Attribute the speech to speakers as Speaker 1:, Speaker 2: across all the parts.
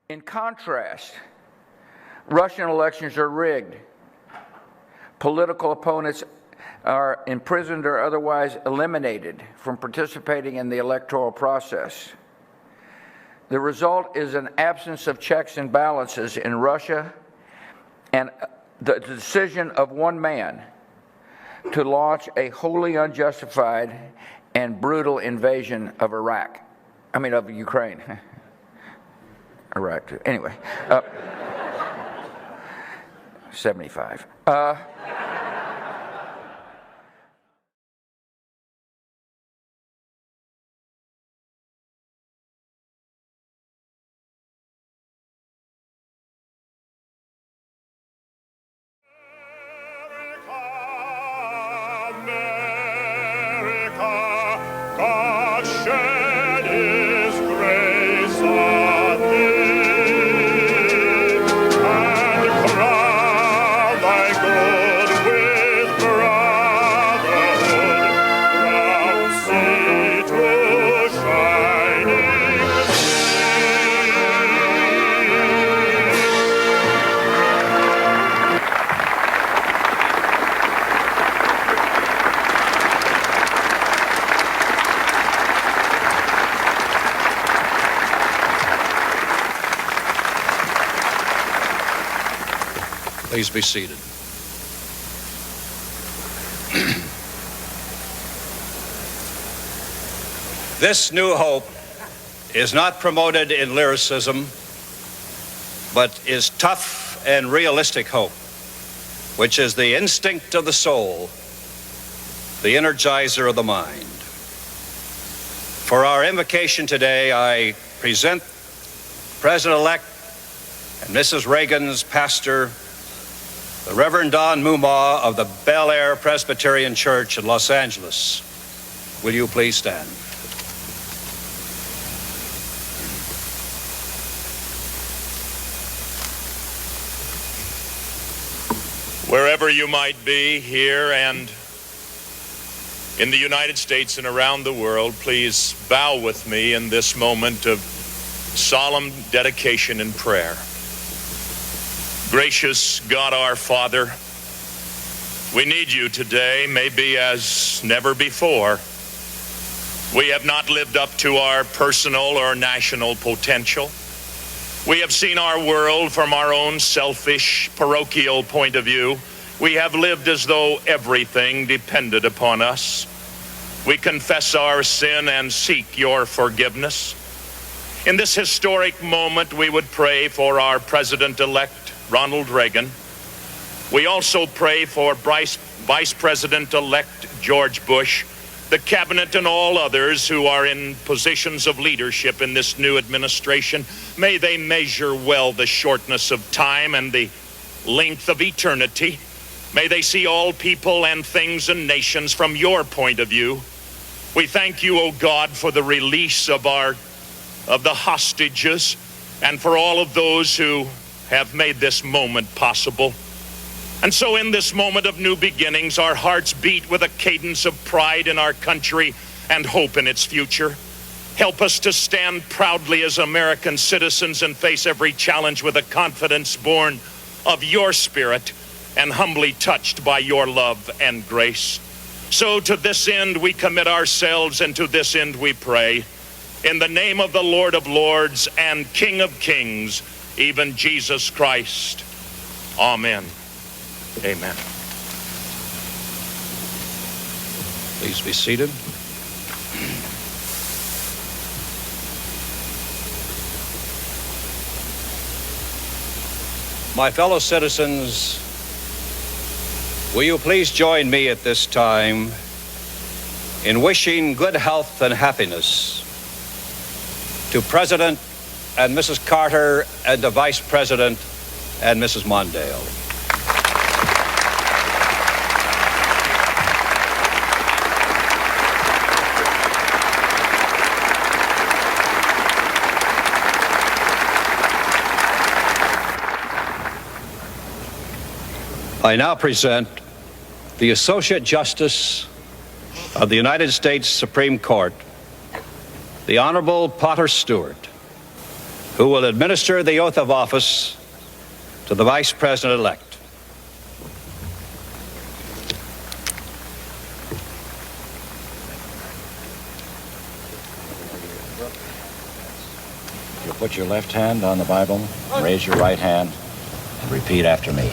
Speaker 1: In contrast, Russian elections are rigged. Political opponents are imprisoned or otherwise eliminated from participating in the electoral process. The result is an absence of checks and balances in Russia and the decision of one man to launch a wholly unjustified and brutal invasion of of Ukraine. Iraq, too. Anyway, 75.
Speaker 2: God shed His grace on thee, and crown thy good with brotherhood, from sea to shining
Speaker 3: Please be seated. This new hope is not promoted in lyricism, but is tough and realistic hope, which is the instinct of the soul, the energizer of the mind. For our invocation today, I present President-elect and Mrs. Reagan's pastor, the Reverend Don Mumma of the Bel Air Presbyterian Church in Los Angeles. Will you please stand?
Speaker 2: wherever you might be, here and in the United States and around the world, please bow with me in this moment of solemn dedication and prayer. Gracious God our Father, we need you today, maybe as never before. We have not lived up to our personal or national potential. We have seen our world from our own selfish, parochial point of view. We have lived as though everything depended upon us. We confess our sin and seek your forgiveness. In this historic moment, we would pray for our President-elect, Ronald Reagan. We also pray for Vice President-elect George Bush, the cabinet, and all others who are in positions of leadership in this new administration. May they measure well the shortness of time and the length of eternity. May they see all people and things and nations from your point of view. We thank you, O God, for the release of the hostages and for all of those who have made this moment possible. And so in this moment of new beginnings, our hearts beat with a cadence of pride in our country and hope in its future. Help us to stand proudly as American citizens and face every challenge with a confidence born of your spirit and humbly touched by your love and grace. So to this end we commit ourselves, and to this end we pray. In the name of the Lord of Lords and King of Kings, even Jesus Christ. Amen. Amen.
Speaker 3: Please be seated. My fellow citizens, will you please join me at this time in wishing good health and happiness to President and Mrs. Carter and to Vice President and Mrs. Mondale. I now present the Associate Justice of the United States Supreme Court, the Honorable Potter Stewart. who will administer the oath of office to the Vice President-elect.
Speaker 4: You'll put your left hand on the Bible, raise your right hand, and repeat after me.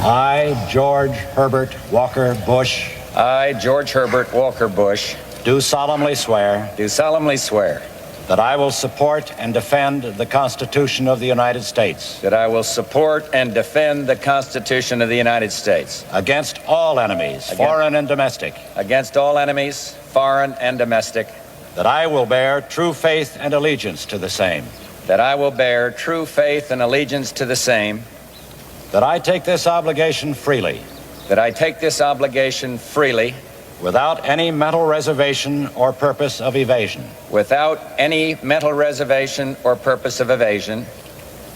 Speaker 4: I, George Herbert Walker Bush,
Speaker 5: I, George Herbert Walker Bush,
Speaker 4: do solemnly swear
Speaker 5: do solemnly swear
Speaker 4: that I will support and defend the Constitution of the United States
Speaker 5: that I will support and defend the Constitution of the United States
Speaker 4: against all enemies, foreign and domestic,
Speaker 5: against all enemies, foreign and domestic,
Speaker 4: that I will bear true faith and allegiance to the same,
Speaker 5: that I will bear true faith and allegiance to the same,
Speaker 4: that I take this obligation freely,
Speaker 5: that I take this obligation freely,
Speaker 4: without any mental reservation or purpose of evasion,
Speaker 5: without any mental reservation or purpose of evasion,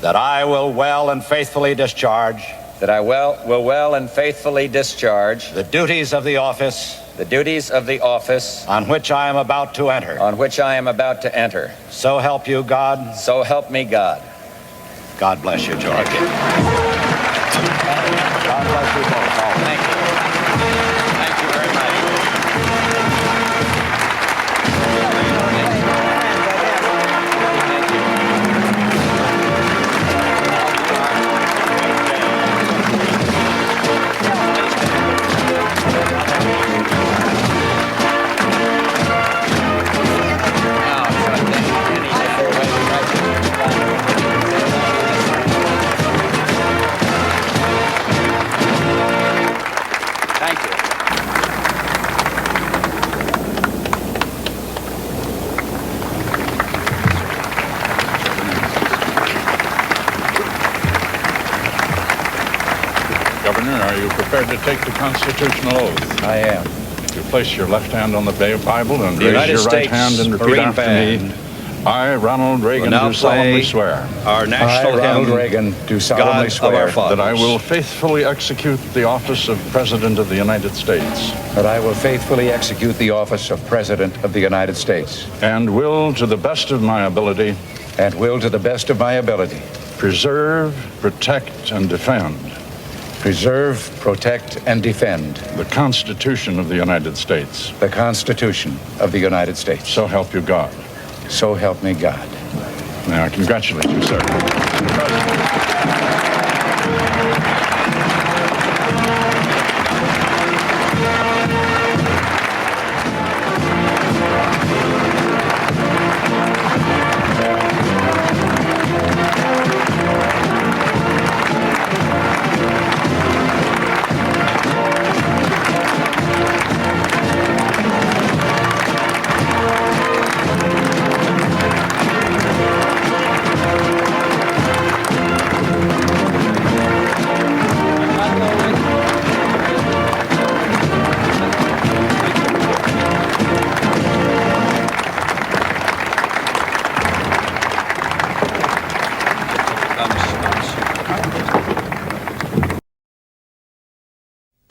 Speaker 4: that I will well and faithfully discharge
Speaker 5: that I will well and faithfully discharge
Speaker 4: the duties of the office
Speaker 5: on
Speaker 4: which I am about to enter.
Speaker 5: So help you God.
Speaker 4: So help me God. God bless you, George.
Speaker 5: Thank you.
Speaker 4: God bless you both. All.
Speaker 5: Thank you. Thank you very much. Thank you.
Speaker 6: Governor, are you prepared to take the constitutional oath?
Speaker 4: I am.
Speaker 6: You place your left hand on the Bible and
Speaker 3: The
Speaker 6: raise
Speaker 3: United
Speaker 6: your right
Speaker 3: States
Speaker 6: hand and repeat
Speaker 3: Marine
Speaker 6: after
Speaker 3: Band
Speaker 6: me. I, Ronald Reagan,
Speaker 3: now
Speaker 6: do solemnly
Speaker 3: play
Speaker 6: swear
Speaker 3: our national hymn,
Speaker 4: do
Speaker 3: God of our fathers.
Speaker 6: that I will faithfully execute the office of President of the United States
Speaker 7: That I will faithfully execute the office of President of the United States
Speaker 6: and will, to the best of my ability,
Speaker 7: and will, to the best of my ability,
Speaker 6: preserve, protect, and defend
Speaker 7: preserve, protect, and defend
Speaker 6: the Constitution of the United States.
Speaker 7: the Constitution of the United States.
Speaker 6: So help you God.
Speaker 7: So help me God.
Speaker 6: May I congratulate you, sir.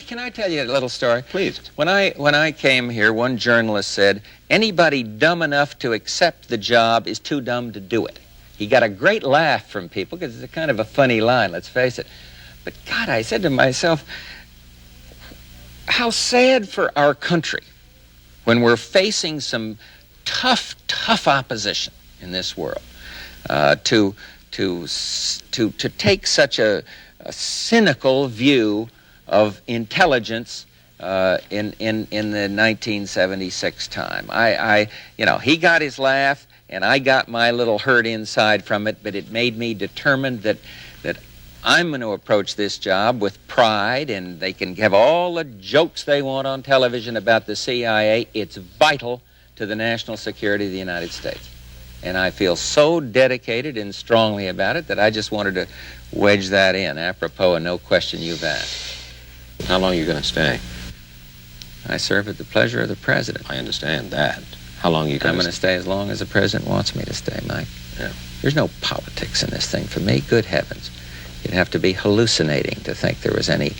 Speaker 5: Can I tell you a little story?
Speaker 3: Please.
Speaker 5: When I came here, one journalist said, anybody dumb enough to accept the job is too dumb to do it. He got a great laugh from people because it's a kind of a funny line, let's face it. But God, I said to myself, how sad for our country when we're facing some tough opposition in this world to take such a cynical view of intelligence in the 1976 time. He got his laugh, and I got my little hurt inside from it, but it made me determined that I'm going to approach this job with pride, and they can have all the jokes they want on television about the CIA. It's vital to the national security of the United States. And I feel so dedicated and strongly about it that I just wanted to wedge that in, apropos of no question you've asked.
Speaker 8: How long are you going to stay?
Speaker 5: I serve at the pleasure of the president.
Speaker 8: I understand that. How long are you
Speaker 5: I'm
Speaker 8: going
Speaker 5: going to stay as long as the president wants me to stay, Mike.
Speaker 8: Yeah.
Speaker 5: There's no politics in this thing for me. Good heavens. You'd have to be hallucinating to think there was any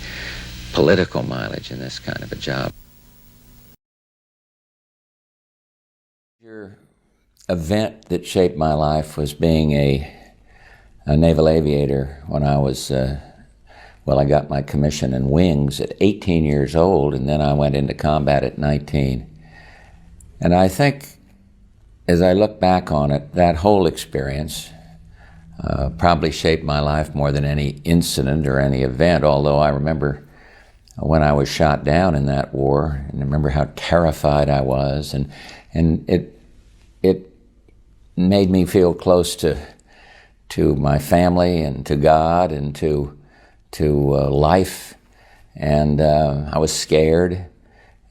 Speaker 5: political mileage in this kind of a job. Your
Speaker 1: event that shaped my life was being a naval aviator when I was, I got my commission in wings at 18 years old, and then I went into combat at 19. And I think, as I look back on it, that whole experience probably shaped my life more than any incident or any event, although I remember when I was shot down in that war, and I remember how terrified I was, and it made me feel close to my family and to God and to life, and I was scared,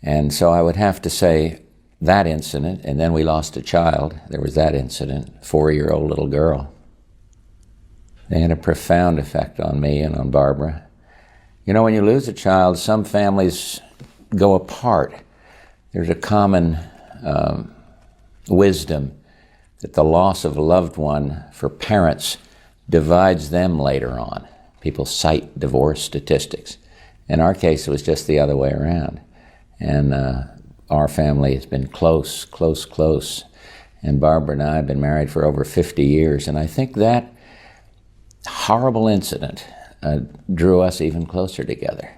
Speaker 1: and so I would have to say that incident, and then we lost a child. There was that incident, 4-year-old little girl. They had a profound effect on me and on Barbara. You know, when you lose a child, some families go apart. There's a common wisdom that the loss of a loved one for parents divides them later on. People cite divorce statistics. In our case, it was just the other way around. And our family has been close. And Barbara and I have been married for over 50 years. And I think that horrible incident drew us even closer together.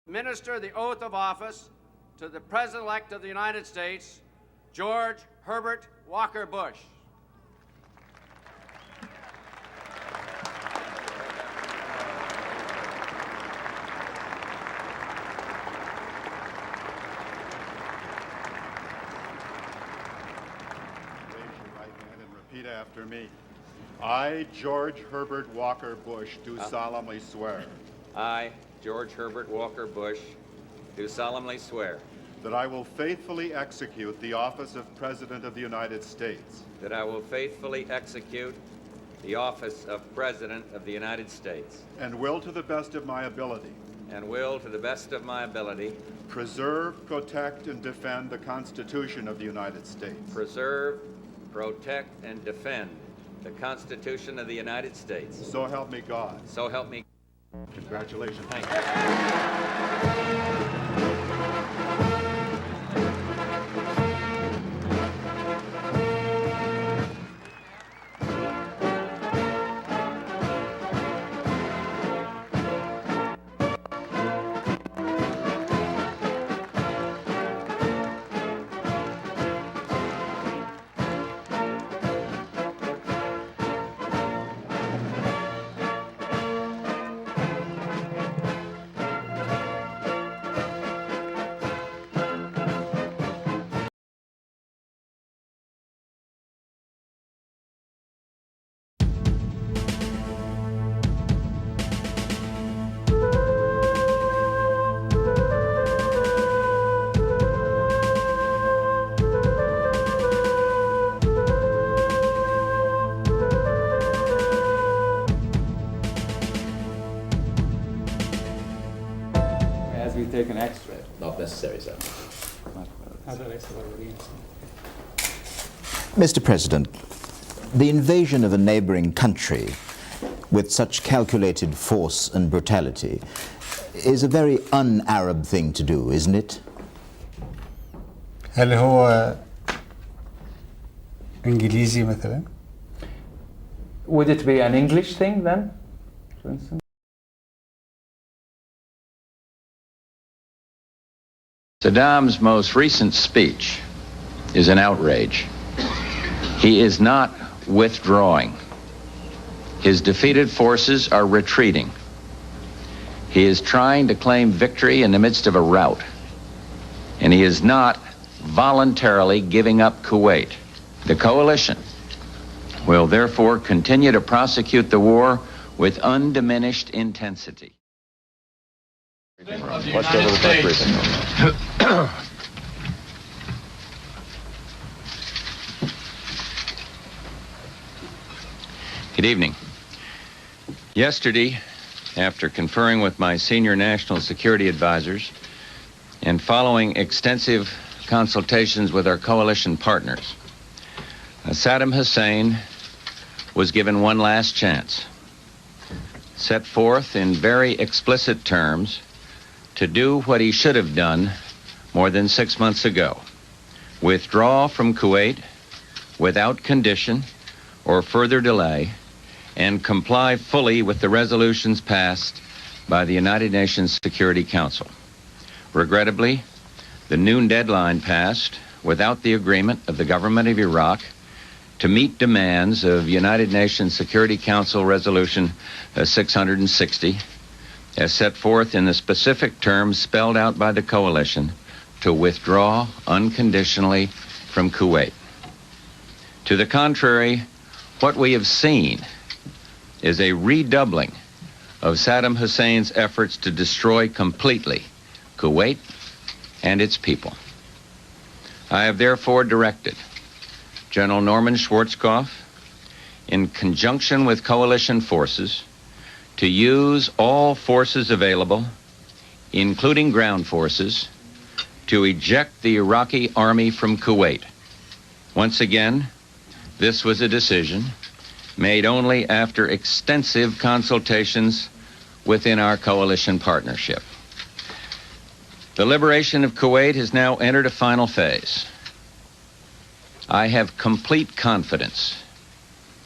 Speaker 9: Administer the oath of office to the President-elect of the United States, George Herbert Walker Bush.
Speaker 10: Repeat after me. I, George Herbert Walker Bush, do solemnly swear.
Speaker 5: I, George Herbert Walker Bush, do solemnly swear
Speaker 10: that I will faithfully execute the office of President of the United States.
Speaker 5: that I will faithfully execute the office of President of the United States
Speaker 10: And will, to the best of my ability,
Speaker 5: and will, to the best of my ability,
Speaker 10: preserve, protect, and defend the Constitution of the United States.
Speaker 5: preserve, protect, and defend the Constitution of the United States.
Speaker 10: So help me God.
Speaker 5: So help me.
Speaker 10: Congratulations.
Speaker 5: Thank you.
Speaker 11: We take an X-ray.
Speaker 12: Not necessary, sir.
Speaker 13: Mr. President, the invasion of a neighboring country with such calculated force and brutality is a very un-Arab thing to do, isn't it?
Speaker 11: هل هو إنجليزي مثلا؟ Would it be an English thing then, for instance?
Speaker 4: Saddam's most recent speech is an outrage. He is not withdrawing. His defeated forces are retreating. He is trying to claim victory in the midst of a rout. And he is not voluntarily giving up Kuwait. The coalition will therefore continue to prosecute the war with undiminished intensity.
Speaker 12: Let's go to the press briefing.
Speaker 4: Good evening. Yesterday, after conferring with my senior national security advisors and following extensive consultations with our coalition partners, Saddam Hussein was given one last chance. set forth in very explicit terms to do what he should have done more than 6 months ago: withdraw from Kuwait without condition or further delay, and comply fully with the resolutions passed by the United Nations Security Council. Regrettably, the noon deadline passed without the agreement of the government of Iraq to meet demands of United Nations Security Council Resolution 660, as set forth in the specific terms spelled out by the coalition to withdraw unconditionally from Kuwait. To the contrary, what we have seen is a redoubling of Saddam Hussein's efforts to destroy completely Kuwait and its people. I have therefore directed General Norman Schwarzkopf, in conjunction with coalition forces, to use all forces available, including ground forces, to eject the Iraqi army from Kuwait. Once again, this was a decision made only after extensive consultations within our coalition partnership. The liberation of Kuwait has now entered a final phase. I have complete confidence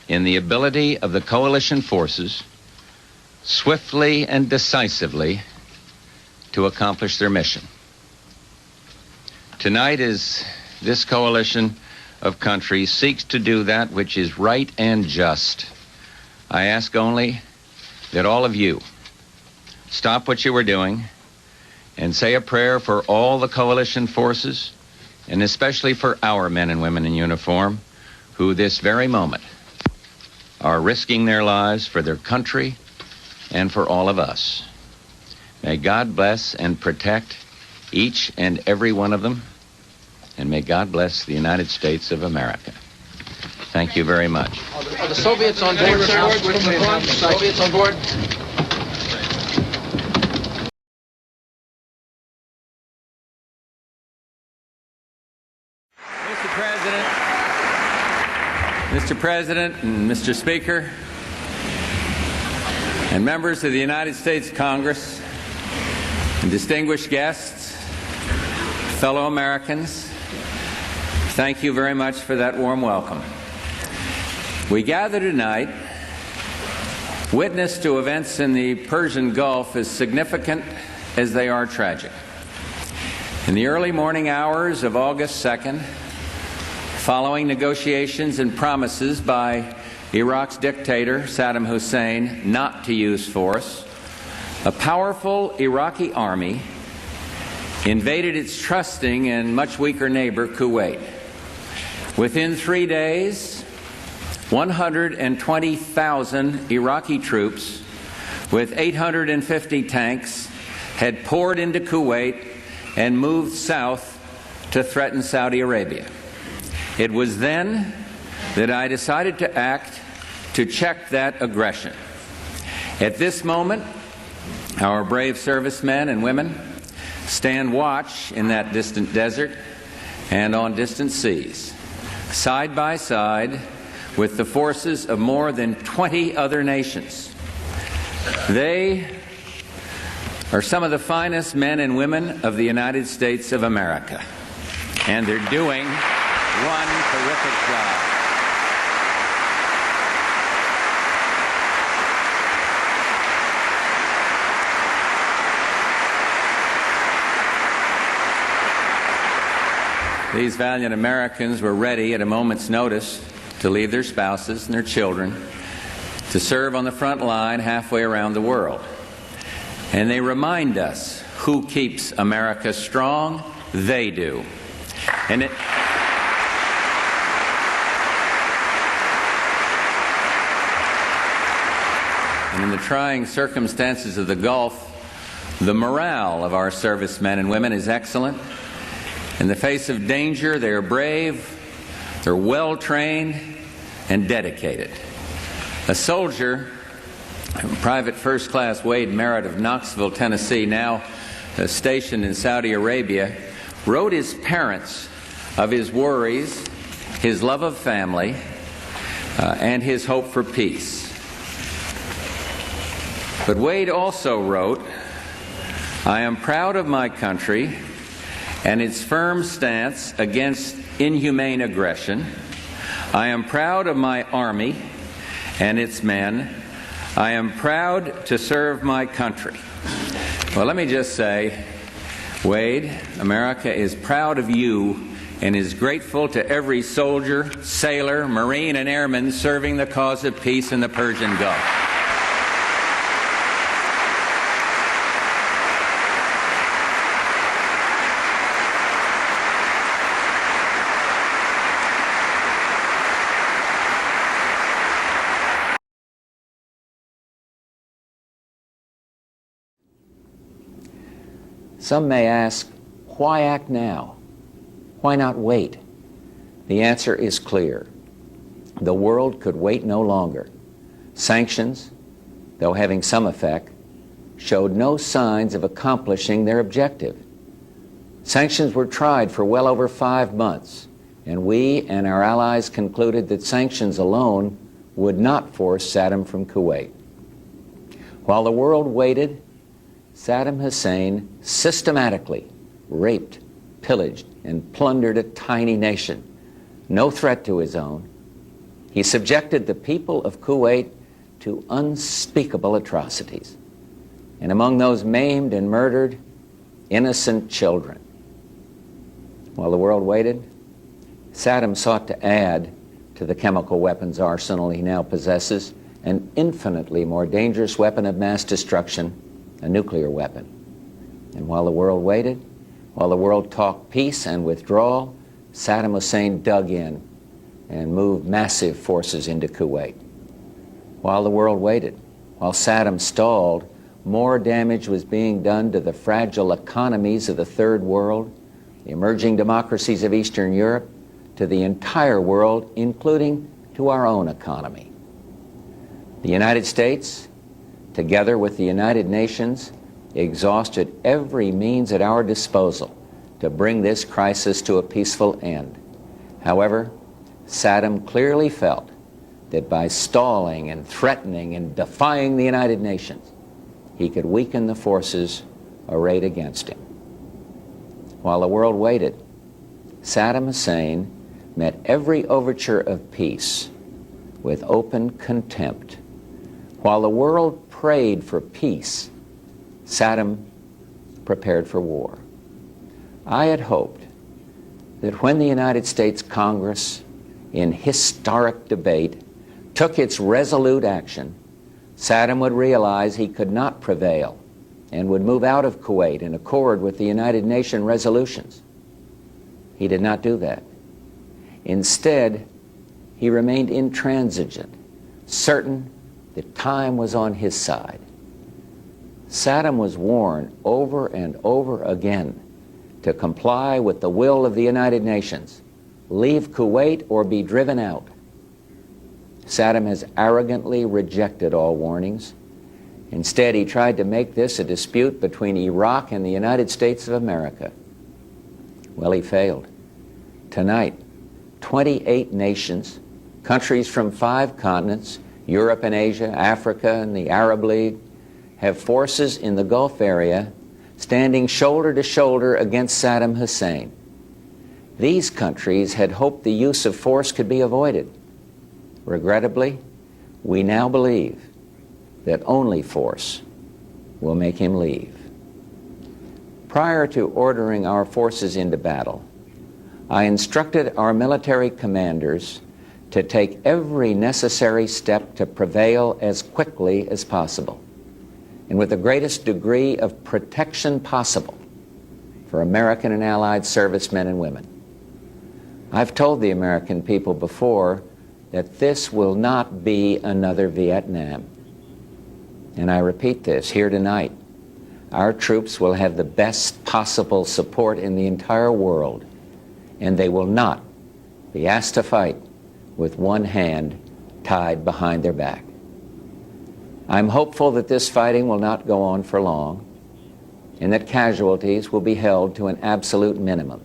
Speaker 4: in the ability of the coalition forces swiftly and decisively to accomplish their mission. Tonight, as this coalition of countries seeks to do that which is right and just, I ask only that all of you stop what you were doing and say a prayer for all the coalition forces, and especially for our men and women in uniform, who this very moment are risking their lives for their country and for all of us. May God bless and protect each and every one of them, and may God bless the United States of America. Thank you very much.
Speaker 12: Are the Soviets on board, sir? Soviets on board?
Speaker 14: Mr. President and Mr. Speaker, and members of the United States Congress, and distinguished guests, fellow Americans, thank you very much for that warm welcome. We gather tonight, witness to events in the Persian Gulf as significant as they are tragic. In the early morning hours of August 2nd, following negotiations and promises by Iraq's dictator, Saddam Hussein, not to use force, a powerful Iraqi army invaded its trusting and much weaker neighbor, Kuwait. Within 3 days, 120,000 Iraqi troops with 850 tanks had poured into Kuwait and moved south to threaten Saudi Arabia. It was then that I decided to act to check that aggression. At this moment, our brave servicemen and women stand watch in that distant desert and on distant seas, side by side with the forces of more than 20 other nations. They are some of the finest men and women of the United States of America, and they're doing one terrific job. These valiant Americans were ready at a moment's notice to leave their spouses and their children to serve on the front line halfway around the world. And they remind us who keeps America strong. They do. And in the trying circumstances of the Gulf, the morale of our servicemen and women is excellent. In the face of danger, they are brave, they're well-trained, and dedicated. A soldier, Private First Class Wade Merritt of Knoxville, Tennessee, now stationed in Saudi Arabia, wrote his parents of his worries, his love of family, and his hope for peace. But Wade also wrote, "I am proud of my country and its firm stance against inhumane aggression. I am proud of my Army and its men. I am proud to serve my country." Well, let me just say, Wade, America is proud of you and is grateful to every soldier, sailor, Marine, and airman serving the cause of peace in the Persian Gulf. Some may ask, why act now? Why not wait? The answer is clear. The world could wait no longer. Sanctions, though having some effect, showed no signs of accomplishing their objective. Sanctions were tried for well over 5 months, and we and our allies concluded that sanctions alone would not force Saddam from Kuwait. While the world waited, Saddam Hussein systematically raped, pillaged, and plundered a tiny nation, no threat to his own. He subjected the people of Kuwait to unspeakable atrocities, and among those maimed and murdered, innocent children. While the world waited, Saddam sought to add to the chemical weapons arsenal he now possesses an infinitely more dangerous weapon of mass destruction, a nuclear weapon. And while the world waited, while the world talked peace and withdrawal, Saddam Hussein dug in and moved massive forces into Kuwait. While the world waited, while Saddam stalled, more damage was being done to the fragile economies of the Third World, the emerging democracies of Eastern Europe, to the entire world, including to our own economy. The United States, together with the United Nations, exhausted every means at our disposal to bring this crisis to a peaceful end. However, Saddam clearly felt that by stalling and threatening and defying the United Nations, he could weaken the forces arrayed against him. While the world waited, Saddam Hussein met every overture of peace with open contempt. While the world prayed for peace, Saddam prepared for war. I had hoped that when the United States Congress, in historic debate, took its resolute action, Saddam would realize he could not prevail and would move out of Kuwait in accord with the United Nations resolutions. He did not do that. Instead, he remained intransigent, certain that time was on his side. Saddam was warned over and over again to comply with the will of the United Nations, leave Kuwait or be driven out. Saddam has arrogantly rejected all warnings. Instead, he tried to make this a dispute between Iraq and the United States of America. Well, he failed. Tonight, 28 nations, countries from 5 continents, Europe and Asia, Africa and the Arab League, have forces in the Gulf area standing shoulder to shoulder against Saddam Hussein. These countries had hoped the use of force could be avoided. Regrettably, we now believe that only force will make him leave. Prior to ordering our forces into battle, I instructed our military commanders to take every necessary step to prevail as quickly as possible and with the greatest degree of protection possible for American and Allied servicemen and women. I've told the American people before that this will not be another Vietnam. And I repeat this here tonight. Our troops will have the best possible support in the entire world, and they will not be asked to fight with one hand tied behind their back. I'm hopeful that this fighting will not go on for long, and that casualties will be held to an absolute minimum.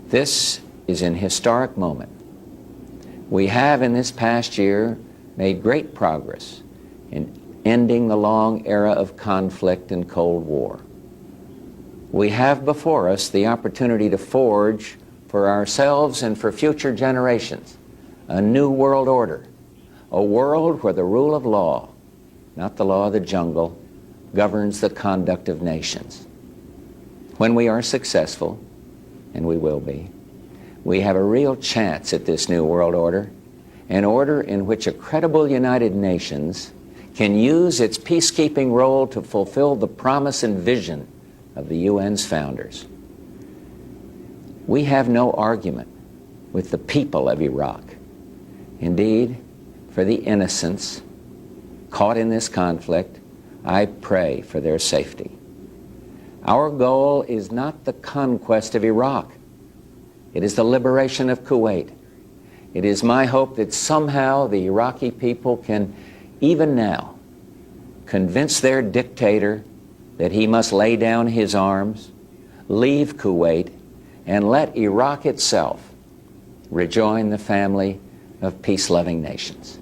Speaker 14: This is an historic moment. We have in this past year made great progress in ending the long era of conflict and Cold War. We have before us the opportunity to forge for ourselves and for future generations a new world order, a world where the rule of law, not the law of the jungle, governs the conduct of nations. When we are successful, and we will be, we have a real chance at this new world order, an order in which a credible United Nations can use its peacekeeping role to fulfill the promise and vision of the UN's founders. We have no argument with the people of Iraq. Indeed, for the innocents caught in this conflict, I pray for their safety. Our goal is not the conquest of Iraq. It is the liberation of Kuwait. It is my hope that somehow the Iraqi people can, even now, convince their dictator that he must lay down his arms, leave Kuwait, and let Iraq itself rejoin the family of peace-loving nations.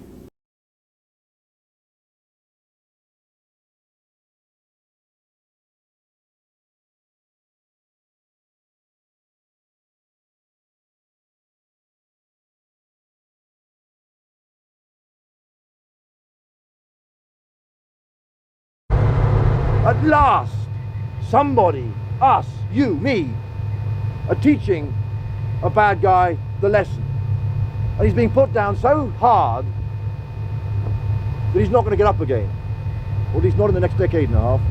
Speaker 15: At last, somebody, us, you, me, are teaching a bad guy the lesson. And he's being put down so hard that he's not going to get up again. Or at least not in the next decade and a half.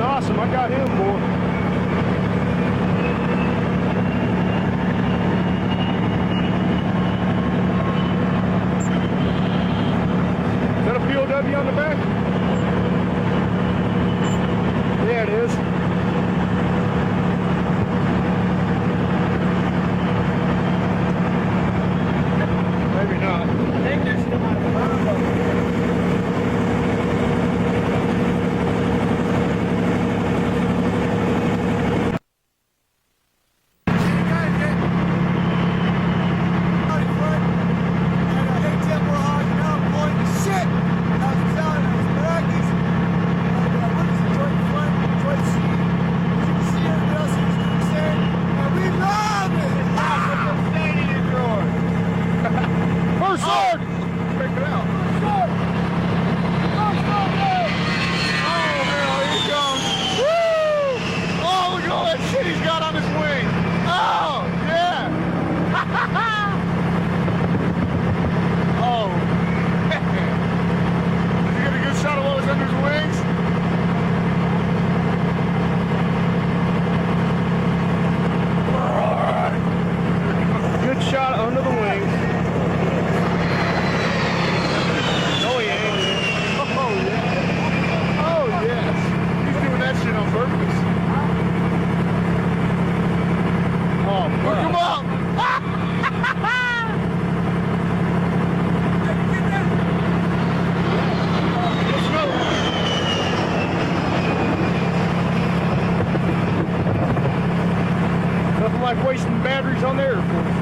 Speaker 15: Awesome, I got him, boy.
Speaker 16: shit he's got on his wing. Oh, yeah. Oh. Did you get a good shot of what was under his wings? Good shot under the wings. Oh, he ain't. Oh, yeah. Oh, yes. He's doing that shit on purpose. Oh, look him up! Let's go! Nothing like wasting batteries on the Air Force.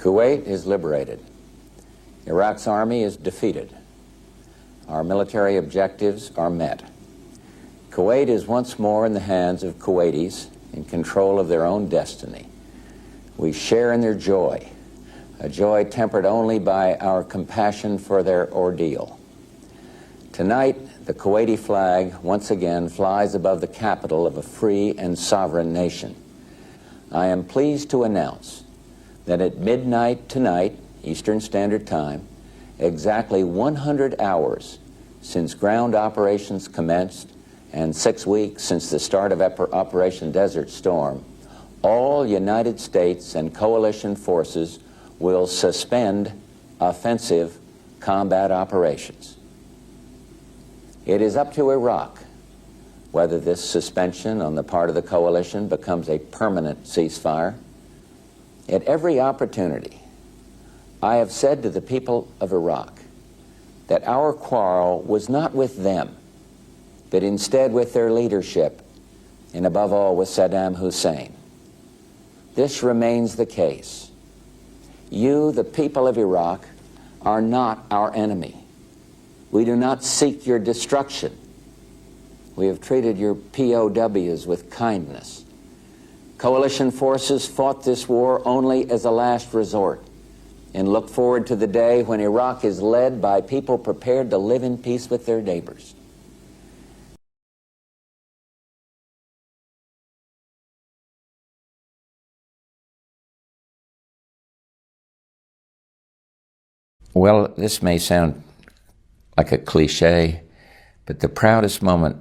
Speaker 4: Kuwait is liberated. Iraq's army is defeated. Our military objectives are met. Kuwait is once more in the hands of Kuwaitis in control of their own destiny. We share in their joy, a joy tempered only by our compassion for their ordeal. Tonight, the Kuwaiti flag once again flies above the capital of a free and sovereign nation. I am pleased to announce that at midnight tonight, Eastern Standard Time, exactly 100 hours since ground operations commenced and 6 weeks since the start of Operation Desert Storm, all United States and coalition forces will suspend offensive combat operations. It is up to Iraq whether this suspension on the part of the coalition becomes a permanent ceasefire. At every opportunity, I have said to the people of Iraq that our quarrel was not with them, but instead with their leadership, and above all with Saddam Hussein. This remains the case. You, the people of Iraq, are not our enemy. We do not seek your destruction. We have treated your POWs with kindness. Coalition forces fought this war only as a last resort and look forward to the day when Iraq is led by people prepared to live in peace with their neighbors. Well, this may sound like a cliche, but the proudest moment,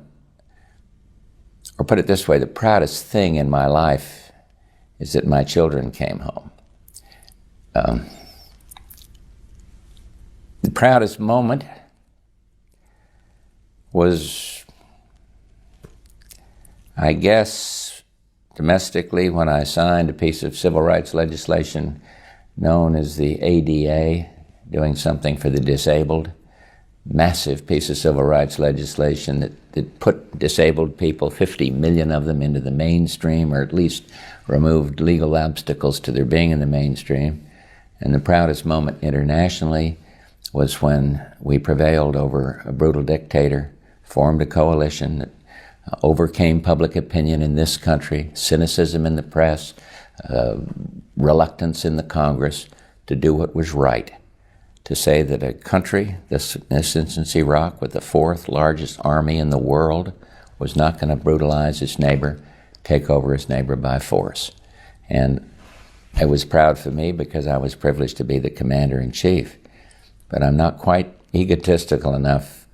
Speaker 4: or put it this way, the proudest thing in my life is that my children came home. The proudest moment was, I guess, domestically when I signed a piece of civil rights legislation known as the ADA, doing something for the disabled. Massive piece of civil rights legislation that put disabled people, 50 million of them, into the mainstream, or at least removed legal obstacles to their being in the mainstream. And the proudest moment internationally was when we prevailed over a brutal dictator, formed a coalition that overcame public opinion in this country, cynicism in the press, reluctance in the Congress, to do what was right. To say that a country, this instance Iraq, with the fourth largest army in the world, was not going to brutalize its neighbor, take over its neighbor by force. And it was proud for me because I was privileged to be the commander-in-chief. But I'm not quite egotistical enough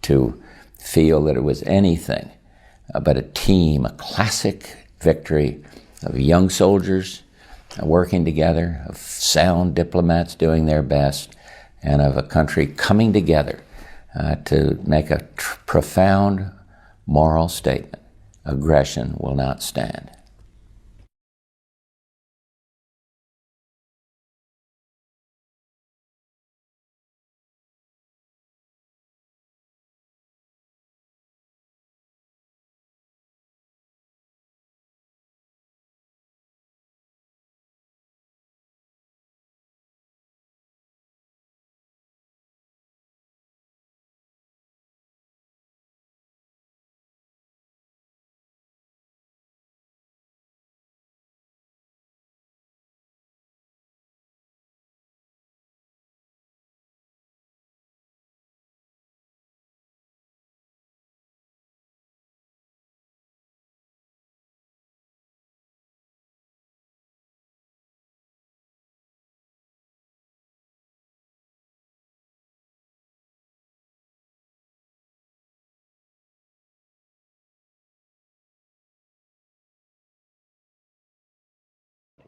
Speaker 4: to feel that it was anything but a team, a classic victory of young soldiers working together, of sound diplomats doing their best, and of a country coming together to make a profound moral statement. Aggression will not stand.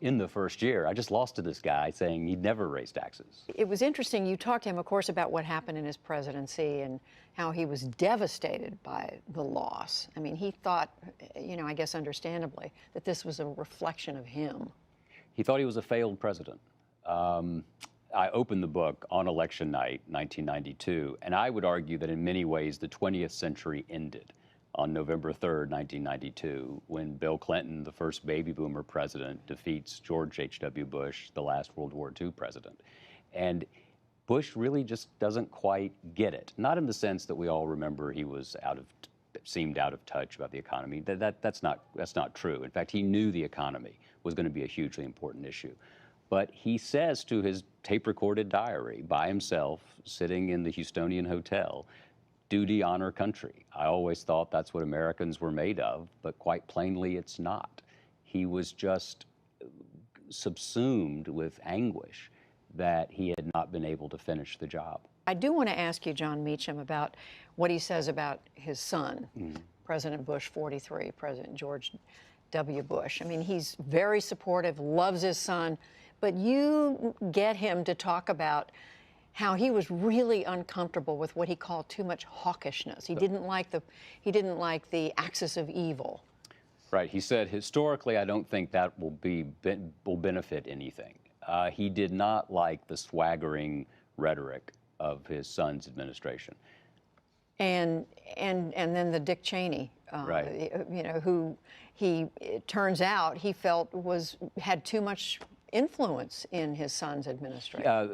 Speaker 17: In the first year, I just lost to this guy saying he'd never raise taxes.
Speaker 18: It was interesting. You talked to him, of course, about what happened in his presidency and how he was devastated by the loss. I mean, he thought, you know, I guess understandably, that this was a reflection of him.
Speaker 17: He thought he was a failed president. I opened the book on election night, 1992, and I would argue that in many ways the 20th century ended on November 3rd, 1992, when Bill Clinton, the first baby boomer president, defeats George H.W. Bush, the last World War II president. And Bush really just doesn't quite get it. Not in the sense that we all remember he was seemed out of touch about the economy. That's not true. In fact, he knew the economy was going to be a hugely important issue. But he says to his tape-recorded diary by himself, sitting in the Houstonian hotel, duty, honor, country. I always thought that's what Americans were made of, but quite plainly it's not. He was just subsumed with anguish that he had not been able to finish the job.
Speaker 18: I do want to ask you, John Meacham, about what he says about his son, President Bush 43, President George W. Bush. I mean, he's very supportive, loves his son, but you get him to talk about how he was really uncomfortable with what he called too much hawkishness. He didn't like the axis of evil.
Speaker 17: Right. He said, historically, I don't think that will benefit anything. He did not like the swaggering rhetoric of his son's administration.
Speaker 18: And then the Dick Cheney,
Speaker 17: right.
Speaker 18: You know, who it turns out he felt had too much influence in his son's administration.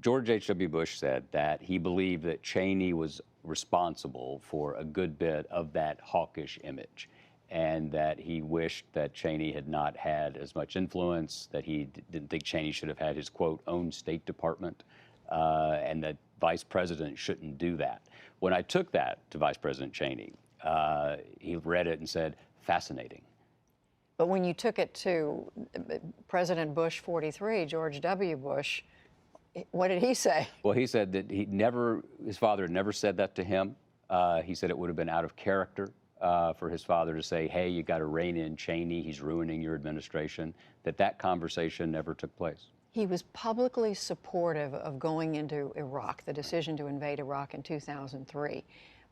Speaker 17: George H.W. Bush said that he believed that Cheney was responsible for a good bit of that hawkish image, and that he wished that Cheney had not had as much influence, that he didn't think Cheney should have had his, quote, own State Department, and that Vice President shouldn't do that. When I took that to Vice President Cheney, he read it and said, fascinating.
Speaker 18: But when you took it to President Bush 43, George W. Bush, what did he say?
Speaker 17: Well, he said that his father had never said that to him. He said it would have been out of character for his father to say, hey, you got to rein in Cheney, he's ruining your administration, that conversation never took place.
Speaker 18: He was publicly supportive of going into Iraq, the decision to invade Iraq in 2003.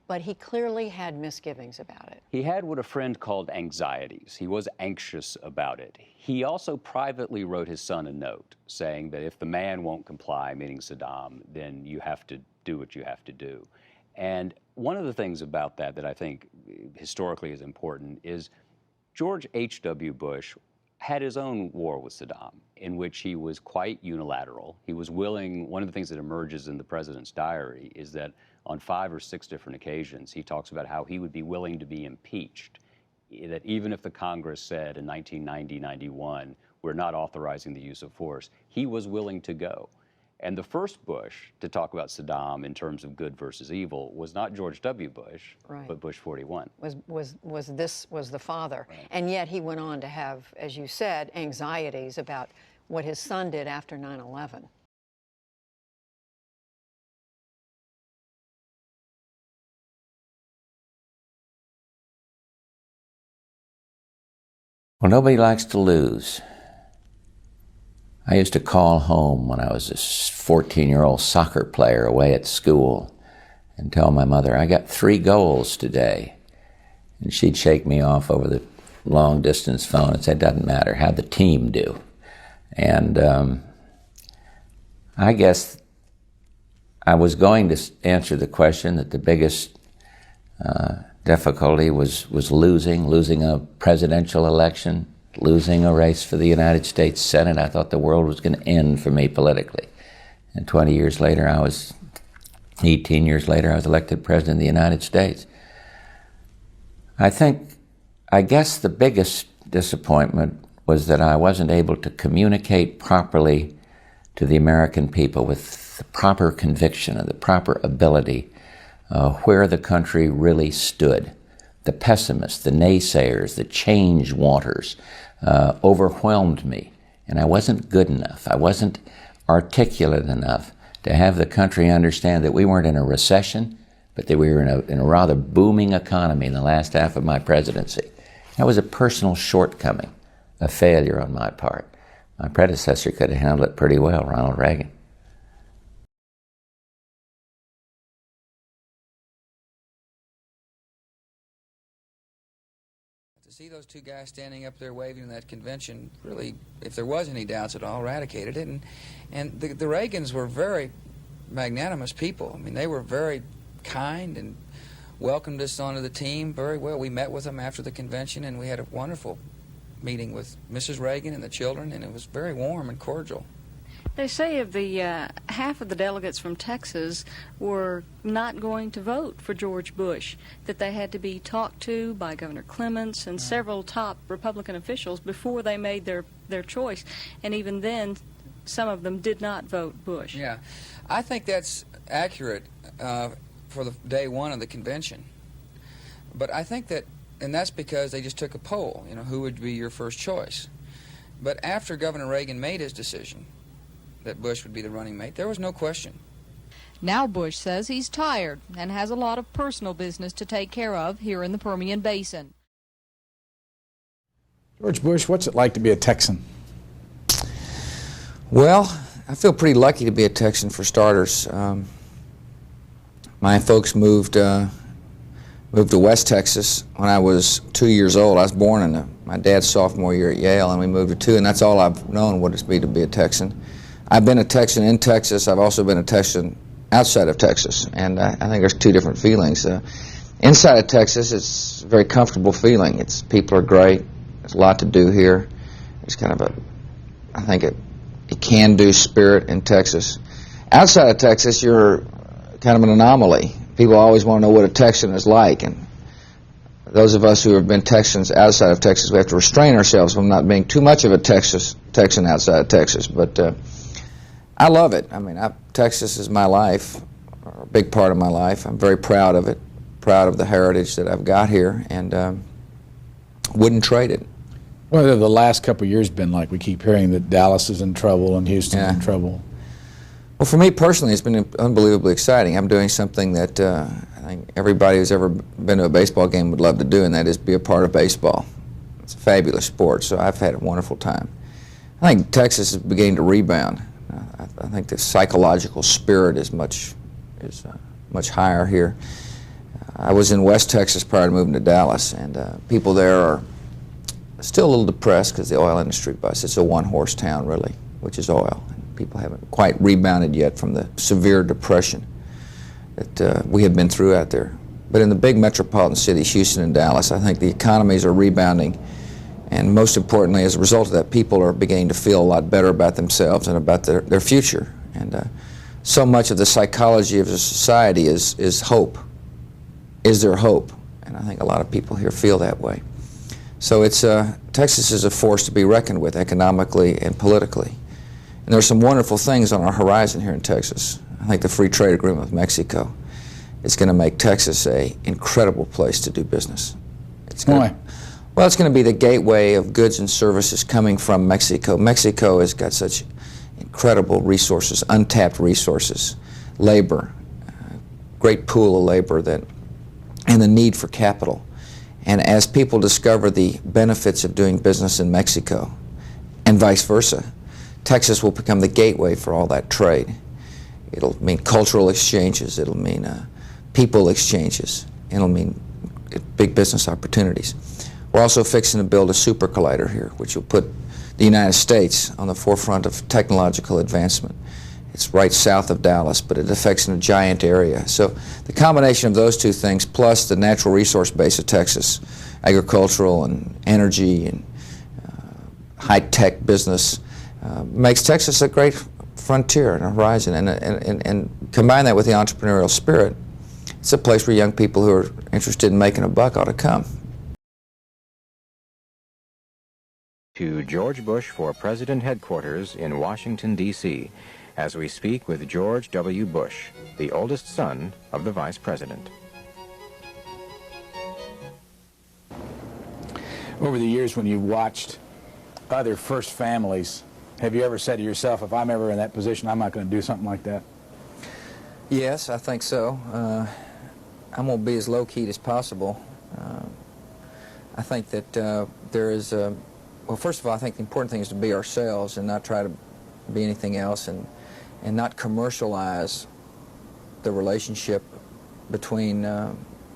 Speaker 18: But he clearly had misgivings about it.
Speaker 17: He had what a friend called anxieties. He was anxious about it. He also privately wrote his son a note saying that if the man won't comply, meaning Saddam, then you have to do what you have to do. And one of the things about that I think historically is important is George H.W. Bush had his own war with Saddam, in which he was quite unilateral. He was willing, one of the things that emerges in the president's diary is that on 5 or 6 different occasions, he talks about how he would be willing to be impeached, that even if the Congress said in 1990-91, we're not authorizing the use of force, he was willing to go. And the first Bush to talk about Saddam in terms of good versus evil was not George W. Bush,
Speaker 18: right,
Speaker 17: but Bush 41.
Speaker 18: Was the father. Right. And yet he went on to have, as you said, anxieties about what his son did after 9/11.
Speaker 4: Well, nobody likes to lose. I used to call home when I was a 14-year-old soccer player away at school and tell my mother, I got 3 goals today. And she'd shake me off over the long-distance phone and say, it doesn't matter, how'd the team do? And I guess I was going to answer the question that the biggest difficulty was losing a presidential election, losing a race for the United States Senate. I thought the world was going to end for me politically. And 18 years later, I was elected President of the United States. I guess the biggest disappointment was that I wasn't able to communicate properly to the American people with the proper conviction and the proper ability where the country really stood. The pessimists, the naysayers, the change wanters overwhelmed me, and I wasn't good enough. I wasn't articulate enough to have the country understand that we weren't in a recession, but that we were in a rather booming economy in the last half of my presidency. That was a personal shortcoming, a failure on my part. My predecessor could have handled it pretty well, Ronald Reagan.
Speaker 19: To see those 2 guys standing up there waving in that convention really, if there was any doubts at all, eradicated it. And the Reagans were very magnanimous people. I mean, they were very kind and welcomed us onto the team very well. We met with them after the convention, and we had a wonderful meeting with Mrs. Reagan and the children, and it was very warm and cordial.
Speaker 20: They say of the half of the delegates from Texas were not going to vote for George Bush, that they had to be talked to by Governor Clements and several top Republican officials before they made their choice. And even then, some of them did not vote Bush.
Speaker 19: Yeah, I think that's accurate for the day one of the convention. But I think that, and that's because they just took a poll, you know, who would be your first choice. But after Governor Reagan made his decision that Bush would be the running mate, there was no question.
Speaker 21: Now Bush says he's tired and has a lot of personal business to take care of here in the Permian Basin.
Speaker 22: George Bush, what's it like to be a Texan?
Speaker 5: Well, I feel pretty lucky to be a Texan for starters. My folks moved to West Texas when I was 2 years old. I was born in my dad's sophomore year at Yale, and we moved to 2, and that's all I've known what it's be to be a Texan. I've been a Texan in Texas. I've also been a Texan outside of Texas, and I think there's two different feelings. Inside of Texas, it's a very comfortable feeling. People are great. There's a lot to do here. It's kind of I think a can-do spirit in Texas. Outside of Texas, you're kind of an anomaly. People always want to know what a Texan is like, and those of us who have been Texans outside of Texas, we have to restrain ourselves from not being too much of a Texan outside of Texas. But I love it. I mean, Texas is my life, a big part of my life. I'm very proud of it, proud of the heritage that I've got here, and wouldn't trade it.
Speaker 22: What have the last couple of years been like? We keep hearing that Dallas is in trouble and Houston's in trouble.
Speaker 5: Well, for me personally, it's been unbelievably exciting. I'm doing something that I think everybody who's ever been to a baseball game would love to do, and that is be a part of baseball. It's a fabulous sport, so I've had a wonderful time. I think Texas is beginning to rebound. I think the psychological spirit is much higher here. I was in West Texas prior to moving to Dallas, and people there are still a little depressed because the oil industry bust. It's a one-horse town, really, which is oil. People haven't quite rebounded yet from the severe depression that we have been through out there. But in the big metropolitan cities, Houston and Dallas, I think the economies are rebounding. And most importantly, as a result of that, people are beginning to feel a lot better about themselves and about their future. And so much of the psychology of the society is hope. Is there hope? And I think a lot of people here feel that way. So Texas is a force to be reckoned with economically and politically. And there's some wonderful things on our horizon here in Texas. I think the free trade agreement with Mexico is going to make Texas an incredible place to do business.
Speaker 22: Why?
Speaker 5: Well, it's going to be the gateway of goods and services coming from Mexico. Mexico has got such incredible resources, untapped resources, labor, great pool of labor, and the need for capital. And as people discover the benefits of doing business in Mexico, and vice versa, Texas will become the gateway for all that trade. It'll mean cultural exchanges, it'll mean people exchanges, it'll mean big business opportunities. We're also fixing to build a super collider here, which will put the United States on the forefront of technological advancement. It's right south of Dallas, but it affects a giant area. So the combination of those two things, plus the natural resource base of Texas, agricultural and energy and high-tech business, makes Texas a great frontier and a horizon. And combine that with the entrepreneurial spirit, it's a place where young people who are interested in making a buck ought to come.
Speaker 23: To George Bush for President Headquarters in Washington, D.C., as we speak with George W. Bush, the oldest son of the Vice President.
Speaker 22: Over the years when you watched other first families, have you ever said to yourself, if I'm ever in that position, I'm not going to do something like that?
Speaker 5: Yes, I think so. I'm going to be as low-keyed as possible. I think that there is well, first of all, I think the important thing is to be ourselves and not try to be anything else, and not commercialize the relationship between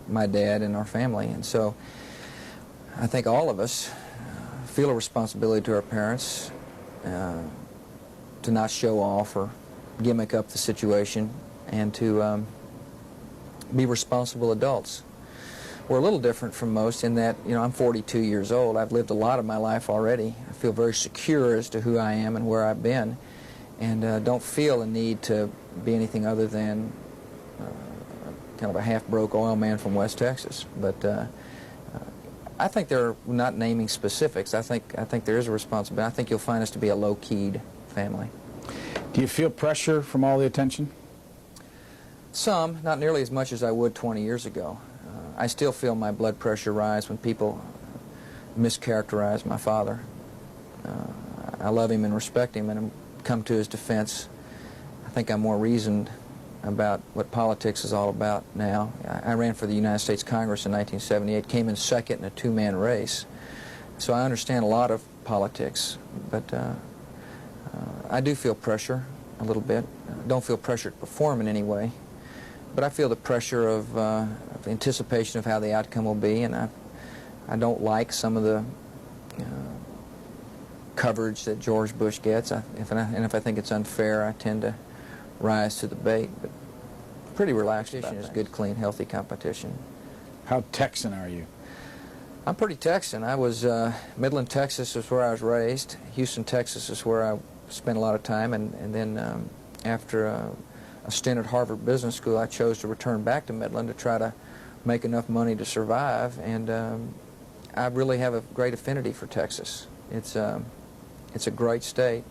Speaker 5: my dad and our family. And so I think all of us feel a responsibility to our parents to not show off or gimmick up the situation, and to be responsible adults.
Speaker 19: we're a little different from most in that, you know, I'm 42 years old. I've lived a lot of my life already. I feel very secure as to who I am and where I've been, and don't feel a need to be anything other than kind of a half-broke oil man from West Texas. But I think they're not naming specifics. I think there is a responsibility. I think you'll find us to be a low-keyed family.
Speaker 22: Do you feel pressure from all the attention?
Speaker 19: Some, not nearly as much as I would 20 years ago. I still feel my blood pressure rise when people mischaracterize my father. I love him and respect him and come to his defense. I think I'm more reasoned about what politics is all about now. I ran for the United States Congress in 1978, came in second in a two-man race. So I understand a lot of politics, but I do feel pressure a little bit. I don't feel pressure to perform in any way, but I feel the pressure of anticipation of how the outcome will be, and I don't like some of the coverage that George Bush gets. If I think it's unfair, I tend to rise to the bait. But pretty relaxed about things. It's good, clean, healthy competition.
Speaker 22: How Texan are you?
Speaker 19: I'm pretty Texan. I was Midland, Texas is where I was raised. Houston, Texas is where I spent a lot of time, and then after a stint at Harvard Business School, I chose to return back to Midland to try to make enough money to survive, and I really have a great affinity for Texas. It's a great state.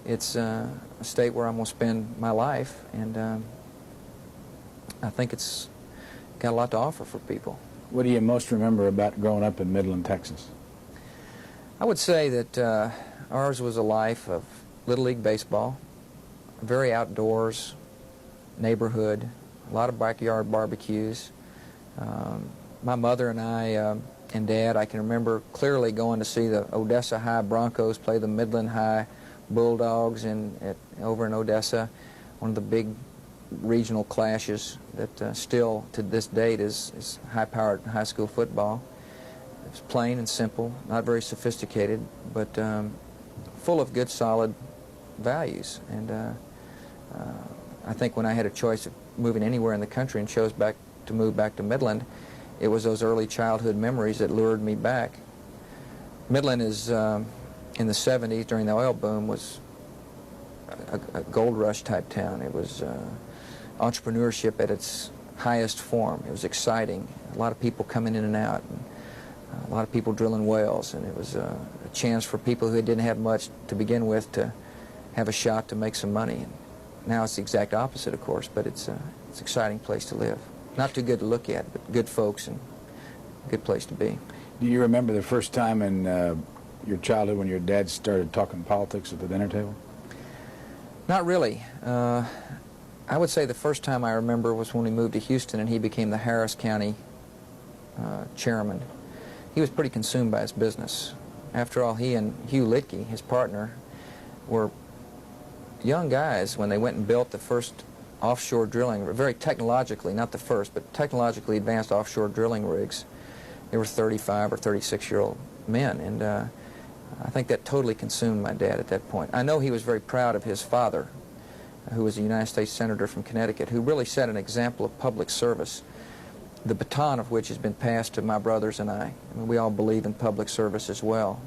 Speaker 19: It's a state where I'm going to spend my life, and I think it's got a lot to offer for people.
Speaker 22: What do you most remember about growing up in Midland, Texas?
Speaker 19: I would say that ours was a life of Little League baseball, very outdoors neighborhood, a lot of backyard barbecues. My mother and I and Dad, I can remember clearly going to see the Odessa High Broncos play the Midland High Bulldogs over in Odessa, one of the big regional clashes that still to this date is high-powered high school football. It was plain and simple, not very sophisticated, but full of good, solid values. And I think when I had a choice of moving anywhere in the country and chose to move back to Midland, it was those early childhood memories that lured me back. Midland is, in the 70s, during the oil boom, was a gold rush type town. It was entrepreneurship at its highest form. It was exciting. A lot of people coming in and out, and a lot of people drilling wells, and it was a chance for people who didn't have much to begin with to have a shot to make some money. And now it's the exact opposite, of course, but it's an exciting place to live. Not too good to look at, but good folks and a good place to be.
Speaker 22: Do you remember the first time in your childhood when your dad started talking politics at the dinner table?
Speaker 19: Not really. I would say the first time I remember was when we moved to Houston and he became the Harris County chairman. He was pretty consumed by his business. After all, he and Hugh Litke, his partner, were young guys when they went and built the first offshore drilling, very technologically, not the first, but technologically advanced offshore drilling rigs. They were 35 or 36-year-old men, and I think that totally consumed my dad at that point. I know he was very proud of his father, who was a United States Senator from Connecticut, who really set an example of public service, the baton of which has been passed to my brothers and I. I mean, we all believe in public service as well.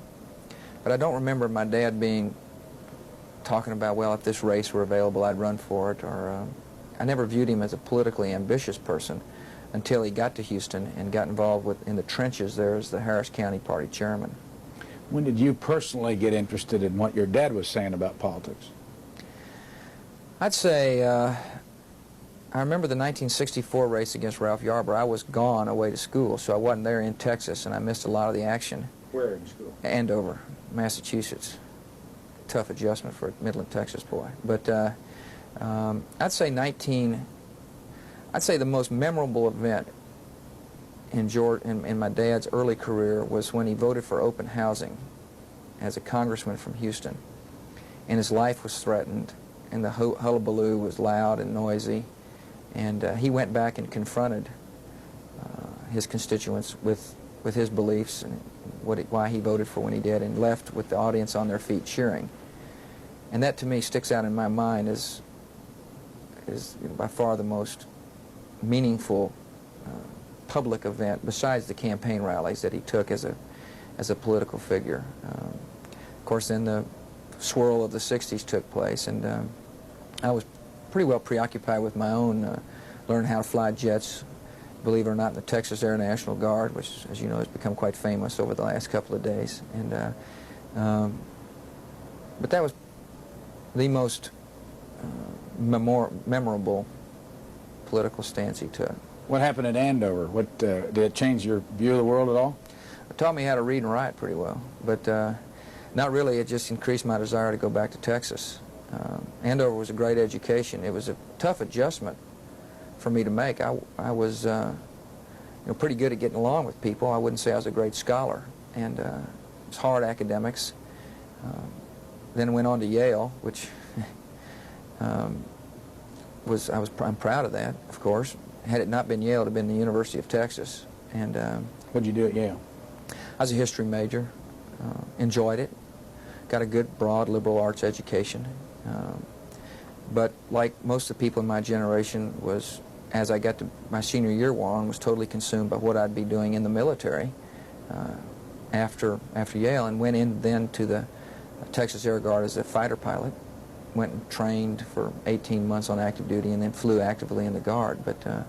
Speaker 19: But I don't remember my dad talking about, well, if this race were available, I'd run for it, or I never viewed him as a politically ambitious person until he got to Houston and got involved in the trenches there as the Harris County Party chairman.
Speaker 22: When did you personally get interested in what your dad was saying about politics?
Speaker 19: I'd say I remember the 1964 race against Ralph Yarber. I was gone away to school, so I wasn't there in Texas, and I missed a lot of the action.
Speaker 22: Where in school?
Speaker 19: Andover, Massachusetts. Tough adjustment for a Midland, Texas boy. But I'd say the most memorable event in my dad's early career was when he voted for open housing as a congressman from Houston, and his life was threatened, and the hullabaloo was loud and noisy, and he went back and confronted his constituents with his beliefs and why he voted for when he did, and left with the audience on their feet cheering. And that to me sticks out in my mind as by far the most meaningful public event besides the campaign rallies that he took as a political figure. Of course, then the swirl of the 60s took place, and I was pretty well preoccupied with my own learning how to fly jets, believe it or not, in the Texas Air National Guard, which, as you know, has become quite famous over the last couple of days. And but that was the most memorable political stance he took.
Speaker 22: What happened at Andover? What did it change your view of the world at all?
Speaker 19: It taught me how to read and write pretty well, but not really. It just increased my desire to go back to Texas. Andover was a great education. It was a tough adjustment for me to make. I was pretty good at getting along with people. I wouldn't say I was a great scholar, and it was hard academics. Then went on to Yale, which I'm proud of that, of course. Had it not been Yale, it would have been the University of Texas. And
Speaker 22: what did you do at Yale?
Speaker 19: I was a history major. Enjoyed it. Got a good, broad, liberal arts education. But like most of the people in my generation, was, as I got to my senior year wore on, was totally consumed by what I'd be doing in the military after Yale, and went in then to the Texas Air Guard as a fighter pilot. Went and trained for 18 months on active duty, and then flew actively in the Guard. But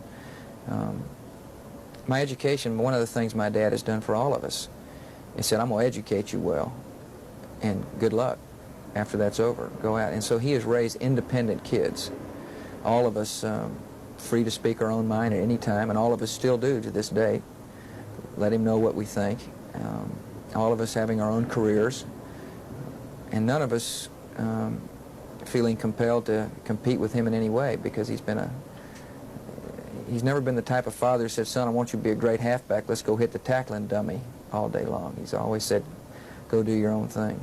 Speaker 19: my education, one of the things my dad has done for all of us, he said, I'm going to educate you well, and good luck. After that's over, go out. And so he has raised independent kids, all of us free to speak our own mind at any time, and all of us still do to this day. Let him know what we think. All of us having our own careers, and none of us feeling compelled to compete with him in any way, because he's never been the type of father who said, son, I want you to be a great halfback, let's go hit the tackling dummy all day long. He's always said, go do your own thing.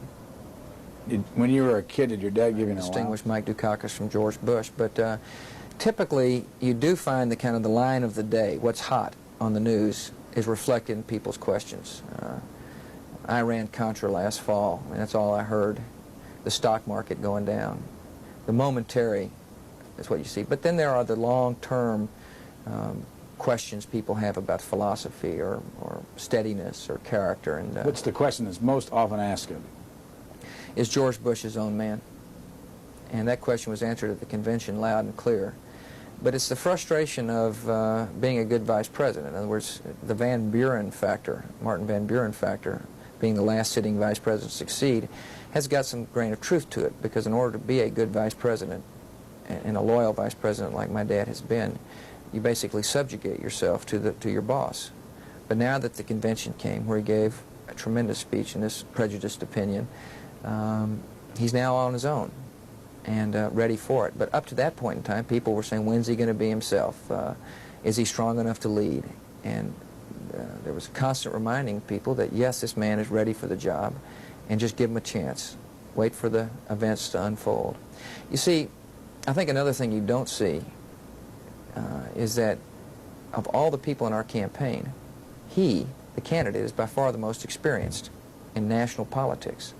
Speaker 22: When you were a kid, did your dad give you an allowance?
Speaker 19: Distinguished Mike Dukakis from George Bush, but typically you do find the kind of the line of the day, what's hot on the news, is reflected in people's questions. Iran-Contra last fall, and that's all I heard. The stock market going down. The momentary is what you see. But then there are the long-term questions people have about philosophy or steadiness or character. And
Speaker 22: what's the question that's most often asked of you?
Speaker 19: Is George Bush his own man? And that question was answered at the convention loud and clear. But it's the frustration of being a good vice president. In other words, the Van Buren factor, Martin Van Buren factor, being the last sitting vice president to succeed, has got some grain of truth to it, because in order to be a good vice president and a loyal vice president like my dad has been, you basically subjugate yourself to your boss. But now that the convention came, where he gave a tremendous speech in this prejudiced opinion, he's now on his own and ready for it. But up to that point in time, people were saying, when's he going to be himself? Is he strong enough to lead? And there was constant reminding people that, yes, this man is ready for the job, and just give him a chance. Wait for the events to unfold. You see, I think another thing you don't see is that of all the people in our campaign, he, the candidate, is by far the most experienced in national politics.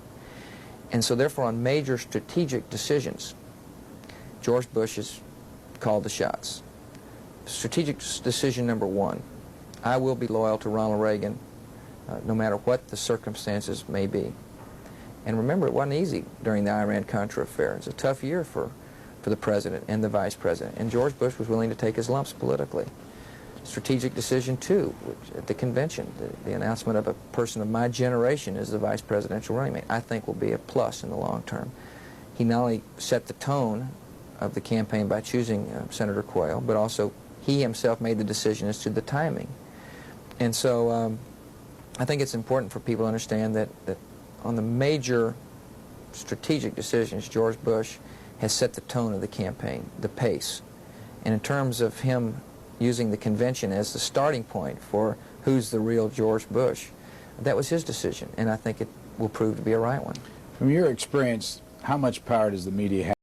Speaker 19: And so therefore, on major strategic decisions, George Bush has called the shots. Strategic decision number one, I will be loyal to Ronald Reagan no matter what the circumstances may be. And remember, it wasn't easy during the Iran-Contra affair. It's a tough year for the president and the vice president. And George Bush was willing to take his lumps politically. Strategic decision two, at the convention, the announcement of a person of my generation as the vice presidential running mate, I think will be a plus in the long term. He not only set the tone of the campaign by choosing Senator Quayle, but also he himself made the decision as to the timing. And so I think it's important for people to understand that on the major strategic decisions, George Bush has set the tone of the campaign, the pace. And in terms of him using the convention as the starting point for who's the real George Bush, that was his decision, and I think it will prove to be a right one.
Speaker 22: From your experience, how much power does the media have?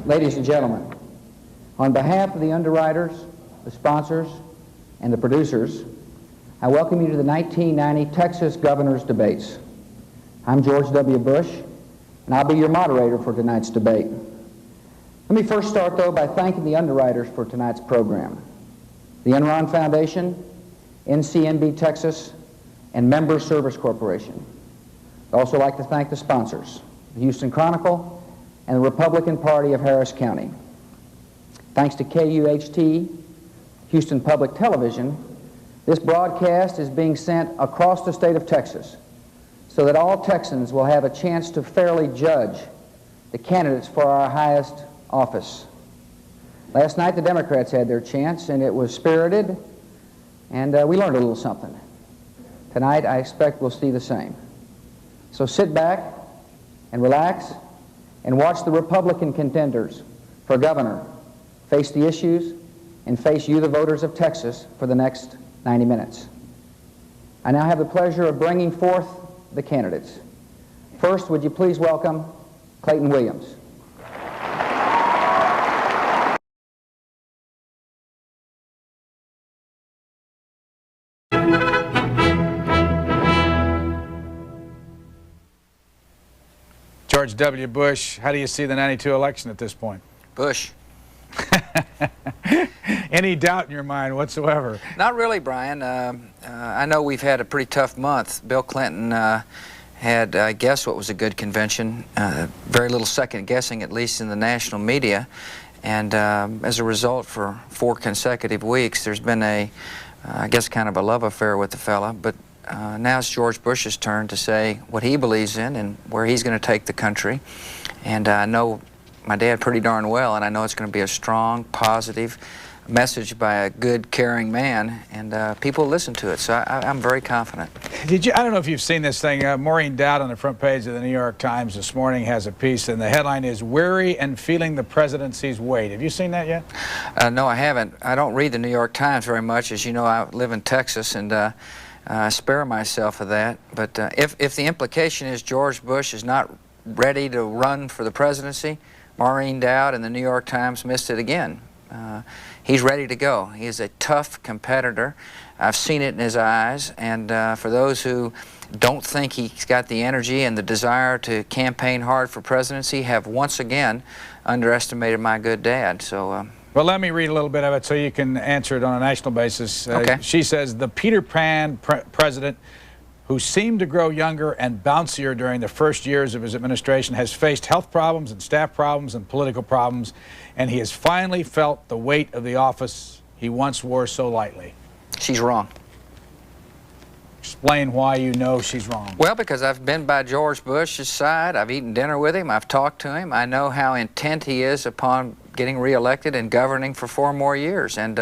Speaker 2: Ladies and gentlemen, on behalf of the underwriters, the sponsors, and the producers, I welcome you to the 1990 Texas Governor's Debates. I'm George W. Bush, and I'll be your moderator for tonight's debate. Let me first start, though, by thanking the underwriters for tonight's program. The Enron Foundation, NCNB Texas, and Member Service Corporation. I'd also like to thank the sponsors, the Houston Chronicle and the Republican Party of Harris County. Thanks to KUHT, Houston Public Television, this broadcast is being sent across the state of Texas so that all Texans will have a chance to fairly judge the candidates for our highest office. Last night the Democrats had their chance, and it was spirited, and we learned a little something. Tonight I expect we'll see the same. So sit back and relax and watch the Republican contenders for governor face the issues and face you, the voters of Texas, for the next 90 minutes. I now have the pleasure of bringing forth the candidates. First, would you please welcome Clayton Williams.
Speaker 22: George W. Bush, how do you see the 92 election at this point?
Speaker 19: Bush.
Speaker 22: Any doubt in your mind whatsoever?
Speaker 19: Not really, Brian. I know we've had a pretty tough month. Bill Clinton had, I guess, what was a good convention. Very little second guessing, at least in the national media. And as a result, for 4 consecutive weeks, there's been a, I guess, kind of a love affair with the fella. But now it's George Bush's turn to say what he believes in and where he's going to take the country. And I know my dad pretty darn well, and I know it's going to be a strong, positive message by a good, caring man, and people listen to it. So I'm very confident.
Speaker 22: Did you? I don't know if you've seen this thing. Maureen Dowd on the front page of the New York Times this morning has a piece, and the headline is "Weary and Feeling the Presidency's Weight." Have you seen that yet?
Speaker 19: No, I haven't. I don't read the New York Times very much. As you know, I live in Texas, and I spare myself of that. But if the implication is George Bush is not ready to run for the presidency, Maureen Dowd and the New York Times missed it again. He's ready to go. He is a tough competitor. I've seen it in his eyes, and for those who don't think he's got the energy and the desire to campaign hard for presidency have once again underestimated my good dad. So.
Speaker 22: Well, let me read a little bit of it so you can answer it on a national basis.
Speaker 19: Okay.
Speaker 22: She says, the Peter Pan president, who seemed to grow younger and bouncier during the first years of his administration, has faced health problems and staff problems and political problems, and he has finally felt the weight of the office he once wore so lightly.
Speaker 19: She's wrong.
Speaker 22: Explain why you know she's wrong.
Speaker 19: Well, because I've been by George Bush's side. I've eaten dinner with him. I've talked to him. I know how intent he is upon getting reelected and governing for 4 more years. And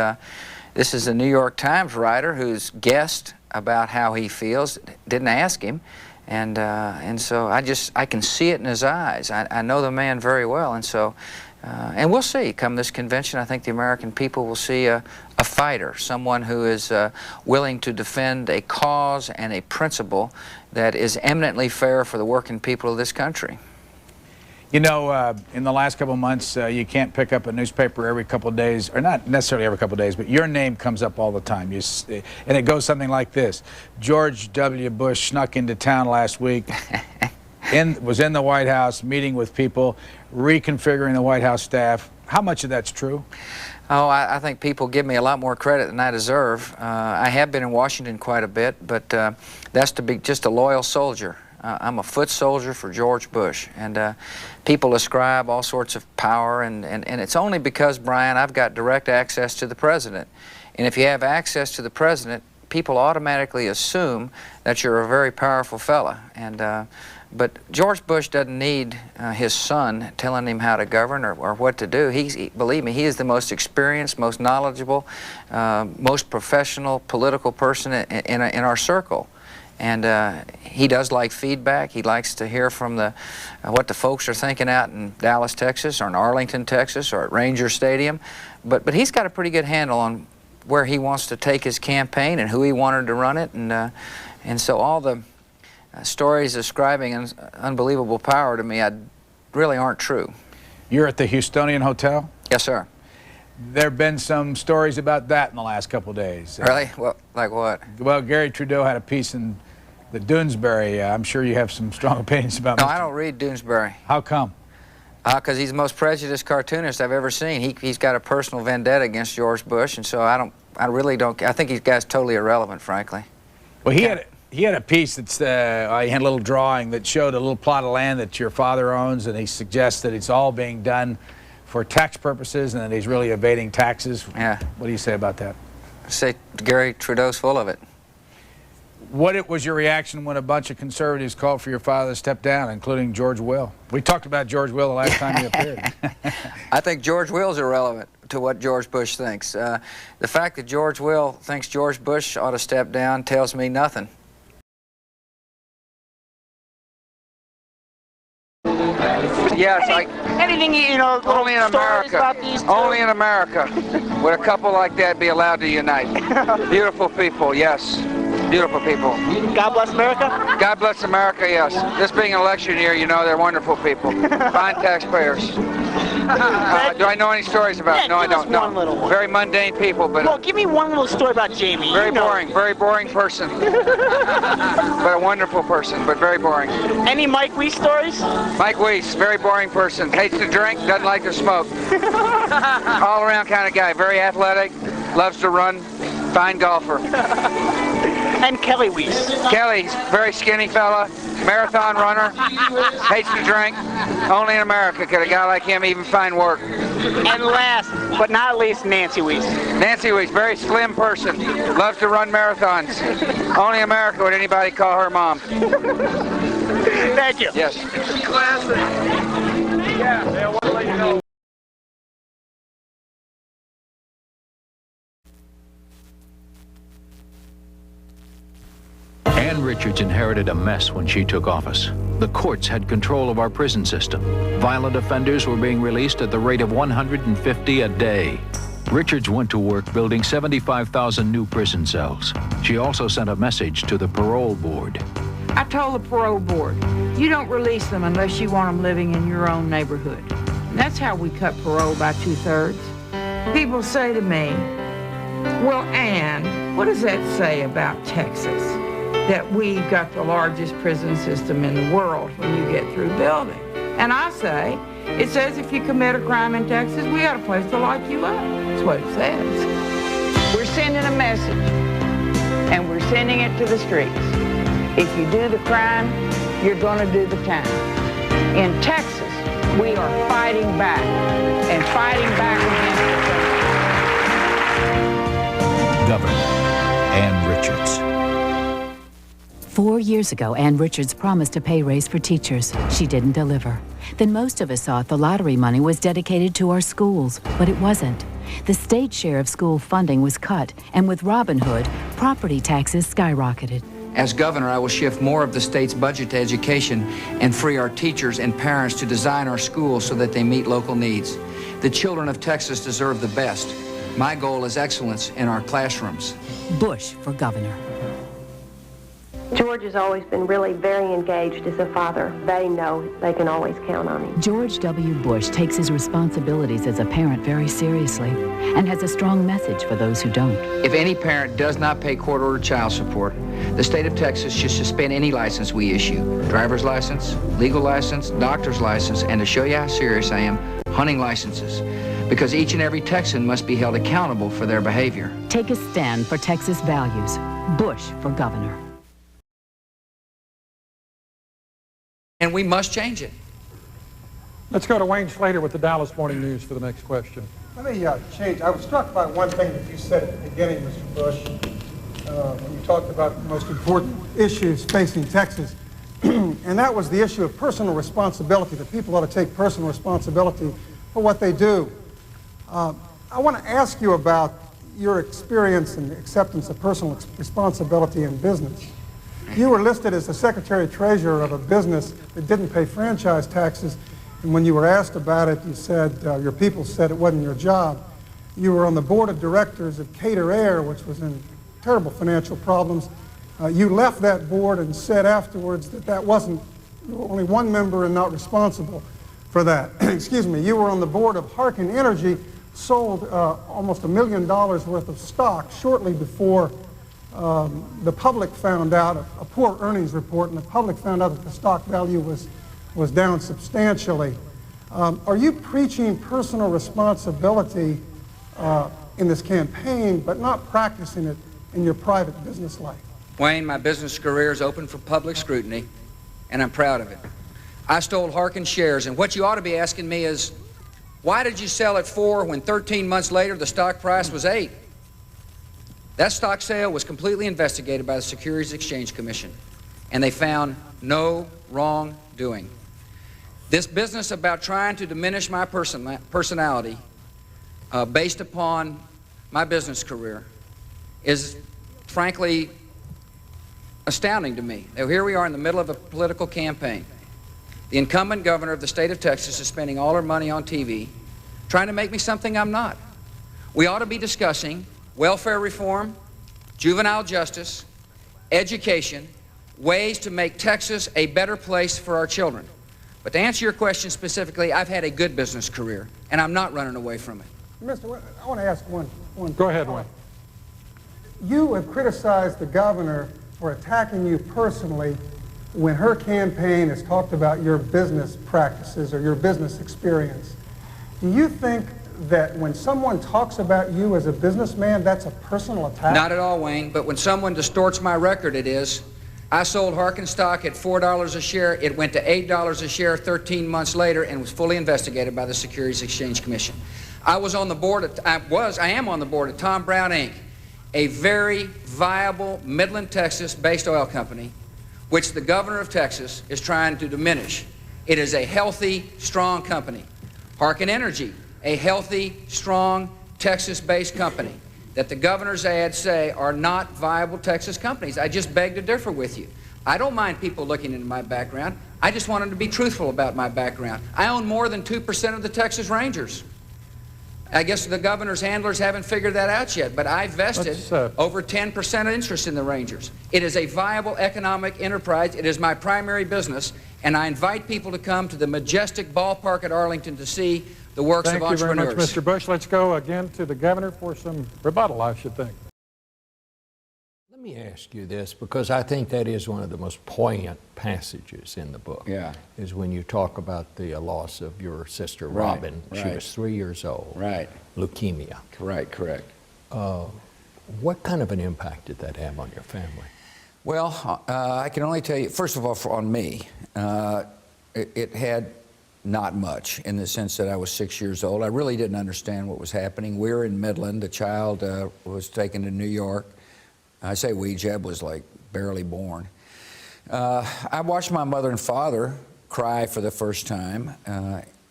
Speaker 19: this is a New York Times writer who's guessed about how he feels, didn't ask him, and so I can see it in his eyes. I know the man very well, and so and we'll see. Come this convention, I think the American people will see a fighter, someone who is willing to defend a cause and a principle that is eminently fair for the working people of this country.
Speaker 22: You know, in the last couple of months, you can't pick up a newspaper every couple of days, or not necessarily every couple of days, but your name comes up all the time. And it goes something like this. George W. Bush snuck into town last week, was in the White House, meeting with people, reconfiguring the White House staff. How much of that's true?
Speaker 19: Oh, I think people give me a lot more credit than I deserve. I have been in Washington quite a bit, but that's to be just a loyal soldier. I'm a foot soldier for George Bush, and people ascribe all sorts of power, and it's only because, Brian, I've got direct access to the president. And if you have access to the president, people automatically assume that you're a very powerful fella. And but George Bush doesn't need his son telling him how to govern or what to do. Believe me, he is the most experienced, most knowledgeable, most professional political person in our circle. And he does like feedback. He likes to hear from what the folks are thinking out in Dallas, Texas, or in Arlington, Texas, or at Ranger Stadium. But he's got a pretty good handle on where he wants to take his campaign and who he wanted to run it. And so all the stories ascribing unbelievable power to me really aren't true.
Speaker 22: You're at the Houstonian Hotel?
Speaker 19: Yes, sir.
Speaker 22: There have been some stories about that in the last couple of days.
Speaker 19: Really? Well, like what?
Speaker 22: Well, Gary Trudeau had a piece in the Doonesbury. I'm sure you have some strong opinions about
Speaker 19: No,
Speaker 22: Mr.
Speaker 19: I don't read Doonesbury.
Speaker 22: How come?
Speaker 19: Because he's the most prejudiced cartoonist I've ever seen. He's got a personal vendetta against George Bush, and so I really don't. I think he's guy's totally irrelevant, frankly.
Speaker 22: Well, he had a piece that's he had a little drawing that showed a little plot of land that your father owns, and he suggests that it's all being done for tax purposes, and that he's really evading taxes.
Speaker 19: Yeah.
Speaker 22: What do you say about that?
Speaker 19: Say Gary Trudeau's full of it.
Speaker 22: What was your reaction when a bunch of conservatives called for your father to step down, including George Will? We talked about George Will the last time he appeared.
Speaker 19: I think George Will's irrelevant to what George Bush thinks. The fact that George Will thinks George Bush ought to step down tells me nothing.
Speaker 1: Yes,
Speaker 12: anything, you know,
Speaker 1: only in America.
Speaker 12: About these
Speaker 1: only in America would a couple like that be allowed to unite. Beautiful people, yes. Beautiful people.
Speaker 12: God bless America?
Speaker 1: God bless America, yes. This being an election year, you know, they're wonderful people. Fine taxpayers. Do I know any stories about? No, I don't. No.
Speaker 12: One little one.
Speaker 1: Very mundane people, but.
Speaker 12: Well, give me one little story about Jamie.
Speaker 1: Very boring. Very boring person. But a wonderful person, but very boring.
Speaker 12: Any Mike Weiss stories?
Speaker 1: Mike Weiss, very boring person. Hates to drink, doesn't like to smoke. All around kind of guy. Very athletic, loves to run, fine golfer.
Speaker 12: And Kelly Weiss.
Speaker 1: Kelly's very skinny fella, marathon runner, hates to drink. Only in America could a guy like him even find work.
Speaker 12: And last, but not least, Nancy Weiss.
Speaker 1: Nancy Weiss, very slim person, loves to run marathons. Only in America would anybody call her mom.
Speaker 12: Thank you.
Speaker 1: Yes.
Speaker 12: Classic.
Speaker 1: Yeah, I want to let you know.
Speaker 3: Ann Richards inherited a mess when she took office. The courts had control of our prison system. Violent offenders were being released at the rate of 150 a day. Richards went to work building 75,000 new prison cells. She also sent a message to the parole board.
Speaker 6: I told the parole board, you don't release them unless you want them living in your own neighborhood. And that's how we cut parole by 2/3. People say to me, well, Ann, what does that say about Texas? That we've got the largest prison system in the world when you get through building. And I say, it says if you commit a crime in Texas, we got a place to lock you up. That's what it says. We're sending a message, and we're sending it to the streets. If you do the crime, you're going to do the time. In Texas, we are fighting back, and fighting back against the
Speaker 3: Governor Ann Richards.
Speaker 7: 4 years ago, Ann Richards promised a pay raise for teachers. She didn't deliver. Then most of us thought the lottery money was dedicated to our schools, but it wasn't. The state share of school funding was cut, and with Robin Hood, property taxes skyrocketed.
Speaker 19: As governor, I will shift more of the state's budget to education and free our teachers and parents to design our schools so that they meet local needs. The children of Texas deserve the best. My goal is excellence in our classrooms.
Speaker 7: Bush for governor.
Speaker 24: George has always been really very engaged as a father. They know they can always count on him.
Speaker 7: George W. Bush takes his responsibilities as a parent very seriously and has a strong message for those who don't.
Speaker 19: If any parent does not pay court-ordered child support, the state of Texas should suspend any license we issue. Driver's license, legal license, doctor's license, and to show you how serious I am, hunting licenses. Because each and every Texan must be held accountable for their behavior.
Speaker 7: Take a stand for Texas values. Bush for governor.
Speaker 19: And we must change it.
Speaker 25: Let's go to Wayne Slater with the Dallas Morning News for the next question.
Speaker 26: Let me change. I was struck by one thing that you said at the beginning, Mr. Bush, when you talked about the most important issues facing Texas, and that was the issue of personal responsibility, that people ought to take personal responsibility for what they do. I want to ask you about your experience and acceptance of personal responsibility in business. You were listed as the Secretary-Treasurer of a business that didn't pay franchise taxes, and when you were asked about it, you said, your people said it wasn't your job. You were on the board of directors of Cater Air, which was in terrible financial problems. You left that board and said afterwards that that wasn't, you were only one member and not responsible for that. Excuse me. You were on the board of Harkin Energy, sold almost $1 million worth of stock shortly before the public found out, a poor earnings report, and the public found out that the stock value was down substantially. Are you preaching personal responsibility in this campaign, but not practicing it in your private business life?
Speaker 19: Wayne, my business career is open for public scrutiny, and I'm proud of it. I stole Harkin shares, and what you ought to be asking me is, why did you sell at 4 when 13 months later the stock price was 8? That stock sale was completely investigated by the Securities Exchange Commission, and they found no wrongdoing. This business about trying to diminish my personality based upon my business career is frankly astounding to me. Now, here we are in the middle of a political campaign. The incumbent governor of the state of Texas is spending all her money on TV trying to make me something I'm not. We ought to be discussing welfare reform, juvenile justice, education, ways to make Texas a better place for our children. But to answer your question specifically, I've had a good business career, and I'm not running away from it.
Speaker 26: Mr. I want to ask one.
Speaker 25: Go ahead, Wayne.
Speaker 26: You have criticized the governor for attacking you personally when her campaign has talked about your business practices or your business experience. Do you think that when someone talks about you as a businessman, that's a personal attack?
Speaker 19: Not at all, Wayne, but when someone distorts my record, it is. I sold Harkin stock at $4 a share. It went to $8 a share 13 months later and was fully investigated by the Securities Exchange Commission. I was on the board of, I am on the board of Tom Brown, Inc., a very viable Midland, Texas-based oil company, which the governor of Texas is trying to diminish. It is a healthy, strong company. Harkin Energy, a healthy, strong, Texas-based company that the governor's ads say are not viable Texas companies. I just beg to differ with you. I don't mind people looking into my background. I just want them to be truthful about my background. I own more than 2% of the Texas Rangers. I guess the governor's handlers haven't figured that out yet, but I vested over 10% of interest in the Rangers. It is a viable economic enterprise. It is my primary business, and I invite people to come to the majestic ballpark at Arlington to see the works of entrepreneurs.
Speaker 25: Thank you very much, Mr. Bush. Let's go again to the governor for some rebuttal, I should think.
Speaker 8: Let me ask you this, because I think that is one of the most poignant passages in the book.
Speaker 1: Yeah.
Speaker 8: Is when you talk about the loss of your sister,
Speaker 1: Right,
Speaker 8: Robin. She
Speaker 1: right.
Speaker 8: was 3 years old.
Speaker 1: Right.
Speaker 8: Leukemia.
Speaker 1: Correct.
Speaker 8: What kind of an impact did that have on your family?
Speaker 1: Well, I can only tell you, first of all, on me, it had not much in the sense that I was 6 years old. I really didn't understand what was happening. We were in Midland. The child was taken to New York. I say we, Jeb was like barely born. I watched my mother and father cry for the first time.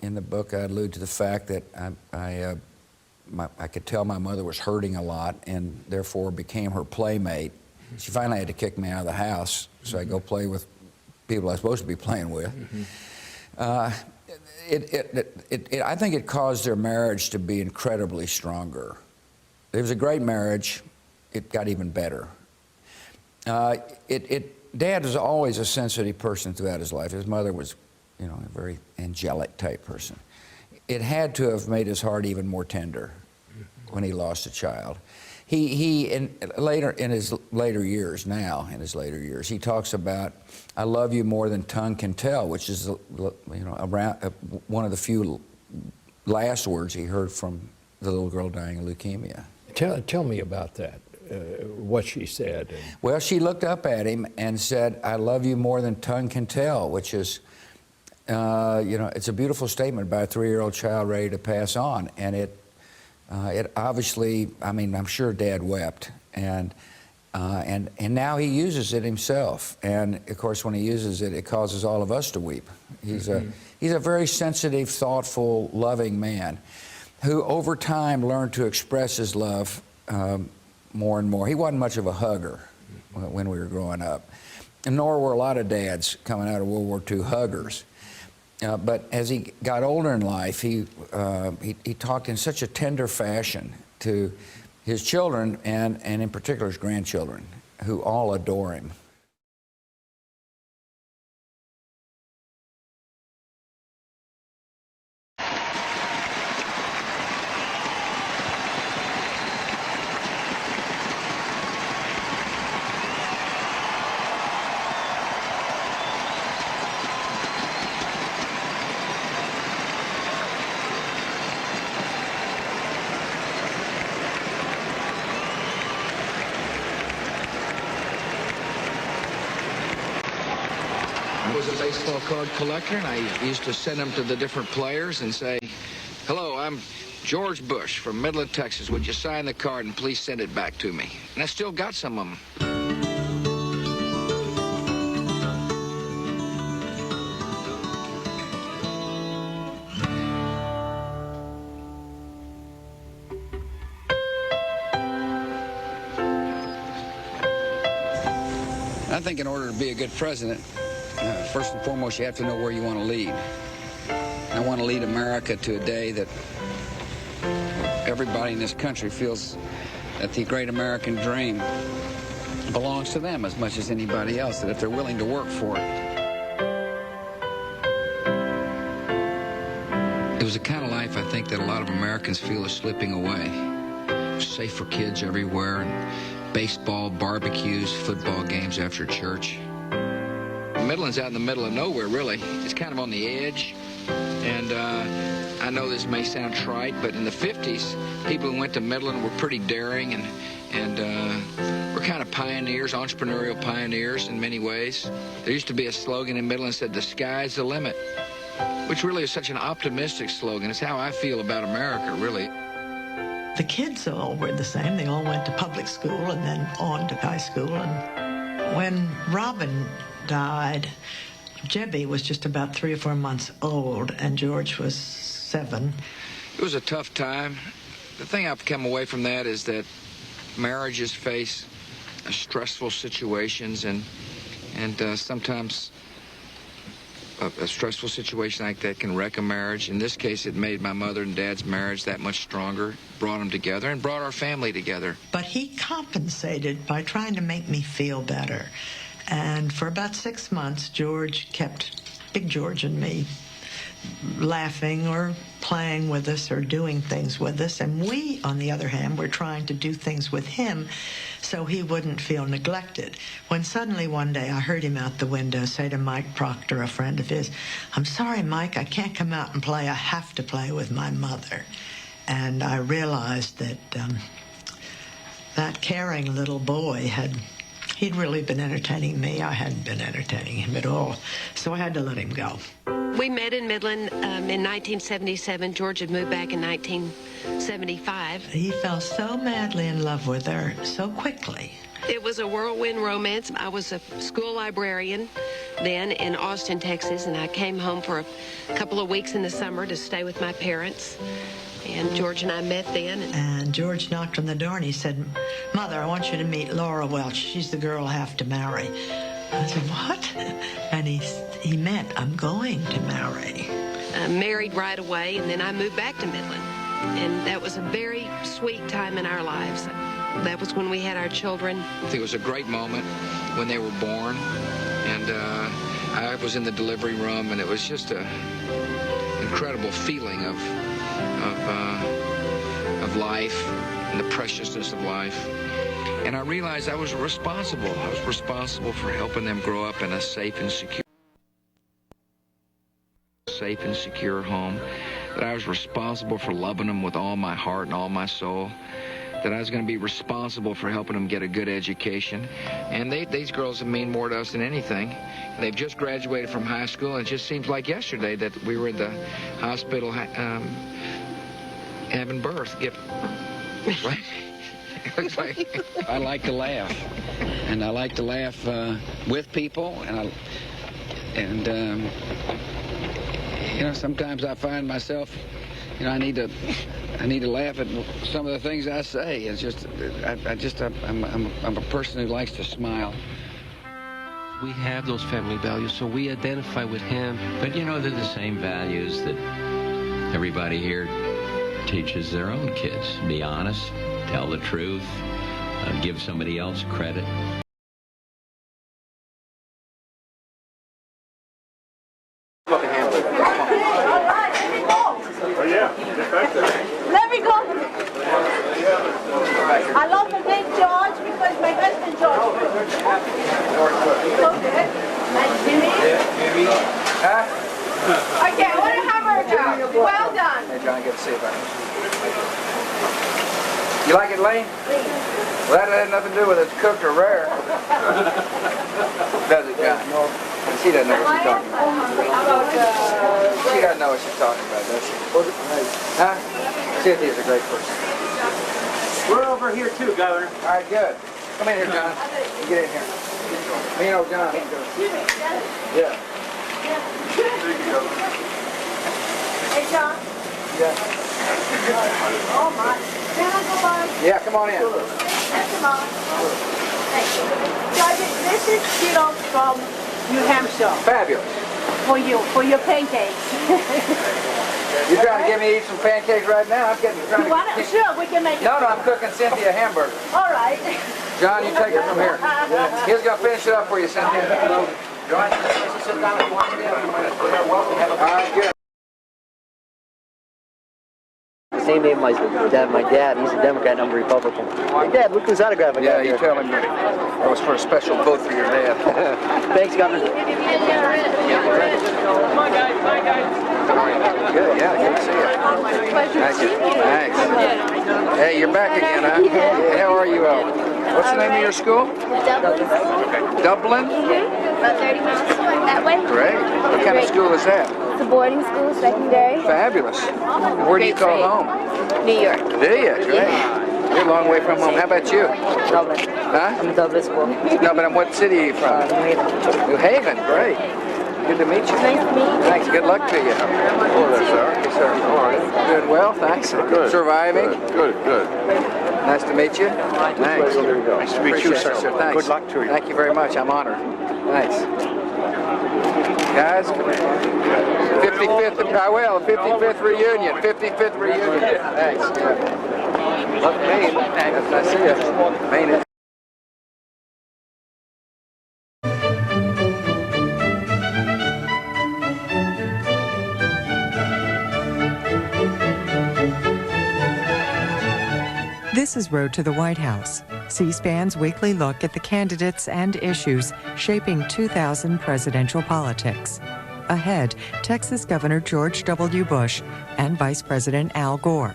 Speaker 1: In the book, I allude to the fact that I could tell my mother was hurting a lot and therefore became her playmate. She finally had to kick me out of the house, so I go play with people I was supposed to be playing with. I think it caused their marriage to be incredibly stronger. It was a great marriage. It got even better. Dad was always a sensitive person throughout his life. His mother was, a very angelic type person. It had to have made his heart even more tender when he lost a child. In his later years, he talks about, "I love you more than tongue can tell," which is, one of the few last words he heard from the little girl dying of leukemia.
Speaker 8: Tell me about that. What she said.
Speaker 1: Well, she looked up at him and said, "I love you more than tongue can tell," which is, it's a beautiful statement by a 3-year-old child ready to pass on. And it obviously, I'm sure Dad wept, and now he uses it himself. And of course, when he uses it, it causes all of us to weep. He's a very sensitive, thoughtful, loving man who over time learned to express his love more and more. He wasn't much of a hugger when we were growing up, and nor were a lot of dads coming out of World War II huggers. But as he got older in life, he talked in such a tender fashion to his children and in particular his grandchildren, who all adore him.
Speaker 9: was a baseball card collector, and I used to send them to the different players and say, "Hello, I'm George Bush from Midland, Texas. Would you sign the card and please send it back to me?" And I still got some of them.
Speaker 19: I think in order to be a good president, first and foremost, you have to know where you want to lead. I want to lead America to a day that everybody in this country feels that the great American dream belongs to them as much as anybody else, that if they're willing to work for it. It was a kind of life I think that a lot of Americans feel is slipping away. Safe for kids everywhere, and baseball, barbecues, football games after church. Midland's out in the middle of nowhere, really. It's kind of on the edge. And I know this may sound trite, but in the 50s, people who went to Midland were pretty daring and were kind of pioneers, entrepreneurial pioneers in many ways. There used to be a slogan in Midland that said, "The sky's the limit," which really is such an optimistic slogan. It's how I feel about America, really.
Speaker 10: The kids all were the same. They all went to public school and then on to high school. And when Robin died, Jebby was just about 3 or 4 months old, and George was 7.
Speaker 9: It was a tough time. The thing I've come away from that is that marriages face stressful situations, and sometimes a stressful situation like that can wreck a marriage. In this case, it made my mother and dad's marriage that much stronger, brought them together, and brought our family together.
Speaker 10: But he compensated by trying to make me feel better. And for about 6 months, George kept Big George and me laughing or playing with us or doing things with us. And we, on the other hand, were trying to do things with him so he wouldn't feel neglected. When suddenly one day I heard him out the window say to Mike Proctor, a friend of his, "I'm sorry, Mike, I can't come out and play. I have to play with my mother." And I realized that that caring little boy he'd really been entertaining me. I hadn't been entertaining him at all. So I had to let him go.
Speaker 11: We met in Midland in 1977. George had moved back in 1975.
Speaker 10: He fell so madly in love with her so quickly.
Speaker 11: It was a whirlwind romance. I was a school librarian then in Austin, Texas, and I came home for a couple of weeks in the summer to stay with my parents. And George and I met then.
Speaker 10: And George knocked on the door and he said, "Mother, I want you to meet Laura Welch. She's the girl I have to marry." I said, "What?" And he meant, "I'm going to marry."
Speaker 11: I married right away, and then I moved back to Midland. And that was a very sweet time in our lives. That was when we had our children.
Speaker 9: I think it was a great moment when they were born. And I was in the delivery room, and it was just an incredible feeling of life and the preciousness of life. And I realized I was responsible. I was responsible for helping them grow up in a safe and secure home. That I was responsible for loving them with all my heart and all my soul. That I was going to be responsible for helping them get a good education. And these girls mean more to us than anything. They've just graduated from high school, and it just seems like yesterday that we were at the hospital having birth. Right? I like to laugh, and I like to laugh with people, and you know, sometimes I find myself, you know, I need to laugh at some of the things I say. It's just, I'm a person who likes to smile.
Speaker 13: We have those family values, so we identify with him.
Speaker 4: But you know, they're the same values that everybody here teaches their own kids. Be honest, tell the truth, give somebody else credit.
Speaker 14: Let me go. I love the name George because my husband George. Okay. Nice to meet you. Okay, I want a hamburger. Well done.
Speaker 1: Hey, John, good to see you, buddy. You like it, Lane? Well, that had nothing to do with it's cooked or rare. Does it, John? She doesn't know what she's talking about. She doesn't know what she's talking about, does she? Huh? Cynthia's a great person.
Speaker 15: We're over here too, Governor.
Speaker 1: All right, good. Come in here, John. You get in here. You know, John. Yeah.
Speaker 14: Hey, John.
Speaker 1: Yeah.
Speaker 14: Oh, my. Can I go by?
Speaker 1: Yeah, come on in.
Speaker 14: Come on. Thank you. Sergeant, this is Cheetos from New Hampshire.
Speaker 1: Fabulous.
Speaker 14: For your pancakes.
Speaker 1: You're trying to get me to eat some pancakes right now? I'm trying to...
Speaker 14: Sure, we can make it.
Speaker 1: No, I'm cooking Cynthia a hamburger.
Speaker 14: All right.
Speaker 1: John, you take it from here. He's going to finish it up for you, Cynthia. John, sit down if you want to. All right, good.
Speaker 16: Same name as my dad. He's a Democrat, I'm a Republican. Hey, Dad, look whose autograph I got
Speaker 1: Yeah,
Speaker 16: here.
Speaker 1: you tell him that was for a special vote for your dad.
Speaker 16: Thanks, Governor.
Speaker 14: Come on, guys. Bye, guys.
Speaker 1: Good, yeah, good to see you. Thank you. Thanks. Hey, you're back again, huh? Yeah, how are you, Al? What's the name of your school?
Speaker 14: Dublin.
Speaker 1: Dublin?
Speaker 14: About 30 miles that way.
Speaker 1: Great. What kind of school is that?
Speaker 14: It's a boarding school, secondary.
Speaker 1: Fabulous. Where do you call home?
Speaker 14: New York.
Speaker 1: Do you? Great. You're a long way from home. How about you?
Speaker 16: Dublin.
Speaker 1: Huh?
Speaker 16: I'm in Dublin school.
Speaker 1: No, but what city are you from?
Speaker 16: New Haven.
Speaker 1: New Haven. Great. Good to meet you.
Speaker 14: Nice to meet you.
Speaker 1: Thanks. Good luck to you.
Speaker 12: Hello there, sir.
Speaker 1: Yes, sir.
Speaker 12: How are you?
Speaker 1: Doing well, thanks.
Speaker 12: Good.
Speaker 1: Surviving.
Speaker 12: Good, good.
Speaker 1: Nice to meet you. Thanks.
Speaker 12: Nice to meet you, sir.
Speaker 1: Thanks.
Speaker 12: Good luck to you.
Speaker 1: Thank you very much. I'm honored. Thanks. Guys, 55th, 55th reunion. 55th reunion. Thanks. Look, Maine. Nice to see you. Maine.
Speaker 17: This is Road to the White House, C-SPAN's weekly look at the candidates and issues shaping 2000 presidential politics. Ahead, Texas Governor George W. Bush and Vice President Al Gore.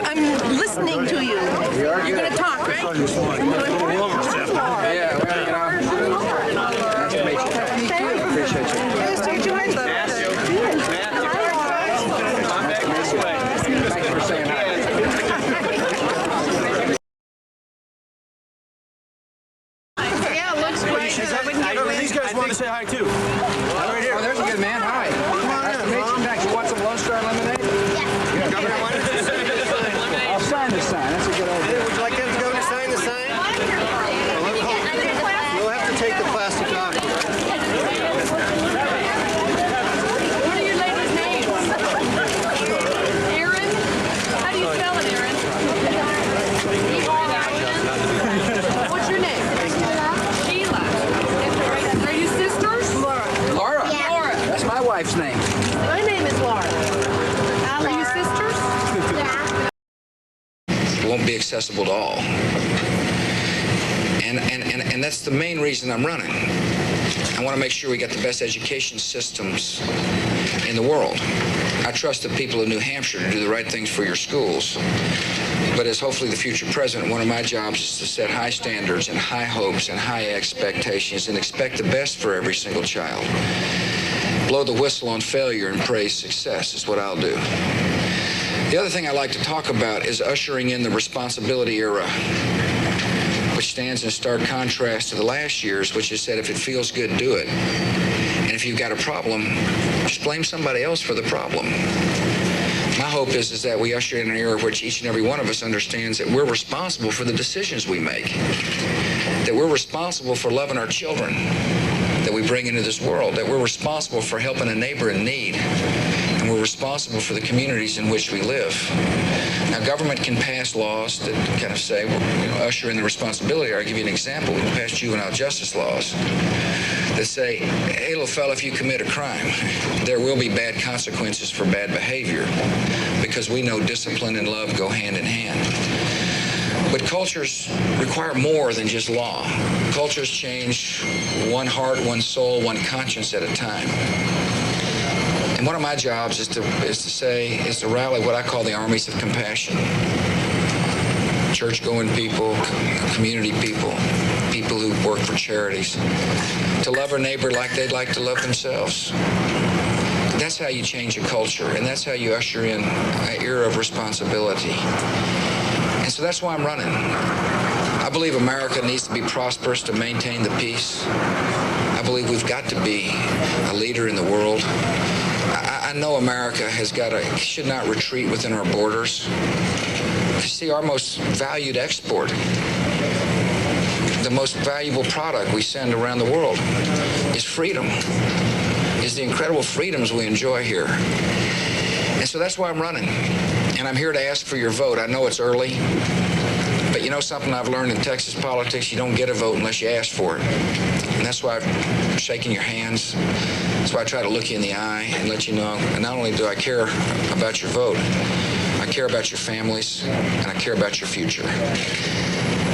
Speaker 14: I'm listening to you. You're going to talk, right?
Speaker 1: Yeah, well, you know, nice to meet you. Appreciate you.
Speaker 14: Yes, take your hands up.
Speaker 1: Thanks for saying hi.
Speaker 14: Yeah, it looks great.
Speaker 15: These guys want to say hi too.
Speaker 1: Right here. Oh, there's a good man. Hi. Nice to meet you. Thanks. You want some Lone Star lemonade? Yeah. Governor, why don't you sign this sign? I'll sign this sign. That's a good idea.
Speaker 15: Would you like him to go to sign the sign? We'll have to take the plastic off.
Speaker 14: What are your ladies' names? Aaron? How do you spell it, Aaron? What's your name? Sheila. Are you sisters?
Speaker 1: Laura.
Speaker 14: Yeah. Laura.
Speaker 1: That's my wife's name.
Speaker 14: My name is Laura. Are you sisters? Yeah.
Speaker 9: It won't be accessible to all. And that's the main reason I'm running. I want to make sure we get the best education systems in the world. I trust the people of New Hampshire to do the right things for your schools. But as hopefully the future president, one of my jobs is to set high standards and high hopes and high expectations and expect the best for every single child. Blow the whistle on failure and praise success is what I'll do. The other thing I like to talk about is ushering in the responsibility era, which stands in stark contrast to the last year's, which has said if it feels good, do it. And if you've got a problem, just blame somebody else for the problem. My hope is that we usher in an era in which each and every one of us understands that we're responsible for the decisions we make, that we're responsible for loving our children, that we bring into this world, that we're responsible for helping a neighbor in need, and we're responsible for the communities in which we live. Now, government can pass laws that kind of say, usher in the responsibility. I'll give you an example. We can pass juvenile justice laws that say, hey, little fella, if you commit a crime, there will be bad consequences for bad behavior, because we know discipline and love go hand in hand. But cultures require more than just law. Cultures change one heart, one soul, one conscience at a time. And one of my jobs is to rally what I call the armies of compassion. Church-going people, community people, people who work for charities, to love our neighbor like they'd like to love themselves. That's how you change a culture, and that's how you usher in an era of responsibility. And so that's why I'm running. I believe America needs to be prosperous to maintain the peace. I believe we've got to be a leader in the world. I know America should not retreat within our borders. You see, our most valued export, the most valuable product we send around the world is freedom, is the incredible freedoms we enjoy here. And so that's why I'm running. And I'm here to ask for your vote. I know it's early, but you know something I've learned in Texas politics? You don't get a vote unless you ask for it. And that's why I'm shaking your hands. That's why I try to look you in the eye and let you know, and not only do I care about your vote, I care about your families, and I care about your future.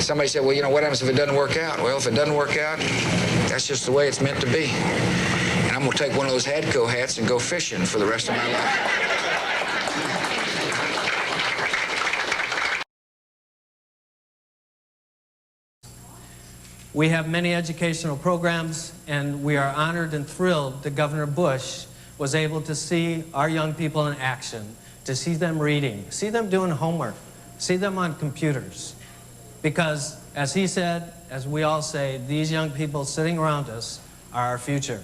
Speaker 9: Somebody said, well, what happens if it doesn't work out? Well, if it doesn't work out, that's just the way it's meant to be. And I'm going to take one of those Hadco hats and go fishing for the rest of my life.
Speaker 2: We have many educational programs, and we are honored and thrilled that Governor Bush was able to see our young people in action, to see them reading, see them doing homework, see them on computers. Because, as he said, as we all say, these young people sitting around us are our future.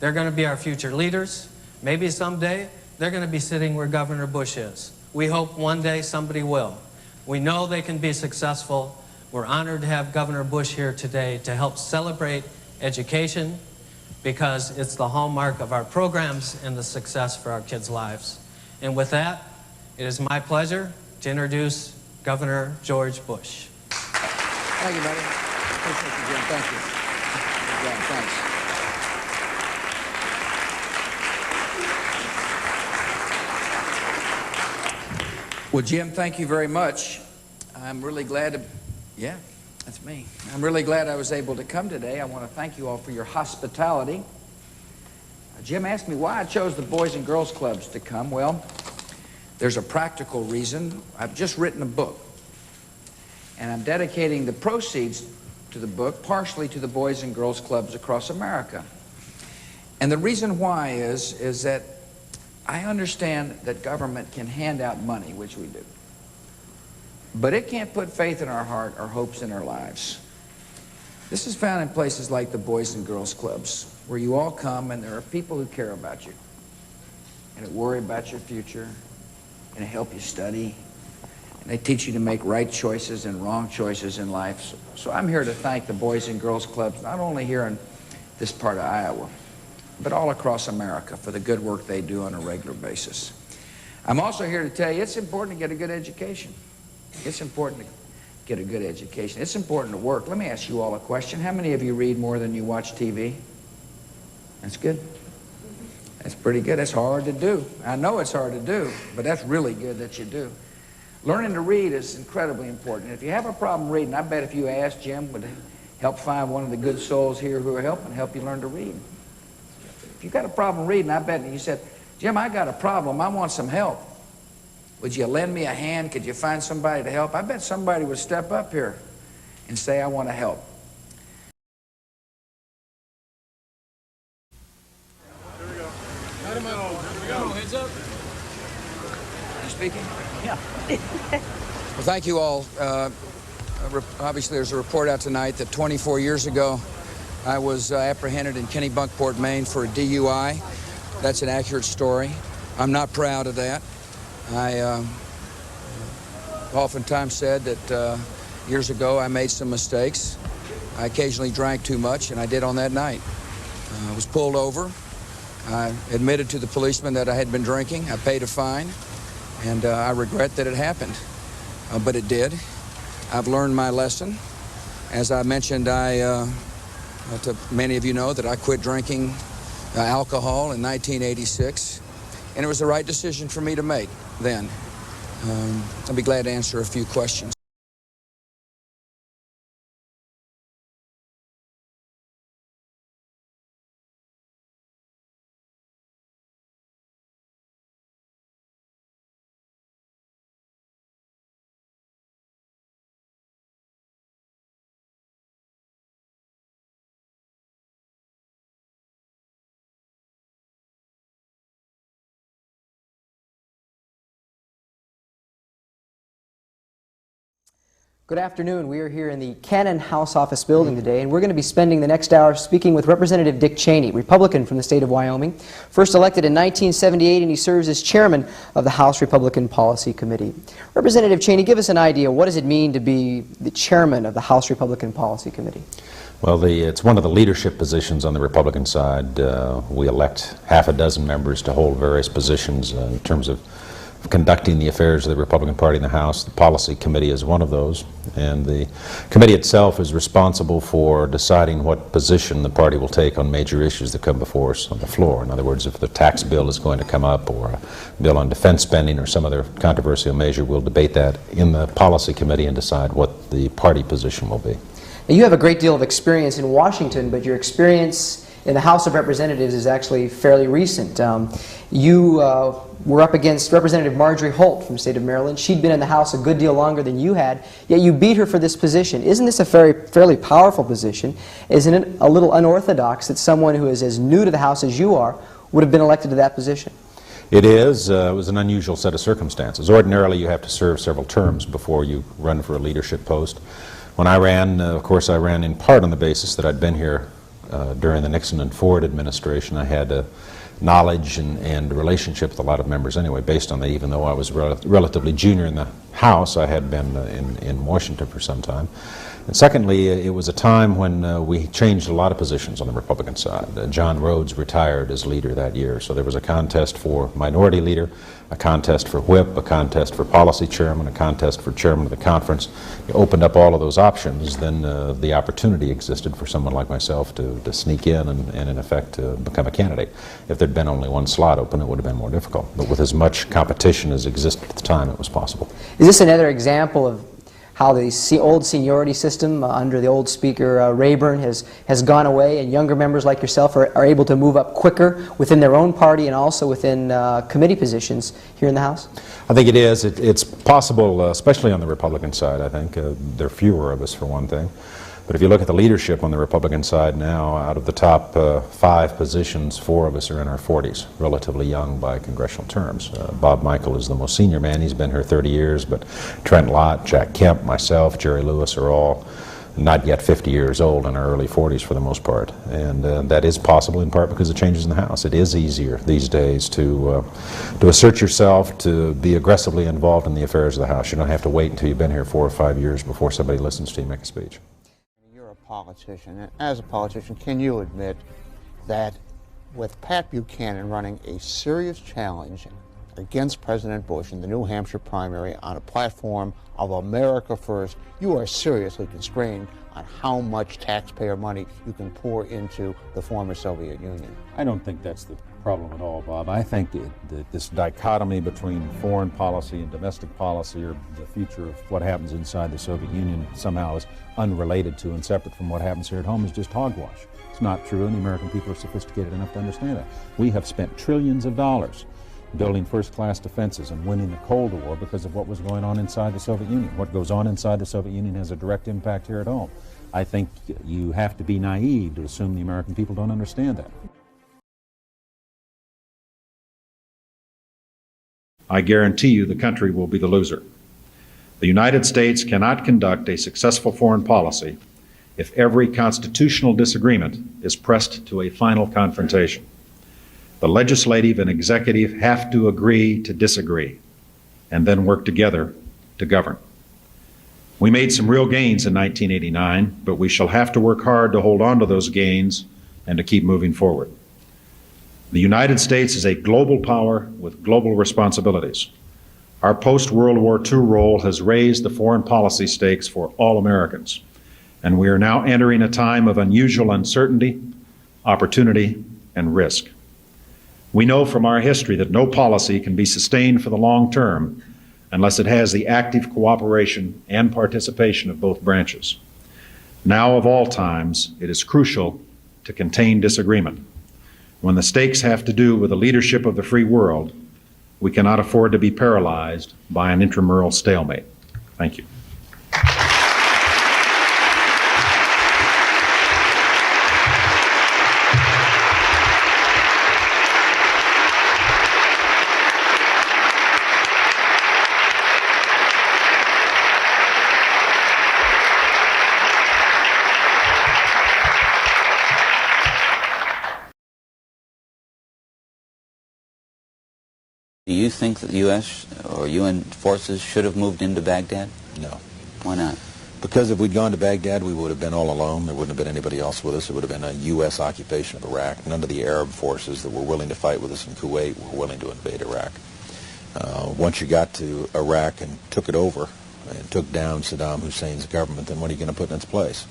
Speaker 2: They're going to be our future leaders. Maybe someday they're going to be sitting where Governor Bush is. We hope one day somebody will. We know they can be successful. We're honored to have Governor Bush here today to help celebrate education, because it's the hallmark of our programs and the success for our kids' lives. And with that, it is my pleasure to introduce Governor George Bush.
Speaker 9: Thank you, buddy. Appreciate you, Jim. Thank you. Good job. Thanks. Well, Jim, thank you very much. I'm really glad to... Yeah, that's me. I'm really glad I was able to come today. I want to thank you all for your hospitality. Jim asked me why I chose the Boys and Girls Clubs to come. Well, there's a practical reason. I've just written a book, and I'm dedicating the proceeds to the book partially to the Boys and Girls Clubs across America. And the reason why is that I understand that government can hand out money, which we do. But it can't put faith in our heart or hopes in our lives. This is found in places like the Boys and Girls Clubs, where you all come and there are people who care about you and that worry about your future and help you study. And they teach you to make right choices and wrong choices in life. So I'm here to thank the Boys and Girls Clubs, not only here in this part of Iowa, but all across America for the good work they do on a regular basis. I'm also here to tell you it's important to get a good education. It's important to get a good education. It's important to work. Let me ask you all a question. How many of you read more than you watch TV? That's good. That's pretty good. That's hard to do. I know it's hard to do, but that's really good that you do. Learning to read is incredibly important. If you have a problem reading, I bet if you asked, Jim would help find one of the good souls here who are help you learn to read. If you got a problem reading, I bet you said, Jim, I got a problem. I want some help. Would you lend me a hand? Could you find somebody to help? I bet somebody would step up here and say, I want to help.
Speaker 19: Heads up. You speaking?
Speaker 9: Yeah.
Speaker 19: Well, thank you all. Obviously, there's a report out tonight that 24 years ago, I was apprehended in Kennebunkport, Maine for a DUI. That's an accurate story. I'm not proud of that. I oftentimes said that years ago I made some mistakes. I occasionally drank too much, and I did on that night. I was pulled over. I admitted to the policeman that I had been drinking. I paid a fine, and I regret that it happened, but it did. I've learned my lesson. As I mentioned, to many of you know that I quit drinking alcohol in 1986, and it was the right decision for me to make then. I'll be glad to answer a few questions.
Speaker 5: Good afternoon. We are here in the Cannon House Office building today, and we're going to be spending the next hour speaking with Representative Dick Cheney, Republican from the state of Wyoming, first elected in 1978, and he serves as chairman of the House Republican Policy Committee. Representative Cheney, give us an idea. What does it mean to be the chairman of the House Republican Policy Committee?
Speaker 18: Well, it's one of the leadership positions on the Republican side. We elect half a dozen members to hold various positions in terms of conducting the affairs of the Republican Party in the House. The Policy Committee is one of those, and the committee itself is responsible for deciding what position the party will take on major issues that come before us on the floor. In other words, if the tax bill is going to come up, or a bill on defense spending, or some other controversial measure, we'll debate that in the Policy Committee and decide what the party position will be.
Speaker 5: Now, you have a great deal of experience in Washington, but your experience in the House of Representatives is actually fairly recent. You were up against Representative Marjorie Holt from the state of Maryland. She'd been in the House a good deal longer than you had, yet you beat her for this position. Isn't this a fairly powerful position? Isn't it a little unorthodox that someone who is as new to the House as you are would have been elected to that position?
Speaker 18: It is. It was an unusual set of circumstances. Ordinarily, you have to serve several terms before you run for a leadership post. When I ran, of course, I ran in part on the basis that I'd been here during the Nixon and Ford administration. I had knowledge and relationship with a lot of members anyway, based on that. Even though I was relatively junior in the House, I had been in Washington for some time. And secondly, it was a time when we changed a lot of positions on the Republican side. John Rhodes retired as leader that year, so there was a contest for minority leader, a contest for whip, a contest for policy chairman, a contest for chairman of the conference. You opened up all of those options, then the opportunity existed for someone like myself to sneak in and in effect to become a candidate. If there'd been only one slot open, it would have been more difficult. But with as much competition as existed at the time, it was possible.
Speaker 5: Is this another example of how the old seniority system under the old Speaker Rayburn has gone away, and younger members like yourself are able to move up quicker within their own party and also within committee positions here in the House?
Speaker 18: I think it is. It's possible, especially on the Republican side, I think. There are fewer of us, for one thing. But if you look at the leadership on the Republican side now, out of the top 5 positions, 4 of us are in our 40s, relatively young by congressional terms. Bob Michael is the most senior man. He's been here 30 years, but Trent Lott, Jack Kemp, myself, Jerry Lewis are all not yet 50 years old, in our early 40s for the most part. And that is possible in part because of changes in the House. It is easier these days to assert yourself, to be aggressively involved in the affairs of the House. You don't have to wait until you've been here 4 or 5 years before somebody listens to you make a speech.
Speaker 20: Politician, and as a politician, can you admit that with Pat Buchanan running a serious challenge against President Bush in the New Hampshire primary on a platform of America First, you are seriously constrained on how much taxpayer money you can pour into the former Soviet Union?
Speaker 21: I don't think that's the problem at all, Bob. I think that this dichotomy between foreign policy and domestic policy, or the future of what happens inside the Soviet Union, somehow is unrelated to and separate from what happens here at home, is just hogwash. It's not true, and the American people are sophisticated enough to understand that. We have spent trillions of dollars building first-class defenses and winning the Cold War because of what was going on inside the Soviet Union. What goes on inside the Soviet Union has a direct impact here at home. I think you have to be naive to assume the American people don't understand that.
Speaker 22: I guarantee you the country will be the loser. The United States cannot conduct a successful foreign policy if every constitutional disagreement is pressed to a final confrontation. The legislative and executive have to agree to disagree and then work together to govern. We made some real gains in 1989, but we shall have to work hard to hold on to those gains and to keep moving forward. The United States is a global power with global responsibilities. Our post-World War II role has raised the foreign policy stakes for all Americans, and we are now entering a time of unusual uncertainty, opportunity, and risk. We know from our history that no policy can be sustained for the long term unless it has the active cooperation and participation of both branches. Now of all times, it is crucial to contain disagreement. When the stakes have to do with the leadership of the free world, we cannot afford to be paralyzed by an intramural stalemate. Thank you.
Speaker 3: Do you think that the U.S. or UN forces should have moved into Baghdad?
Speaker 6: No.
Speaker 3: Why not?
Speaker 6: Because if we'd gone to Baghdad, we would have been all alone. There wouldn't have been anybody else with us. It would have been a U.S. occupation of Iraq. None of the Arab forces that were willing to fight with us in Kuwait were willing to invade Iraq. Once you got to Iraq and took it over and took down Saddam Hussein's government, then what are you going to put in its place?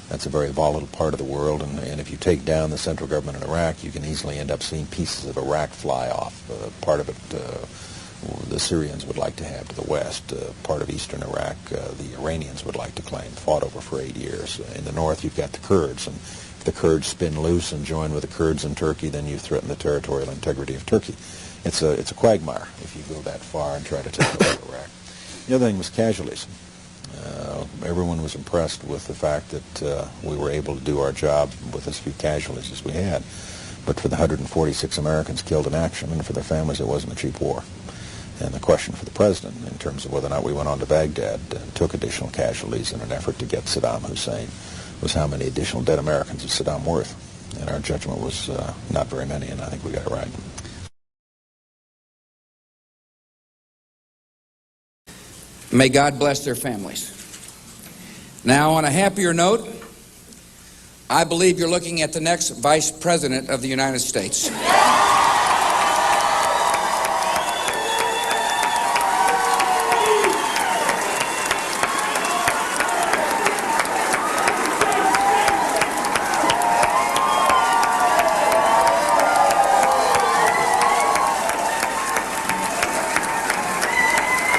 Speaker 6: That's a very volatile part of the world, and if you take down the central government in Iraq, you can easily end up seeing pieces of Iraq fly off. Part of it the Syrians would like to have to the west. Part of eastern Iraq the Iranians would like to claim, fought over for 8 years. In the north, you've got the Kurds, and if the Kurds spin loose and join with the Kurds in Turkey, then you threaten the territorial integrity of Turkey. It's a quagmire if you go that far and try to take over Iraq. The other thing was casualties. Everyone was impressed with the fact that we were able to do our job with as few casualties as we had. But for the 146 Americans killed in action and for their families, it wasn't a cheap war. And the question for the president, in terms of whether or not we went on to Baghdad and took additional casualties in an effort to get Saddam Hussein, was how many additional dead Americans is Saddam worth? And our judgment was not very many, and I think we got it right.
Speaker 19: May God bless their families. Now, on a happier note, I believe you're looking at the next Vice President of the United States.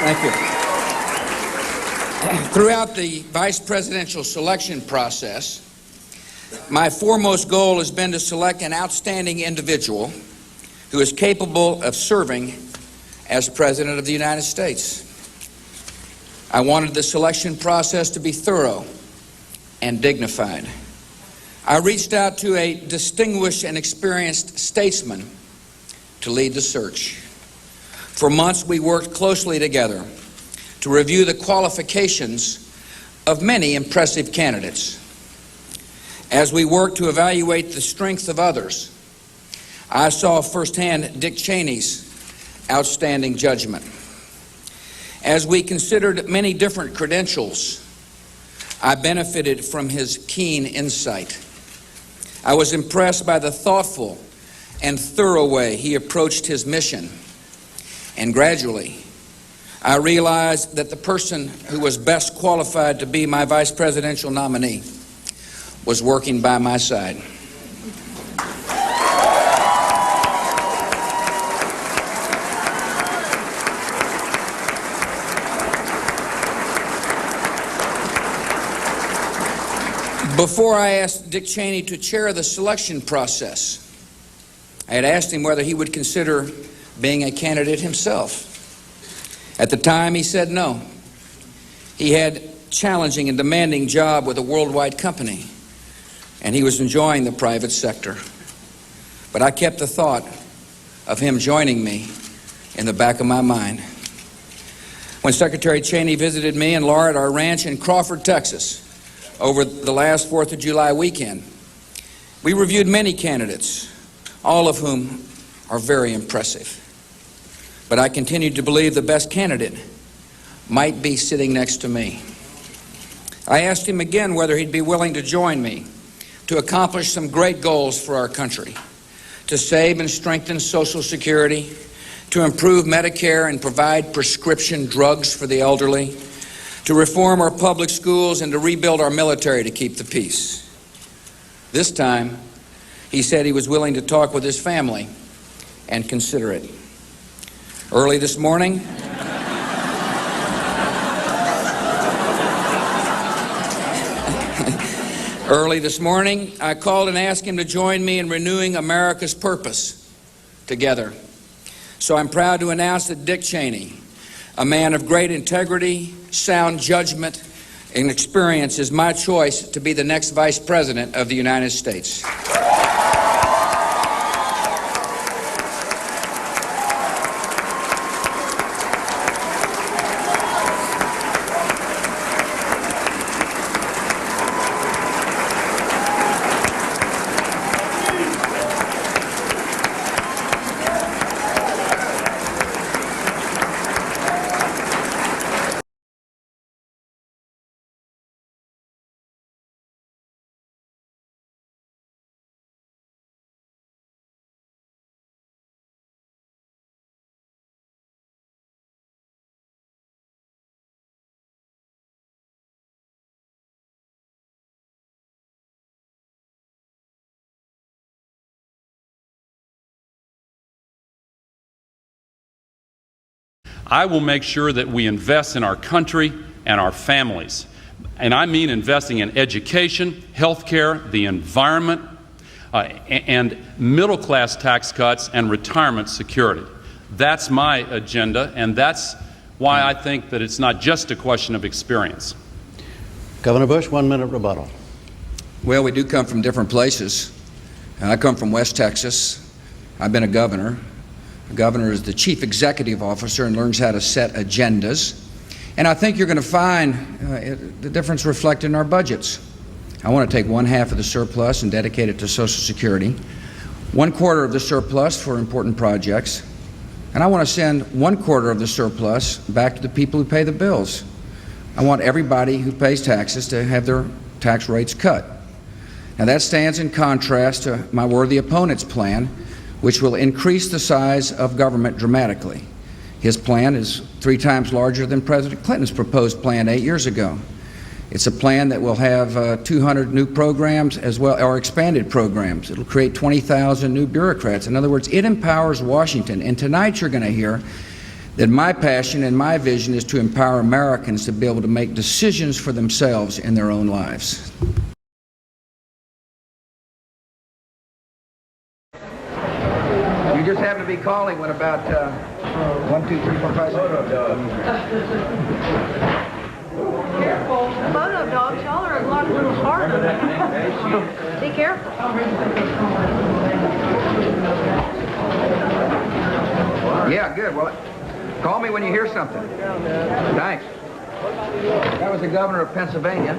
Speaker 19: Thank you. Throughout the vice presidential selection process, my foremost goal has been to select an outstanding individual who is capable of serving as President of the United States. I wanted the selection process to be thorough and dignified. I reached out to a distinguished and experienced statesman to lead the search. For months, we worked closely together to review the qualifications of many impressive candidates. As we worked to evaluate the strength of others, I saw firsthand Dick Cheney's outstanding judgment. As we considered many different credentials, I benefited from his keen insight. I was impressed by the thoughtful and thorough way he approached his mission, and gradually, I realized that the person who was best qualified to be my vice presidential nominee was working by my side. Before I asked Dick Cheney to chair the selection process, I had asked him whether he would consider being a candidate himself. At the time, he said no. He had a challenging and demanding job with a worldwide company, and he was enjoying the private sector. But I kept the thought of him joining me in the back of my mind. When Secretary Cheney visited me and Laura at our ranch in Crawford, Texas, over the last 4th of July weekend, we reviewed many candidates, all of whom are very impressive. But I continued to believe the best candidate might be sitting next to me. I asked him again whether he'd be willing to join me
Speaker 9: to accomplish some great goals for our country, to save and strengthen Social Security, to improve Medicare and provide prescription drugs for the elderly, to reform our public schools, and to rebuild our military to keep the peace. This time, he said he was willing to talk with his family and consider it. Early this morning, I called and asked him to join me in renewing America's purpose together. So I'm proud to announce that Dick Cheney, a man of great integrity, sound judgment, and experience, is my choice to be the next Vice President of the United States.
Speaker 7: I will make sure that we invest in our country and our families. And I mean investing in education, health care, the environment, and middle-class tax cuts and retirement security. That's my agenda, and that's why I think that it's not just a question of experience.
Speaker 8: Governor Bush, 1 minute rebuttal.
Speaker 9: Well, we do come from different places. I come from West Texas. I've been a governor. A governor is the chief executive officer and learns how to set agendas. And I think you're going to find the difference reflected in our budgets. I want to take 1/2 of the surplus and dedicate it to Social Security, 1/4 of the surplus for important projects, and I want to send 1/4 of the surplus back to the people who pay the bills. I want everybody who pays taxes to have their tax rates cut. Now that stands in contrast to my worthy opponent's plan, which will increase the size of government dramatically. His plan is 3 times larger than President Clinton's proposed plan 8 years ago. It's a plan that will have 200 new programs as well, or expanded programs. It'll create 20,000 new bureaucrats. In other words, it empowers Washington. And tonight you're going to hear that my passion and my vision is to empower Americans to be able to make decisions for themselves in their own lives. You just happen to be calling when about 1, 2, 3, 4, 5, 6.
Speaker 14: Careful. Photo dogs, y'all are a lot a little hard on them. Be careful.
Speaker 9: Yeah, good. Well, call me when you hear something. Thanks. That was the governor of Pennsylvania.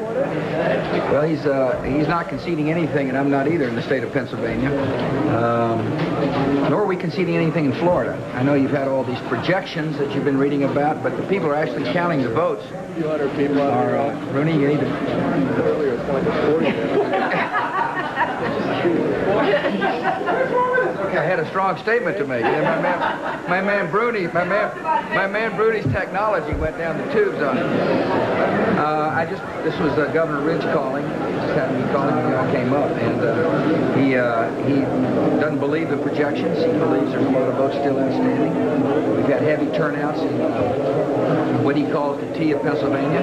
Speaker 9: Well, he's not conceding anything, and I'm not either in the state of Pennsylvania. Nor are we conceding anything in Florida. I know you've had all these projections that you've been reading about, but the people are actually counting the votes.
Speaker 15: 200 people are,
Speaker 9: Rooney, you need to...
Speaker 15: Earlier, it's like 40
Speaker 9: I had a strong statement to make. And my man Bruni's technology went down the tubes on it. This was Governor Ridge calling. Just happened to be calling when y'all came up, and he doesn't believe the projections. He believes there's a lot of votes still outstanding. We've had heavy turnouts in what he calls the T of Pennsylvania.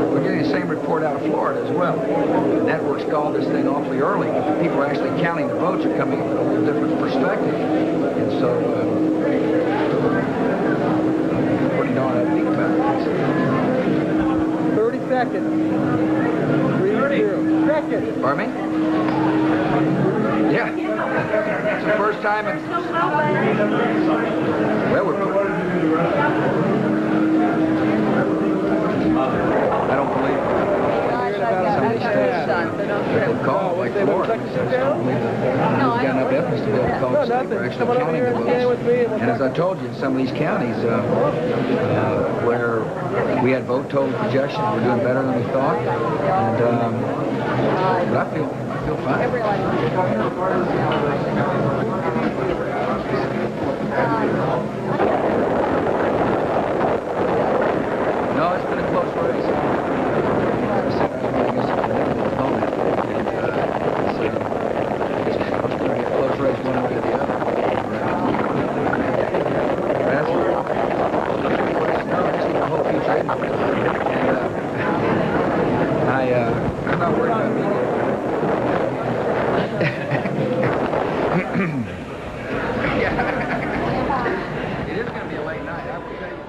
Speaker 9: We're getting the same report out of Florida as well. The networks called this thing awfully early, but the people are actually counting the votes are coming from a little different perspective. And so, pretty darn upbeat about it.
Speaker 15: 30 seconds. 30 seconds.
Speaker 9: Pardon me? Yeah. It's the first time in... Well, I don't believe it. Some of these states they'll call like Florida. We've got enough evidence to be able to call the state. We're actually counting the votes. And as I told you, in some of these counties where we had vote total projections, we're doing better than we thought. And
Speaker 1: But I feel fine. No, it's been a close race. I guess I'm a difficult opponent. And, it's going to be a close race one way or the other. That's no, I just need to hope he's able. And I'm not worried about being it is going to be a late night, I will tell you this.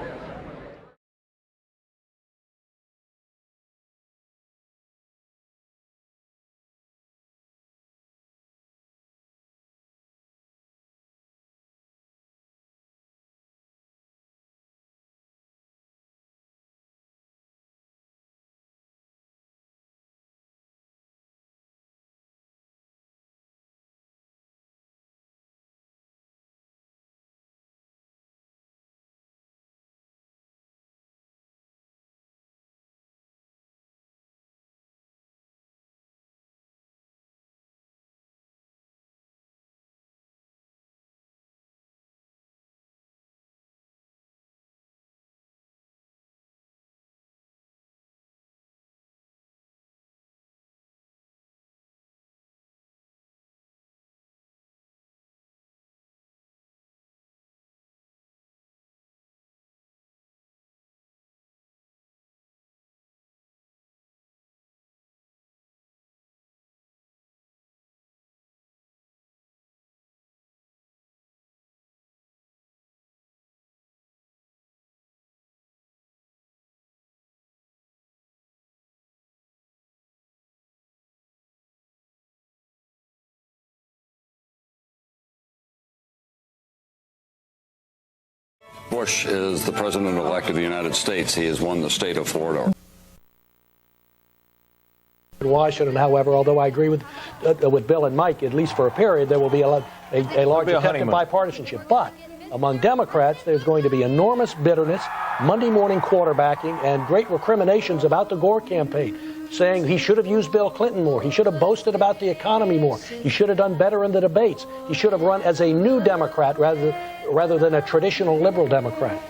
Speaker 10: Bush is the president-elect of the United States. He has won the state of Florida.
Speaker 11: In Washington, however, although I agree with Bill and Mike, at least for a period, there will be a large attempt at bipartisanship. But among Democrats, there's going to be enormous bitterness, Monday morning quarterbacking, and great recriminations about the Gore campaign, saying he should have used Bill Clinton more. He should have boasted about the economy more. He should have done better in the debates. He should have run as a new Democrat rather than a traditional liberal Democrat.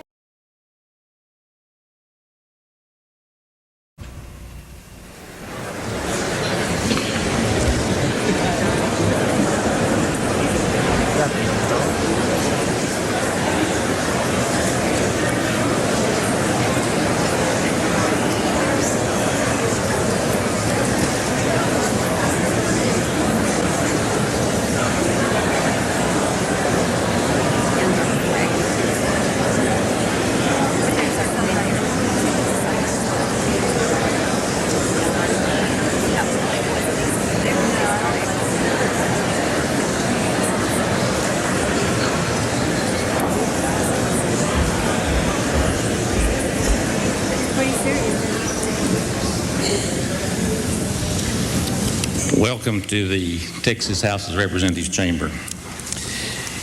Speaker 23: Welcome to the Texas House of Representatives chamber.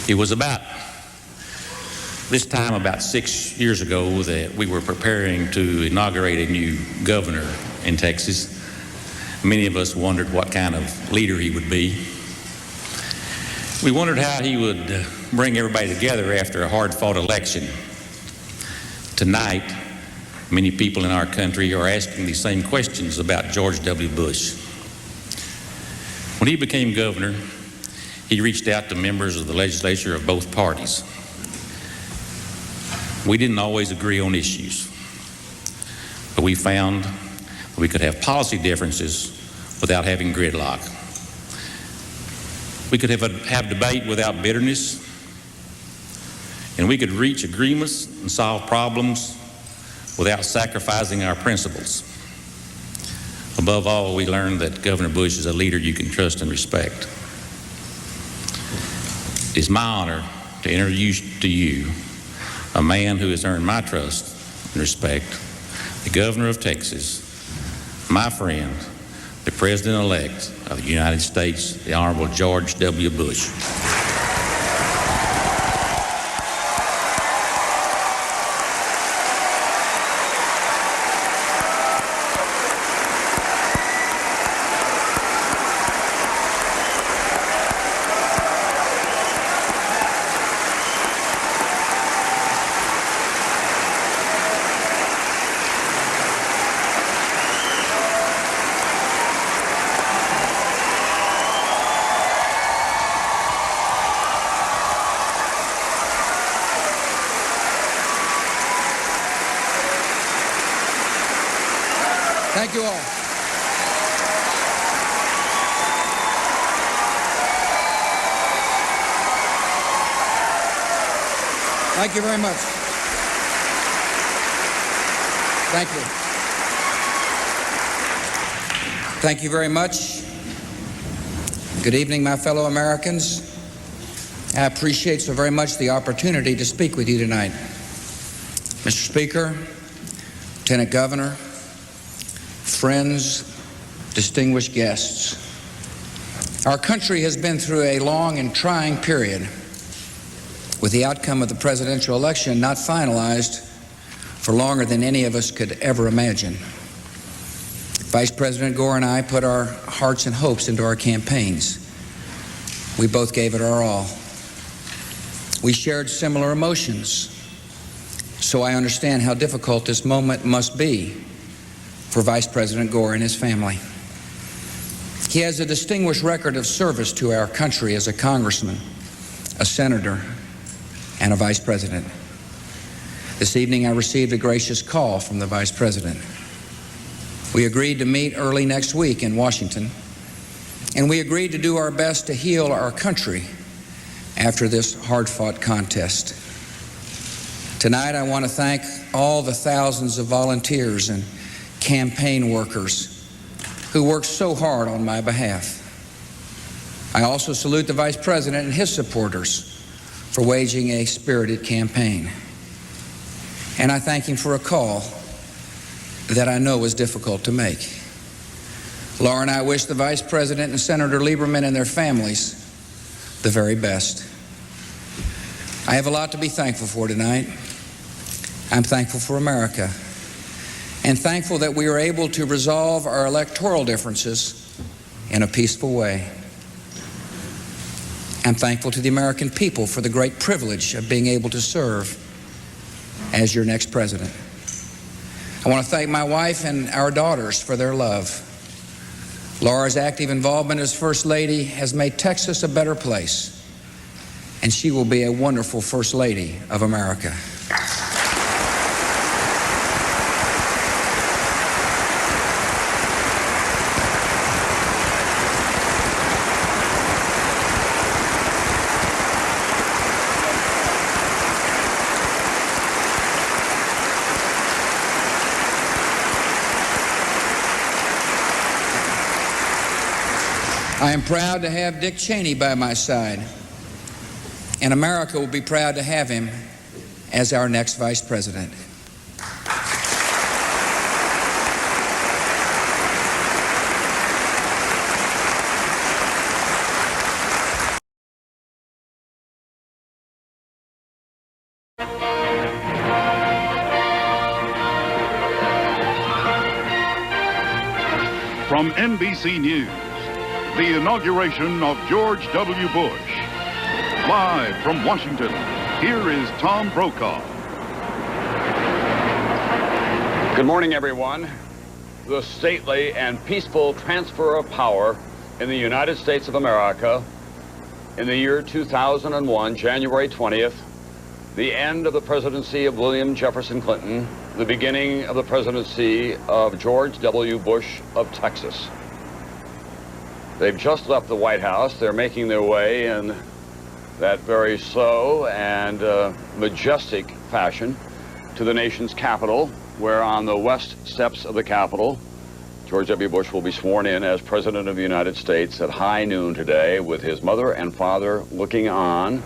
Speaker 23: It was about this time, about 6 years ago, that we were preparing to inaugurate a new governor in Texas. Many of us wondered what kind of leader he would be. We wondered how he would bring everybody together after a hard-fought election. Tonight, many people in our country are asking the same questions about George W. Bush. When he became governor, he reached out to members of the legislature of both parties. We didn't always agree on issues, but we found that we could have policy differences without having gridlock. We could have debate without bitterness, and we could reach agreements and solve problems without sacrificing our principles. Above all, we learned that Governor Bush is a leader you can trust and respect. It is my honor to introduce to you a man who has earned my trust and respect, the Governor of Texas, my friend, the President-elect of the United States, the Honorable George W. Bush.
Speaker 19: Thank you all. Thank you very much. Thank you. Thank you very much. Good evening, my fellow Americans. I appreciate so very much the opportunity to speak with you tonight. Mr. Speaker, Lieutenant Governor, friends, distinguished guests. Our country has been through a long and trying period, with the outcome of the presidential election not finalized for longer than any of us could ever imagine. Vice President Gore and I put our hearts and hopes into our campaigns. We both gave it our all. We shared similar emotions, so I understand how difficult this moment must be for Vice President Gore and his family. He has a distinguished record of service to our country as a congressman, a senator, and a vice president. This evening I received a gracious call from the vice president. We agreed to meet early next week in Washington, and we agreed to do our best to heal our country after this hard-fought contest. Tonight I want to thank all the thousands of volunteers and campaign workers who worked so hard on my behalf. I also salute the Vice President and his supporters for waging a spirited campaign. And I thank him for a call that I know was difficult to make. Laura and I wish the Vice President and Senator Lieberman and their families the very best. I have a lot to be thankful for tonight. I'm thankful for America, and thankful that we are able to resolve our electoral differences in a peaceful way. I'm thankful to the American people for the great privilege of being able to serve as your next president. I want to thank my wife and our daughters for their love. Laura's active involvement as First Lady has made Texas a better place, and she will be a wonderful First Lady of America. I am proud to have Dick Cheney by my side, and America will be proud to have him as our next vice president.
Speaker 4: From NBC News, the inauguration of George W. Bush. Live from Washington, here is Tom Brokaw.
Speaker 10: Good morning, everyone. The stately and peaceful transfer of power in the United States of America in the year 2001, January 20th, the end of the presidency of William Jefferson Clinton, the beginning of the presidency of George W. Bush of Texas. They've just left the White House. They're making their way in that very slow and majestic fashion to the nation's capital, where on the west steps of the Capitol, George W. Bush will be sworn in as President of the United States at high noon today, with his mother and father looking on.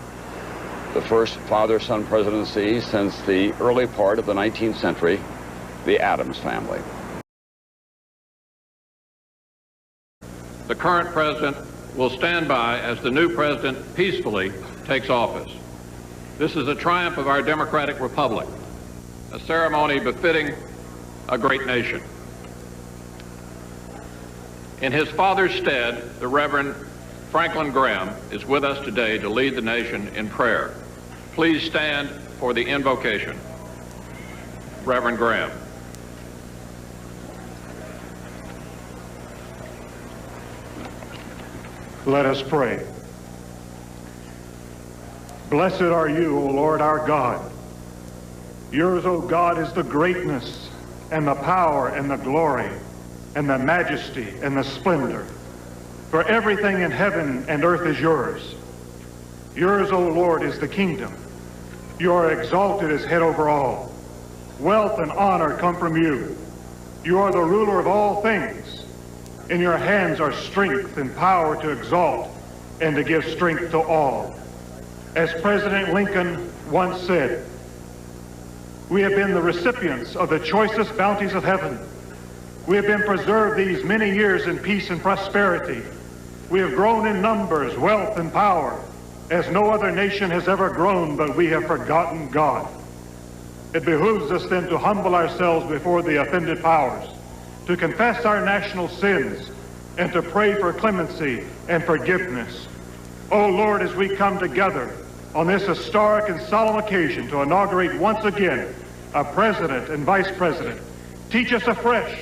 Speaker 10: The first father-son presidency since the early part of the 19th century, the Adams family.
Speaker 13: The current president will stand by as the new president peacefully takes office. This is a triumph of our democratic republic, a ceremony befitting a great nation. In his father's stead, the Reverend Franklin Graham is with us today to lead the nation in prayer. Please stand for the invocation. Reverend Graham.
Speaker 16: Let us pray. Blessed are you, O Lord our God. Yours, O God, is the greatness and the power and the glory and the majesty and the splendor. For everything in heaven and earth is yours. Yours, O Lord, is the kingdom. You are exalted as head over all. Wealth and honor come from you. You are the ruler of all things. In your hands are strength and power to exalt and to give strength to all. As President Lincoln once said, we have been the recipients of the choicest bounties of heaven. We have been preserved these many years in peace and prosperity. We have grown in numbers, wealth, and power, as no other nation has ever grown, but we have forgotten God. It behooves us then to humble ourselves before the offended powers, to confess our national sins, and to pray for clemency and forgiveness. O Lord, as we come together on this historic and solemn occasion to inaugurate once again a president and vice president, teach us afresh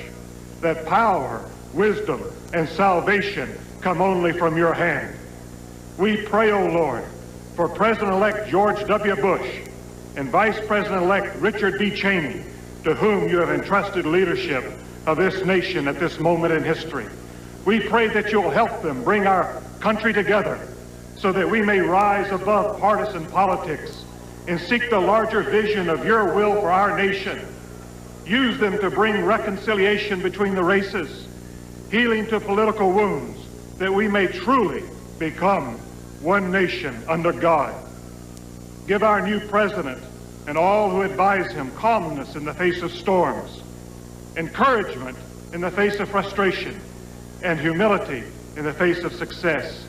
Speaker 16: that power, wisdom, and salvation come only from your hand. We pray, O Lord, for President-elect George W. Bush and Vice President-elect Richard B. Cheney, to whom you have entrusted leadership of this nation at this moment in history. We pray that you'll help them bring our country together so that we may rise above partisan politics and seek the larger vision of your will for our nation. Use them to bring reconciliation between the races, healing to political wounds, that we may truly become one nation under God. Give our new president and all who advise him calmness in the face of storms, encouragement in the face of frustration, and humility in the face of success.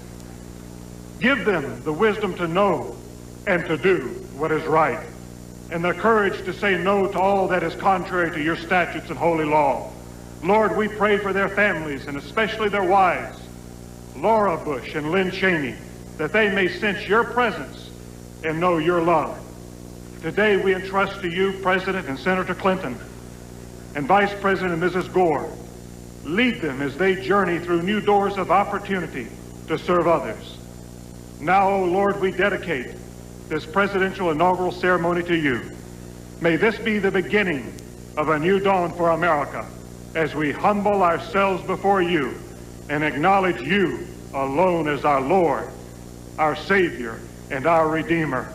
Speaker 16: Give them the wisdom to know and to do what is right, and the courage to say no to all that is contrary to your statutes and holy law. Lord, we pray for their families, and especially their wives, Laura Bush and Lynn Cheney, that they may sense your presence and know your love. Today we entrust to you President and Senator Clinton and Vice President and Mrs. Gore. Lead them as they journey through new doors of opportunity to serve others. Now, O Lord, we dedicate this presidential inaugural ceremony to you. May this be the beginning of a new dawn for America as we humble ourselves before you and acknowledge you alone as our Lord, our Savior, and our Redeemer.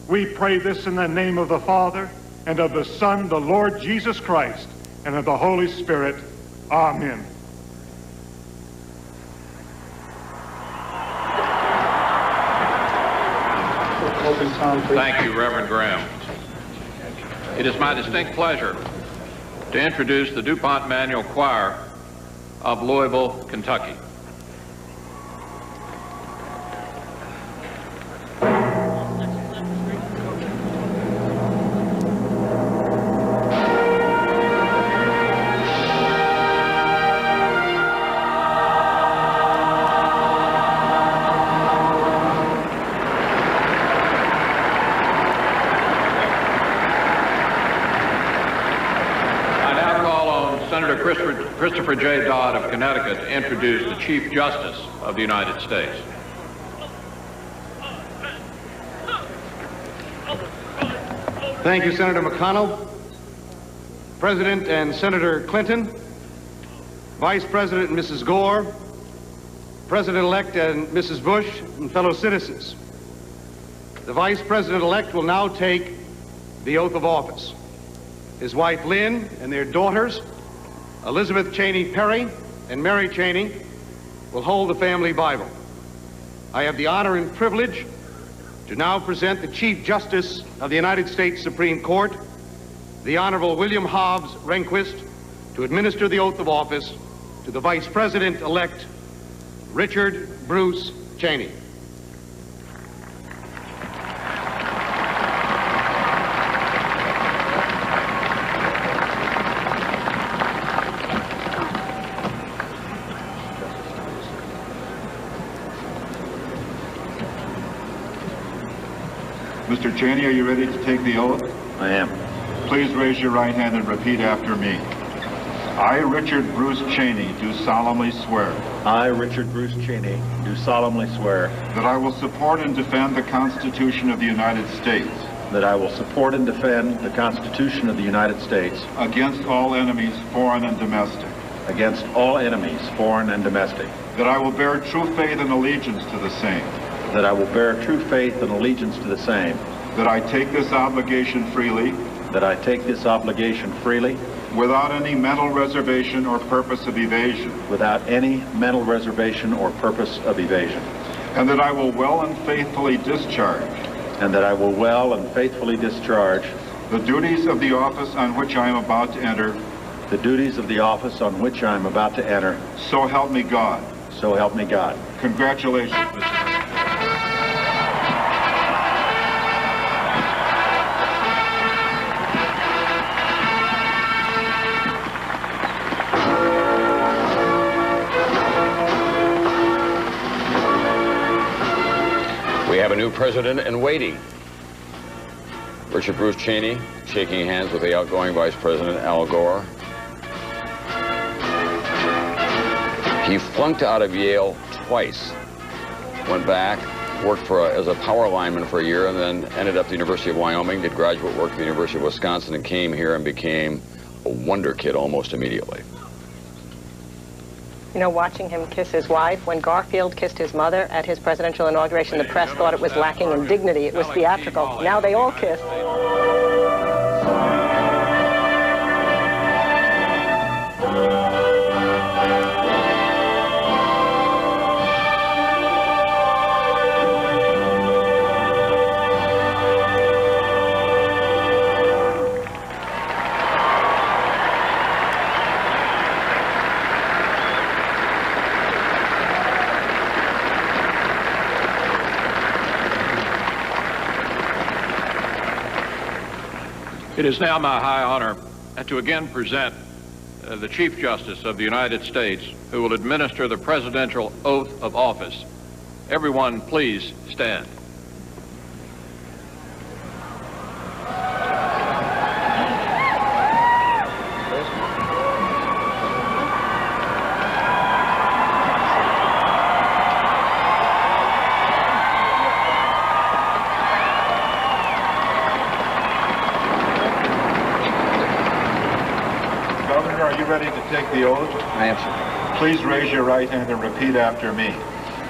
Speaker 16: We pray this in the name of the Father, and of the Son, the Lord Jesus Christ, and of the Holy Spirit. Amen.
Speaker 13: Thank you, Reverend Graham. It is my distinct pleasure to introduce the DuPont Manual Choir of Louisville, Kentucky. Christopher J. Dodd of Connecticut to introduce the Chief Justice of the United States.
Speaker 2: Thank you, Senator McConnell. President and Senator Clinton, Vice President and Mrs. Gore, President-elect and Mrs. Bush, and fellow citizens. The Vice President-elect will now take the oath of office. His wife, Lynn, and their daughters, Elizabeth Cheney Perry and Mary Cheney, will hold the family Bible. I have the honor and privilege to now present the Chief Justice of the United States Supreme Court, the Honorable William Hobbs Rehnquist, to administer the oath of office to the Vice President-elect Richard Bruce Cheney.
Speaker 12: Mr. Cheney, are you ready to take the oath?
Speaker 17: I am.
Speaker 12: Please raise your right hand and repeat after me. I, Richard Bruce Cheney, do solemnly swear.
Speaker 17: I, Richard Bruce Cheney, do solemnly swear.
Speaker 12: That I will support and defend the Constitution of the United States.
Speaker 17: That I will support and defend the Constitution of the United States.
Speaker 12: Against all enemies, foreign and domestic.
Speaker 17: against all enemies, foreign and domestic,
Speaker 12: that I will bear true faith and allegiance to the same,
Speaker 17: that I will bear true faith and allegiance to the same,
Speaker 12: that I take this obligation freely,
Speaker 17: that I take this obligation freely,
Speaker 12: without any mental reservation or purpose of evasion,
Speaker 17: without any mental reservation or purpose of evasion,
Speaker 12: and that I will well and faithfully discharge,
Speaker 17: and that I will well and faithfully discharge
Speaker 12: the duties of the office on which I am about to enter,
Speaker 17: the duties of the office on which I am about to enter.
Speaker 12: So help me God.
Speaker 17: So help me God.
Speaker 12: Congratulations, Mr.
Speaker 10: We have a new president in waiting. Richard Bruce Cheney shaking hands with the outgoing Vice President Al Gore. He flunked out of Yale twice, went back, worked as a power lineman for a year, and then ended up at the University of Wyoming, did graduate work at the University of Wisconsin, and came here and became a wonder kid almost immediately.
Speaker 5: You know, watching him kiss his wife, when Garfield kissed his mother at his presidential inauguration, the press thought it was lacking in dignity. It was theatrical. Now they all kiss.
Speaker 13: It is now my high honor to again present the Chief Justice of the United States, who will administer the presidential oath of office. Everyone, please stand.
Speaker 12: Ready to take the oath?
Speaker 19: I am, sir.
Speaker 12: Please raise your right hand and repeat after me.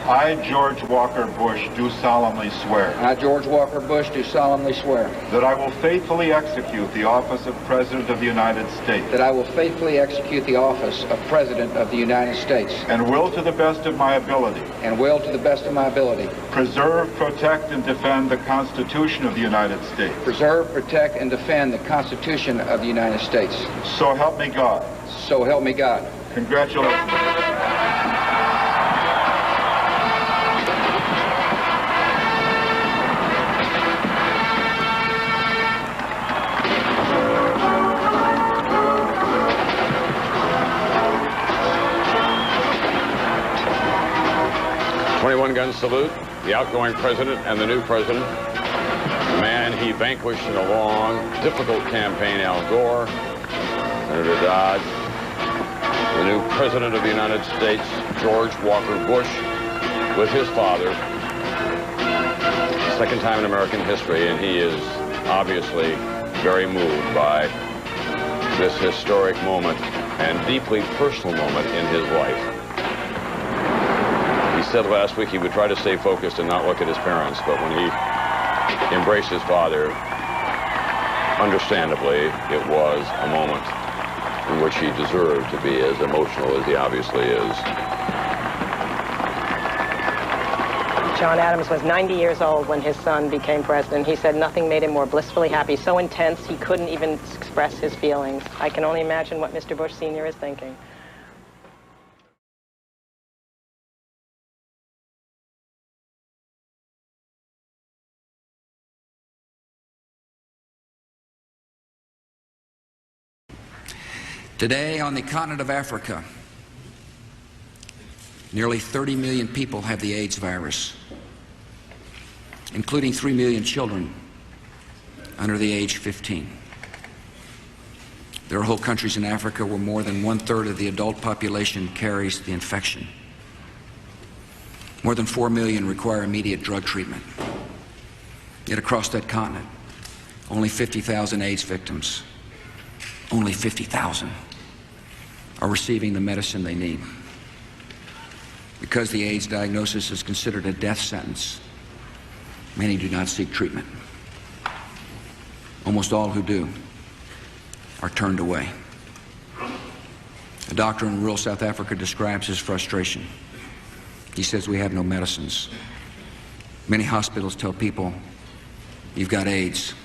Speaker 12: I, George Walker Bush, do solemnly swear.
Speaker 19: I, George Walker Bush, do solemnly swear.
Speaker 12: That I will faithfully execute the office of President of the United States.
Speaker 19: That I will faithfully execute the office of President of the United States.
Speaker 12: And will to the best of my ability.
Speaker 19: And will to the best of my ability.
Speaker 12: Preserve, protect, and defend the Constitution of the United States.
Speaker 19: Preserve, protect, and defend the Constitution of the United States.
Speaker 12: So help me God.
Speaker 19: So help me God.
Speaker 12: Congratulations.
Speaker 10: gun salute, the outgoing president and the new president, the man he vanquished in a long, difficult campaign, Al Gore, Senator Dodd, the new president of the United States, George Walker Bush, with his father, second time in American history, and he is obviously very moved by this historic moment and deeply personal moment in his life. He said last week he would try to stay focused and not look at his parents, but when he embraced his father, understandably, it was a moment in which he deserved to be as emotional as he obviously is.
Speaker 5: John Adams was 90 years old when his son became president. He said nothing made him more blissfully happy, so intense he couldn't even express his feelings. I can only imagine what Mr. Bush Sr. is thinking.
Speaker 19: Today, on the continent of Africa, nearly 30 million people have the AIDS virus, including 3 million children under the age of 15. There are whole countries in Africa where more than 1/3 of the adult population carries the infection. More than 4 million require immediate drug treatment. Yet across that continent, only 50,000 AIDS victims. Only 50,000. are receiving the medicine they need. Because the AIDS diagnosis is considered a death sentence, many do not seek treatment. Almost all who do are turned away. A doctor in rural South Africa describes his frustration. He says, we have no medicines. Many hospitals tell people, you've got AIDS.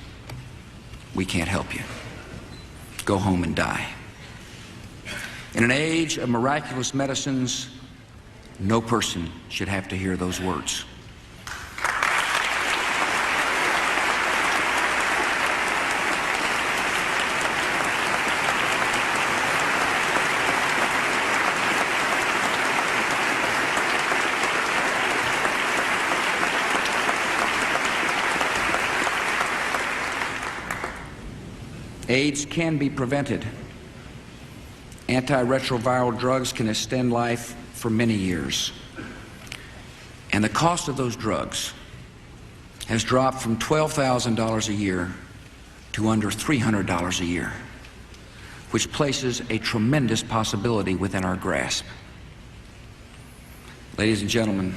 Speaker 19: We can't help you. Go home and die. In an age of miraculous medicines, no person should have to hear those words. AIDS can be prevented. Antiretroviral drugs can extend life for many years. And the cost of those drugs has dropped from $12,000 a year to under $300 a year, which places a tremendous possibility within our grasp. Ladies and gentlemen,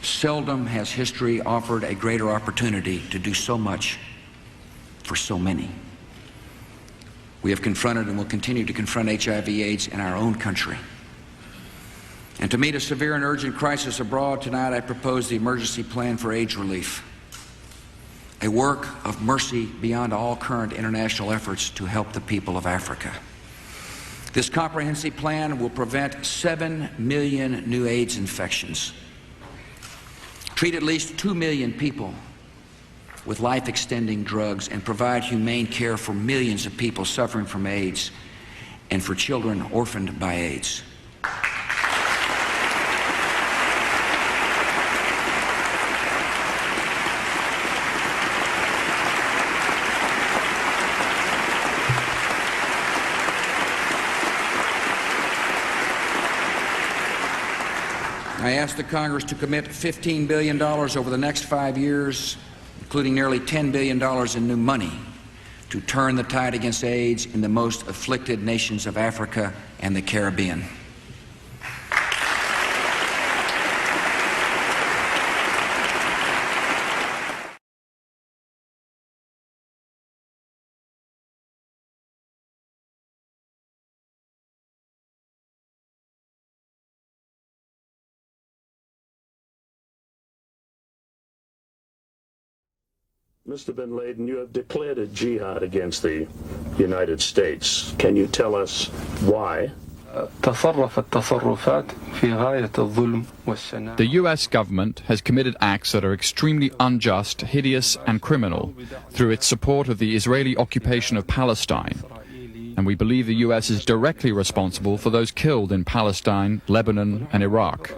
Speaker 19: seldom has history offered a greater opportunity to do so much for so many. We have confronted and will continue to confront HIV/AIDS in our own country. And to meet a severe and urgent crisis abroad, tonight I propose the emergency plan for AIDS relief, a work of mercy beyond all current international efforts to help the people of Africa. This comprehensive plan will prevent 7 million new AIDS infections, treat at least 2 million people with life-extending drugs, and provide humane care for millions of people suffering from AIDS and for children orphaned by AIDS. I ask the Congress to commit $15 billion over the next 5 years, including nearly $10 billion in new money, to turn the tide against AIDS in the most afflicted nations of Africa and the Caribbean.
Speaker 18: Mr. bin Laden, you have declared a jihad against the United States. Can you tell us why?
Speaker 20: The U.S. government has committed acts that are extremely unjust, hideous, and criminal through its support of the Israeli occupation of Palestine. And we believe the U.S. is directly responsible for those killed in Palestine, Lebanon, and Iraq.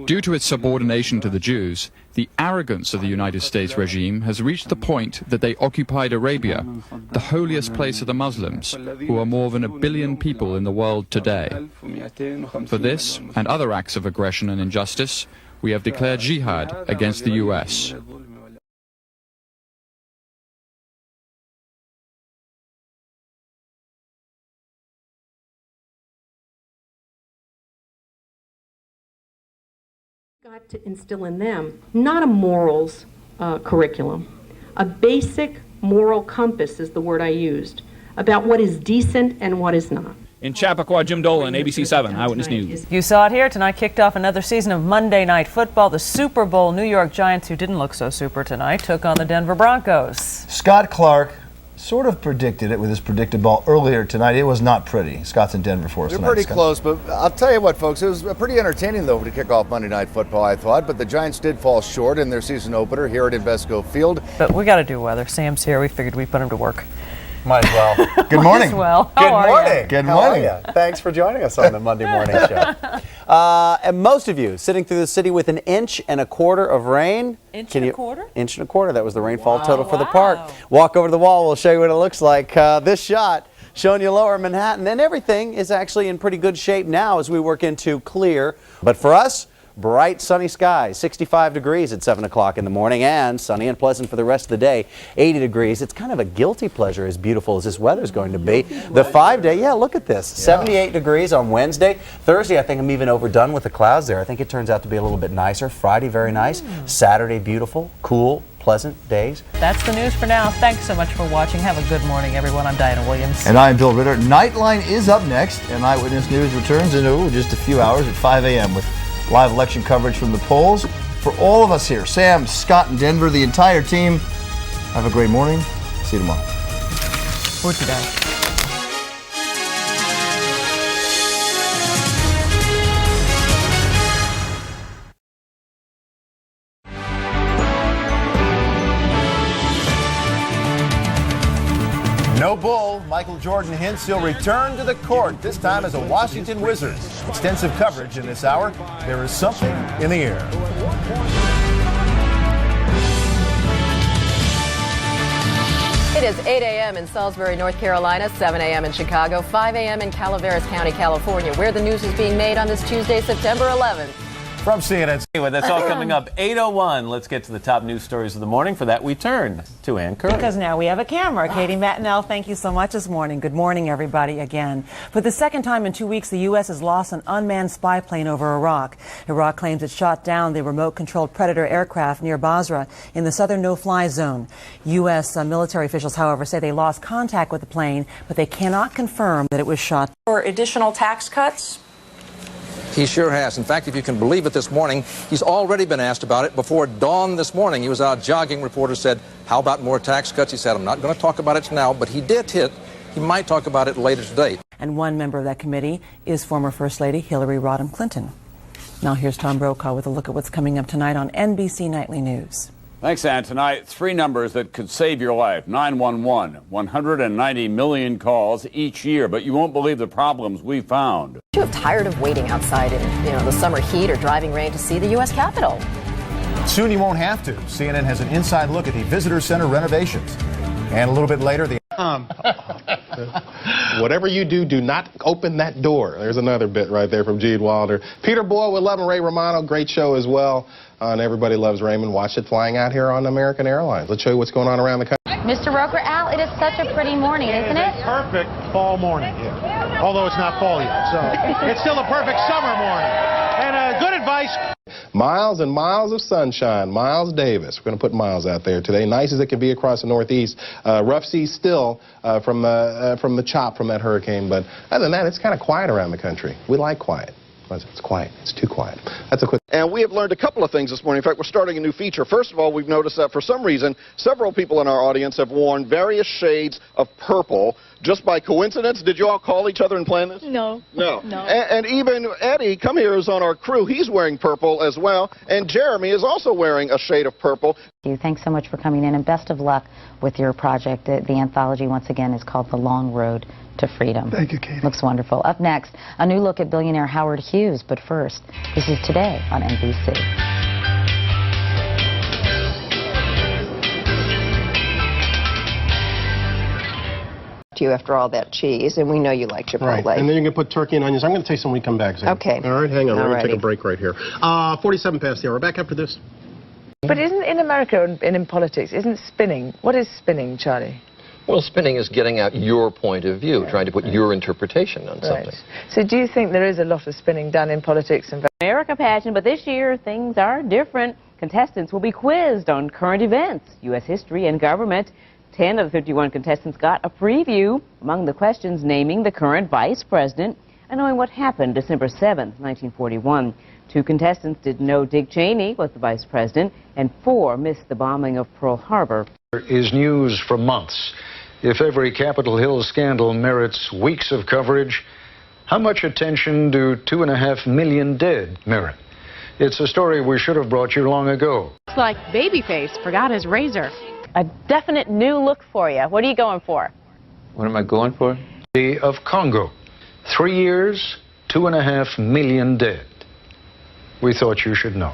Speaker 20: Due to its subordination to the Jews, the arrogance of the United States regime has reached the point that they occupied Arabia, the holiest place of the Muslims, who are more than 1 billion people in the world today. For this and other acts of aggression and injustice, we have declared jihad against the U.S.
Speaker 21: Got to instill in them not a morals curriculum, a basic moral compass is the word I used, about what is decent and what is not.
Speaker 24: In Chappaqua, Jim Dolan, ABC 7 Eyewitness News.
Speaker 25: You saw it here tonight. Kicked off another season of Monday Night Football. The Super Bowl New York Giants, who didn't look so super tonight, took on the Denver Broncos.
Speaker 26: Scott Clark sort of predicted it with his predicted ball earlier tonight. It was not pretty. Scott's in Denver for us tonight.
Speaker 27: They're pretty close, but I'll tell you what, folks, it was pretty entertaining, though, to kick off Monday Night Football, I thought, but the Giants did fall short in their season opener here at Invesco Field.
Speaker 25: But we got to do weather. Sam's here. We figured we'd put him to work.
Speaker 26: Might as well. Good morning.
Speaker 25: Might as well.
Speaker 26: Good morning.
Speaker 28: Good
Speaker 26: How
Speaker 28: morning.
Speaker 26: are you?
Speaker 28: Thanks for joining us on the Monday morning show. And most of you sitting through the city with 1.25 inches of rain.
Speaker 25: Inch and a quarter?
Speaker 28: 1.25 inches. That was the rainfall total for the park. Walk over to the wall. We'll show you what it looks like. This shot showing you lower Manhattan. And everything is actually in pretty good shape now as we work into clear. But for us, bright sunny skies, 65 degrees at 7 o'clock in the morning, and sunny and pleasant for the rest of the day, 80 degrees. It's kind of a guilty pleasure as beautiful as this weather's going to be. The 5-day, yeah, look at this, 78 degrees on Wednesday. Thursday, I think I'm even overdone with the clouds there. I think it turns out to be a little bit nicer. Friday, very nice. Saturday, beautiful, cool, pleasant days.
Speaker 25: That's the news for now. Thanks so much for watching. Have a good morning, everyone. I'm Diana Williams.
Speaker 26: And I'm Bill Ritter. Nightline is up next, and Eyewitness News returns in just a few hours at 5 a.m. with live election coverage from the polls. For all of us here, Sam, Scott, and Denver, the entire team, have a great morning. See you tomorrow.
Speaker 25: For today.
Speaker 26: No bull. Michael Jordan hints he'll return to the court, this time as a Washington Wizard. Extensive coverage in this hour. There is something in the air.
Speaker 3: It is 8 a.m. in Salisbury, North Carolina, 7 a.m. in Chicago, 5 a.m. in Calaveras County, California, where the news is being made on this Tuesday, September 11th.
Speaker 26: From CNN.
Speaker 6: Anyway, that's all coming up 8:01. Let's get to the top news stories of the morning. For that, we turn to Ann Curry.
Speaker 25: Because now we have a camera. Katie Mattinell, thank you so much this morning. Good morning, everybody, again. For the second time in 2 weeks, the U.S. has lost an unmanned spy plane over Iraq. Iraq claims it shot down the remote-controlled Predator aircraft near Basra in the southern no-fly zone. U.S. military officials, however, say they lost contact with the plane, but they cannot confirm that it was shot.
Speaker 7: For additional tax cuts?
Speaker 8: He sure has. In fact, if you can believe it, this morning, he's already been asked about it. Before dawn this morning, he was out jogging. Reporters said, how about more tax cuts? He said, I'm not going to talk about it now, but he did hit. He might talk about it later today.
Speaker 25: And one member of that committee is former First Lady Hillary Rodham Clinton. Now here's Tom Brokaw with a look at what's coming up tonight on NBC Nightly News.
Speaker 10: Thanks, Ann. Tonight, 3 numbers that could save your life. 911, 190 million calls each year, but you won't believe the problems we found.
Speaker 3: You have tired of waiting outside in, the summer heat or driving rain to see the U.S. Capitol.
Speaker 26: Soon you won't have to. CNN has an inside look at the Visitor Center renovations. And a little bit later, the...
Speaker 9: Whatever you do, do not open that door. There's another bit right there from Gene Wilder. Peter Boyle with Love and Ray Romano, great show as well. And everybody loves Raymond. Watch it flying out here on American Airlines. Let's show you what's going on around the country.
Speaker 14: Mr. Roker, Al, it is such a pretty morning, isn't it?
Speaker 16: Perfect fall morning. Yeah. Although it's not fall yet, so it's still a perfect summer morning. And good advice.
Speaker 9: Miles and miles of sunshine. Miles Davis. We're going to put Miles out there today. Nice as it can be across the Northeast. Rough seas still from the chop from that hurricane. But other than that, it's kind of quiet around the country. We like quiet. It's quiet. It's too quiet. That's a quick.
Speaker 15: And we have learned a couple of things this morning. In fact, we're starting a new feature. First of all, we've noticed that for some reason, several people in our audience have worn various shades of purple. Just by coincidence, did you all call each other and plan this?
Speaker 14: No.
Speaker 15: No. And even Eddie, come here, is on our crew. He's wearing purple as well. And Jeremy is also wearing a shade of purple.
Speaker 22: Thanks so much for coming in, and best of luck with your project. The anthology, once again, is called The Long Road to Freedom.
Speaker 16: Thank you, Katie.
Speaker 22: Looks wonderful. Up next, a new look at billionaire Howard Hughes. But first, this is Today on NBC.
Speaker 3: You after all that cheese, and we know you like Chipotle.
Speaker 9: Right, and then you can put turkey and onions. I'm going to taste some when we come back, Sam.
Speaker 3: Okay.
Speaker 9: All right, hang on. We're going to take
Speaker 3: Alrighty.
Speaker 9: a break right here. 47 past the hour. Back after this.
Speaker 29: But isn't in America and in politics, isn't spinning? What is spinning, Charlie?
Speaker 30: Well, spinning is getting out your point of view, trying to put your interpretation on something.
Speaker 29: So do you think there is a lot of spinning done in politics and
Speaker 31: America pageant, but this year things are different. Contestants will be quizzed on current events, U.S. history, and government. 10 of the 51 contestants got a preview. Among the questions, naming the current vice president and knowing what happened December 7th, 1941. 2 contestants didn't know Dick Cheney was the vice president, and 4 missed the bombing of Pearl Harbor.
Speaker 32: Is news for months. If every Capitol Hill scandal merits weeks of coverage, how much attention do 2.5 million dead merit? It's a story we should have brought you long ago.
Speaker 31: Looks like Babyface forgot his razor. A definite new look for you. What are you going for?
Speaker 32: What am I going for? Of Congo. 3 years, 2.5 million dead. We thought you should know.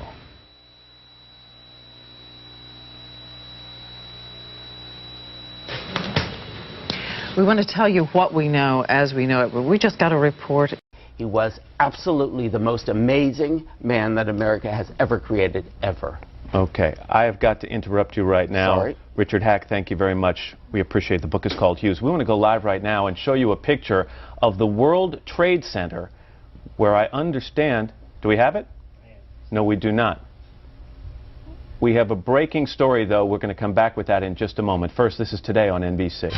Speaker 29: We want to tell you what we know as we know it, but we just got a report.
Speaker 1: He was absolutely the most amazing man that America has ever created, ever.
Speaker 6: Okay, I have got to interrupt you right now.
Speaker 1: Sorry.
Speaker 6: Richard Hack, thank you very much. We appreciate the book is called Hughes. We want to go live right now and show you a picture of the World Trade Center where I understand, do we have it? No, we do not. We have a breaking story, though. We're going to come back with that in just a moment. First, this is Today on NBC.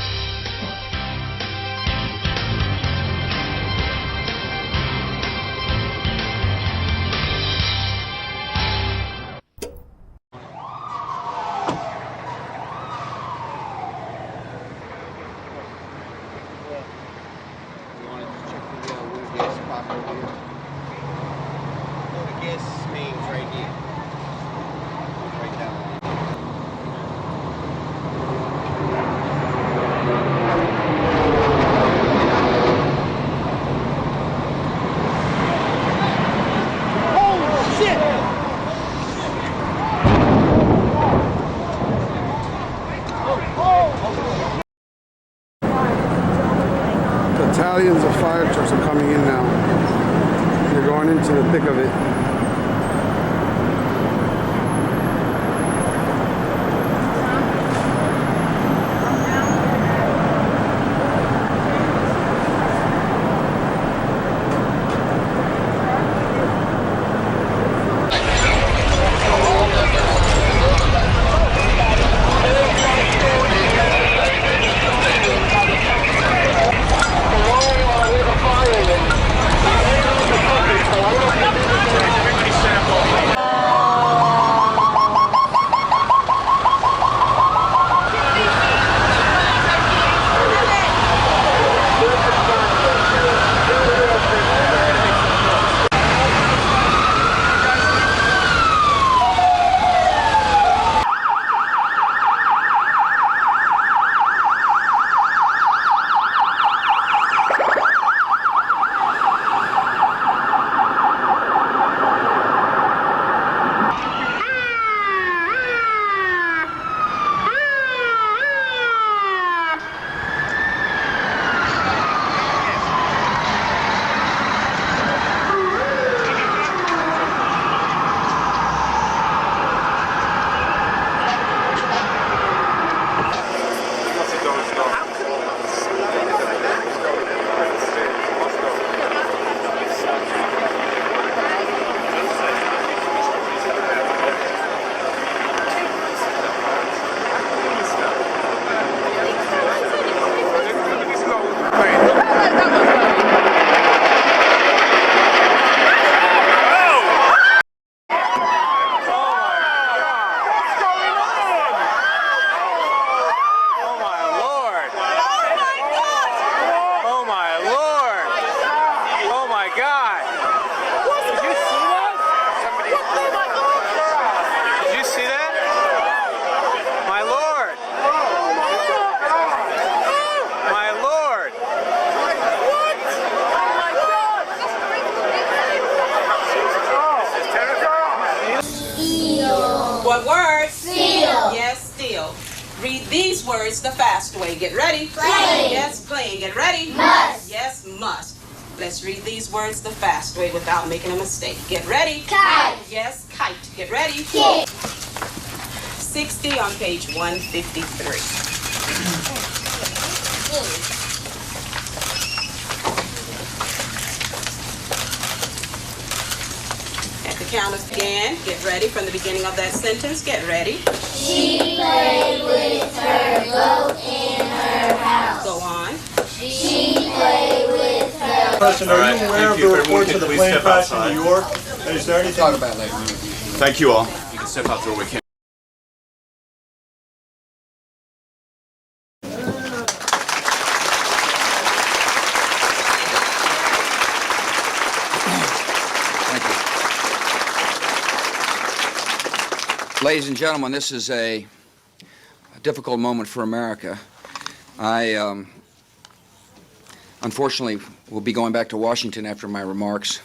Speaker 2: Battalions of fire trucks are coming in now. They're going into the thick of it.
Speaker 4: What word? Steal. Yes, steal. Read these words the fast way. Get ready.
Speaker 5: Play.
Speaker 4: Yes, playing. Get ready.
Speaker 5: Must.
Speaker 4: Yes, must. Let's read these words the fast way without making a mistake. Get ready.
Speaker 5: Kite.
Speaker 4: Yes, kite. Get ready.
Speaker 5: Kick.
Speaker 4: 60 on page 153. Count us again. Get ready from the beginning of that sentence. Get ready.
Speaker 5: She played with her goat in her house.
Speaker 4: Go on.
Speaker 5: She played with her.
Speaker 11: Person, are you aware of the reports of the plane crash in New York? Is there anything? Talk about later. Thank you all. You can step out the door. We can.
Speaker 12: Ladies and gentlemen, this is a difficult moment for America. I unfortunately will be going back to Washington after my remarks.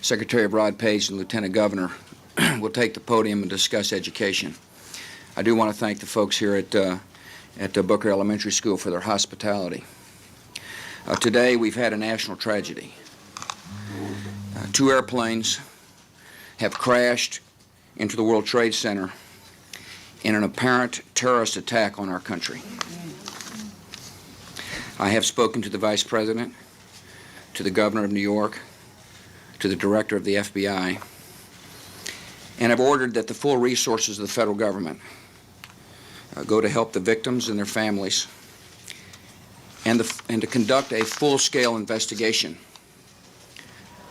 Speaker 12: Secretary Rod Page and Lieutenant Governor will take the podium and discuss education. I do want to thank the folks here at Booker Elementary School for their hospitality. Today we've had a national tragedy. 2 airplanes have crashed into the World Trade Center in an apparent terrorist attack on our country. I have spoken to the Vice President, to the Governor of New York, to the Director of the FBI, and have ordered that the full resources of the federal government go to help the victims and their families, and to conduct a full-scale investigation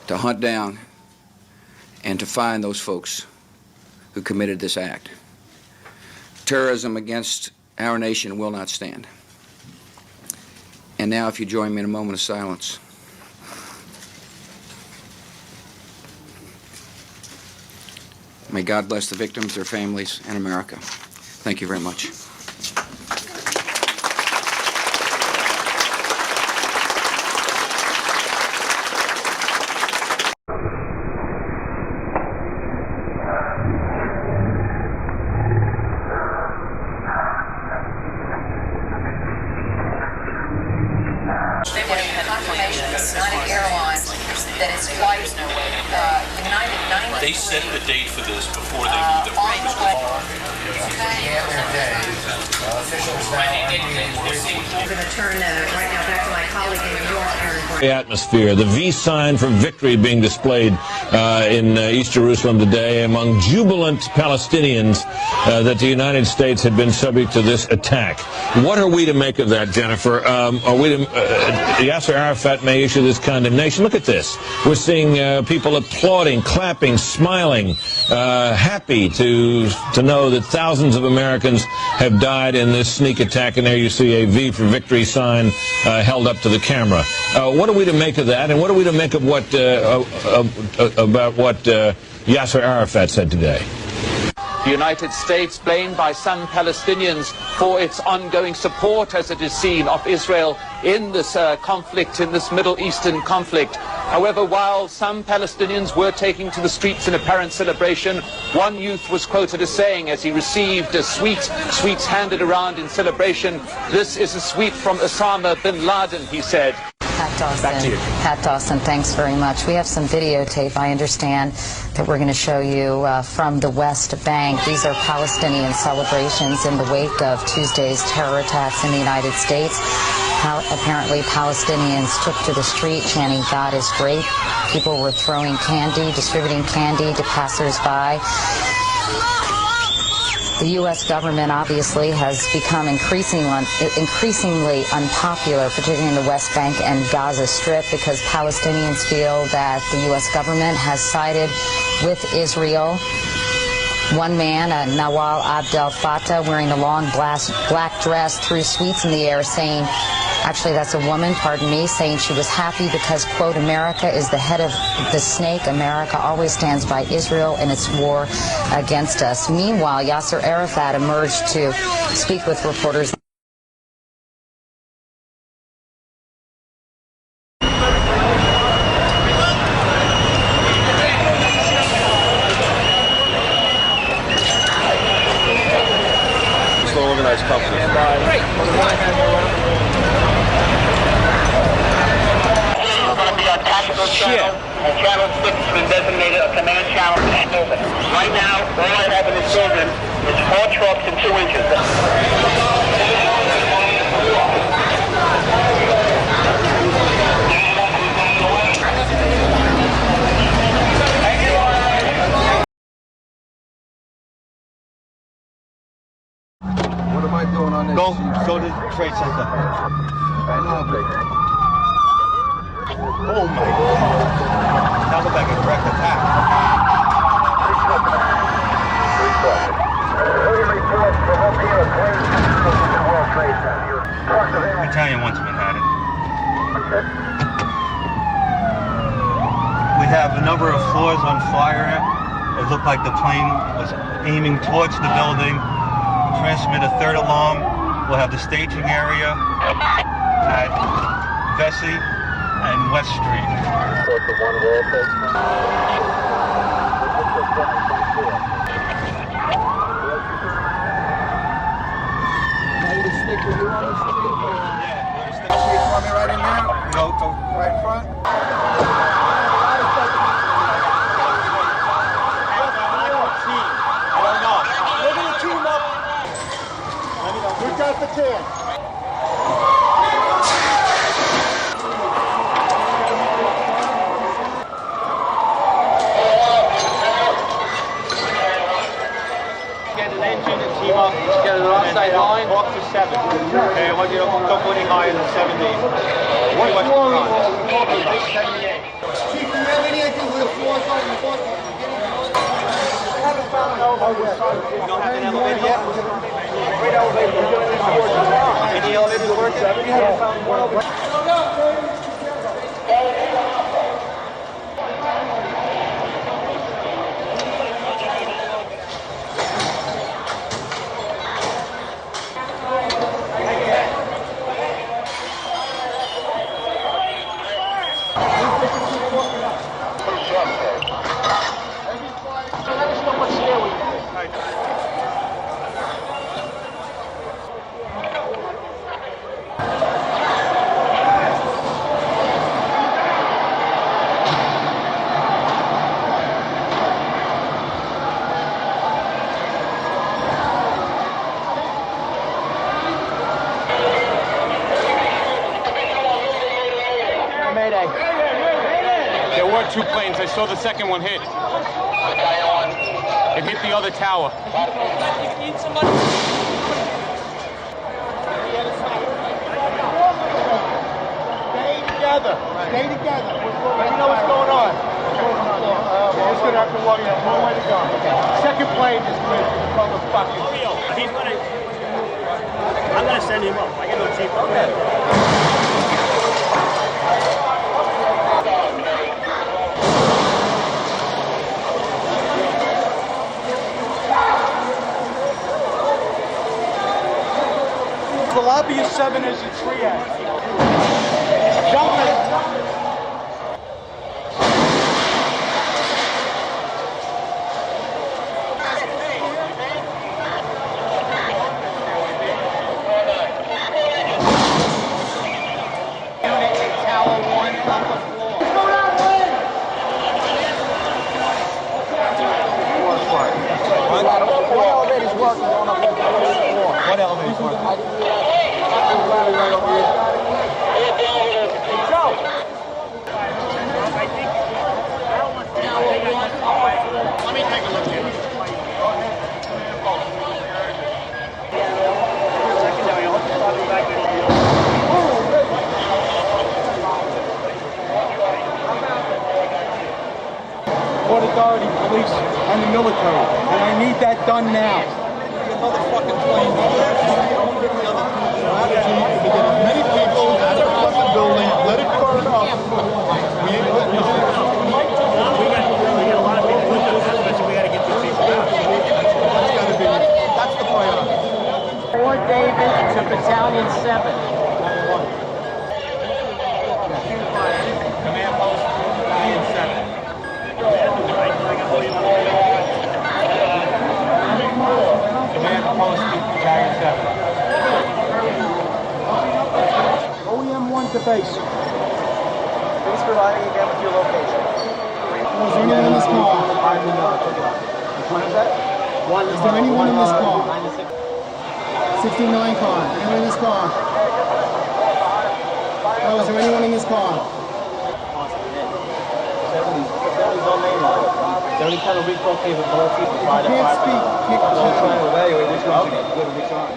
Speaker 12: to hunt down and to find those folks who committed this act. Terrorism against our nation will not stand. And now, if you join me in a moment of silence. May God bless the victims, their families, and America. Thank you very much.
Speaker 7: They set the date for this before they moved the
Speaker 3: I'm going to turn right now back to my colleague in New York, Aaron.
Speaker 8: The atmosphere, the V sign for victory being displayed in East Jerusalem today among jubilant Palestinians that the United States had been subject to this attack. What are we to make of that, Jennifer? Are we to, Yasser Arafat may issue this condemnation. Look at this. We're seeing people applauding, clapping, smiling, happy to know that thousands of Americans have died in this sneak attack. And there you see a V for victory sign held up to the camera. What are we to make of that? And what are we to make of what about what Yasser Arafat said today?
Speaker 13: The United States, blamed by some Palestinians for its ongoing support, as it is seen, of Israel in this conflict, in this Middle Eastern conflict. However, while some Palestinians were taking to the streets in apparent celebration, one youth was quoted as saying, as he received sweets handed around in celebration, "This is a sweet from Osama bin Laden," he said.
Speaker 22: Back to you. Pat Dawson, thanks very much. We have some videotape, I understand, that we're going to show you from the West Bank. These are Palestinian celebrations in the wake of Tuesday's terror attacks in the United States. Apparently, Palestinians took to the street chanting, "God is great." People were throwing candy, distributing candy to passers-by. The U.S. government obviously has become increasingly unpopular, particularly in the West Bank and Gaza Strip, because Palestinians feel that the U.S. government has sided with Israel. One man, Nawal Abdel Fattah, wearing a long black dress, threw sweets in the air saying, actually that's a woman, pardon me, saying she was happy because, quote, "America is the head of the snake. America always stands by Israel in its war against us." Meanwhile, Yasser Arafat emerged to speak with reporters.
Speaker 7: Organized company.
Speaker 5: Ship. Channel 6 has been designated a command channel. Right now, all I have in the children is 4 trucks and 2 inches.
Speaker 7: What am I doing on this? Go to the Trade Center. Oh my God. That looked like a direct attack. Battalion 1's Manhattan. We have a number of floors on fire. It looked like the plane was aiming towards the building. Transmit a 3rd alarm. We'll have the staging area at Vesey and West Street.
Speaker 2: Right in there?
Speaker 7: No, go
Speaker 2: right in front.
Speaker 10: a chance.
Speaker 7: Get an engine and team up. Get an offside line. Walk to 7. Okay, I want you to don't go any higher than 70.
Speaker 10: What floor are you? 78. Chief, do you have any idea where the floor's on the bus? I haven't found an elevator.
Speaker 7: You don't have an elevator yet?
Speaker 10: Great elevator. We're doing this for
Speaker 7: Any elevators working?
Speaker 10: We haven't found one.
Speaker 7: There were 2 planes. I saw the second one hit. It hit the other tower.
Speaker 10: Stay together. Stay together. Let me know what's going on. We're just going to have to walk in. One way to go. Second plane is with motherfucking.
Speaker 17: He's going to... I'm going to send him up. I got no chief up there.
Speaker 10: The lobby is 7 as a triage. Jump it. What elevator's working? Let me take a look here. Port Authority, police, and the military. And I need that done now. Motherfucking plane. Many people across the building. Let it burn up. We ain't putting up.
Speaker 17: We got a lot of people with us, but we got to get these people out.
Speaker 10: That's the priority.
Speaker 17: Fort David to Battalion 7.
Speaker 7: Command post, Battalion 7. Command post, Battalion 7.
Speaker 10: OEM 1 to base.
Speaker 17: Please provide me again with your location.
Speaker 10: Is there anyone in this car? Is there anyone in this car? 69 car. Anyone in this car? No, is there anyone in this car?
Speaker 17: 70's on main line. 70 kind of recoil capability.
Speaker 10: You can't speak. Kick the channel.
Speaker 17: Trying to evaluate which one to go to which one.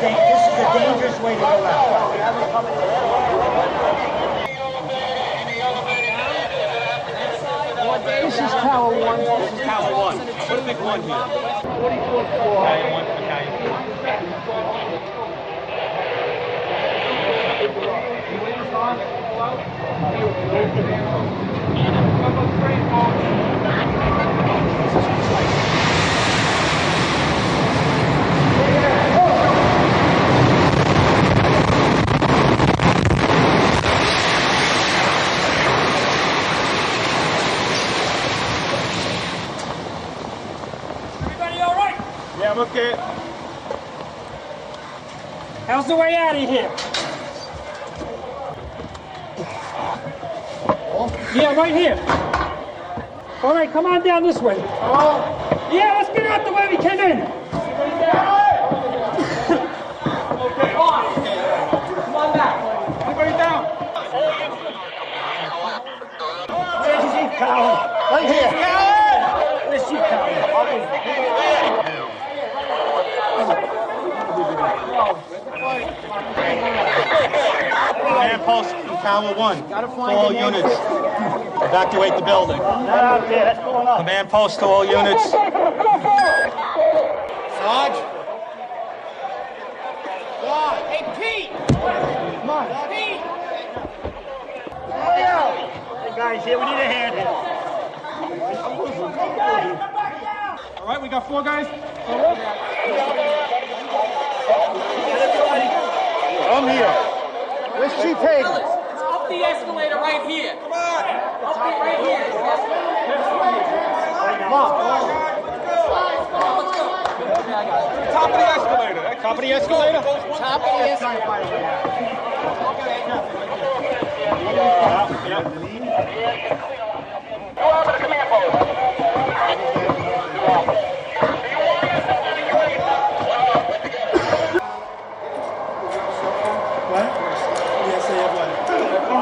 Speaker 17: This is a dangerous way to go out.
Speaker 10: This is Tower 1.
Speaker 7: This is Tower 1. Put a big 1 here.
Speaker 10: 44th floor.
Speaker 7: Battalion 1, Battalion 4.
Speaker 17: I'm okay. How's the way out of here? Yeah, right here. All right, come on down this way. Yeah, let's get out the way we came in. Okay, come on back. Everybody down. Where's your seat, Colin? Right here. Where's your seat, Colin?
Speaker 7: Command post Tower 1. To all units. Evacuate the building.
Speaker 17: Not out there. That's going on.
Speaker 7: Command post to all units.
Speaker 10: Sarge? Hey, Pete! Come on. Pete!
Speaker 17: Hey, guys, here, we need a hand here.
Speaker 10: All right, we got 4 guys. I'm here. Where's Chief Hayden?
Speaker 4: It's up the escalator right here. Come on. Up the right here.
Speaker 10: Come on.
Speaker 17: Top of the escalator. Top of the escalator?
Speaker 4: Top of the escalator.
Speaker 5: Go over to command post.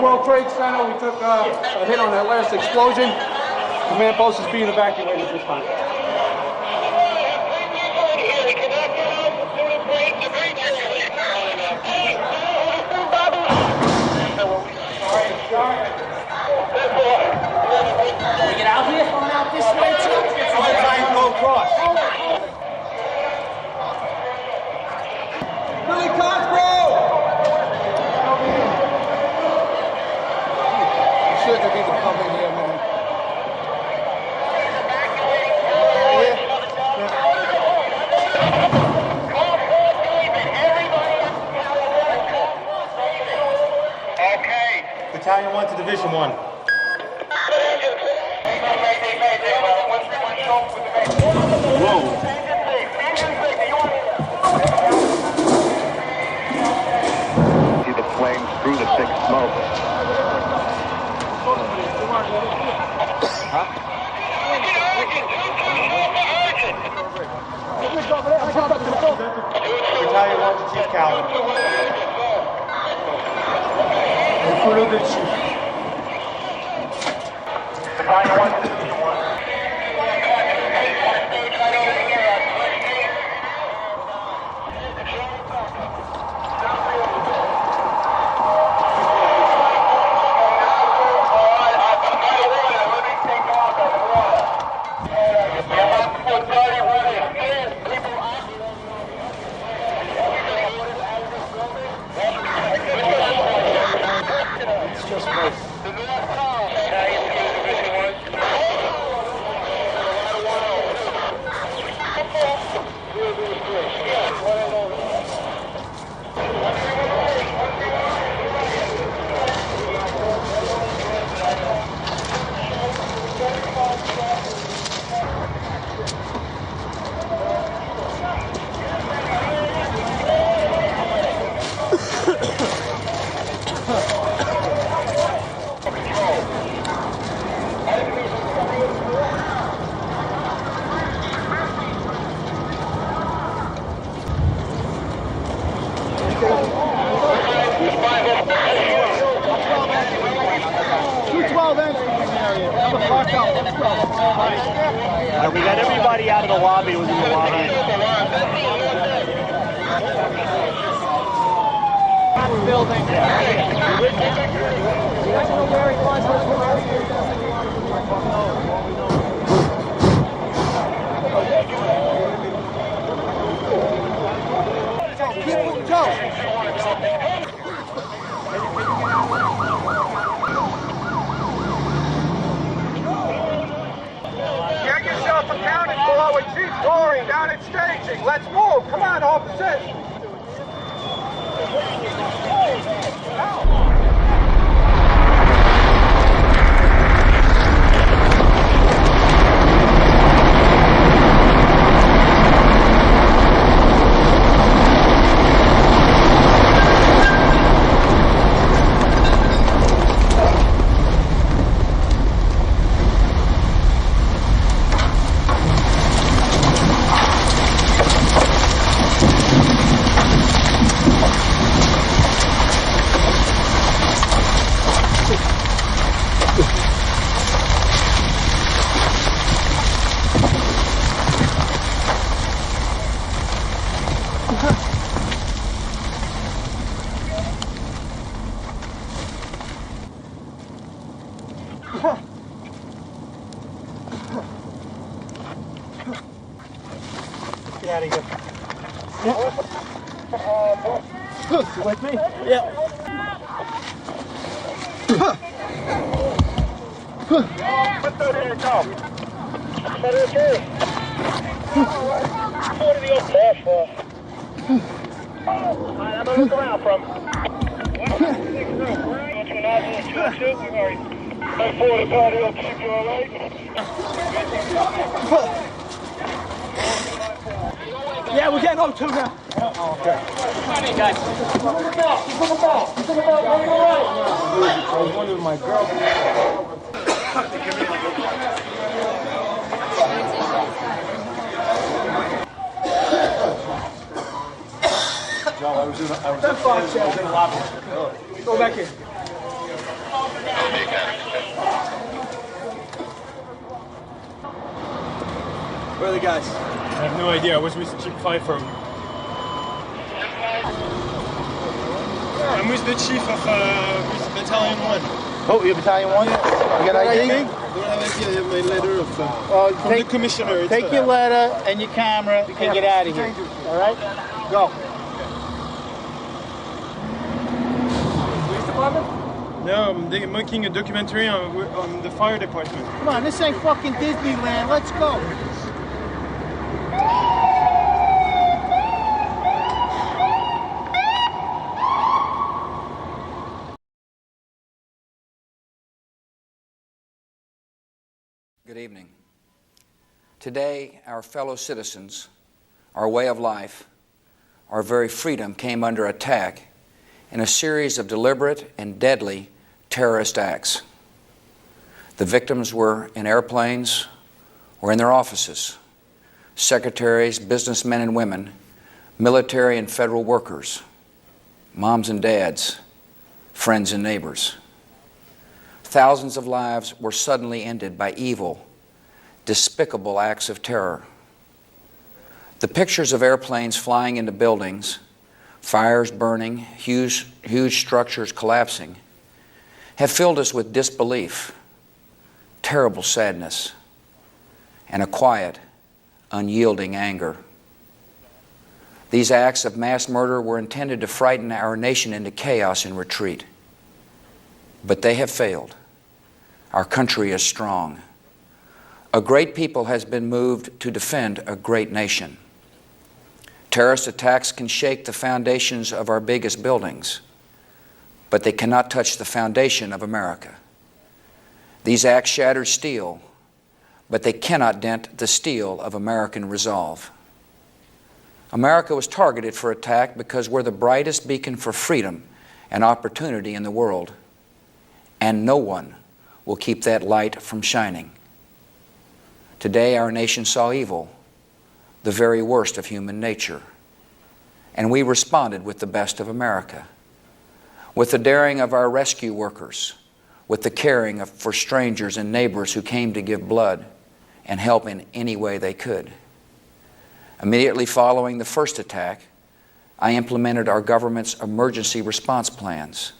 Speaker 10: World Trade Center, we took a hit on that last explosion. Command post is being evacuated this time.
Speaker 4: Can we get out here? Going out this way too?
Speaker 7: Try and go across.
Speaker 10: Billy Cosgrove! Should there be the cover here, man?
Speaker 5: Okay.
Speaker 7: Battalion 1 to Division 1.
Speaker 5: Whoa.
Speaker 10: See the flames through the thick smoke.
Speaker 7: Battalion 1 to Chief Calvin.
Speaker 10: Follow the chief.
Speaker 5: Battalion 1 to Division 1.
Speaker 10: It's just nice.
Speaker 17: We got everybody out of the lobby. Was in the lobby.
Speaker 10: Building.
Speaker 5: Get yourself accounted for with Chief Goring down at staging. Let's move. Come on, officers.
Speaker 17: Get out of here. Yeah. You with me? Yeah.
Speaker 10: Put that hand down. Put it through. What are the old flash for? I'm gonna look around from.
Speaker 17: Yeah, we're getting on to now. Oh, okay. Come on, guys. Look at the ball. Look at the ball. Look at the ball. Going right. I was wondering my girl.
Speaker 10: Joe, I was in the lobby.
Speaker 17: Go back here. Where are the guys?
Speaker 10: I have no idea. I was with Chief Pfeiffer. I'm with the chief of with Battalion 1.
Speaker 17: Oh, you're Battalion 1? Yeah. You got ID?
Speaker 10: I don't have ID. I have my letter of, from the commissioner.
Speaker 17: Take your letter and your camera and get out of here. All right? Go. Police department?
Speaker 10: No, I'm making a documentary on the fire department.
Speaker 17: Come on, this ain't fucking Disneyland. Let's go.
Speaker 12: Good evening. Today, our fellow citizens, our way of life, our very freedom came under attack in a series of deliberate and deadly terrorist acts. The victims were in airplanes or in their offices, secretaries, businessmen and women, military and federal workers, moms and dads, friends and neighbors. Thousands of lives were suddenly ended by evil, despicable acts of terror. The pictures of airplanes flying into buildings, fires burning, huge structures collapsing, have filled us with disbelief, terrible sadness, and a quiet, unyielding anger. These acts of mass murder were intended to frighten our nation into chaos and retreat. But they have failed. Our country is strong. A great people has been moved to defend a great nation. Terrorist attacks can shake the foundations of our biggest buildings, but they cannot touch the foundation of America. These acts shattered steel, but they cannot dent the steel of American resolve. America was targeted for attack because we're the brightest beacon for freedom and opportunity in the world, and no one will keep that light from shining. Today, our nation saw evil, the very worst of human nature, and we responded with the best of America, with the daring of our rescue workers, with the caring for strangers and neighbors who came to give blood and help in any way they could. Immediately following the first attack, I implemented our government's emergency response plans.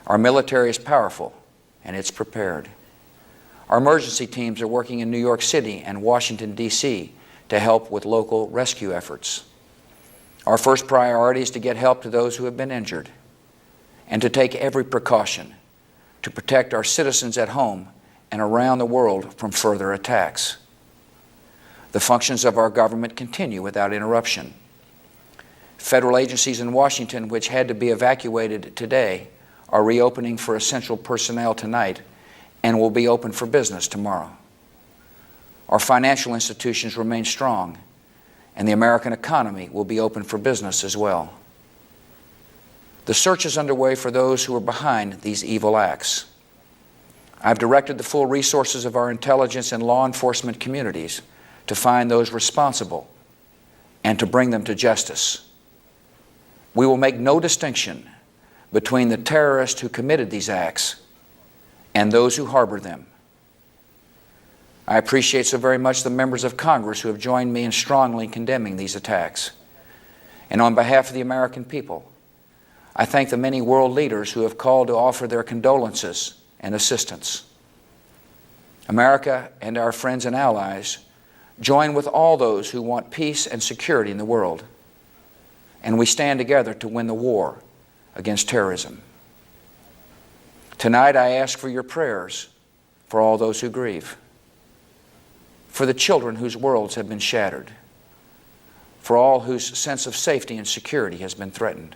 Speaker 12: Our military is powerful, and it's prepared. Our emergency teams are working in New York City and Washington, D.C. to help with local rescue efforts. Our first priority is to get help to those who have been injured and to take every precaution to protect our citizens at home and around the world from further attacks. The functions of our government continue without interruption. Federal agencies in Washington, which had to be evacuated today, are reopening for essential personnel tonight and will be open for business tomorrow. Our financial institutions remain strong, and the American economy will be open for business as well. The search is underway for those who are behind these evil acts. I've directed the full resources of our intelligence and law enforcement communities to find those responsible and to bring them to justice. We will make no distinction between the terrorists who committed these acts and those who harbor them. I appreciate so very much the members of Congress who have joined me in strongly condemning these attacks. And on behalf of the American people, I thank the many world leaders who have called to offer their condolences and assistance. America and our friends and allies join with all those who want peace and security in the world, and we stand together to win the war against terrorism. Tonight I ask for your prayers for all those who grieve, for the children whose worlds have been shattered, for all whose sense of safety and security has been threatened.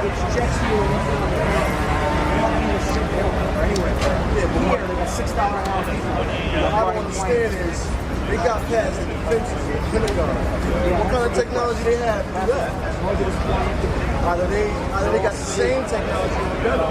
Speaker 10: it's jet fuel and yeah, but here they got $6 an hour people. What I don't understand is they got past the defenses in kindergarten. What kind of technology they have to do that? Either they got the same technology or better.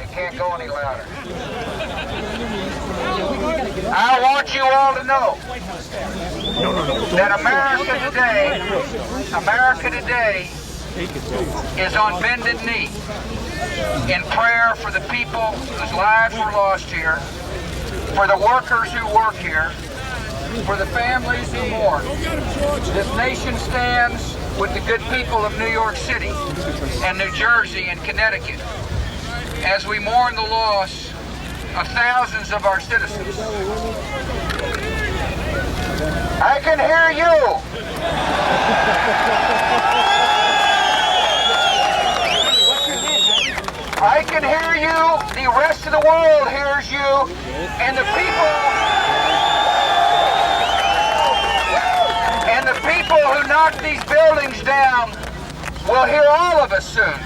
Speaker 5: It can't go any louder. I want you all to know that America today is on bended knee in prayer for the people whose lives were lost here, for the workers who work here, for the families who mourn. This nation stands with the good people of New York City and New Jersey and Connecticut as we mourn the loss of thousands of our citizens. I can hear you. I can hear you. The rest of the world hears you. And the people who knocked these buildings down will hear all of us soon.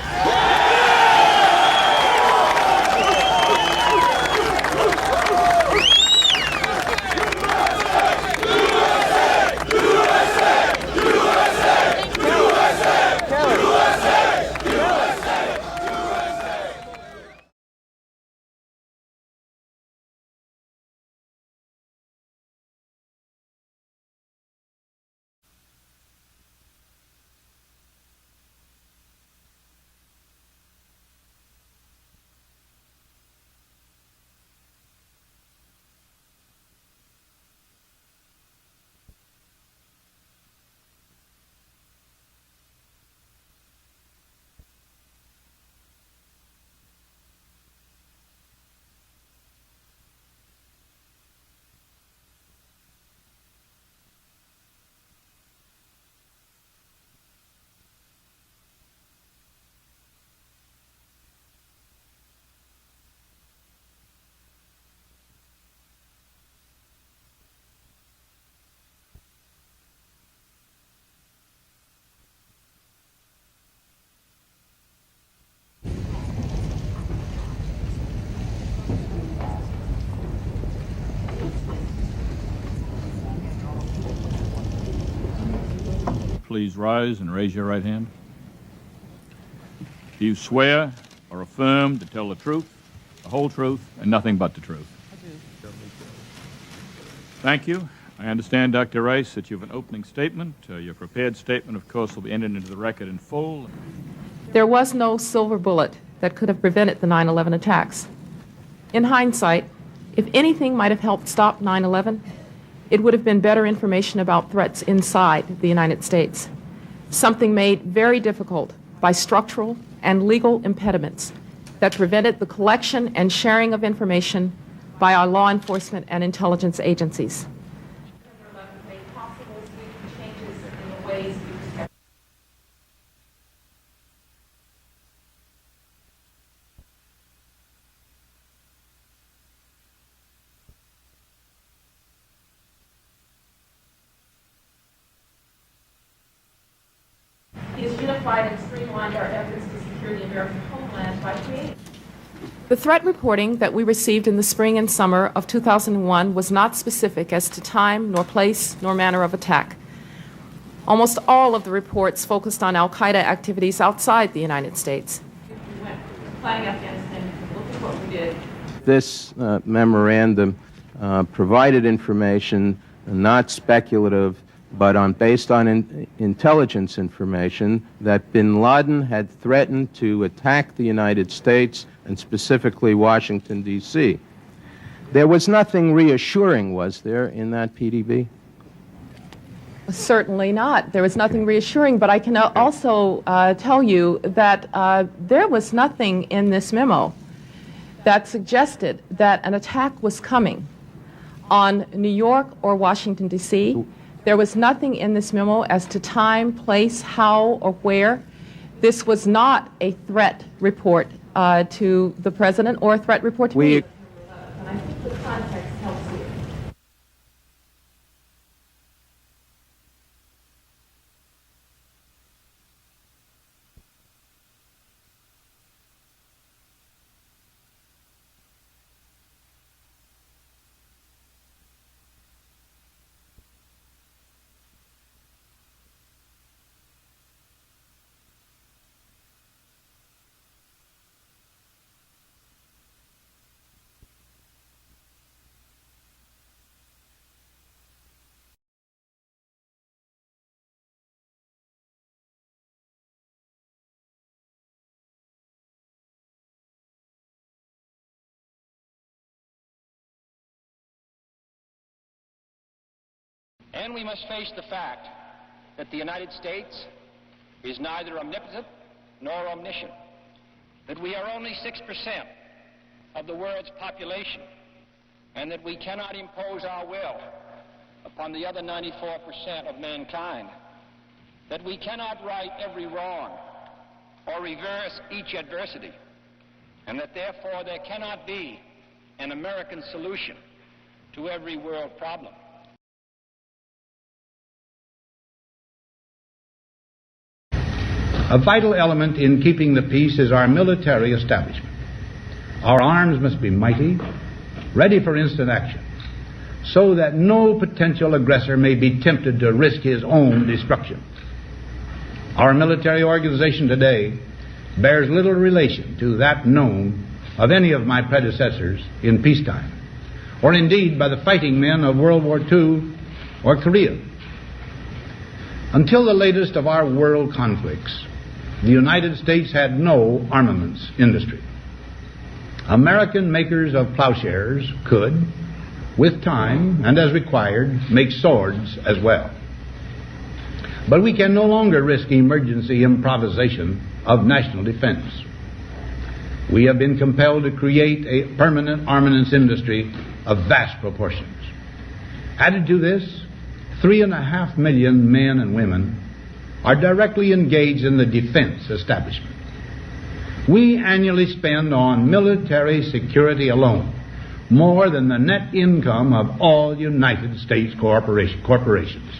Speaker 14: Please rise and raise your right hand. Do you swear or affirm to tell the truth, the whole truth, and nothing but the truth?
Speaker 15: I do.
Speaker 14: Thank you. I understand, Dr. Rice, that you have an opening statement. Your prepared statement, of course, will be entered into the record in full.
Speaker 15: There was no silver bullet that could have prevented the 9/11 attacks. In hindsight, if anything might have helped stop 9/11, it would have been better information about threats inside the United States, something made very difficult by structural and legal impediments that prevented the collection and sharing of information by our law enforcement and intelligence agencies. He has unified and streamlined our efforts to secure the American homeland by creating. The threat reporting that we received in the spring and summer of 2001 was not specific as to time, nor place, nor manner of attack. Almost all of the reports focused on al-Qaeda activities outside the United States. We went planning Afghanistan, look at what we did.
Speaker 16: This memorandum provided information, not speculative, but based on intelligence information that bin Laden had threatened to attack the United States and specifically Washington, D.C. There was nothing reassuring, was there, in that PDB?
Speaker 15: Certainly not. There was nothing reassuring, but I can also tell you that there was nothing in this memo that suggested that an attack was coming on New York or Washington, D.C. There was nothing in this memo as to time, place, how, or where. This was not a threat report to the President or a threat report to me. And I think the context helps you.
Speaker 18: And we must face the fact that the United States is neither omnipotent nor omniscient, that we are only 6% of the world's population, and that we cannot impose our will upon the other 94% of mankind, that we cannot right every wrong or reverse each adversity, and that therefore there cannot be an American solution to every world problem.
Speaker 19: A vital element in keeping the peace is our military establishment. Our arms must be mighty, ready for instant action, so that no potential aggressor may be tempted to risk his own destruction. Our military organization today bears little relation to that known of any of my predecessors in peacetime, or indeed by the fighting men of World War II or Korea. Until the latest of our world conflicts, the United States had no armaments industry. American makers of plowshares could, with time and as required, make swords as well. But we can no longer risk emergency improvisation of national defense. We have been compelled to create a permanent armaments industry of vast proportions. Added to this, 3.5 million men and women are directly engaged in the defense establishment. We annually spend on military security alone more than the net income of all United States corporations.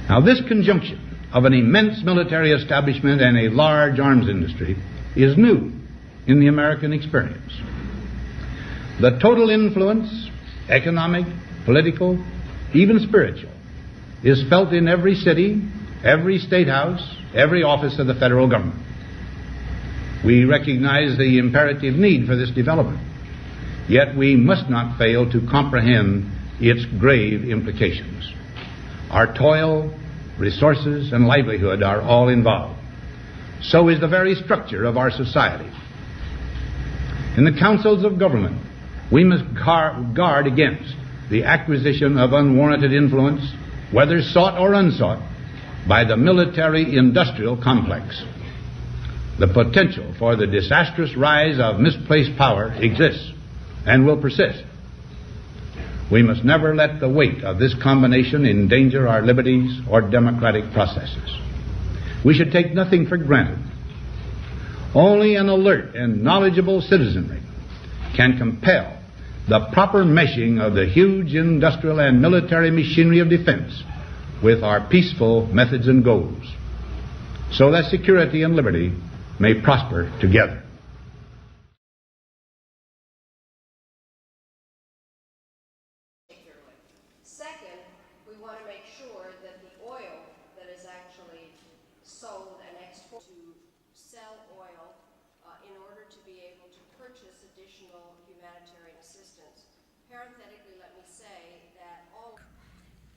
Speaker 19: Now, this conjunction of an immense military establishment and a large arms industry is new in the American experience. The total influence, economic, political, even spiritual, is felt in every city, every state house, every office of the federal government. We recognize the imperative need for this development, yet we must not fail to comprehend its grave implications. Our toil, resources, and livelihood are all involved. So is the very structure of our society. In the councils of government, we must guard against the acquisition of unwarranted influence, whether sought or unsought, by the military-industrial complex. The potential for the disastrous rise of misplaced power exists and will persist. We must never let the weight of this combination endanger our liberties or democratic processes. We should take nothing for granted. Only an alert and knowledgeable citizenry can compel the proper meshing of the huge industrial and military machinery of defense with our peaceful methods and goals, so that security and liberty may prosper together.
Speaker 9: Second, we want to make sure that the oil that is actually sold and exported to sell oil in order to be able to purchase additional humanitarian assistance. Parenthetically, let me say that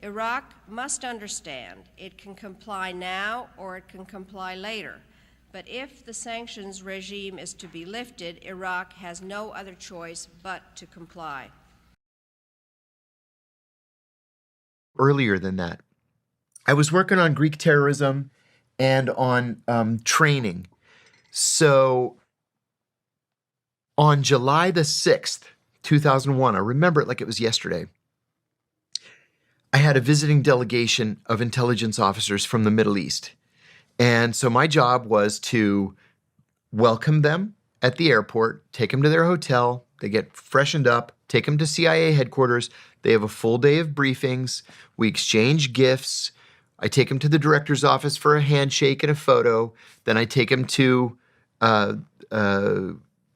Speaker 9: Iraq must understand it can comply now or it can comply later. But if the sanctions regime is to be lifted, Iraq has no other choice but to comply.
Speaker 20: Earlier than that, I was working on Greek terrorism and on training. So on July the 6th, 2001, I remember it like it was yesterday, I had a visiting delegation of intelligence officers from the Middle East. And so my job was to welcome them at the airport, take them to their hotel, they get freshened up, take them to CIA headquarters. They have a full day of briefings. We exchange gifts. I take them to the director's office for a handshake and a photo. Then I take them to a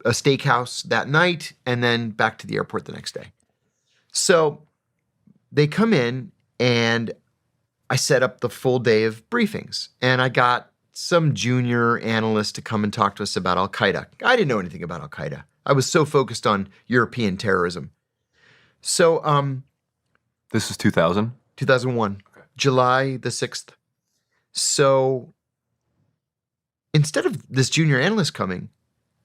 Speaker 20: steakhouse that night and then back to the airport the next day. So they come in and I set up the full day of briefings, and I got some junior analyst to come and talk to us about Al-Qaeda. I didn't know anything about Al-Qaeda. I was so focused on European terrorism. So,
Speaker 21: this is 2000?
Speaker 20: 2001, okay. July the 6th. So, instead of this junior analyst coming,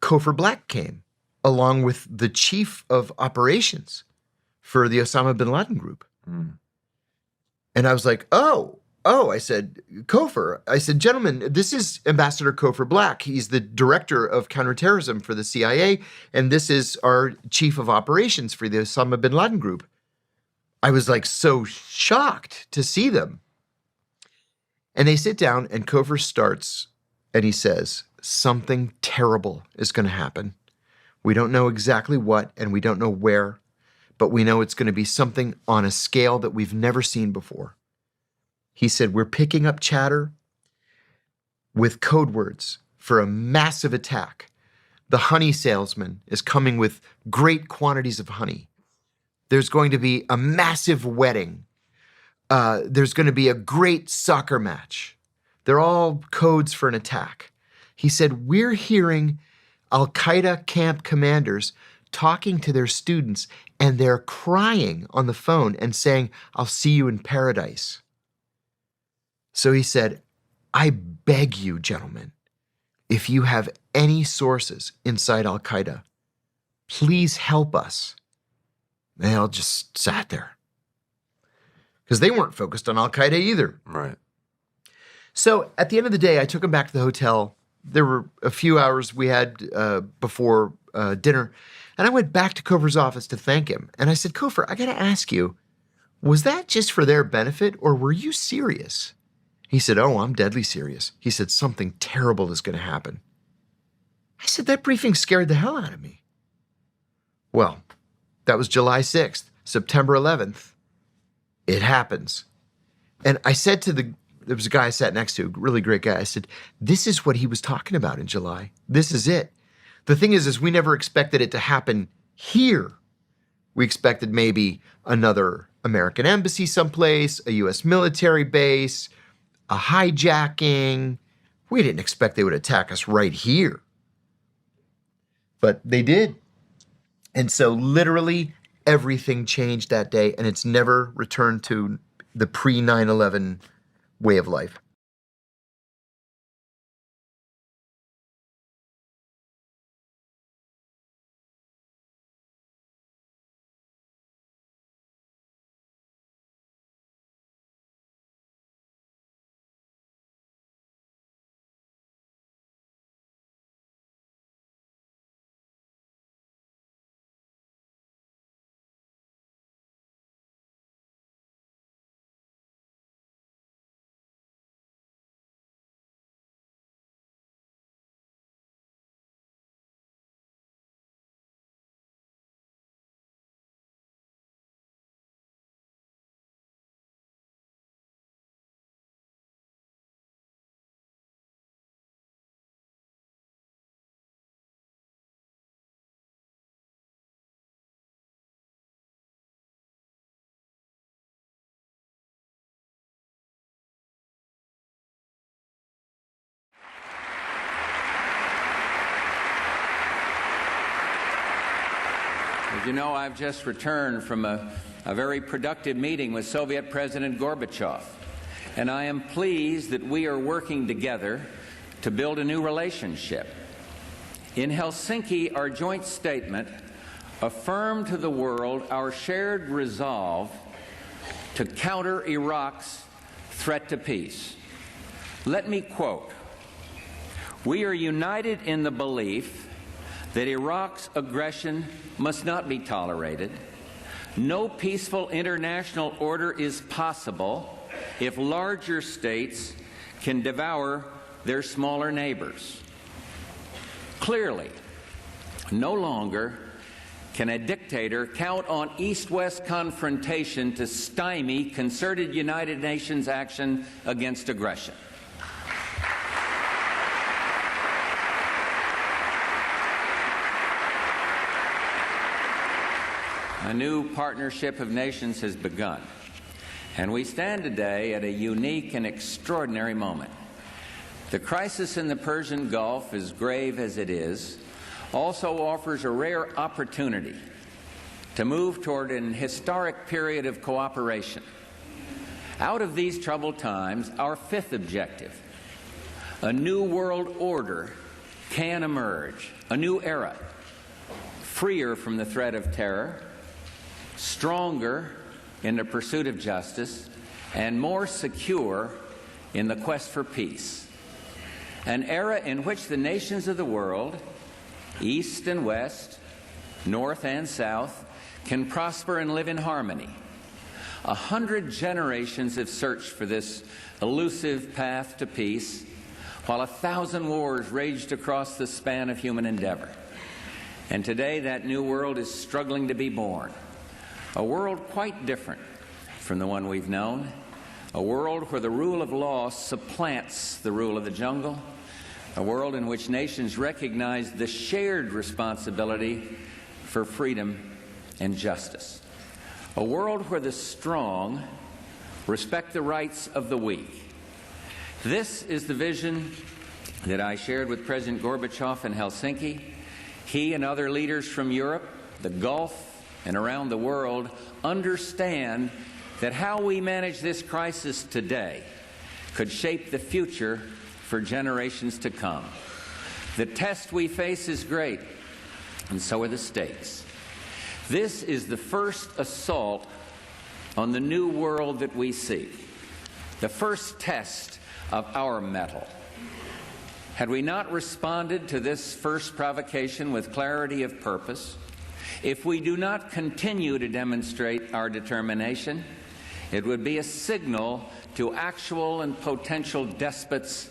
Speaker 20: Cofer Black came, along with the chief of operations for the Osama bin Laden group. Mm. And I was like, oh, I said, Cofer. I said, gentlemen, this is Ambassador Cofer Black. He's the director of counterterrorism for the CIA, and this is our chief of operations for the Osama bin Laden group. I was like so shocked to see them. And they sit down, and Cofer starts, and he says, something terrible is going to happen. We don't know exactly what, and we don't know where, but we know it's going to be something on a scale that we've never seen before. He said, we're picking up chatter with code words for a massive attack. The honey salesman is coming with great quantities of honey. There's going to be a massive wedding. There's going to be a great soccer match. They're all codes for an attack. He said, we're hearing Al-Qaeda camp commanders talking to their students, and they're crying on the phone and saying, I'll see you in paradise. So he said, I beg you, gentlemen, if you have any sources inside Al-Qaeda, please help us. They all just sat there because they weren't focused on Al-Qaeda either.
Speaker 21: Right.
Speaker 20: So at the end of the day, I took them back to the hotel. There were a few hours we had before dinner, and I went back to Cofer's office to thank him. And I said, Cofer, I got to ask you, was that just for their benefit, or were you serious? He said, oh, I'm deadly serious. He said, something terrible is going to happen. I said, that briefing scared the hell out of me. Well, that was July 6th, September 11th. It happens. And I said to there was a guy I sat next to, a really great guy. I said, this is what he was talking about in July. This is it. The thing is we never expected it to happen here. We expected maybe another American embassy someplace, a U.S. military base, a hijacking. We didn't expect they would attack us right here. But they did. And so literally everything changed that day, and it's never returned to the pre-9/11 way of life.
Speaker 1: As you know, I've just returned from a very productive meeting with Soviet President Gorbachev, and I am pleased that we are working together to build a new relationship. In Helsinki, our joint statement affirmed to the world our shared resolve to counter Iraq's threat to peace. Let me quote, "We are united in the belief that Iraq's aggression must not be tolerated. No peaceful international order is possible if larger states can devour their smaller neighbors. Clearly, no longer can a dictator count on East-West confrontation to stymie concerted United Nations action against aggression." A new partnership of nations has begun, and we stand today at a unique and extraordinary moment. The crisis in the Persian Gulf, as grave as it is, also offers a rare opportunity to move toward an historic period of cooperation. Out of these troubled times, our fifth objective, a new world order, can emerge, a new era, freer from the threat of terror, stronger in the pursuit of justice, and more secure in the quest for peace. An era in which the nations of the world, East and West, North and South, can prosper and live in harmony. 100 generations have searched for this elusive path to peace, while 1,000 wars raged across the span of human endeavor. And today that new world is struggling to be born. A world quite different from the one we've known. A world where the rule of law supplants the rule of the jungle. A world in which nations recognize the shared responsibility for freedom and justice. A world where the strong respect the rights of the weak. This is the vision that I shared with President Gorbachev in Helsinki. He and other leaders from Europe, the Gulf, and around the world understand that how we manage this crisis today could shape the future for generations to come. The test we face is great, and so are the stakes. This is the first assault on the new world that we seek, the first test of our mettle. Had we not responded to this first provocation with clarity of purpose, if we do not continue to demonstrate our determination, it would be a signal to actual and potential despots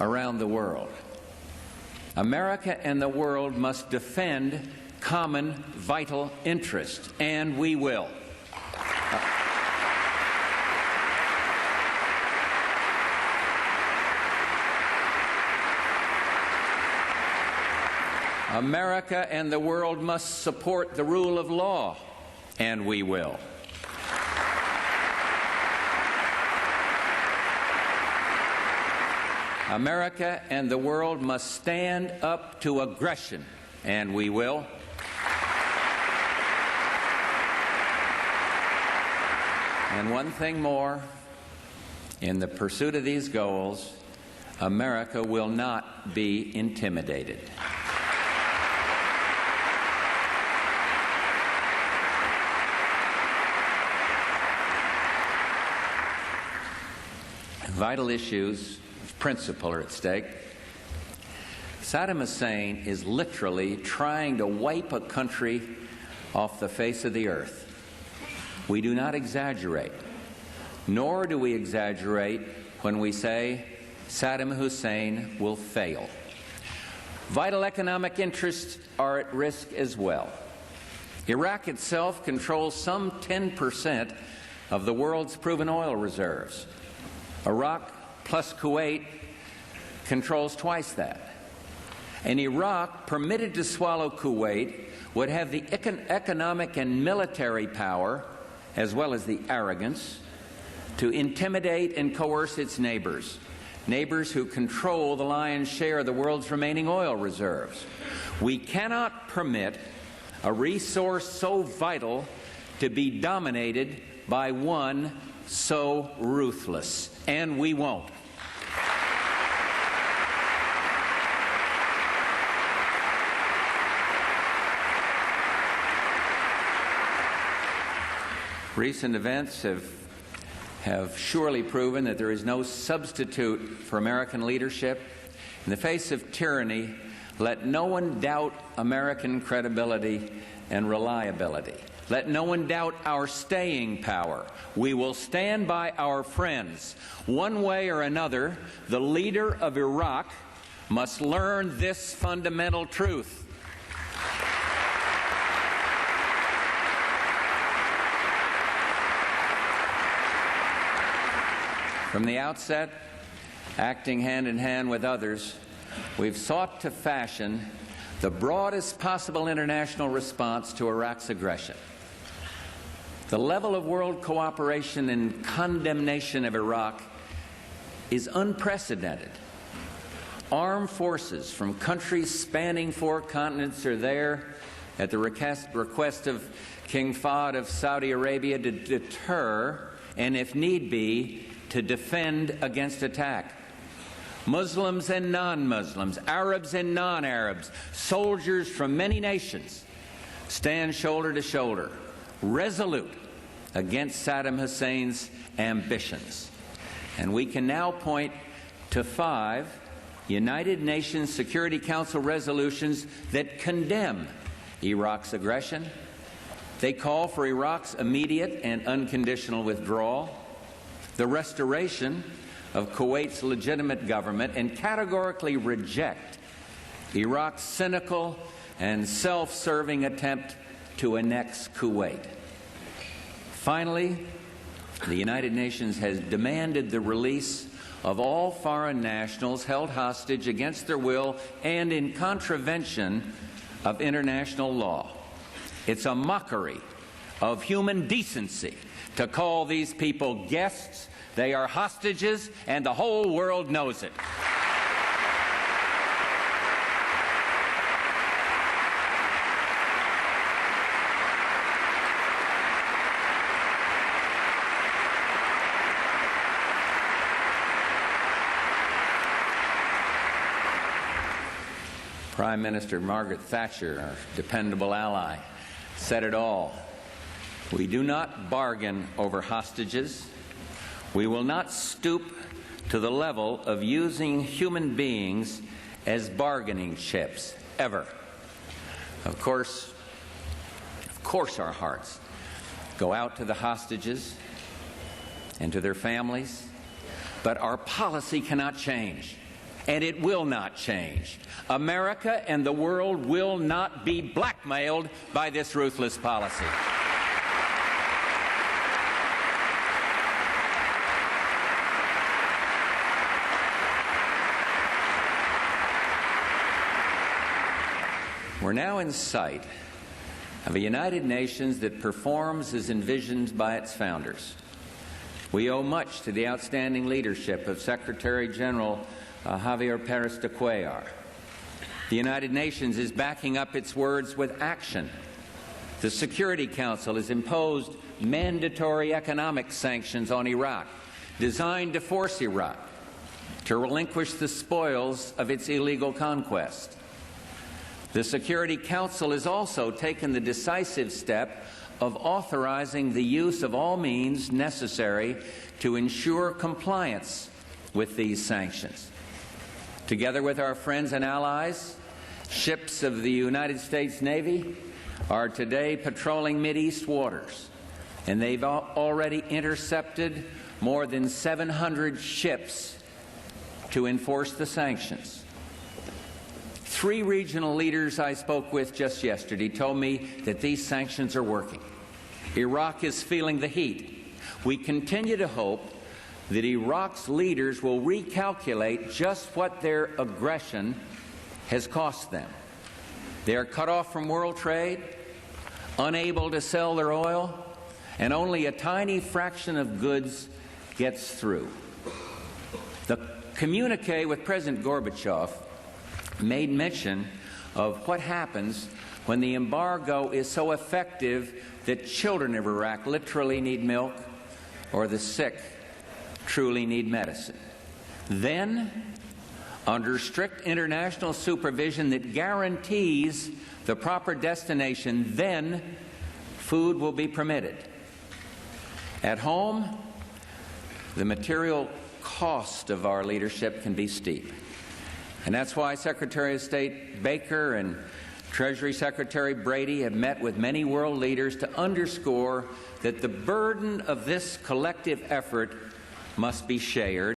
Speaker 1: around the world. America and the world must defend common vital interest, and we will. America and the world must support the rule of law, and we will. America and the world must stand up to aggression, and we will. And one thing more, in the pursuit of these goals, America will not be intimidated. Vital issues of principle are at stake. Saddam Hussein is literally trying to wipe a country off the face of the earth. We do not exaggerate, nor do we exaggerate when we say Saddam Hussein will fail. Vital economic interests are at risk as well. Iraq itself controls some 10% of the world's proven oil reserves. Iraq plus Kuwait controls twice that. And Iraq, permitted to swallow Kuwait, would have the economic and military power, as well as the arrogance, to intimidate and coerce its neighbors, neighbors who control the lion's share of the world's remaining oil reserves. We cannot permit a resource so vital to be dominated by one so ruthless, and we won't. Recent events have surely proven that there is no substitute for American leadership. In the face of tyranny, let no one doubt American credibility and reliability. Let no one doubt our staying power. We will stand by our friends. One way or another, the leader of Iraq must learn this fundamental truth. From the outset, acting hand in hand with others, we've sought to fashion the broadest possible international response to Iraq's aggression. The level of world cooperation and condemnation of Iraq is unprecedented. Armed forces from countries spanning 4 continents are there at the request of King Fahd of Saudi Arabia to deter and, if need be, to defend against attack. Muslims and non-Muslims, Arabs and non-Arabs, soldiers from many nations stand shoulder to shoulder, resolute against Saddam Hussein's ambitions. And we can now point to 5 United Nations Security Council resolutions that condemn Iraq's aggression. They call for Iraq's immediate and unconditional withdrawal, the restoration of Kuwait's legitimate government, and categorically reject Iraq's cynical and self-serving attempt to annex Kuwait. Finally, the United Nations has demanded the release of all foreign nationals held hostage against their will and in contravention of international law. It's a mockery of human decency to call these people guests. They are hostages, and the whole world knows it. Prime Minister Margaret Thatcher, our dependable ally, said it all. We do not bargain over hostages. We will not stoop to the level of using human beings as bargaining chips, ever. Of course, our hearts go out to the hostages and to their families, but our policy cannot change, and it will not change. America and the world will not be blackmailed by this ruthless policy. We're now in sight of a United Nations that performs as envisioned by its founders. We owe much to the outstanding leadership of Secretary General Javier Pérez de Cuellar. The United Nations is backing up its words with action. The Security Council has imposed mandatory economic sanctions on Iraq designed to force Iraq to relinquish the spoils of its illegal conquest. The Security Council has also taken the decisive step of authorizing the use of all means necessary to ensure compliance with these sanctions. Together with our friends and allies, ships of the United States Navy are today patrolling Mideast waters, and they've already intercepted more than 700 ships to enforce the sanctions. 3 regional leaders I spoke with just yesterday told me that these sanctions are working. Iraq is feeling the heat. We continue to hope that Iraq's leaders will recalculate just what their aggression has cost them. They are cut off from world trade, unable to sell their oil, and only a tiny fraction of goods gets through. The communique with President Gorbachev made mention of what happens when the embargo is so effective that children of Iraq literally need milk or the sick truly need medicine. Then, under strict international supervision that guarantees the proper destination, then food will be permitted. At home, the material cost of our leadership can be steep. And that's why Secretary of State Baker and Treasury Secretary Brady have met with many world leaders to underscore that the burden of this collective effort must be shared.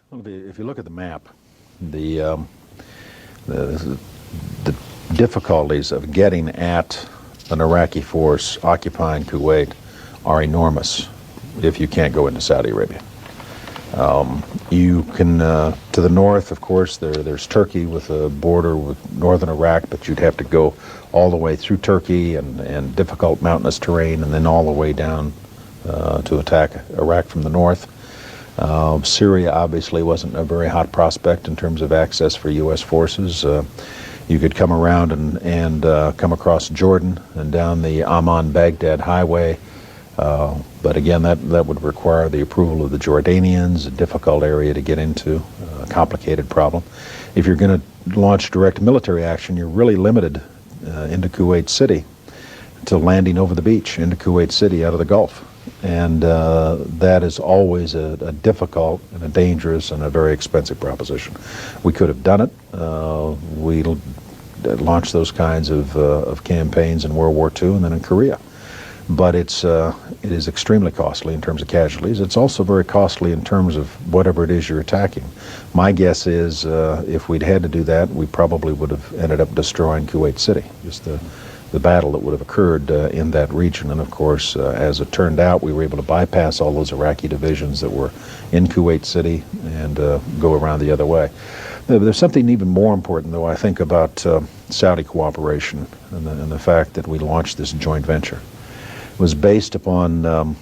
Speaker 6: If you look at the map, the difficulties of getting at an Iraqi force occupying Kuwait are enormous if you can't go into Saudi Arabia. You can, to the north, of course, there's Turkey with a border with northern Iraq, but you'd have to go all the way through Turkey and difficult mountainous terrain, and then all the way down to attack Iraq from the north. Syria obviously wasn't a very hot prospect in terms of access for U.S. forces. You could come around and come across Jordan and down the Amman-Baghdad highway. But again, that would require the approval of the Jordanians, a difficult area to get into, a complicated problem. If you're going to launch direct military action, you're really limited into Kuwait City to landing over the beach into Kuwait City out of the Gulf. And that is always a difficult and a dangerous and a very expensive proposition. We could have done it. We launched those kinds of campaigns in World War II and then in Korea. But it is extremely costly in terms of casualties. It's also very costly in terms of whatever it is you're attacking. My guess is if we'd had to do that, we probably would have ended up destroying Kuwait City, just the battle that would have occurred in that region. And of course, as it turned out, we were able to bypass all those Iraqi divisions that were in Kuwait City and go around the other way. There's something even more important, though, I think, about Saudi cooperation and the fact that we launched this joint venture. It was based upon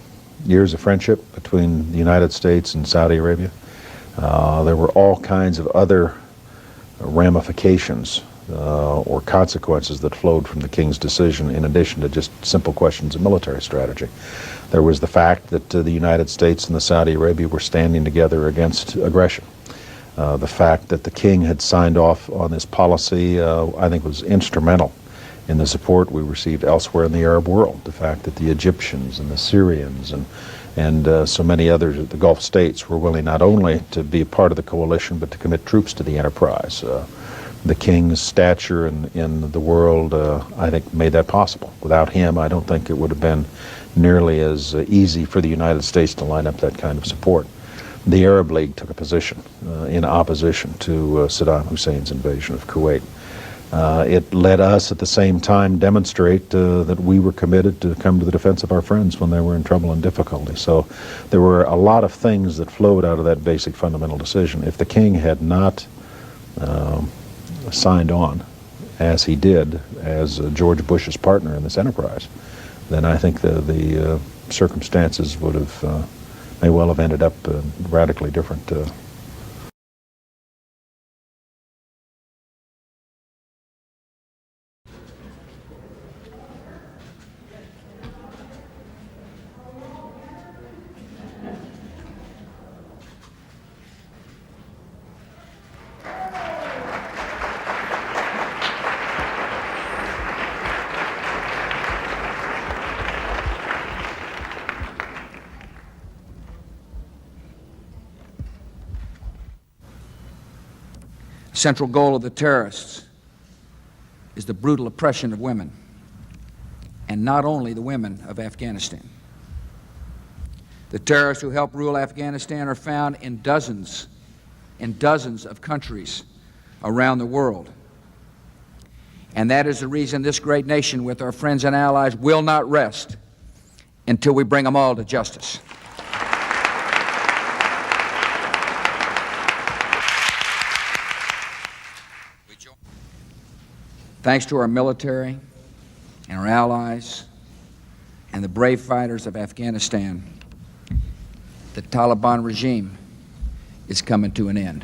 Speaker 6: years of friendship between the United States and Saudi Arabia. There were all kinds of other ramifications or consequences that flowed from the King's decision, in addition to just simple questions of military strategy. There was the fact that the United States and the Saudi Arabia were standing together against aggression. The fact that the King had signed off on this policy, I think, was instrumental in the support we received elsewhere in the Arab world. The fact that the Egyptians and the Syrians and so many others of the Gulf states were willing not only to be a part of the coalition, but to commit troops to the enterprise. The King's stature in the world, I think, made that possible. Without him, I don't think it would have been nearly as easy for the United States to line up that kind of support. The Arab League took a position in opposition to Saddam Hussein's invasion of Kuwait. It let us at the same time demonstrate that we were committed to come to the defense of our friends when they were in trouble and difficulty. So there were a lot of things that flowed out of that basic fundamental decision. If the King had not signed on, as he did, as George Bush's partner in this enterprise, then I think the circumstances would have may well have ended up radically different.
Speaker 12: Central goal of the terrorists is the brutal oppression of women, and not only the women of Afghanistan. The terrorists who help rule Afghanistan are found in dozens of countries around the world. And that is the reason this great nation, with our friends and allies, will not rest until we bring them all to justice. Thanks to our military and our allies and the brave fighters of Afghanistan, the Taliban regime is coming to an end.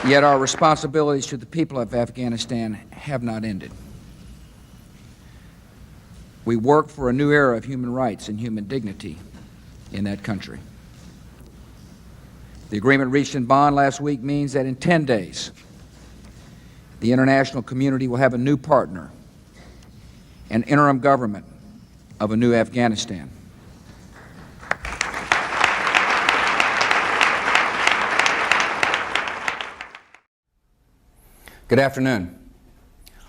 Speaker 12: Yet our responsibilities to the people of Afghanistan have not ended. We work for a new era of human rights and human dignity in that country. The agreement reached in Bonn last week means that in 10 days, the international community will have a new partner, an interim government of a new Afghanistan. Good afternoon.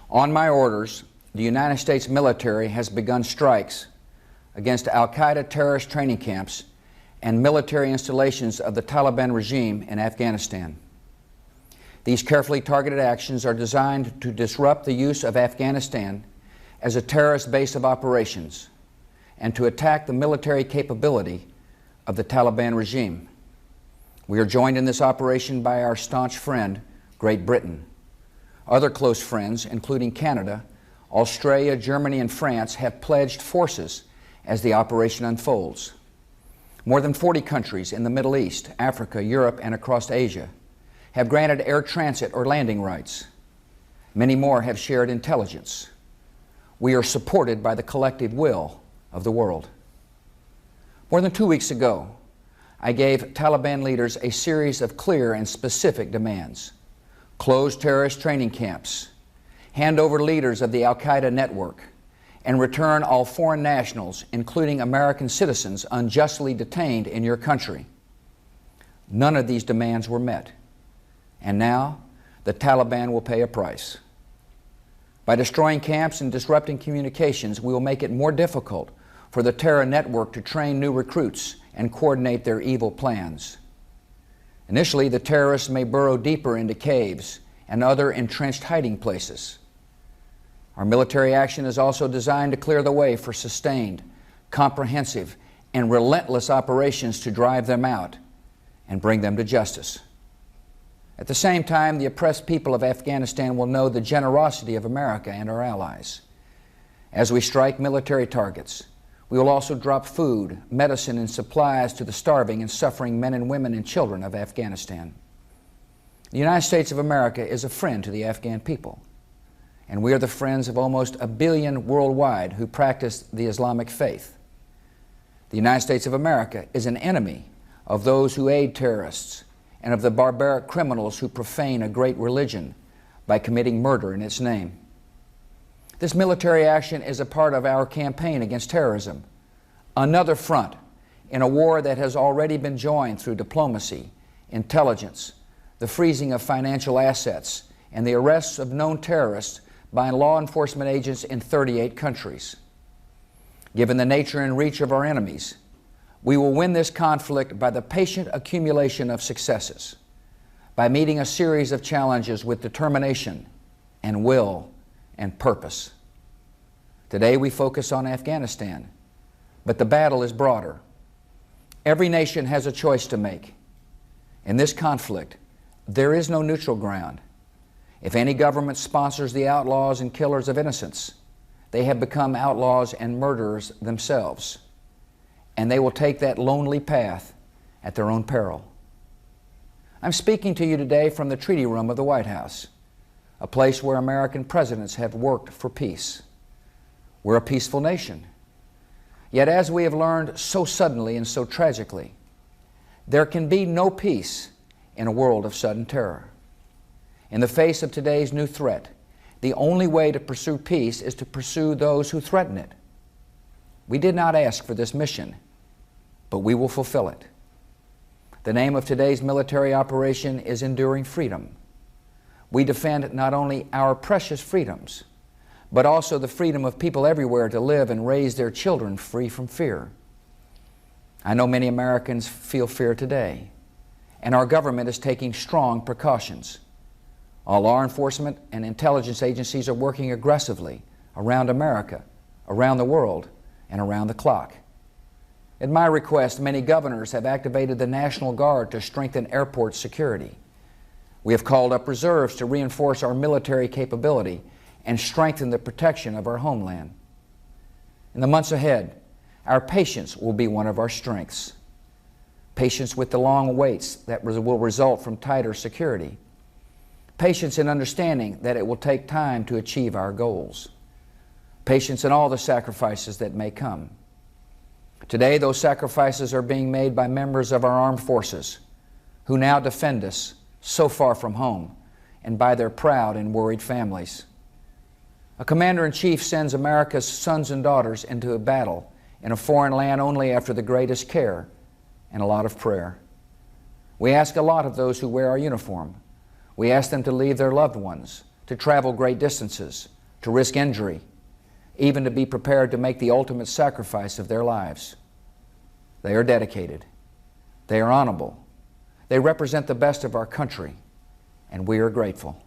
Speaker 12: On my orders, the United States military has begun strikes against al-Qaeda terrorist training camps and military installations of the Taliban regime in Afghanistan. These carefully targeted actions are designed to disrupt the use of Afghanistan as a terrorist base of operations and to attack the military capability of the Taliban regime. We are joined in this operation by our staunch friend, Great Britain. Other close friends, including Canada, Australia, Germany, and France, have pledged forces as the operation unfolds. More than 40 countries in the Middle East, Africa, Europe, and across Asia have granted air transit or landing rights. Many more have shared intelligence. We are supported by the collective will of the world. More than 2 weeks ago, I gave Taliban leaders a series of clear and specific demands. Close terrorist training camps, hand over leaders of the al-Qaeda network, and return all foreign nationals, including American citizens unjustly detained in your country. None of these demands were met. And now, the Taliban will pay a price. By destroying camps and disrupting communications, we will make it more difficult for the terror network to train new recruits and coordinate their evil plans. Initially, the terrorists may burrow deeper into caves and other entrenched hiding places. Our military action is also designed to clear the way for sustained, comprehensive, and relentless operations to drive them out and bring them to justice. At the same time, the oppressed people of Afghanistan will know the generosity of America and our allies. As we strike military targets, we will also drop food, medicine, and supplies to the starving and suffering men and women and children of Afghanistan. The United States of America is a friend to the Afghan people, and we are the friends of almost 1 billion worldwide who practice the Islamic faith. The United States of America is an enemy of those who aid terrorists and of the barbaric criminals who profane a great religion by committing murder in its name. This military action is a part of our campaign against terrorism, another front in a war that has already been joined through diplomacy, intelligence, the freezing of financial assets, and the arrests of known terrorists by law enforcement agents in 38 countries. Given the nature and reach of our enemies, we will win this conflict by the patient accumulation of successes, by meeting a series of challenges with determination and will and purpose. Today we focus on Afghanistan, but the battle is broader. Every nation has a choice to make. In this conflict, there is no neutral ground. If any government sponsors the outlaws and killers of innocents, they have become outlaws and murderers themselves, and they will take that lonely path at their own peril. I'm speaking to you today from the Treaty Room of the White House, a place where American presidents have worked for peace. We're a peaceful nation. Yet as we have learned so suddenly and so tragically, there can be no peace in a world of sudden terror. In the face of today's new threat, the only way to pursue peace is to pursue those who threaten it. We did not ask for this mission, but we will fulfill it. The name of today's military operation is Enduring Freedom. We defend not only our precious freedoms, but also the freedom of people everywhere to live and raise their children free from fear. I know many Americans feel fear today, and our government is taking strong precautions. All law enforcement and intelligence agencies are working aggressively around America, around the world, and around the clock. At my request, many governors have activated the National Guard to strengthen airport security. We have called up reserves to reinforce our military capability and strengthen the protection of our homeland. In the months ahead, our patience will be one of our strengths. Patience with the long waits that will result from tighter security. Patience in understanding that it will take time to achieve our goals. Patience in all the sacrifices that may come. Today, those sacrifices are being made by members of our armed forces who now defend us so far from home, and by their proud and worried families. A commander-in-chief sends America's sons and daughters into a battle in a foreign land only after the greatest care and a lot of prayer. We ask a lot of those who wear our uniform. We ask them to leave their loved ones, to travel great distances, to risk injury,
Speaker 3: even to be prepared to make the ultimate sacrifice of their lives. They are dedicated. They are honorable. They represent the best of our country, and we are grateful.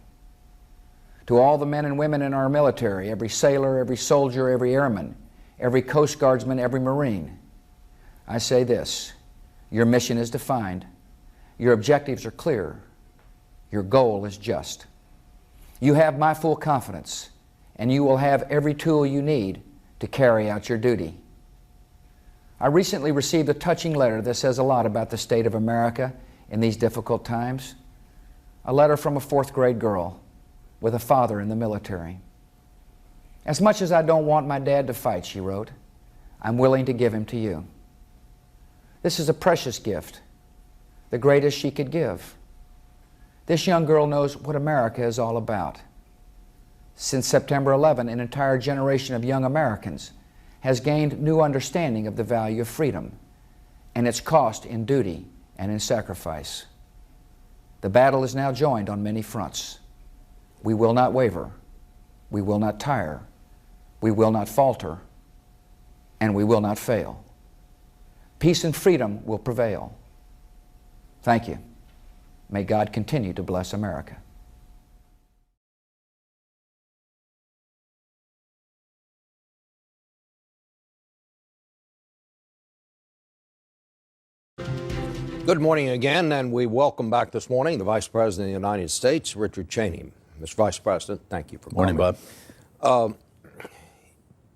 Speaker 3: To all the men and women in our military, every sailor, every soldier, every airman, every Coast Guardsman, every Marine, I say this: your mission is defined, your objectives are clear, your goal is just. You have my full confidence, and you will have every tool you need to carry out your duty. I recently received a touching letter that says a lot about the state of America in these difficult times. A letter from a 4th grade girl with a father in the military. As much as I don't want my dad to fight, she wrote, I'm willing to give him to you. This is a precious gift, the greatest she could give. This young girl knows what America is all about. Since September 11, an entire generation of young Americans has gained new understanding of the value of freedom and its cost in duty and in sacrifice. The battle is now joined on many fronts. We will not waver, we will not tire, we will not falter, and we will not fail. Peace and freedom will prevail. Thank you. May God continue to bless America.
Speaker 11: Good morning again, and we welcome back this morning the Vice President of the United States, Richard Cheney. Mr. Vice President, thank you for coming.
Speaker 6: Morning, Bob.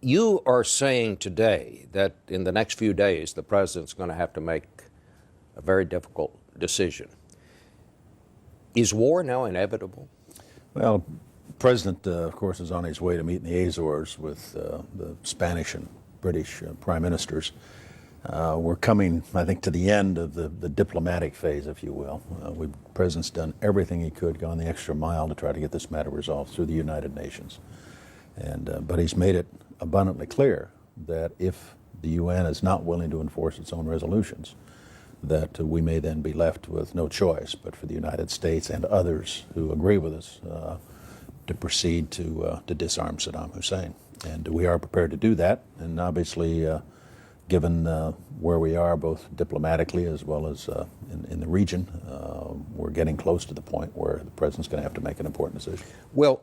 Speaker 11: You are saying today that in the next few days the President's going to have to make a very difficult decision. Is war now inevitable?
Speaker 6: Well, the President, of course, is on his way to meet in the Azores with the Spanish and British prime ministers. We're coming, I think, to the end of the diplomatic phase, if you will. The President's done everything he could, gone the extra mile to try to get this matter resolved through the United Nations. But he's made it abundantly clear that if the UN is not willing to enforce its own resolutions, that we may then be left with no choice but for the United States and others who agree with us to proceed to disarm Saddam Hussein. And we are prepared to do that, and obviously given where we are both diplomatically as well as in the region, we're getting close to the point where the President's going to have to make an important decision.
Speaker 11: Well,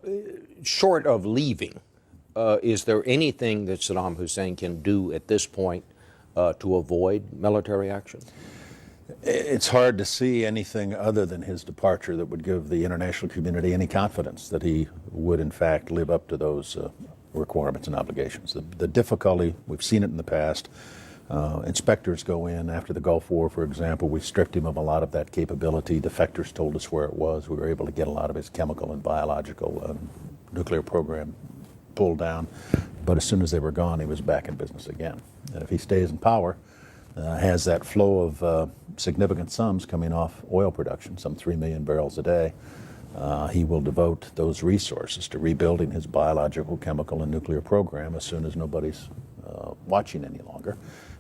Speaker 11: short of leaving, is there anything that Saddam Hussein can do at this point to avoid military action?
Speaker 6: It's hard to see anything other than his departure that would give the international community any confidence that he would, in fact, live up to those requirements and obligations. The difficulty, we've seen it in the past. Inspectors go in after the Gulf War, for example. We stripped him of a lot of that capability. Defectors told us where it was. We were able to get a lot of his chemical and biological nuclear program pulled down. But as soon as they were gone, he was back in business again. And if he stays in power, has that flow of significant sums coming off oil production, some 3 million barrels a day, he will devote those resources to rebuilding his biological, chemical, and nuclear program as soon as nobody's watching any longer.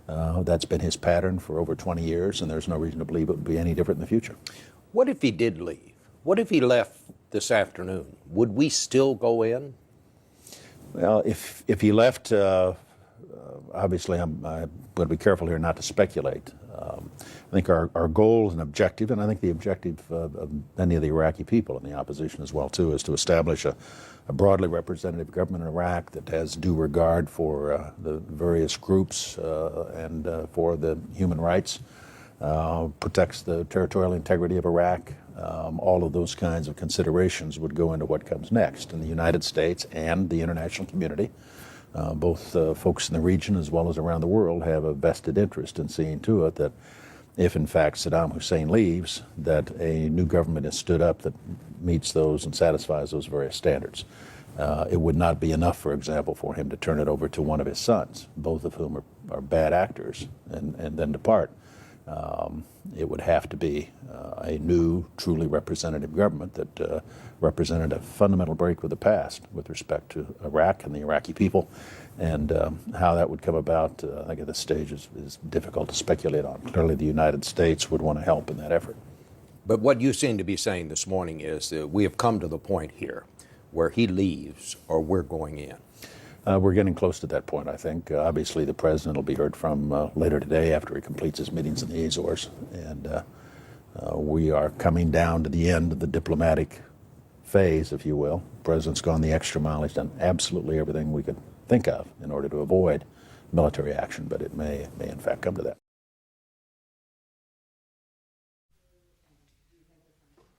Speaker 6: That's been his pattern for over 20 years, and there's no reason to believe it would be any different in the future.
Speaker 11: What if he did leave? What if he left this afternoon? Would we still go in?
Speaker 6: Well, if he left, obviously I'm going to be careful here not to speculate. I think our goal and objective, and I think the objective of many of the Iraqi people and the opposition as well too, is to establish a broadly representative government in Iraq that has due regard for the various groups and for the human rights, protects the territorial integrity of Iraq. All of those kinds of considerations would go into what comes next. And the United States and the international community, both folks in the region as well as around the world, have a vested interest in seeing to it that if in fact Saddam Hussein leaves, that a new government is stood up that meets those and satisfies those various standards. It would not be enough, for example, for him to turn it over to one of his sons, both of whom are bad actors, and then depart. It would have to be a new, truly representative government that represented a fundamental break with the past with respect to Iraq and the Iraqi people. And how that would come about, I think at this stage is difficult to speculate on. Clearly the United States would want to help in that effort.
Speaker 11: But what you seem to be saying this morning is that we have come to the point here where he leaves or we're going in.
Speaker 6: We're getting close to that point, I think. Obviously, the president will be heard from later today after he completes his meetings in the Azores. And we are coming down to the end of the diplomatic phase, if you will. The president's gone the extra mile. He's done absolutely everything we could think of in order to avoid military action, but it may in fact come to that.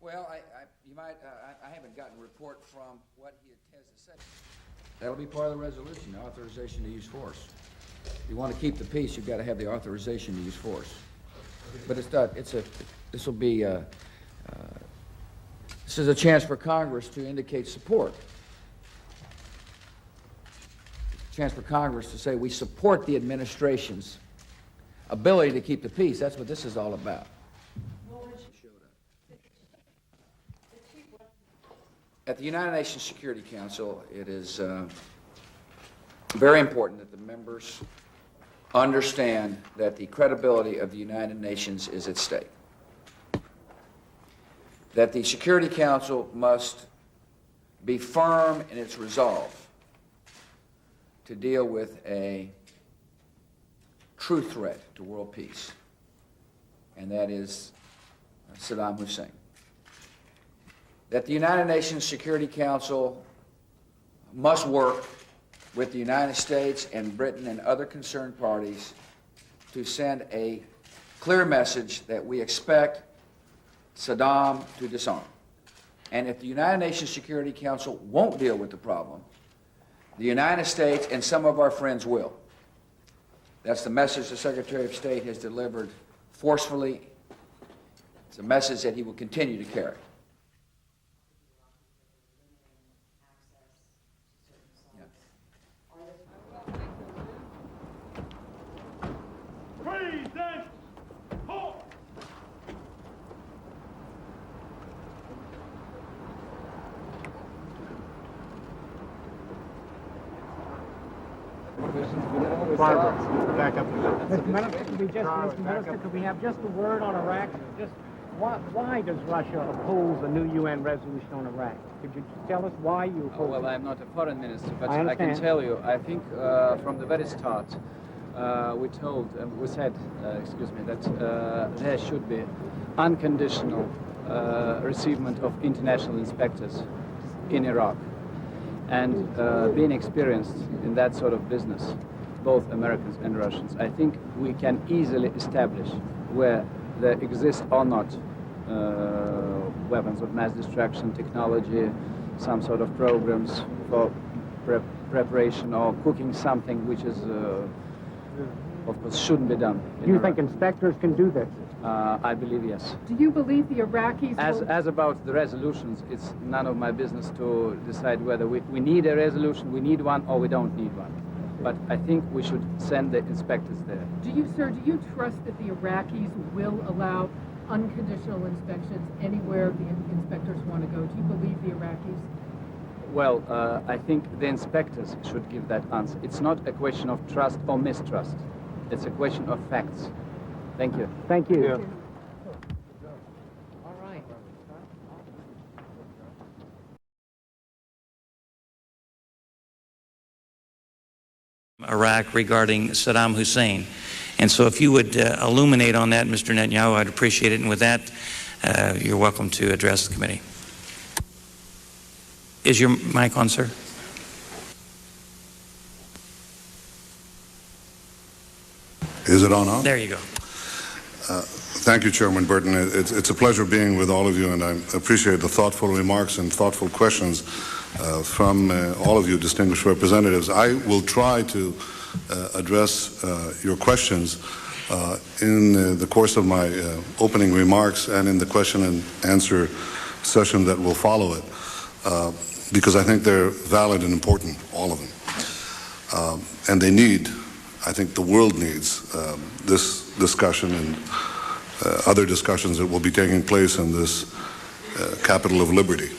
Speaker 12: Well, I haven't gotten a report from what he has to say. That'll be part of the resolution, the authorization to use force. If you want to keep the peace, you've got to have the authorization to use force. But this will be, this is a chance for Congress to indicate support. Chance for Congress to say we support the administration's ability to keep the peace. That's what this is all about. At the United Nations Security Council, it is very important that the members understand that the credibility of the United Nations is at stake. That the Security Council must be firm in its resolve to deal with a true threat to world peace, and that is Saddam Hussein. That the United Nations Security Council must work with the United States and Britain and other concerned parties to send a clear message that we expect Saddam to disarm. And if the United Nations Security Council won't deal with the problem, the United States and some of our friends will. That's the message the Secretary of State has delivered forcefully. It's a message that he will continue to carry.
Speaker 8: Back up. Mr. Minister, could we have just a word on Iraq? Just why does Russia oppose a new UN resolution on Iraq? Could you tell us why you oppose
Speaker 13: well,
Speaker 8: it?
Speaker 13: I'm not a foreign minister, but
Speaker 8: I
Speaker 13: can tell you, I think from the very start, we said, that there should be unconditional receivement of international inspectors in Iraq. And being experienced in that sort of business, both Americans and Russians, I think we can easily establish where there exist or not weapons of mass destruction, technology, some sort of programs for preparation or cooking something which is, of course, shouldn't be done.
Speaker 8: Do you think inspectors can do this?
Speaker 13: I believe yes.
Speaker 23: Do you believe the Iraqis
Speaker 13: As about the resolutions, it's none of my business to decide whether we need a resolution, we need one, or we don't need one. But I think we should send the inspectors there.
Speaker 23: Do you, sir, do you trust that the Iraqis will allow unconditional inspections anywhere the inspectors want to go? Do you believe the Iraqis?
Speaker 13: Well, I think the inspectors should give that answer. It's not a question of trust or mistrust. It's a question of facts. Thank you.
Speaker 8: Thank you.
Speaker 13: Yeah.
Speaker 8: All right.
Speaker 24: Iraq regarding Saddam Hussein. And so if you would illuminate on that, Mr. Netanyahu, I'd appreciate it. And with that, you're welcome to address the committee. Is your mic on, sir?
Speaker 25: Is it on now?
Speaker 24: There you go.
Speaker 25: Thank you, Chairman Burton. It's a pleasure being with all of you, and I appreciate the thoughtful remarks and thoughtful questions from all of you distinguished representatives. I will try to address your questions in the course of my opening remarks and in the question and answer session that will follow it, because I think they're valid and important, all of them. And they need, I think the world needs this discussion and other discussions that will be taking place in this capital of liberty.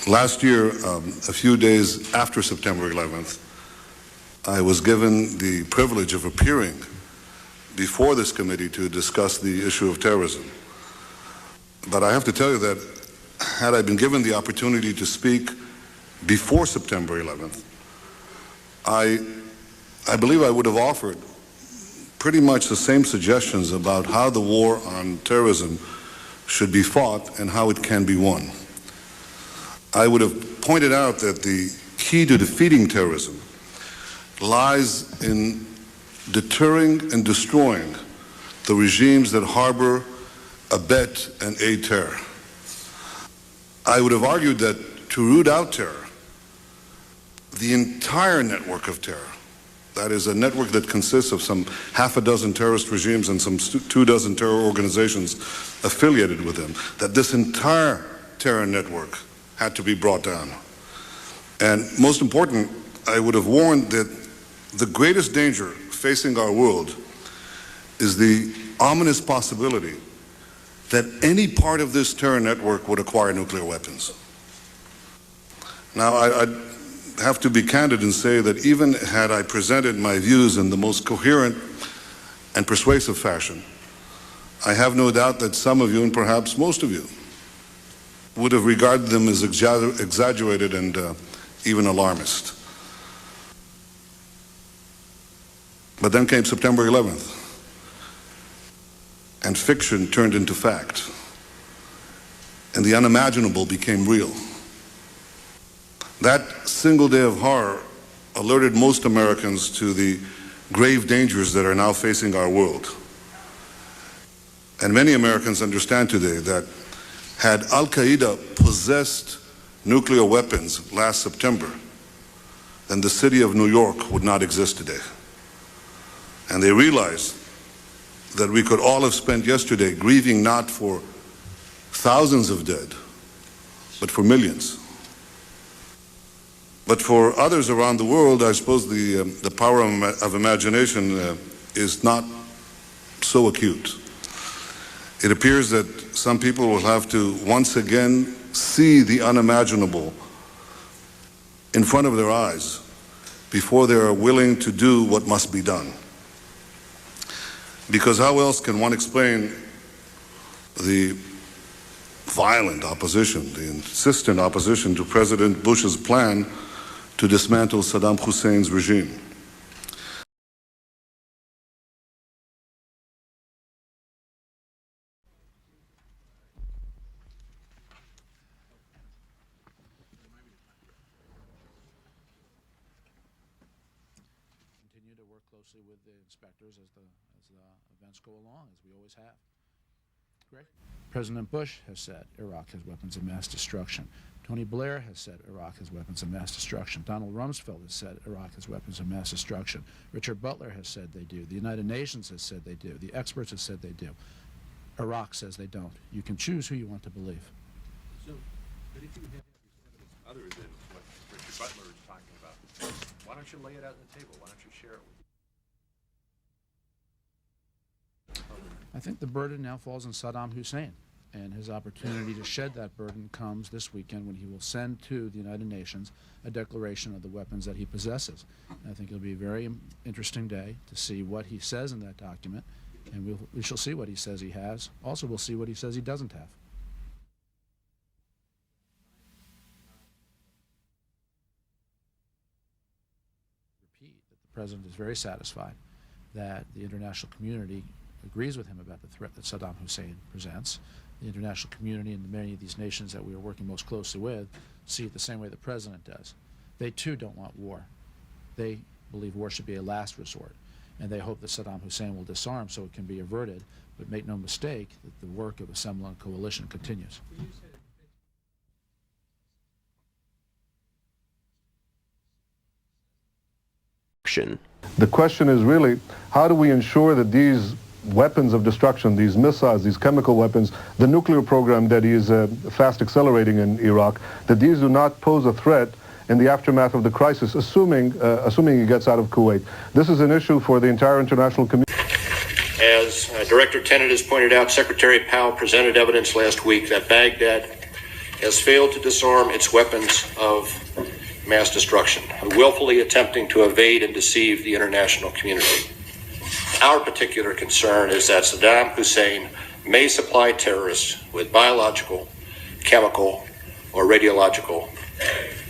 Speaker 25: Last year, a few days after September 11th, I was given the privilege of appearing before this committee to discuss the issue of terrorism. But I have to tell you that had I been given the opportunity to speak before September 11th, I believe I would have offered pretty much the same suggestions about how the war on terrorism should be fought and how it can be won. I would have pointed out that the key to defeating terrorism lies in deterring and destroying the regimes that harbor, abet, and aid terror. I would have argued that to root out terror, the entire network of terror, that is a network that consists of some half a dozen terrorist regimes and some 24 terror organizations affiliated with them, that this entire terror network had to be brought down. And most important, I would have warned that the greatest danger facing our world is the ominous possibility that any part of this terror network would acquire nuclear weapons. Now, I have to be candid and say that even had I presented my views in the most coherent and persuasive fashion, I have no doubt that some of you, and perhaps most of you, would have regarded them as exaggerated and even alarmist. But then came September 11th, and fiction turned into fact, and the unimaginable became real. That single day of horror alerted most Americans to the grave dangers that are now facing our world. And many Americans understand today that had Al-Qaeda possessed nuclear weapons last September, then the city of New York would not exist today. And they realized that we could all have spent yesterday grieving not for thousands of dead, but for millions. But for others around the world, I suppose the power of imagination is not so acute. It appears that some people will have to once again see the unimaginable in front of their eyes before they are willing to do what must be done. Because how else can one explain the violent opposition, the insistent opposition to President Bush's plan to dismantle Saddam Hussein's regime?
Speaker 2: Continue to work closely with the inspectors as the events go along, as we always have. Greg? President Bush has said Iraq has weapons of mass destruction. Tony Blair has said Iraq has weapons of mass destruction. Donald Rumsfeld has said Iraq has weapons of mass destruction. Richard Butler has said they do. The United Nations has said they do. The experts have said they do. Iraq says they don't. You can choose who you want to believe.
Speaker 11: So, but if you have evidence other than what Richard Butler is talking about, why don't you lay it out on the table? Why don't you share it with
Speaker 2: I think the burden now falls on Saddam Hussein, and his opportunity to shed that burden comes this weekend when he will send to the United Nations a declaration of the weapons that he possesses. And I think it'll be a very interesting day to see what he says in that document, and we shall see what he says he has. Also, we'll see what he says he doesn't have. Repeat that the President is very satisfied that the international community agrees with him about the threat that Saddam Hussein presents. The international community and many of these nations that we are working most closely with see it the same way the President does. They too don't want war. They believe war should be a last resort, and they hope that Saddam Hussein will disarm so it can be averted, but make no mistake that the work of assembling a coalition continues.
Speaker 4: The question is really, how do we ensure that these weapons of destruction, these missiles, these chemical weapons, the nuclear program that is fast accelerating in Iraq, that these do not pose a threat in the aftermath of the crisis, assuming he gets out of Kuwait. This is an issue for the entire international community.
Speaker 18: As Director Tenet has pointed out, Secretary Powell presented evidence last week that Baghdad has failed to disarm its weapons of mass destruction, willfully attempting to evade and deceive the international community. Our particular concern is that Saddam Hussein may supply terrorists with biological, chemical, or radiological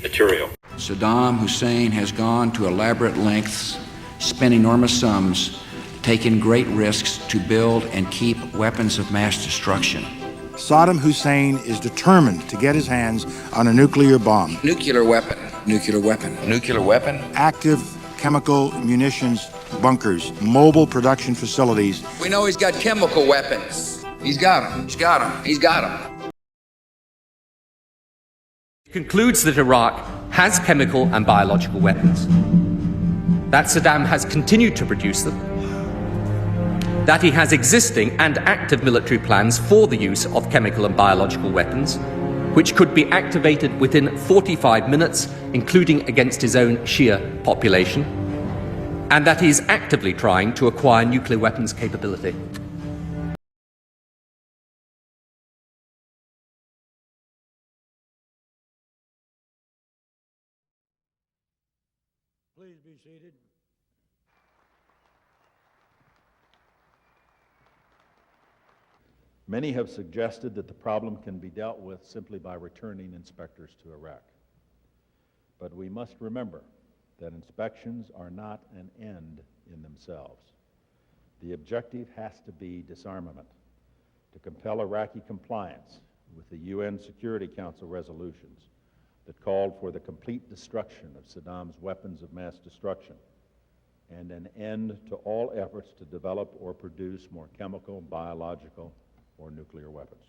Speaker 18: material.
Speaker 12: Saddam Hussein has gone to elaborate lengths, spent enormous sums, taken great risks to build and keep weapons of mass destruction.
Speaker 5: Saddam Hussein is determined to get his hands on a nuclear bomb.
Speaker 12: Nuclear weapon. Nuclear weapon. Nuclear weapon.
Speaker 5: Active chemical munitions bunkers, mobile production facilities.
Speaker 12: We know he's got chemical weapons. He's got them. He's got them. He's got them.
Speaker 7: It concludes that Iraq has chemical and biological weapons, that Saddam has continued to produce them, that he has existing and active military plans for the use of chemical and biological weapons, which could be activated within 45 minutes, including against his own Shia population, and that he is actively trying to acquire nuclear weapons capability.
Speaker 10: Please be seated.
Speaker 6: Many have suggested that the problem can be dealt with simply by returning inspectors to Iraq. But we must remember that inspections are not an end in themselves. The objective has to be disarmament, to compel Iraqi compliance with the UN Security Council resolutions that called for the complete destruction of Saddam's weapons of mass destruction and an end to all efforts to develop or produce more chemical, biological, or nuclear weapons.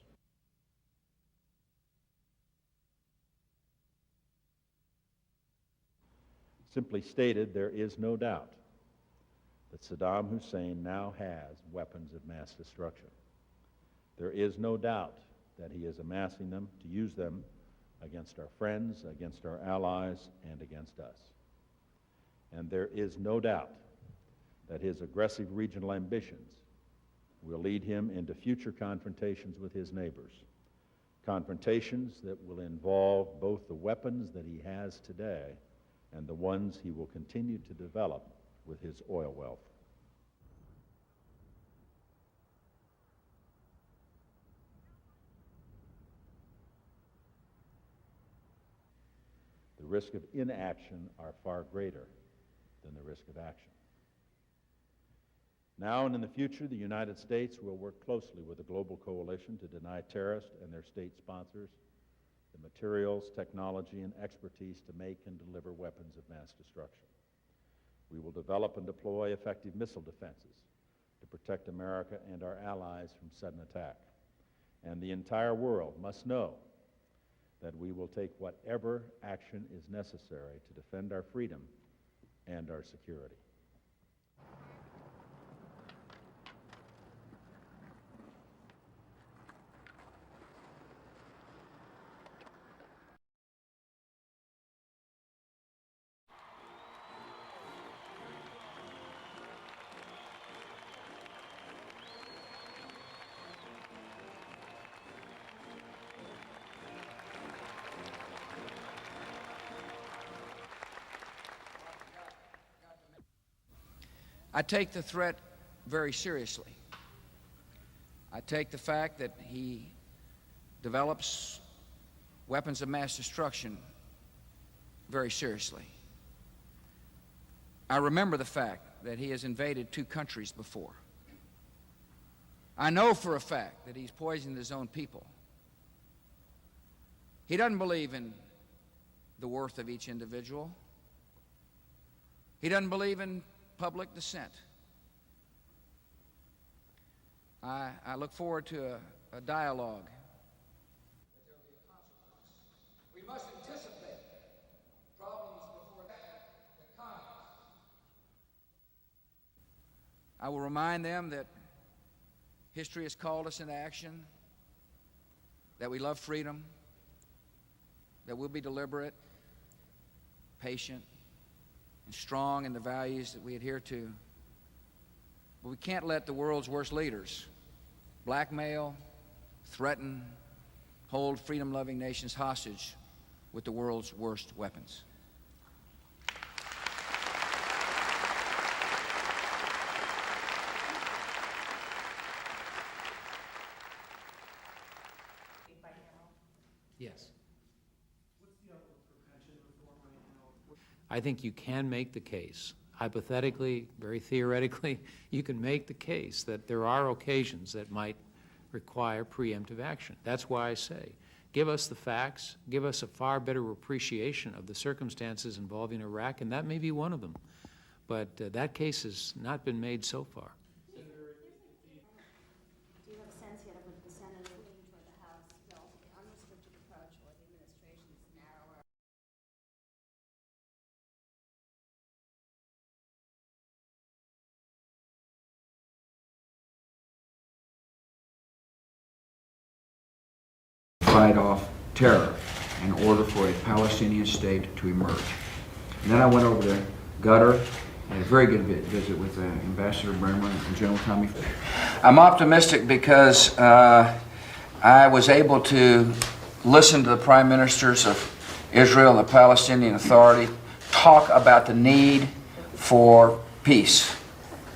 Speaker 6: Simply stated, there is no doubt that Saddam Hussein now has weapons of mass destruction. There is no doubt that he is amassing them to use them against our friends, against our allies, and against us. And there is no doubt that his aggressive regional ambitions will lead him into future confrontations with his neighbors, confrontations that will involve both the weapons that he has today and the ones he will continue to develop with his oil wealth. The risk of inaction are far greater than the risk of action. Now and in the future, the United States will work closely with the global coalition to deny terrorists and their state sponsors the materials, technology, and expertise to make and deliver weapons of mass destruction. We will develop and deploy effective missile defenses to protect America and our allies from sudden attack. And the entire world must know that we will take whatever action is necessary to defend our freedom and our security.
Speaker 12: I take the threat very seriously. I take the fact that he develops weapons of mass destruction very seriously. I remember the fact that he has invaded 2 countries before. I know for a fact that he's poisoned his own people. He doesn't believe in the worth of each individual. He doesn't believe in public dissent. I look forward to a dialogue. We must anticipate problems before that come. I will remind them that history has called us into action, that we love freedom, that we'll be deliberate, patient, and strong in the values that we adhere to. But we can't let the world's worst leaders blackmail, threaten, hold freedom-loving nations hostage with the world's worst weapons.
Speaker 17: Yes.
Speaker 10: What's the outlook for pension reform right now? I think you can make the case, hypothetically, very theoretically, you can make the case that there are occasions that might require preemptive action. That's why I say, give us the facts, give us a far better appreciation of the circumstances involving Iraq, and that may be one of them. But that case has not been made so far.
Speaker 14: Do you have a sense yet of whether the Senate is leaning toward the House bill, the unrestricted approach, or the administration's narrower?
Speaker 12: Fight off terror in order for a Palestinian state to emerge. And then I went over to Qatar, had a very good visit with Ambassador Bremer and General Tommy. I'm optimistic because I was able to listen to the prime ministers of Israel and the Palestinian Authority talk about the need for peace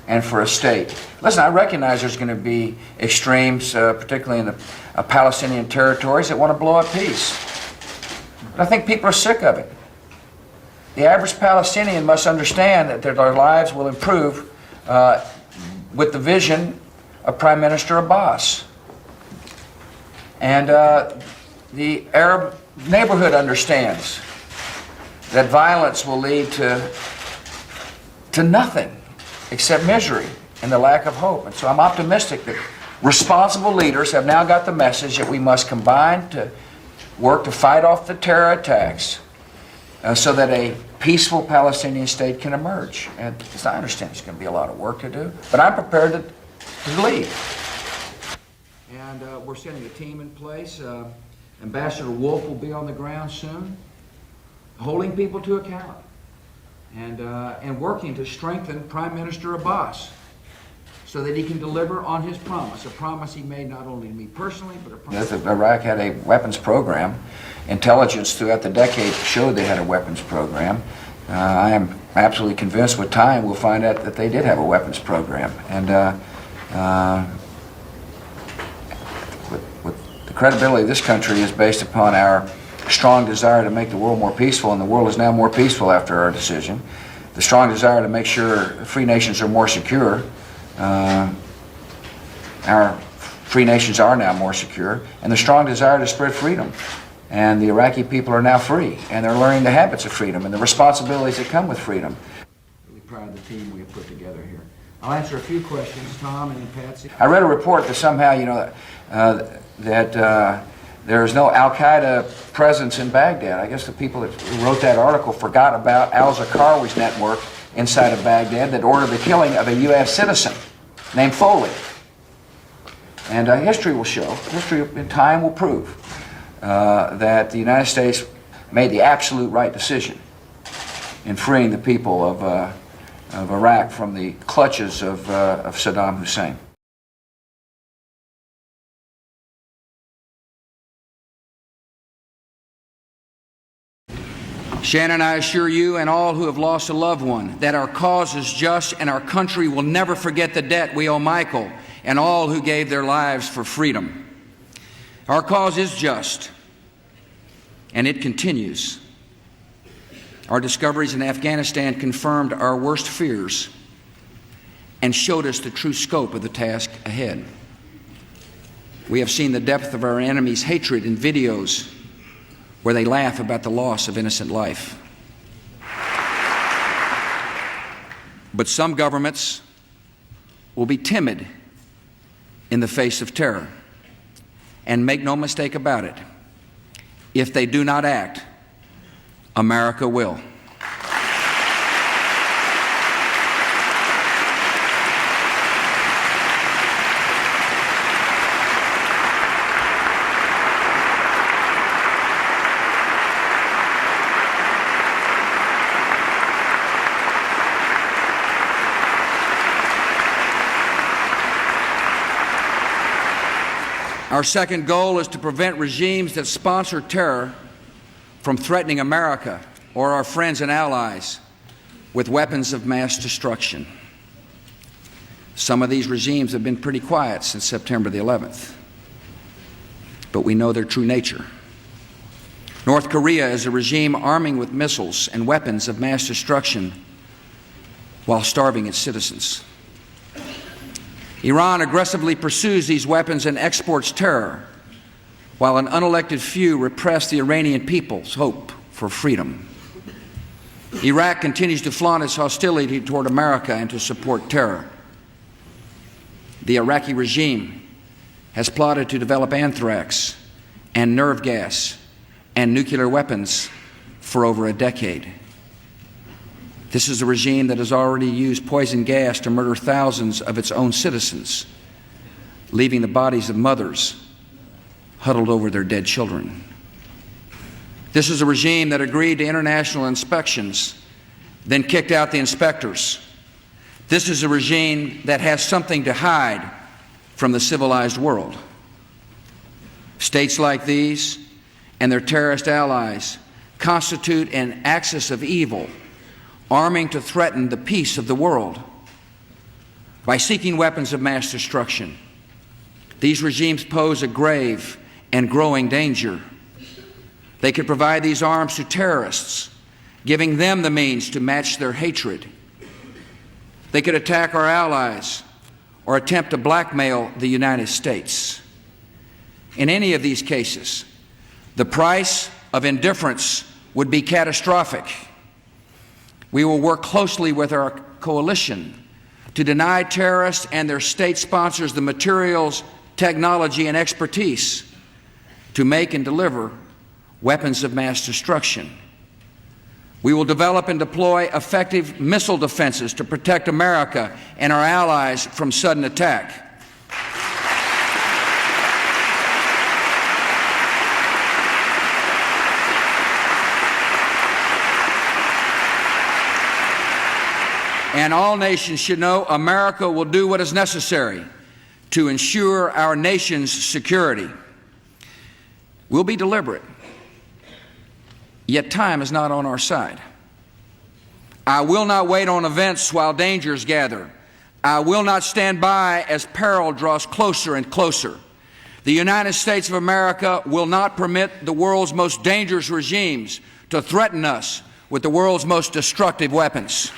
Speaker 12: and for a state. Listen, I recognize there's going to be extremes, particularly in the Palestinian territories, that want to blow up peace. But I think people are sick of it. The average Palestinian must understand that their lives will improve with the vision of Prime Minister Abbas. And the Arab neighborhood understands that violence will lead to nothing except misery and the lack of hope. And so I'm optimistic that responsible leaders have now got the message that we must combine to work to fight off the terror attacks so that a peaceful Palestinian state can emerge. And as I understand, there's going to be a lot of work to do, but I'm prepared to lead. And we're sending a team in place. Ambassador Wolf will be on the ground soon, holding people to account and working to strengthen Prime Minister Abbas so that he can deliver on his promise, a promise he made not only to me personally, but a promise. Iraq had a weapons program. Intelligence throughout the decade showed they had a weapons program. I am absolutely convinced with time we'll find out that they did have a weapons program. And with the credibility of this country is based upon our strong desire to make the world more peaceful, and the world is now more peaceful after our decision. The strong desire to make sure free nations are more secure. Our free nations are now more secure, and the strong desire to spread freedom. And the Iraqi people are now free, and they're learning the habits of freedom and the responsibilities that come with freedom. Really proud of the team we have put together here. I'll answer a few questions, Tom and Patsy. I read a report that somehow, you know, that there is no al-Qaeda presence in Baghdad. I guess the people that wrote that article forgot about al-Zarqawi's network inside of Baghdad that ordered the killing of a U.S. citizen named Foley. And history will show, history in time will prove that the United States made the absolute right decision in freeing the people of Iraq from the clutches of Saddam Hussein. Shannon, I assure you and all who have lost a loved one that our cause is just and our country will never forget the debt we owe Michael and all who gave their lives for freedom. Our cause is just, and it continues. Our discoveries in Afghanistan confirmed our worst fears and showed us the true scope of the task ahead. We have seen the depth of our enemies' hatred in videos where they laugh about the loss of innocent life. But some governments will be timid in the face of terror. And make no mistake about it, if they do not act, America will. Our second goal is to prevent regimes that sponsor terror from threatening America or our friends and allies with weapons of mass destruction. Some of these regimes have been pretty quiet since September the 11th, but we know their true nature. North Korea is a regime arming with missiles and weapons of mass destruction while starving its citizens. Iran aggressively pursues these weapons and exports terror, while an unelected few repress the Iranian people's hope for freedom. Iraq continues to flaunt its hostility toward America and to support terror. The Iraqi regime has plotted to develop anthrax and nerve gas and nuclear weapons for over a decade. This is a regime that has already used poison gas to murder thousands of its own citizens, leaving the bodies of mothers huddled over their dead children. This is a regime that agreed to international inspections, then kicked out the inspectors. This is a regime that has something to hide from the civilized world. States like these and their terrorist allies constitute an axis of evil, arming to threaten the peace of the world. By seeking weapons of mass destruction, these regimes pose a grave and growing danger. They could provide these arms to terrorists, giving them the means to match their hatred. They could attack our allies or attempt to blackmail the United States. In any of these cases, the price of indifference would be catastrophic. We will work closely with our coalition to deny terrorists and their state sponsors the materials, technology, and expertise to make and deliver weapons of mass destruction. We will develop and deploy effective missile defenses to protect America and our allies from sudden attack. And all nations should know America will do what is necessary to ensure our nation's security. We'll be deliberate, yet time is not on our side. I will not wait on events while dangers gather. I will not stand by as peril draws closer and closer. The United States of America will not permit the world's most dangerous regimes to threaten us with the world's most destructive weapons.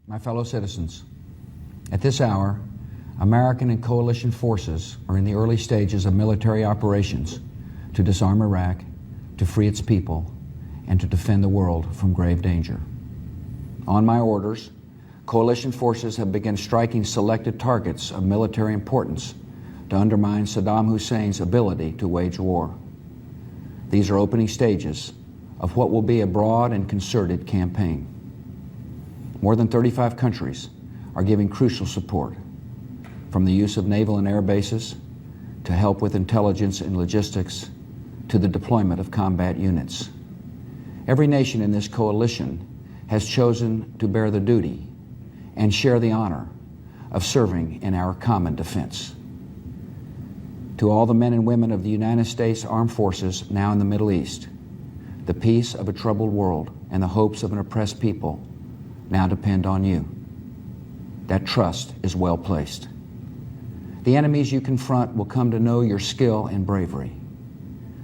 Speaker 3: My fellow citizens, at this hour, American and coalition forces are in the early stages of military operations to disarm Iraq, to free its people, and to defend the world from grave danger. On my orders, coalition forces have begun striking selected targets of military importance to undermine Saddam Hussein's ability to wage war. These are opening stages of what will be a broad and concerted campaign. More than 35 countries are giving crucial support, from the use of naval and air bases, to help with intelligence and logistics, to the deployment of combat units. Every nation in this coalition has chosen to bear the duty and share the honor of serving in our common defense. To all the men and women of the United States Armed Forces now in the Middle East, the peace of a troubled world and the hopes of an oppressed people now depend on you. That trust is well placed. The enemies you confront will come to know your skill and bravery.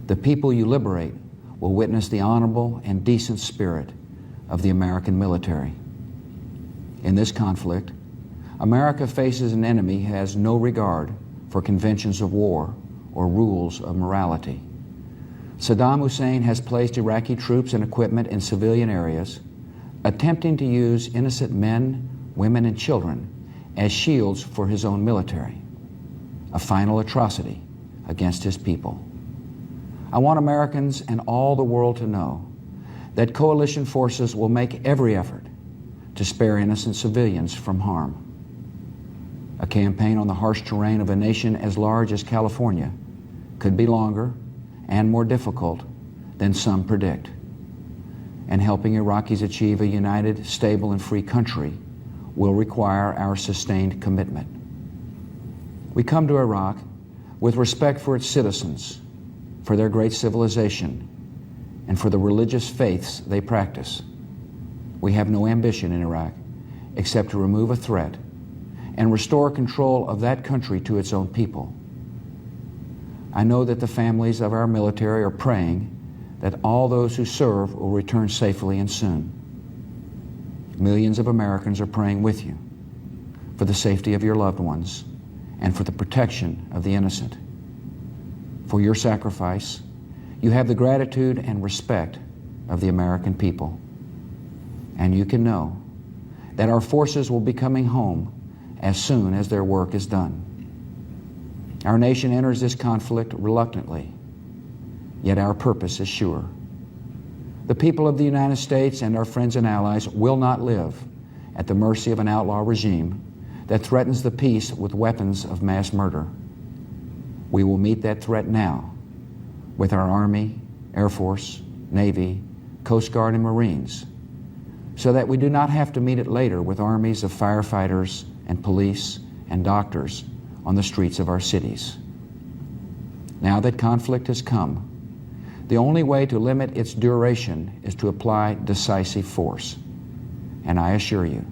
Speaker 3: The people you liberate will witness the honorable and decent spirit of the American military. In this conflict, America faces an enemy who has no regard for conventions of war or rules of morality. Saddam Hussein has placed Iraqi troops and equipment in civilian areas, attempting to use innocent men, women, and children as shields for his own military, a final atrocity against his people. I want Americans and all the world to know that coalition forces will make every effort to spare innocent civilians from harm. A campaign on the harsh terrain of a nation as large as California could be longer and more difficult than some predict. And helping Iraqis achieve a united, stable, and free country will require our sustained commitment. We come to Iraq with respect for its citizens, for their great civilization, and for the religious faiths they practice. We have no ambition in Iraq except to remove a threat and restore control of that country to its own people. I know that the families of our military are praying that all those who serve will return safely and soon. Millions of Americans are praying with you for the safety of your loved ones and for the protection of the innocent. For your sacrifice, you have the gratitude and respect of the American people. And you can know that our forces will be coming home as soon as their work is done. Our nation enters this conflict reluctantly, yet our purpose is sure. The people of the United States and our friends and allies will not live at the mercy of an outlaw regime that threatens the peace with weapons of mass murder. We will meet that threat now with our Army, Air Force, Navy, Coast Guard, and Marines, so that we do not have to meet it later with armies of firefighters and police and doctors on the streets of our cities. Now that conflict has come, the only way to limit its duration is to apply decisive force. And I assure you,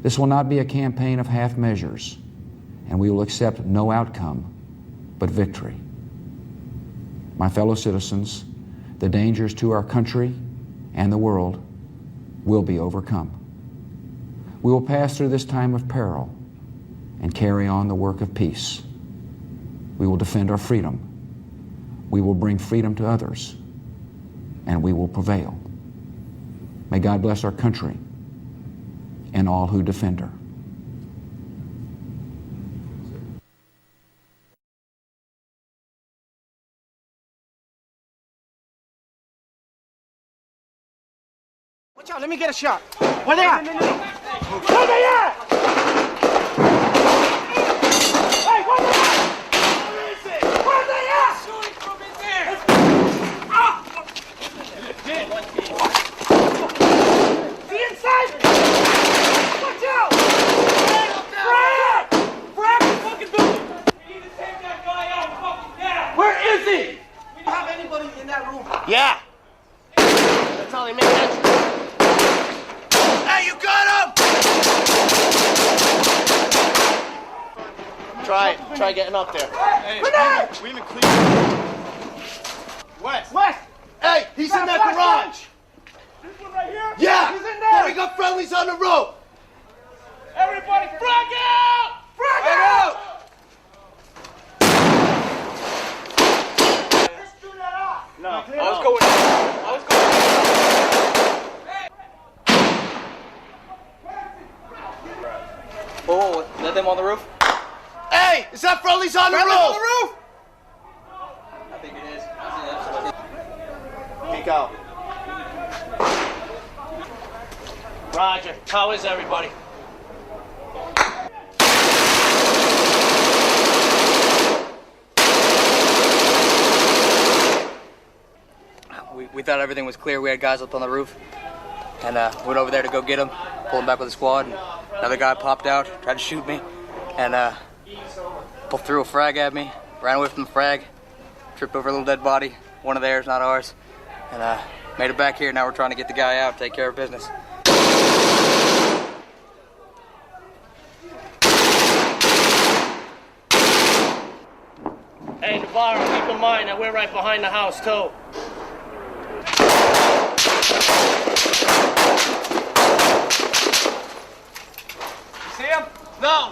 Speaker 3: this will not be a campaign of half measures, and we will accept no outcome but victory. My fellow citizens, the dangers to our country and the world will be overcome. We will pass through this time of peril and carry on the work of peace. We will defend our freedom. We will bring freedom to others, and we will prevail. May God bless our country and all who defend her.
Speaker 8: Watch out, let me get a shot. Where they at? Where they at? Hey, where they at? Where is it? Where they at? Shooting from in there. The inside? Watch out! Brad! Brad, fucking building! We need to take that guy out fucking now! Where is he? We don't have anybody in that room. Yeah. That's all they make that. Hey, you got him! Try getting up there. Hey, we in the clear. West. Hey, he's in that garage. This one right here? Yeah. He's in there. We got friendlies on the road. Everybody, frag out! Frag out! Let's do that off. No, I was going.
Speaker 15: Oh, is that them on the roof?
Speaker 8: Hey, is that friendlies on the roof? On the roof?
Speaker 15: I think it is.
Speaker 8: Peek out. Roger. How is everybody?
Speaker 15: We thought everything was clear. We had guys up on the roof. And went over there to go get him, pulled him back with the squad. And another guy popped out, tried to shoot me, and threw a frag at me, ran away from the frag, tripped over a little dead body, one of theirs, not ours, and made it back here. Now we're trying to get the guy out, take care of business.
Speaker 8: Hey, Navarro, keep in mind that we're right behind the house, too. See him? No.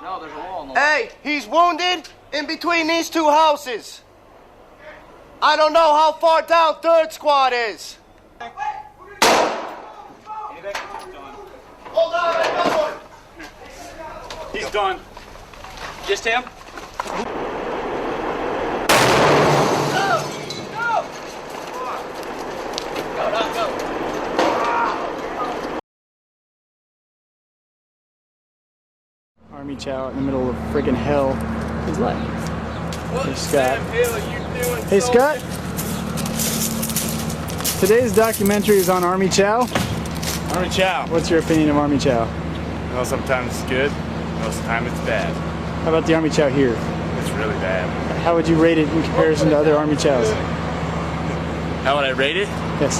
Speaker 15: No, there's a wall.
Speaker 8: Hey, he's wounded in between these two houses. I don't know how far down 3rd Squad is. Hold on, I got one.
Speaker 15: He's done. Just him?
Speaker 8: Go.
Speaker 16: Army chow in the middle of friggin' hell. His life.
Speaker 9: Hey, Scott. Hey, Scott. Today's documentary is on Army Chow.
Speaker 16: Army Chow.
Speaker 9: What's your opinion of Army Chow?
Speaker 16: Well, sometimes it's good, most of the time it's bad.
Speaker 9: How about the Army Chow here?
Speaker 16: It's really bad.
Speaker 9: How would you rate it in comparison to other Army Chows?
Speaker 16: How would I rate it?
Speaker 9: Yes.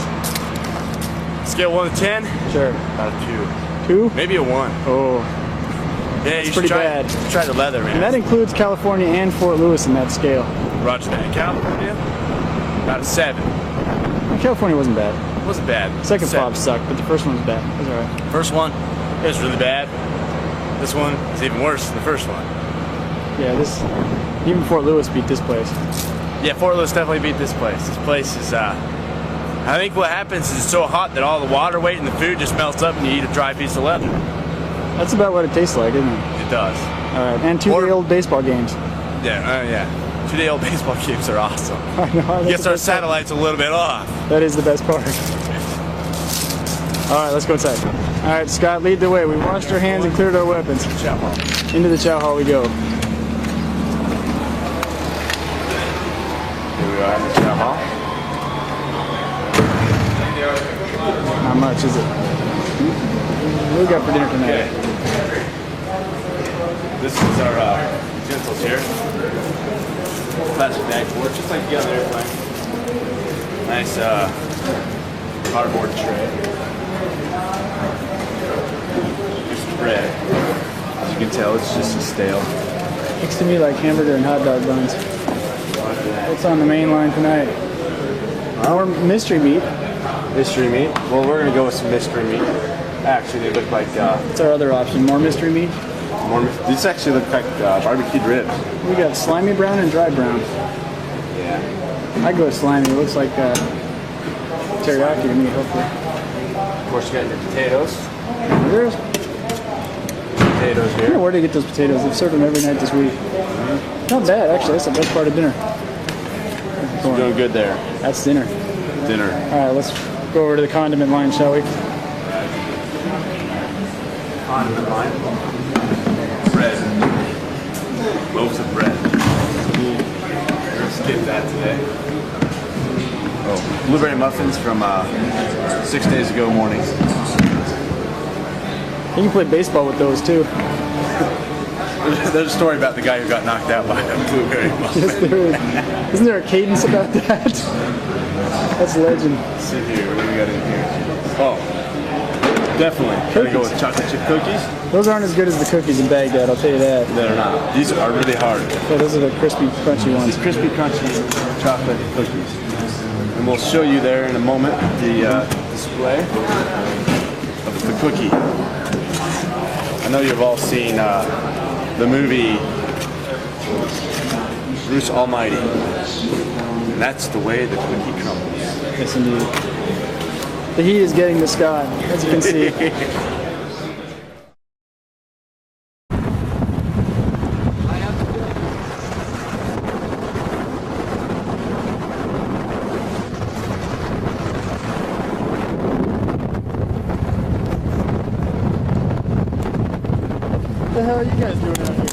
Speaker 16: Scale 1 to 10?
Speaker 9: Sure.
Speaker 16: About a
Speaker 9: 2.
Speaker 16: 2? Maybe a 1.
Speaker 9: Oh.
Speaker 16: Yeah,
Speaker 9: That's
Speaker 16: you
Speaker 9: pretty
Speaker 16: should try,
Speaker 9: bad.
Speaker 16: try the leather, man.
Speaker 9: And that includes California and Fort Lewis in that scale.
Speaker 16: Roger that. California? About a 7.
Speaker 9: California wasn't bad.
Speaker 16: It wasn't bad.
Speaker 9: Second
Speaker 16: 7.
Speaker 9: fob sucked, but the first one was bad. It was alright.
Speaker 16: First one, it was really bad. This one is even worse than the first one.
Speaker 9: Yeah, even Fort Lewis beat this place.
Speaker 16: Yeah, Fort Lewis definitely beat this place. This place is, I think what happens is it's so hot that all the water weight in the food just melts up and you eat a dry piece of leather.
Speaker 9: That's about what it tastes like, isn't it?
Speaker 16: It does.
Speaker 9: Alright, and 2-day old baseball games.
Speaker 16: Yeah. 2-day old baseball games are awesome.
Speaker 9: I know.
Speaker 16: Gets our satellites a little bit off.
Speaker 9: That is the best part. Alright, let's go inside. Alright, Scott, lead the way. We washed our hands and cleared our weapons.
Speaker 16: Chow hall.
Speaker 9: Into the chow hall we go.
Speaker 16: Here we are in the chow hall.
Speaker 9: How much is it? What do we got for dinner tonight?
Speaker 16: Okay. This is our utensils here. Plastic bag for it, just like the other airplane. Nice cardboard tray. Here's some bread. As you can tell, it's just stale.
Speaker 9: Looks to me like hamburger and hot dog buns. What's on the main line tonight? More mystery meat.
Speaker 16: Mystery meat? Well, we're going to go with some mystery meat. Actually, they look like...
Speaker 9: What's our other option? More mystery meat?
Speaker 16: These actually look like barbecued ribs.
Speaker 9: We got slimy brown and dry brown.
Speaker 16: Yeah.
Speaker 9: I go with slimy. It looks like teriyaki to me, hopefully.
Speaker 16: Of course, you got your potatoes.
Speaker 9: There's
Speaker 16: potatoes
Speaker 9: I don't
Speaker 16: here.
Speaker 9: know where to get those potatoes. They've served them every night this week. Not bad, actually. That's the best part of dinner.
Speaker 16: You're doing good there.
Speaker 9: That's dinner.
Speaker 16: Dinner.
Speaker 9: All right, let's go over to the condiment line, shall we?
Speaker 16: Condiment line. Bread. Loaves of bread. Skip that today. Oh, blueberry muffins from 6 days ago morning.
Speaker 9: You can play baseball with those too.
Speaker 16: There's a story about the guy who got knocked out by a blueberry muffin.
Speaker 9: Yes, there is. Isn't there a cadence about that? That's legend.
Speaker 16: Let's see here. What do we got in here? Oh, definitely. Gotta go with chocolate chip cookies.
Speaker 9: Those aren't as good as the cookies in Baghdad, I'll tell you that.
Speaker 16: They're not. These are really hard.
Speaker 9: Yeah, those are the crispy, crunchy ones.
Speaker 16: Crispy, crunchy chocolate cookies. And we'll show you there in a moment the display of the cookie. I know you've all seen the movie Bruce Almighty. And that's the way the cookie crumbles.
Speaker 9: Yes, indeed. The heat is getting to Scott, as you can see. What the hell are you guys doing out here?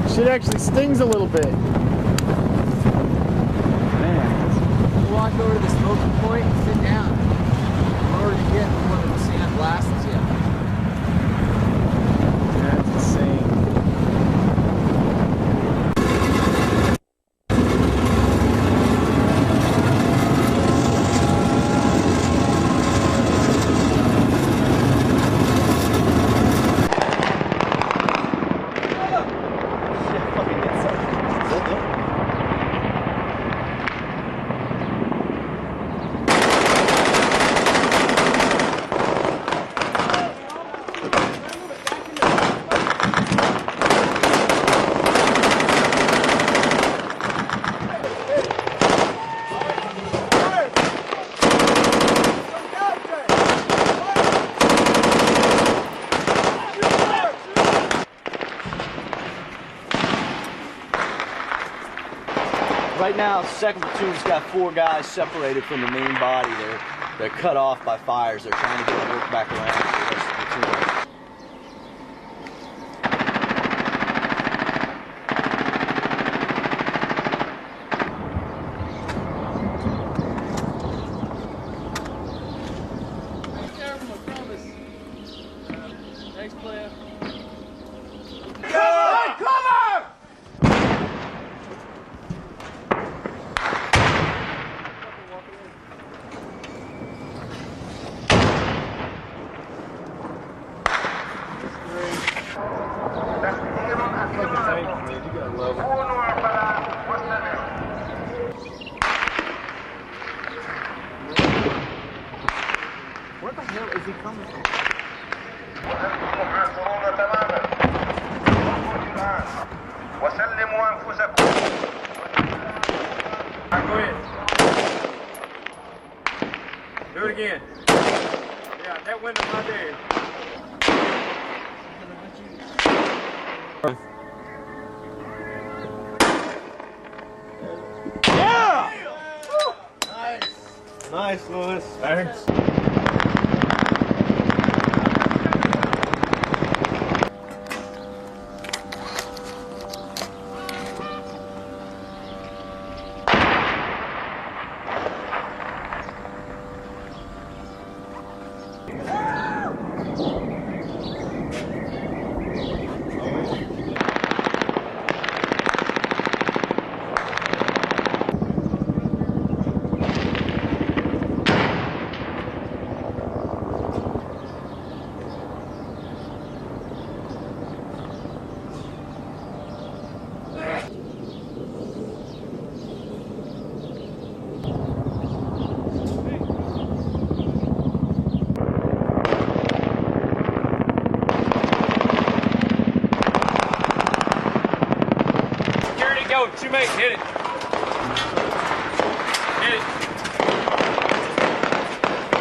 Speaker 9: Shit actually stings a little bit. Man.
Speaker 17: You walk over to the smoking point and sit down in order to get one of the sand blasts you.
Speaker 9: That's insane.
Speaker 19: Right now, second platoon's got 4 guys separated from the main body there.
Speaker 1: They're cut off by fires. They're trying to get the work back around to the rest of the team.
Speaker 9: Thanks, player.
Speaker 8: Where the hell is he coming from?
Speaker 9: وسلموا أنفسكم. Go ahead. Do it again. Yeah, that window right there. Yeah! Nice. Nice, Lewis. Thanks. Go, teammate, hit it. Hit it.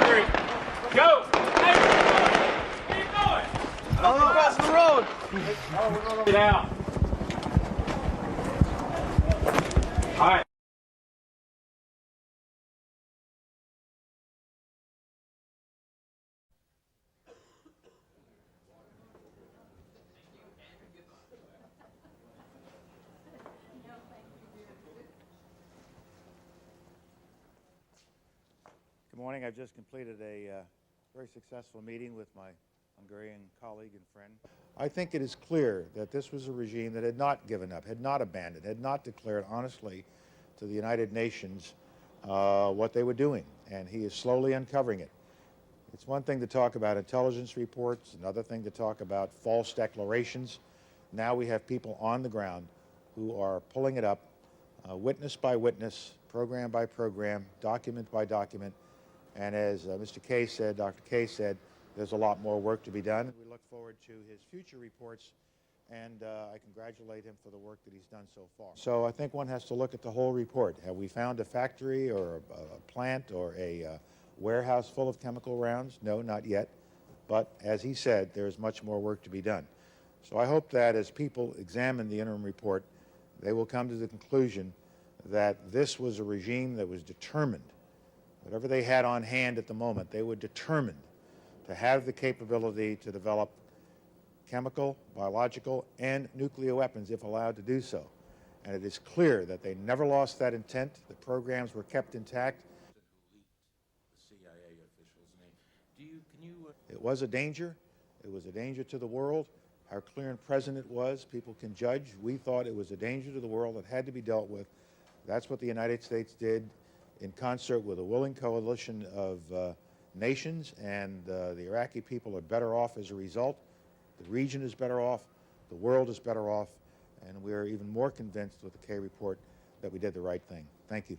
Speaker 9: 3. Go. Hey, keep going. Across the road. Get out. All right.
Speaker 5: Good morning. I've just completed a very successful meeting with my Hungarian colleague and friend. I think it is clear that this was a regime that had not given up, had not abandoned, had not declared honestly to the United Nations what they were doing, and he is slowly uncovering it. It's one thing to talk about intelligence reports, another thing to talk about false declarations. Now we have people on the ground who are pulling it up, witness by witness, program by program, document by document. And as Mr. Kay said, Dr. Kay said, there's a lot more work to be done. We look forward to his future reports, and I congratulate him for the work that he's done so far. So I think one has to look at the whole report. Have we found a factory or a plant or a warehouse full of chemical rounds? No, not yet. But as he said, there's much more work to be done. So I hope that as people examine the interim report, they will come to the conclusion that this was a regime that was determined. Whatever they had on hand at the moment, they were determined to have the capability to develop chemical, biological, and nuclear weapons if allowed to do so. And it is clear that they never lost that intent. The programs were kept intact. It was a danger. It was a danger to the world. How clear and present it was, people can judge. We thought it was a danger to the world that had to be dealt with. That's what the United States did in concert with a willing coalition of nations, and the Iraqi people are better off as a result. The region is better off, the world is better off, and we are even more convinced with the Kay report that we did the right thing. Thank you.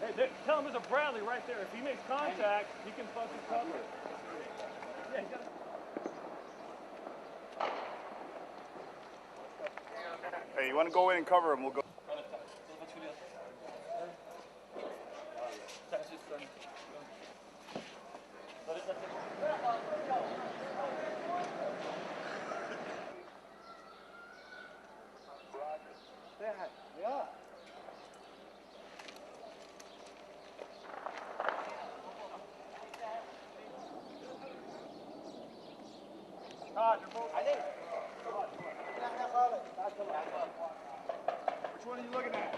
Speaker 9: Hey, tell him there's a Bradley right there. If he makes contact, he can fucking cover it. Yeah, you gotta...
Speaker 16: Hey, you want to go in and cover him? We'll go.
Speaker 19: Which one are you looking at?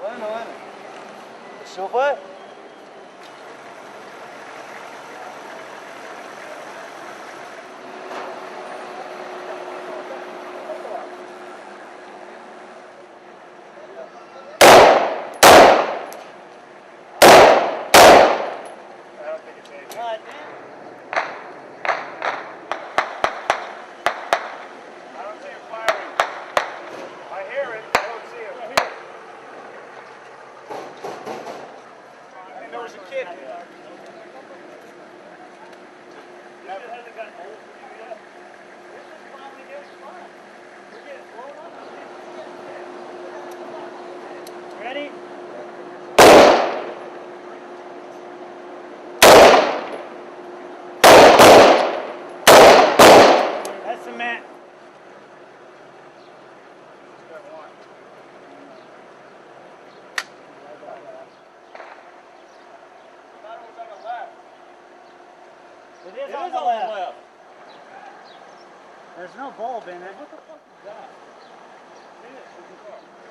Speaker 20: وين تشوفه؟
Speaker 8: Ready? That's cement. It is on the left. There's no bulb in it. What the fuck is that?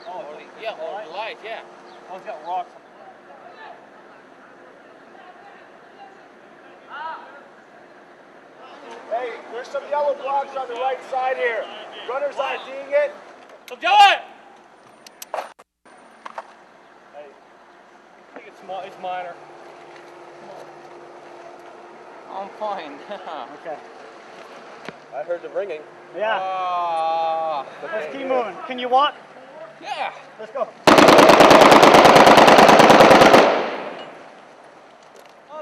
Speaker 20: Oh, yeah, or the light, yeah. Oh, it's got rocks on it.
Speaker 19: Hey, there's some yellow blocks on the right side here. Runners aren't seeing it.
Speaker 20: So do it!
Speaker 19: Hey, I think it's minor.
Speaker 20: I'm fine.
Speaker 8: Okay.
Speaker 20: I heard the ringing.
Speaker 8: Yeah. Let's keep moving. Can you walk?
Speaker 20: Yeah.
Speaker 8: Let's go.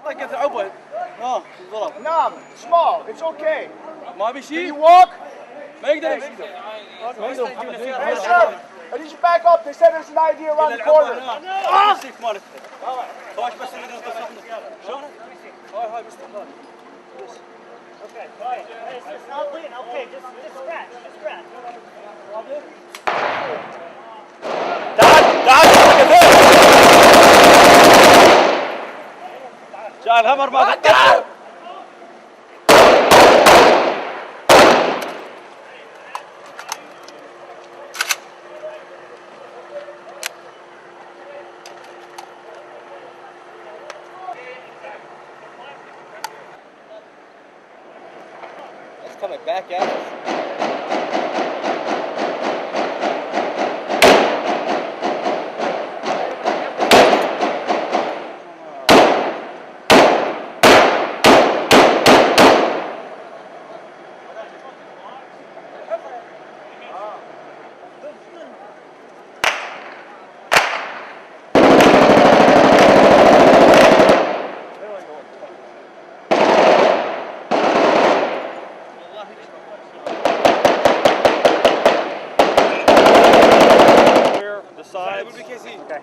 Speaker 20: I get the open. No,
Speaker 19: No, small. It's okay.
Speaker 20: ما بشي.
Speaker 19: Can you walk?
Speaker 20: ما يقدر
Speaker 19: Hey,
Speaker 20: يمشي.
Speaker 19: hey, sir. I need you back up. They said there's an ID around the corner.
Speaker 20: خواش بس نقدر نتصل. شلون؟ هاي مستقبل.
Speaker 8: Okay. Hey, it's not bleeding. Okay, just scratch. Just scratch. All good?
Speaker 20: جعل همر ما It's coming back at us.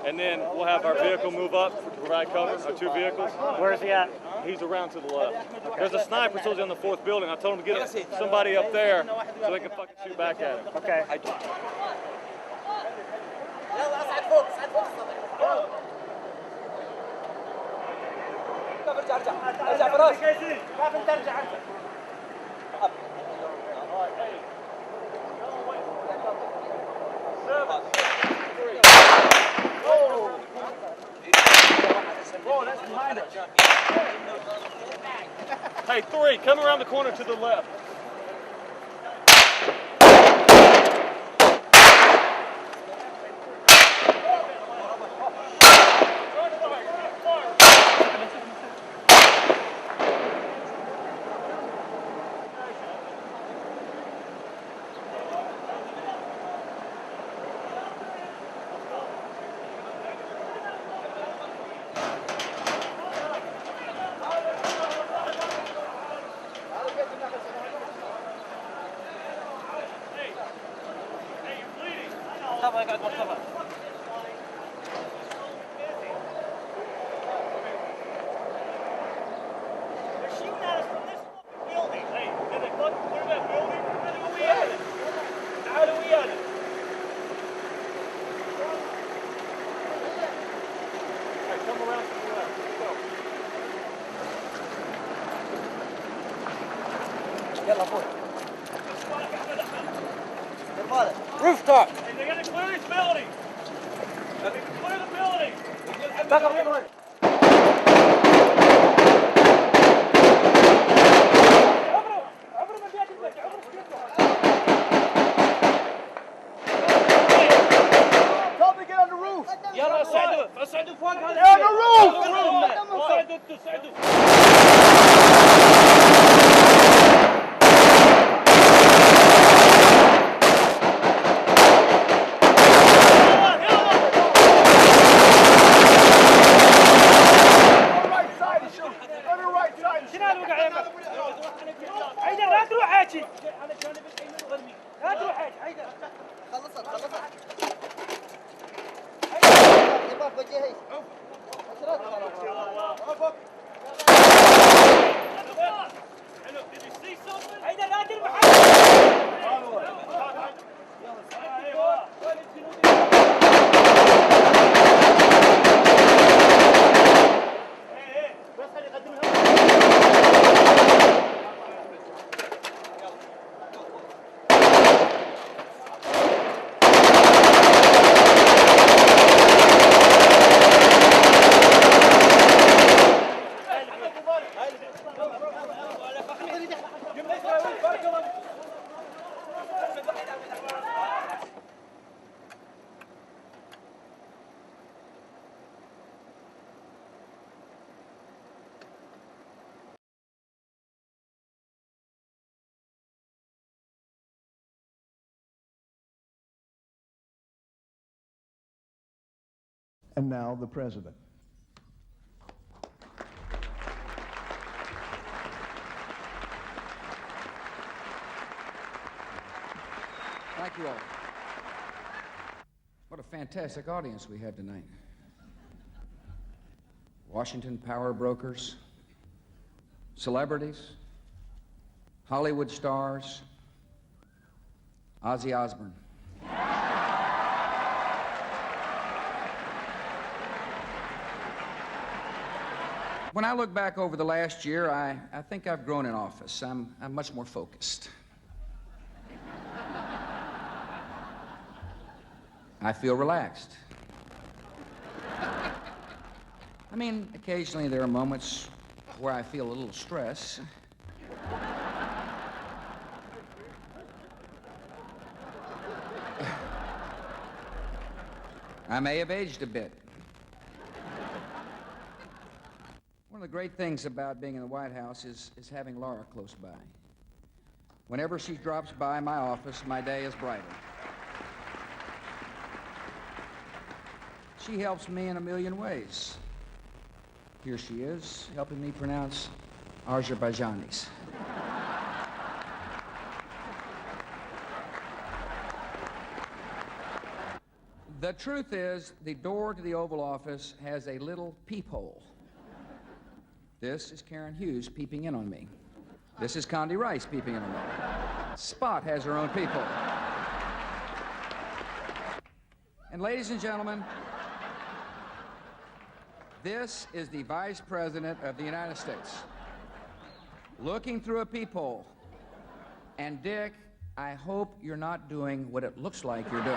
Speaker 19: And then we'll have our vehicle move up to provide cover, our two vehicles.
Speaker 8: Where's he at?
Speaker 19: He's around to the left. There's a sniper still on the fourth building. I told him to get somebody up there so they can fucking shoot back at him.
Speaker 8: Okay.
Speaker 19: Hey, 3, come around the corner to the left.
Speaker 8: They're shooting at us from this building. Hey, did they look through that building?
Speaker 19: Come around to the left. Let's go.
Speaker 20: Rooftop.
Speaker 19: They got to clear this building. They can clear the building.
Speaker 20: Back up, back up. Tell me to get on the roof. يلا صعدوا صعدوا فوق هذا. On the roof. صعدوا صعدوا. حيدر لا تروح حاجي لا تروح حاجي حيدر خلصت حيدر لا ترمي
Speaker 13: And now the President.
Speaker 3: Thank you all. What a fantastic audience we have tonight. Washington power brokers, celebrities, Hollywood stars, Ozzy Osbourne. When I look back over the last year, I think I've grown in office. I'm much more focused. I feel relaxed. I mean, occasionally there are moments where I feel a little stress. I may have aged a bit. One of the great things about being in the White House is having Laura close by. Whenever she drops by my office, my day is brighter. She helps me in a million ways. Here she is, helping me pronounce Azerbaijanis. The truth is, the door to the Oval Office has a little peephole. This is Karen Hughes peeping in on me. This is Condi Rice peeping in on me. Spot has her own peephole. And ladies and gentlemen, this is the Vice President of the United States looking through a peephole. And Dick, I hope you're not doing what it looks like you're doing.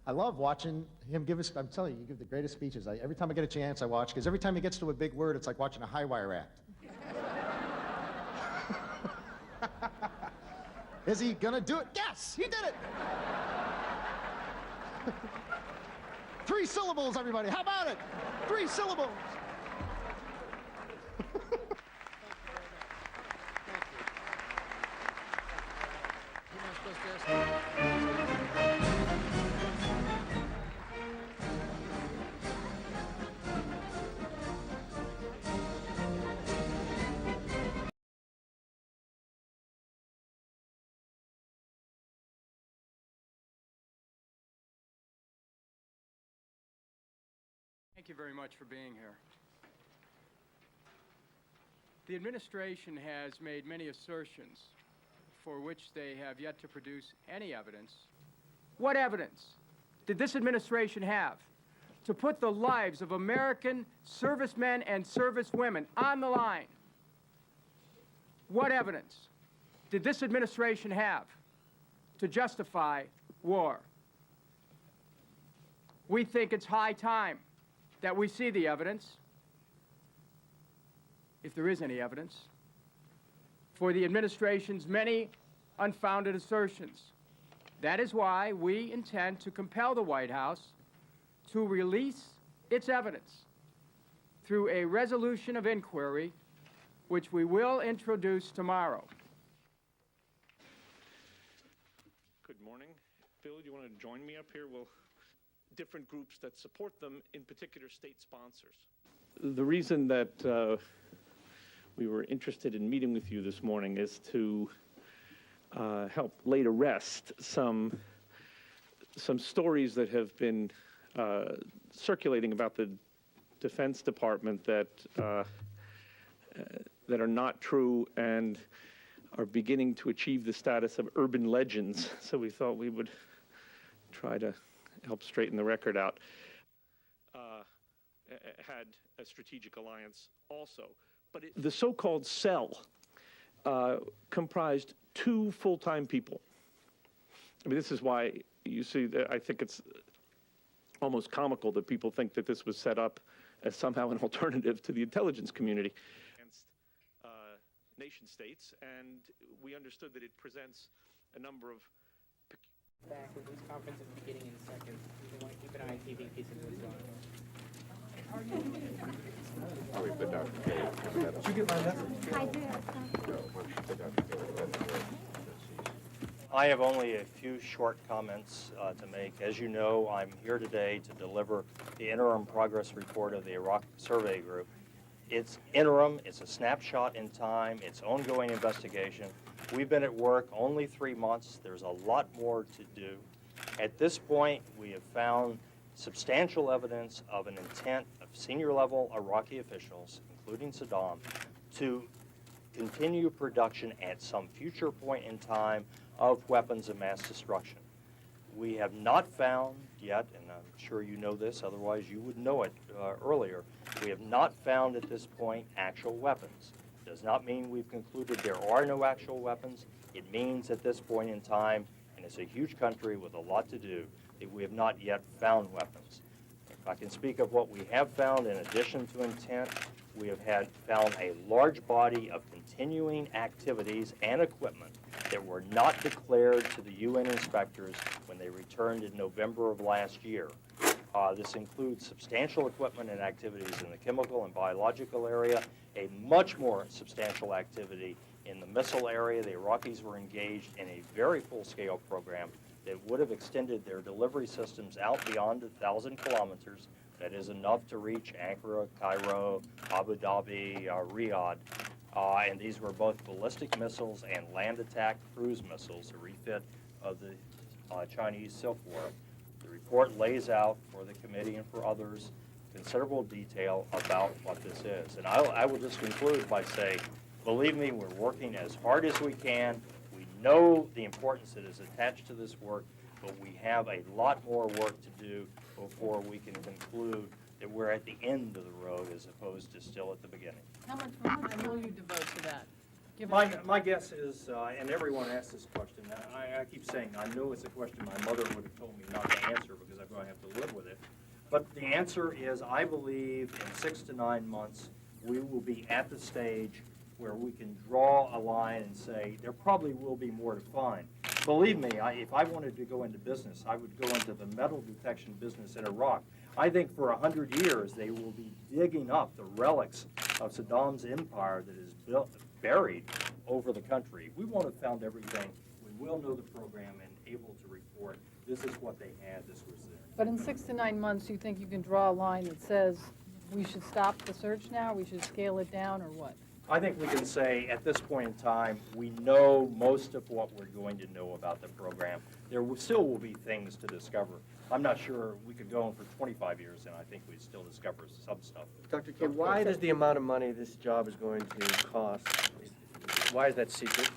Speaker 21: I love watching him give us, I'm telling you, you give the greatest speeches. Every time I get a chance, I watch, because every time he gets to a big word, it's like watching a high wire act. Is he gonna do it? Yes, he did it! 3 syllables, everybody. How about it? 3 syllables.
Speaker 11: Thank you very much for being here. The administration has made many assertions for which they have yet to produce any evidence. What evidence did this administration have to put the lives of American servicemen and servicewomen on the line? What evidence did this administration have to justify war? We think it's high time that we see the evidence, if there is any evidence, for the administration's many unfounded assertions. That is why we intend to compel the White House to release its evidence through a resolution of inquiry, which we will introduce tomorrow.
Speaker 22: Good morning. Bill, you want to join me up here? Well, different groups that support them, in particular state sponsors. The reason that we were interested in meeting with you this morning is to help lay to rest some stories that have been circulating about the Defense Department that are not true and are beginning to achieve the status of urban legends. So we thought we would try to help straighten the record out. Had a strategic alliance also. But the so-called cell comprised 2 full-time people. I mean, this is why you see that I think it's almost comical that people think that this was set up as somehow an alternative to the intelligence community against nation states, and we understood that it presents a number of
Speaker 8: Back with this conference is beginning in seconds. You want to keep an eye on TV in case it goes on.
Speaker 23: Did you get my message?
Speaker 24: I did.
Speaker 23: I have only a few short comments to make. As you know, I'm here today to deliver the interim progress report of the Iraq Survey Group. It's interim, it's a snapshot in time, it's ongoing investigation. We've been at work only 3 months. There's a lot more to do. At this point, we have found substantial evidence of an intent of senior-level Iraqi officials, including Saddam, to continue production at some future point in time of weapons of mass destruction. We have not found yet, and I'm sure you know this, otherwise you would know it earlier, we have not found at this point actual weapons. Does not mean we've concluded there are no actual weapons. It means at this point in time, and it's a huge country with a lot to do, that we have not yet found weapons. If I can speak of what we have found in addition to intent, we have found a large body of continuing activities and equipment that were not declared to the UN inspectors when they returned in November of last year. This includes substantial equipment and activities in the chemical and biological area, a much more substantial activity in the missile area. The Iraqis were engaged in a very full-scale program that would have extended their delivery systems out beyond 1,000 kilometers. That is enough to reach Ankara, Cairo, Abu Dhabi, Riyadh. And these were both ballistic missiles and land attack cruise missiles, a refit of the Chinese Silk War. The report lays out for the committee and for others considerable detail about what this is. And I will just conclude by saying, believe me, we're working as hard as we can. We know the importance that is attached to this work, but we have a lot more work to do before we can conclude that we're at the end of the road as opposed to still at the beginning.
Speaker 25: How much time will you devote to that?
Speaker 23: My guess is, and everyone asks this question, I keep saying, I know it's a question my mother would have told me not to answer because I'm going to have to live with it. But the answer is, I believe in 6 to 9 months, we will be at the stage where we can draw a line and say, there probably will be more to find. Believe me, if I wanted to go into business, I would go into the metal detection business in Iraq. I think for 100 years, they will be digging up the relics of Saddam's empire that is buried over the country. We won't have found everything. We will know the program and able to report, this is what they had, this was there.
Speaker 25: But in 6 to 9 months, you think you can draw a line that says we should stop the search now, we should scale it down, or what?
Speaker 23: I think we can say at this point in time, we know most of what we're going to know about the program. There still will be things to discover. I'm not sure we could go on for 25 years and I think we'd still discover some stuff.
Speaker 2: Dr. Kim, why does the amount of money this job is going to cost, why is that secret?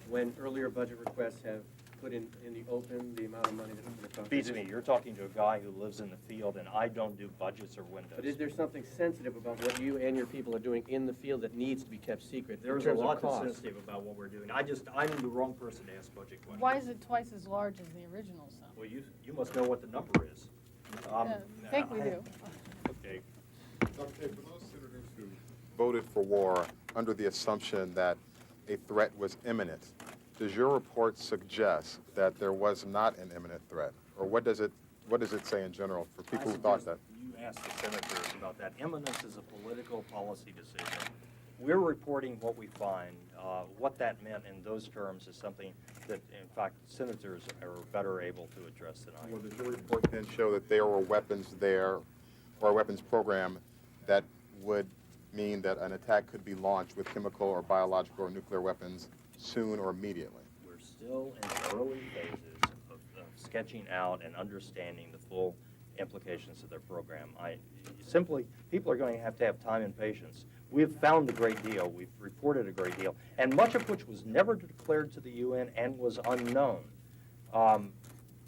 Speaker 2: When earlier budget requests have put in the open the amount of money that it's going to cost?
Speaker 23: Beats me. You're talking to a guy who lives in the field, and I don't do budgets or windows.
Speaker 2: But is there something sensitive about what you and your people are doing in the field that needs to be kept secret?
Speaker 23: There's a lot that's sensitive about what we're doing. I'm the wrong person to ask budget questions.
Speaker 25: Why is it twice as large as the original sum?
Speaker 23: Well, you must know what the number is.
Speaker 25: I think we do.
Speaker 23: Okay.
Speaker 4: Dr. Kim, for those senators who voted for war under the assumption that a threat was imminent, does your report suggest that there was not an imminent threat? Or what does it say in general for people who thought that?
Speaker 23: You asked the senators about that. Imminence is a political policy decision. We're reporting what we find. What that meant in those terms is something that, in fact, senators are better able to address than I am.
Speaker 4: Well, does your report then show that there were weapons there, or a weapons program that would mean that an attack could be launched with chemical or biological or nuclear weapons soon or immediately?
Speaker 23: We're still in the early phases of sketching out and understanding the full implications of their program. People are going to have time and patience. We've found a great deal. We've reported a great deal, and much of which was never declared to the UN and was unknown.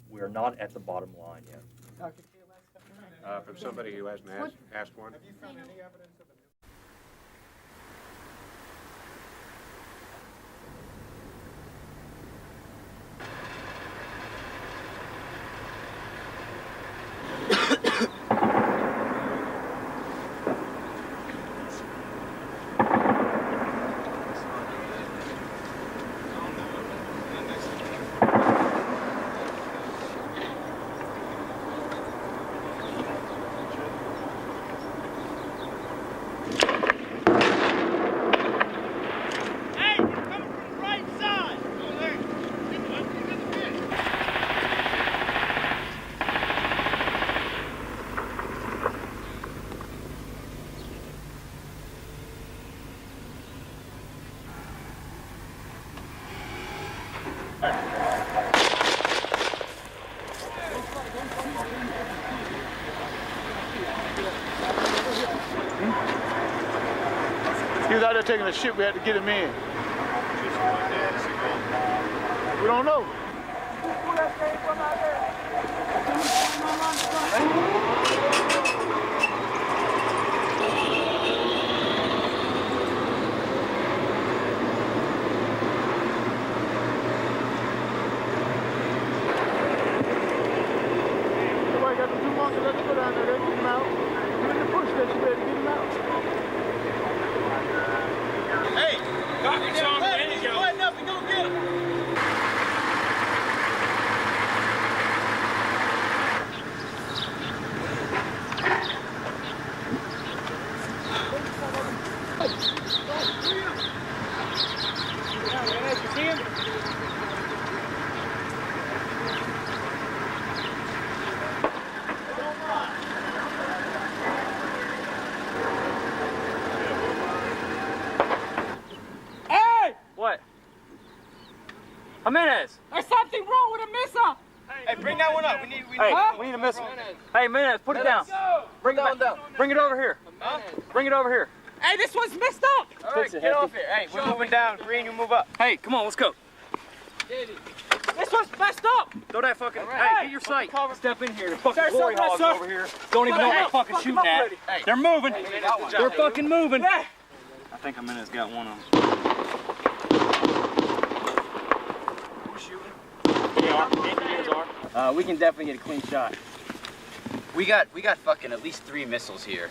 Speaker 23: We're not at the bottom line yet.
Speaker 7: From somebody who hasn't asked one.
Speaker 5: Have you found any evidence of
Speaker 20: He was out there taking a shit. We had to get him in. We don't know. Somebody got the two monkeys. Let's go down there. Let's get him out. Get in the push station. Better get him out. Hey, Dr. John, button up and go get him.
Speaker 11: What? Jimenez! There's something wrong with a missile! Hey, bring that one up. We need a missile. Hey, Jimenez, put it down. Bring it down. Bring it over here. Bring it over here. Hey, this one's messed up! All right, get off here. Hey, we're moving down. Green, you move up. Hey, come on, let's go. This one's messed up! Throw that fucking... Hey, get your sight. Step in here. The fucking glory hogs over here. Don't even know what they're fucking shooting at. They're moving. They're fucking moving. I think Jimenez got one of them. We can definitely get a clean shot.
Speaker 18: We got fucking at least 3 missiles here.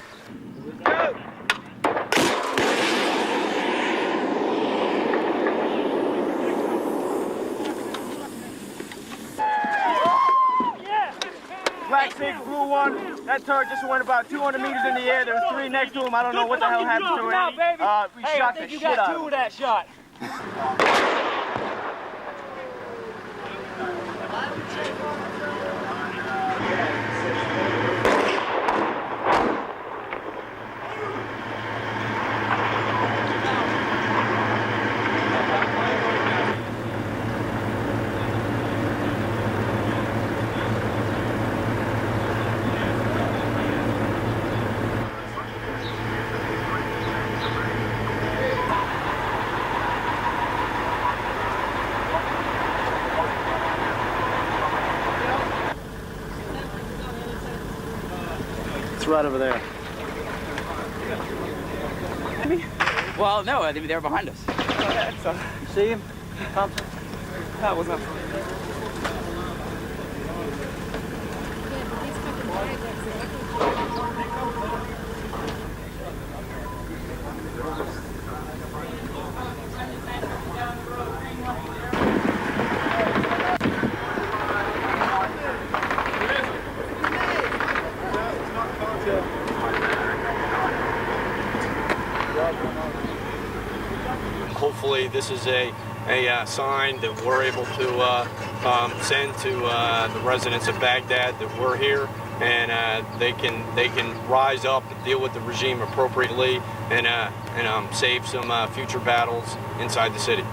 Speaker 20: Black 6, blue 1. That turret just went about 200 meters in the air. There was 3 next to him. I don't know what the hell happened to it. We shot the shit out of him. You got 2 of that shot.
Speaker 9: right over there.
Speaker 18: Well, no, they were behind us.
Speaker 9: You see him, Thompson?
Speaker 18: That was up.
Speaker 6: Hopefully this is a sign that we're able to send to the residents of Baghdad that we're here, and they can rise up and deal with the regime appropriately and save some future battles inside the city.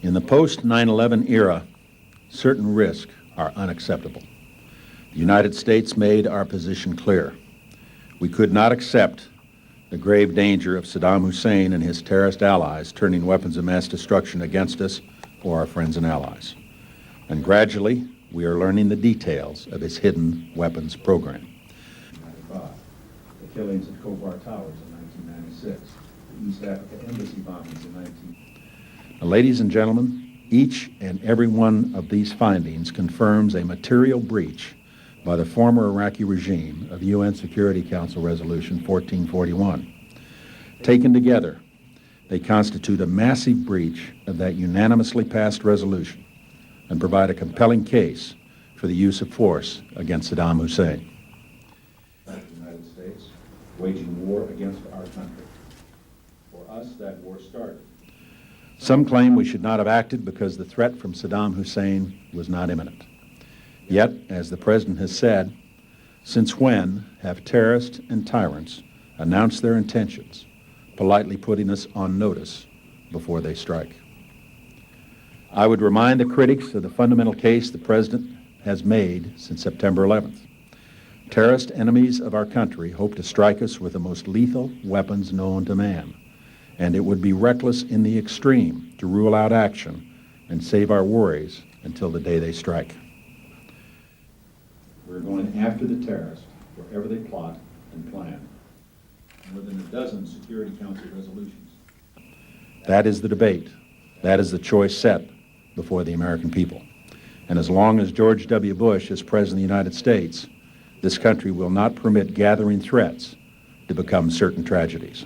Speaker 10: In the post-9/11 era, certain risks are unacceptable. The United States made our position clear. We could not accept the grave danger of Saddam Hussein and his terrorist allies turning weapons of mass destruction against us or our friends and allies. And gradually, we are learning the details of his hidden weapons program. The killings at Khobar Towers in 1996, the East Africa Embassy bombings in 19... Now, ladies and gentlemen, each and every one of these findings confirms a material breach by the former Iraqi regime of UN Security Council Resolution 1441. Taken together, they constitute a massive breach of that unanimously passed resolution and provide a compelling case for the use of force against Saddam Hussein. The United States waging war against our country. For us, that war started. Some claim we should not have acted because the threat from Saddam Hussein was not imminent. Yet, as the President has said, since when have terrorists and tyrants announced their intentions, politely putting us on notice before they strike? I would remind the critics of the fundamental case the President has made since September 11th. Terrorist enemies of our country hope to strike us with the most lethal weapons known to man, and it would be reckless in the extreme to rule out action and save our worries until the day they strike. We're going after the terrorists wherever they plot and plan. More than a dozen Security Council resolutions. That is the debate. That is the choice set before the American people. And as long as George W. Bush is President of the United States, this country will not permit gathering threats to become certain tragedies.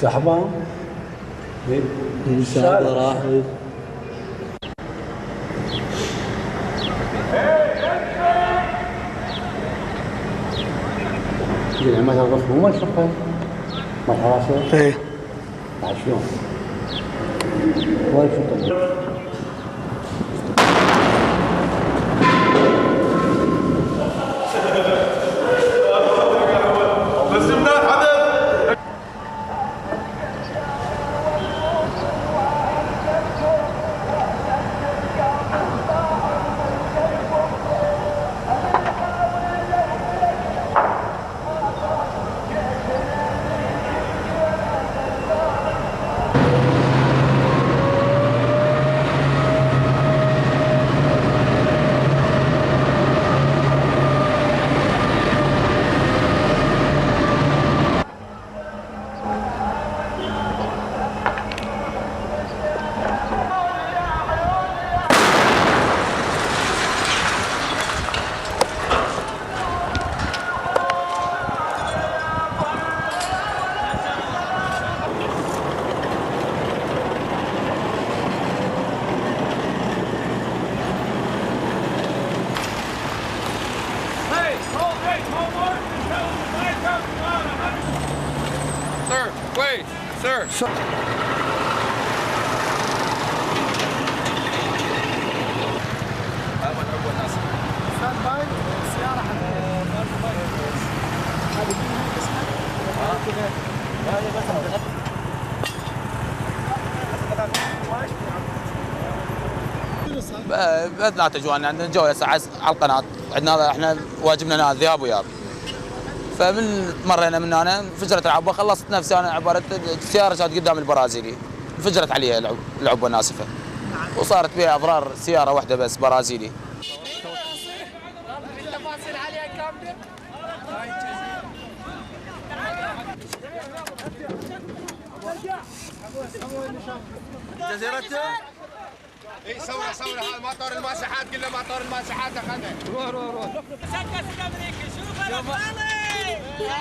Speaker 12: سحبان الشارع راح ما توقف هو الشقة ما حراسه ايه شلون ولا شو
Speaker 20: Sir, wait, sir.
Speaker 14: باذن تجوان عندنا جو على القناه عندنا احنا واجبنا هنا الذهاب واياب فمن مرينا من هنا انفجرت العبوه خلصت نفسي انا عباره السياره كانت قدام البرازيلي انفجرت عليها العبوه الناسفه وصارت بها اضرار سياره واحده بس برازيلي
Speaker 20: جزيرته اي صورة هذا مطار الماسحات كله مطار الماسحات اخذها روح سكت امريكي شوف خالي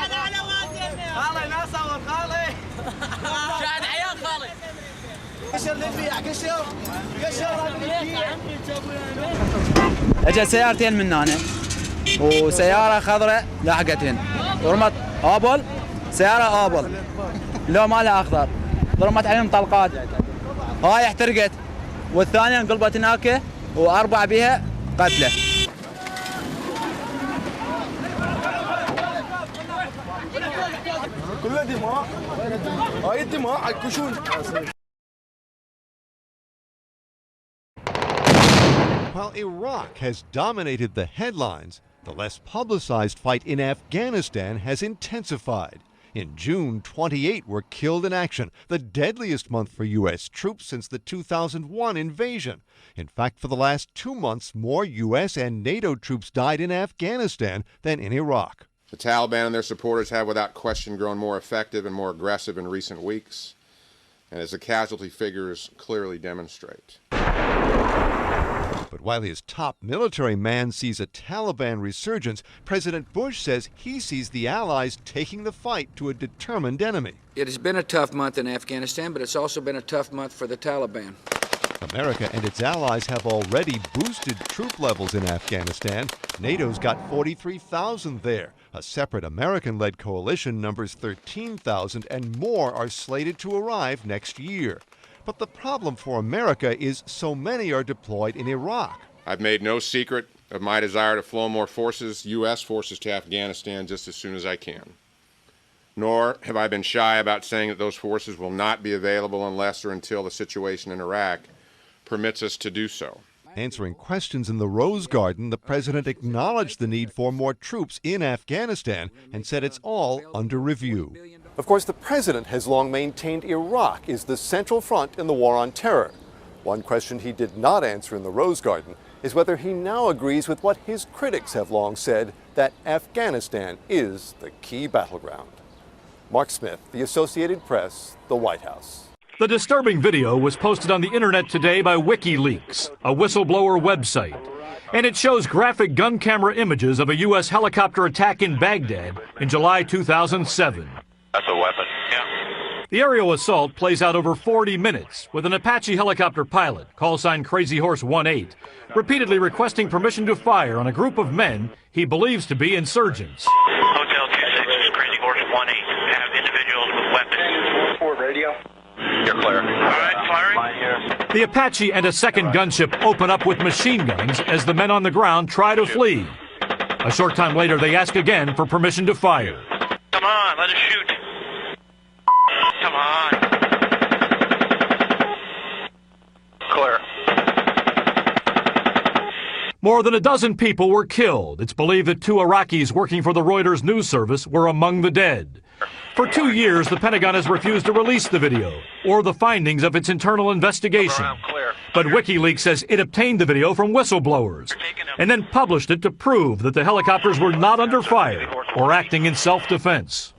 Speaker 20: انا على وادي خالي لا صور خالي شاهد عيال خالي قشر للبيع قشر
Speaker 15: اجت سيارتين من هنا وسياره خضراء لاحقتهن ورمت ابل سياره ابل لو ما لها اخضر ضربت عليهم طلقات هاي احترقت والثانيه انقلبت هناك واربع بها قتله
Speaker 20: كلها دماء هاي الدماء على الكشون
Speaker 17: While Iraq has dominated the headlines, the less publicized fight in Afghanistan has intensified. In June, 28 were killed in action, the deadliest month for U.S. troops since the 2001 invasion. In fact, for the last 2 months, more U.S. and NATO troops died in Afghanistan than in Iraq.
Speaker 4: The Taliban and their supporters have without question grown more effective and more aggressive in recent weeks, and as the casualty figures clearly demonstrate.
Speaker 17: But while his top military man sees a Taliban resurgence, President Bush says he sees the allies taking the fight to a determined enemy.
Speaker 3: It has been a tough month in Afghanistan, but it's also been a tough month for the Taliban.
Speaker 17: America and its allies have already boosted troop levels in Afghanistan. NATO's got 43,000 there. A separate American-led coalition numbers 13,000, and more are slated to arrive next year. But the problem for America is so many are deployed in Iraq.
Speaker 4: I've made no secret of my desire to flow more forces, U.S. forces, to Afghanistan just as soon as I can. Nor have I been shy about saying that those forces will not be available unless or until the situation in Iraq permits us to do so.
Speaker 17: Answering questions in the Rose Garden, the president acknowledged the need for more troops in Afghanistan and said it's all under review.
Speaker 24: Of course, the president has long maintained Iraq is the central front in the war on terror. One question he did not answer in the Rose Garden is whether he now agrees with what his critics have long said, that Afghanistan is the key battleground. Mark Smith, The Associated Press, The White House.
Speaker 26: The disturbing video was posted on the internet today by WikiLeaks, a whistleblower website. And it shows graphic gun camera images of a U.S. helicopter attack in Baghdad in July 2007.
Speaker 27: That's a weapon, yeah.
Speaker 26: The aerial assault plays out over 40 minutes with an Apache helicopter pilot, call sign Crazy Horse 18, repeatedly requesting permission to fire on a group of men he believes to be insurgents.
Speaker 1: Hotel 26, Crazy Horse 18, have individuals with weapons. 4 radio. You're clear. All right, firing.
Speaker 26: The Apache and a second gunship open up with machine guns as the men on the ground try to flee. A short time later, they ask again for permission to fire.
Speaker 1: Come on, let us shoot. Come on. Clear.
Speaker 26: More than a dozen people were killed. It's believed that 2 Iraqis working for the Reuters news service were among the dead. For 2 years, the Pentagon has refused to release the video or the findings of its internal investigation. But WikiLeaks says it obtained the video from whistleblowers and then published it to prove that the helicopters were not under fire or acting in self-defense.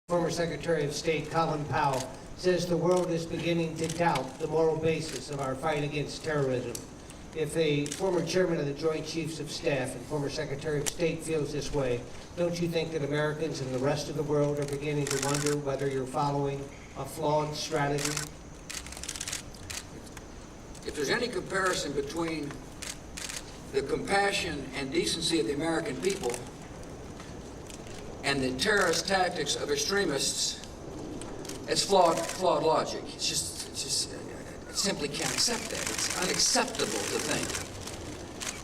Speaker 13: Former Secretary of State Colin Powell says the world is beginning to doubt the moral basis of our fight against terrorism. If a former chairman of the Joint Chiefs of Staff and former Secretary of State feels this way, don't you think that Americans and the rest of the world are beginning to wonder whether you're following a flawed strategy?
Speaker 3: If there's any comparison between the compassion and decency of the American people and the terrorist tactics of extremists, it's flawed logic. It's just I simply can't accept that. It's unacceptable to think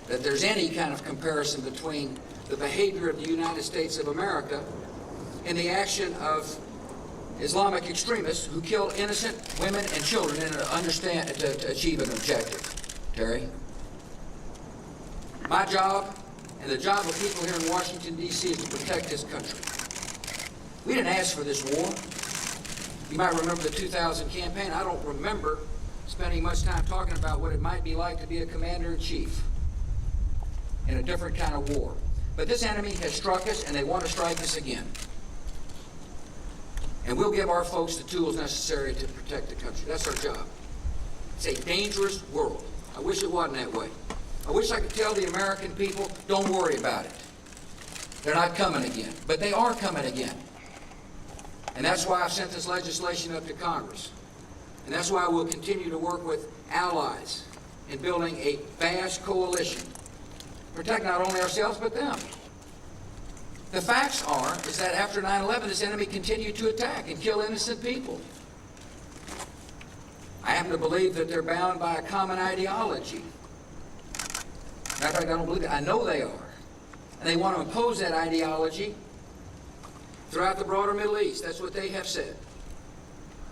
Speaker 3: that there's any kind of comparison between the behavior of the United States of America and the action of Islamic extremists who kill innocent women and children to achieve an objective. Terry? My job and the job of people here in Washington, D.C. is to protect this country. We didn't ask for this war. You might remember the 2000 campaign. I don't remember spending much time talking about what it might be like to be a commander-in-chief in a different kind of war. But this enemy has struck us, and they want to strike us again. And we'll give our folks the tools necessary to protect the country. That's our job. It's a dangerous world. I wish it wasn't that way. I wish I could tell the American people, don't worry about it. They're not coming again. But they are coming again. And that's why I've sent this legislation up to Congress. And that's why we'll continue to work with allies in building a vast coalition. Protect not only ourselves, but them. The facts is that after 9/11, this enemy continued to attack and kill innocent people. I happen to believe that they're bound by a common ideology. Matter of fact, I don't believe it. I know they are. And they want to impose that ideology throughout the broader Middle East. That's what they have said.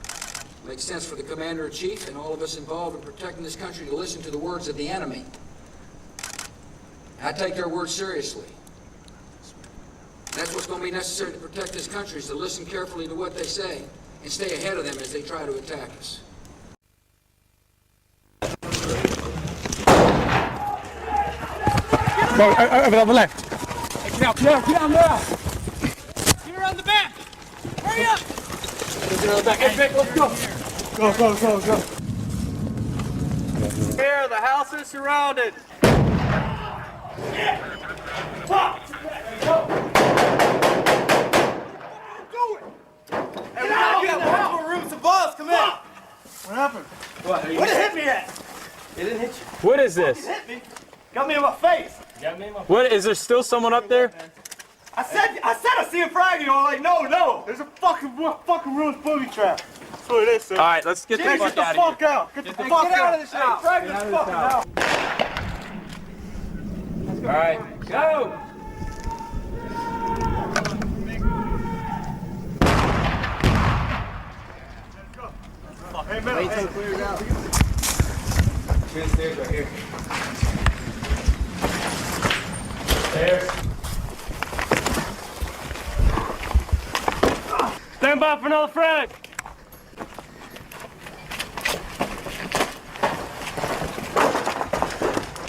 Speaker 3: It makes sense for the Commander-in-Chief and all of us involved in protecting this country to listen to the words of the enemy. I take their words seriously. That's what's going to be necessary to protect this country, is to listen carefully to what they say and stay ahead of them as they try to attack us.
Speaker 20: Go, over the left. Get out now. Get around the back. Hurry up. Get around the back. Hey, Vic, let's go. Go.
Speaker 6: Here, the house is surrounded.
Speaker 20: What happened? Where did it hit me at? It didn't hit you.
Speaker 6: What is this?
Speaker 20: It hit me. Got me in my face.
Speaker 6: What, is there still someone up there?
Speaker 20: I said I see a frag. You all like, no. There's a fucking ruined booby trap. That's what it is, sir.
Speaker 6: All right, let's get the fuck out of here.
Speaker 20: Get the fuck out of this house. Frag this fucking house.
Speaker 6: All right, go.
Speaker 20: Hey, man. Wait till it clears out. Stairs right here. Stairs.
Speaker 6: Stand by for another frag.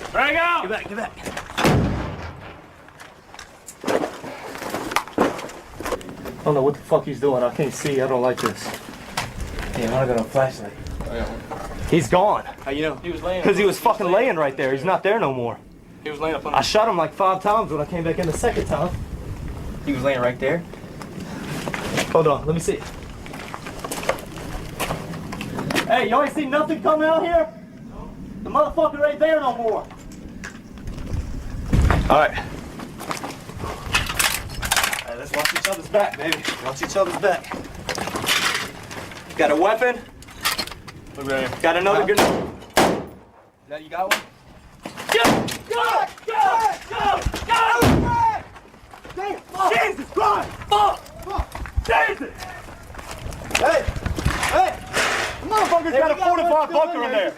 Speaker 6: Frag out.
Speaker 20: Get back. I don't know what the fuck he's doing. I can't see. I don't like this. Damn, I got a flashlight. He's gone.
Speaker 6: How you know? He was laying.
Speaker 20: Because he was fucking laying right there. He's not there no more.
Speaker 6: He was laying up on.
Speaker 20: I shot him like 5 times when I came back in the second time.
Speaker 6: He was laying right there.
Speaker 2: Hold on, let me see. Hey, y'all ain't seen nothing coming out here? The motherfucker ain't there no more. All right. All right, let's watch each other's back, baby. Watch each other's back. Got a weapon? Got another grenade.
Speaker 15: Now you got one?
Speaker 2: Go! Go! Go! Go! Go! Jesus Christ! Fuck! Jesus! Hey! Hey! The motherfucker's got a fortified bunker in there.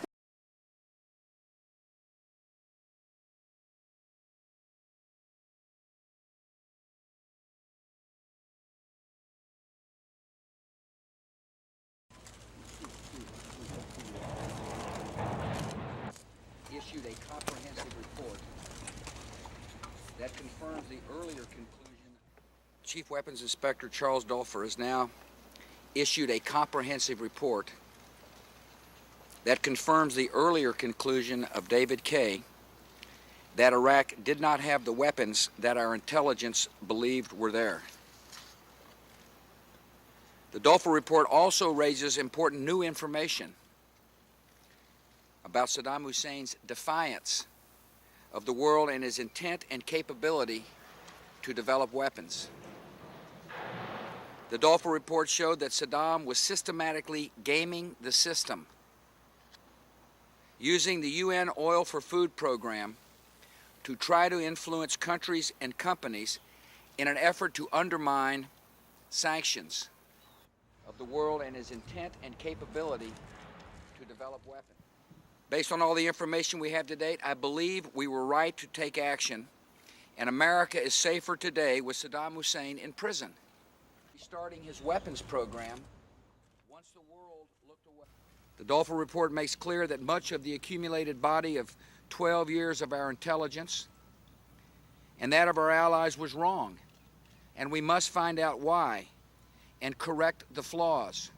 Speaker 3: Issued a comprehensive report that confirms the earlier conclusion. Chief Weapons Inspector Charles Dolfer has now issued a comprehensive report that confirms the earlier conclusion of David Kay that Iraq did not have the weapons that our intelligence believed were there. The Dolfer report also raises important new information about Saddam Hussein's defiance of the world and his intent and capability to develop weapons. The Dolfer report showed that Saddam was systematically gaming the system, using the UN Oil for Food program to try to influence countries and companies in an effort to undermine sanctions of the world and his intent and capability to develop weapons. Based on all the information we have to date, I believe we were right to take action, and America is safer today with Saddam Hussein in prison. He's starting his weapons program once the world looked away. The Dolfer report makes clear that much of the accumulated body of 12 years of our intelligence and that of our allies was wrong, and we must find out why and correct the flaws.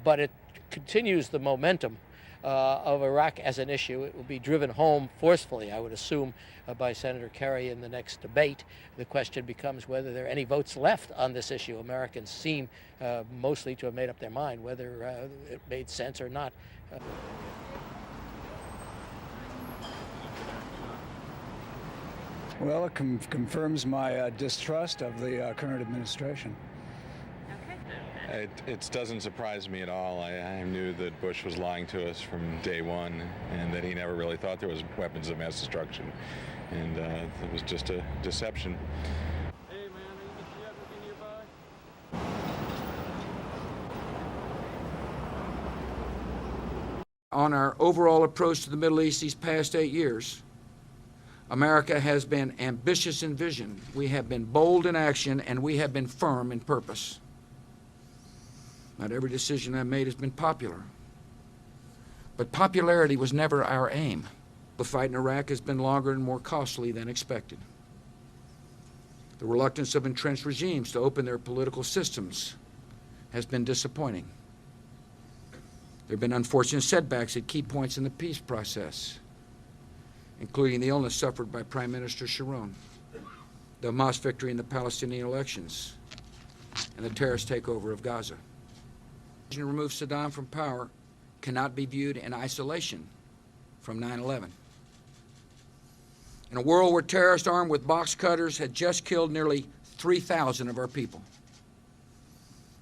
Speaker 8: But it continues the momentum of Iraq as an issue. It will be driven home forcefully, I would assume, by Senator Kerry in the next debate. The question becomes whether there are any votes left on this issue. Americans seem mostly to have made up their mind whether it made sense or not.
Speaker 9: Well, it confirms my distrust of the current administration.
Speaker 16: It doesn't surprise me at all. I knew that Bush was lying to us from day one, and that he never really thought there was weapons of mass destruction, and it was just a deception.
Speaker 11: Hey man, you see everything nearby?
Speaker 3: On our overall approach to the Middle East these past 8 years, America has been ambitious in vision, we have been bold in action, and we have been firm in purpose. Not every decision I've made has been popular. But popularity was never our aim. The fight in Iraq has been longer and more costly than expected. The reluctance of entrenched regimes to open their political systems has been disappointing. There have been unfortunate setbacks at key points in the peace process, including the illness suffered by Prime Minister Sharon, the Hamas victory in the Palestinian elections, and the terrorist takeover of Gaza. To remove Saddam from power cannot be viewed in isolation from 9/11. In a world where terrorists armed with box cutters had just killed nearly 3,000 of our people,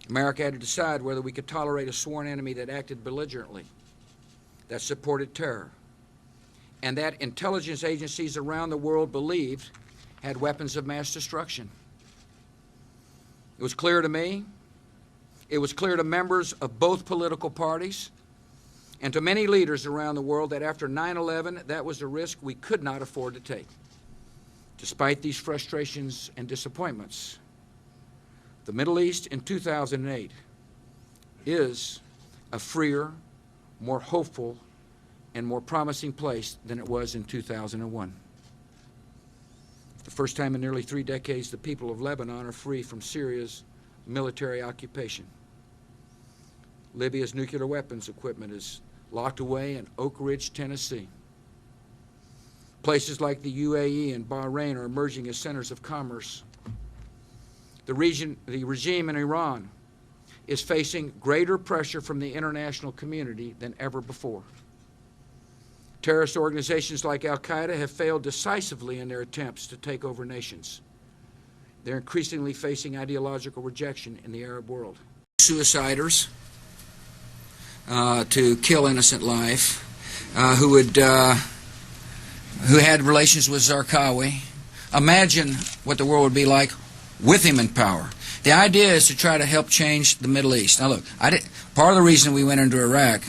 Speaker 3: America had to decide whether we could tolerate a sworn enemy that acted belligerently, that supported terror, and that intelligence agencies around the world believed had weapons of mass destruction. It was clear to me, it was clear to members of both political parties and to many leaders around the world that after 9/11, that was a risk we could not afford to take. Despite these frustrations and disappointments, the Middle East in 2008 is a freer, more hopeful, and more promising place than it was in 2001. For the first time in nearly 3 decades, the people of Lebanon are free from Syria's military occupation. Libya's nuclear weapons equipment is locked away in Oak Ridge, Tennessee. Places like the UAE and Bahrain are emerging as centers of commerce. The regime in Iran is facing greater pressure from the international community than ever before. Terrorist organizations like Al-Qaeda have failed decisively in their attempts to take over nations. They're increasingly facing ideological rejection in the Arab world. Suiciders to kill innocent life, who had relations with Zarqawi. Imagine what the world would be like with him in power. The idea is to try to help change the Middle East. Now look, part of the reason we went into Iraq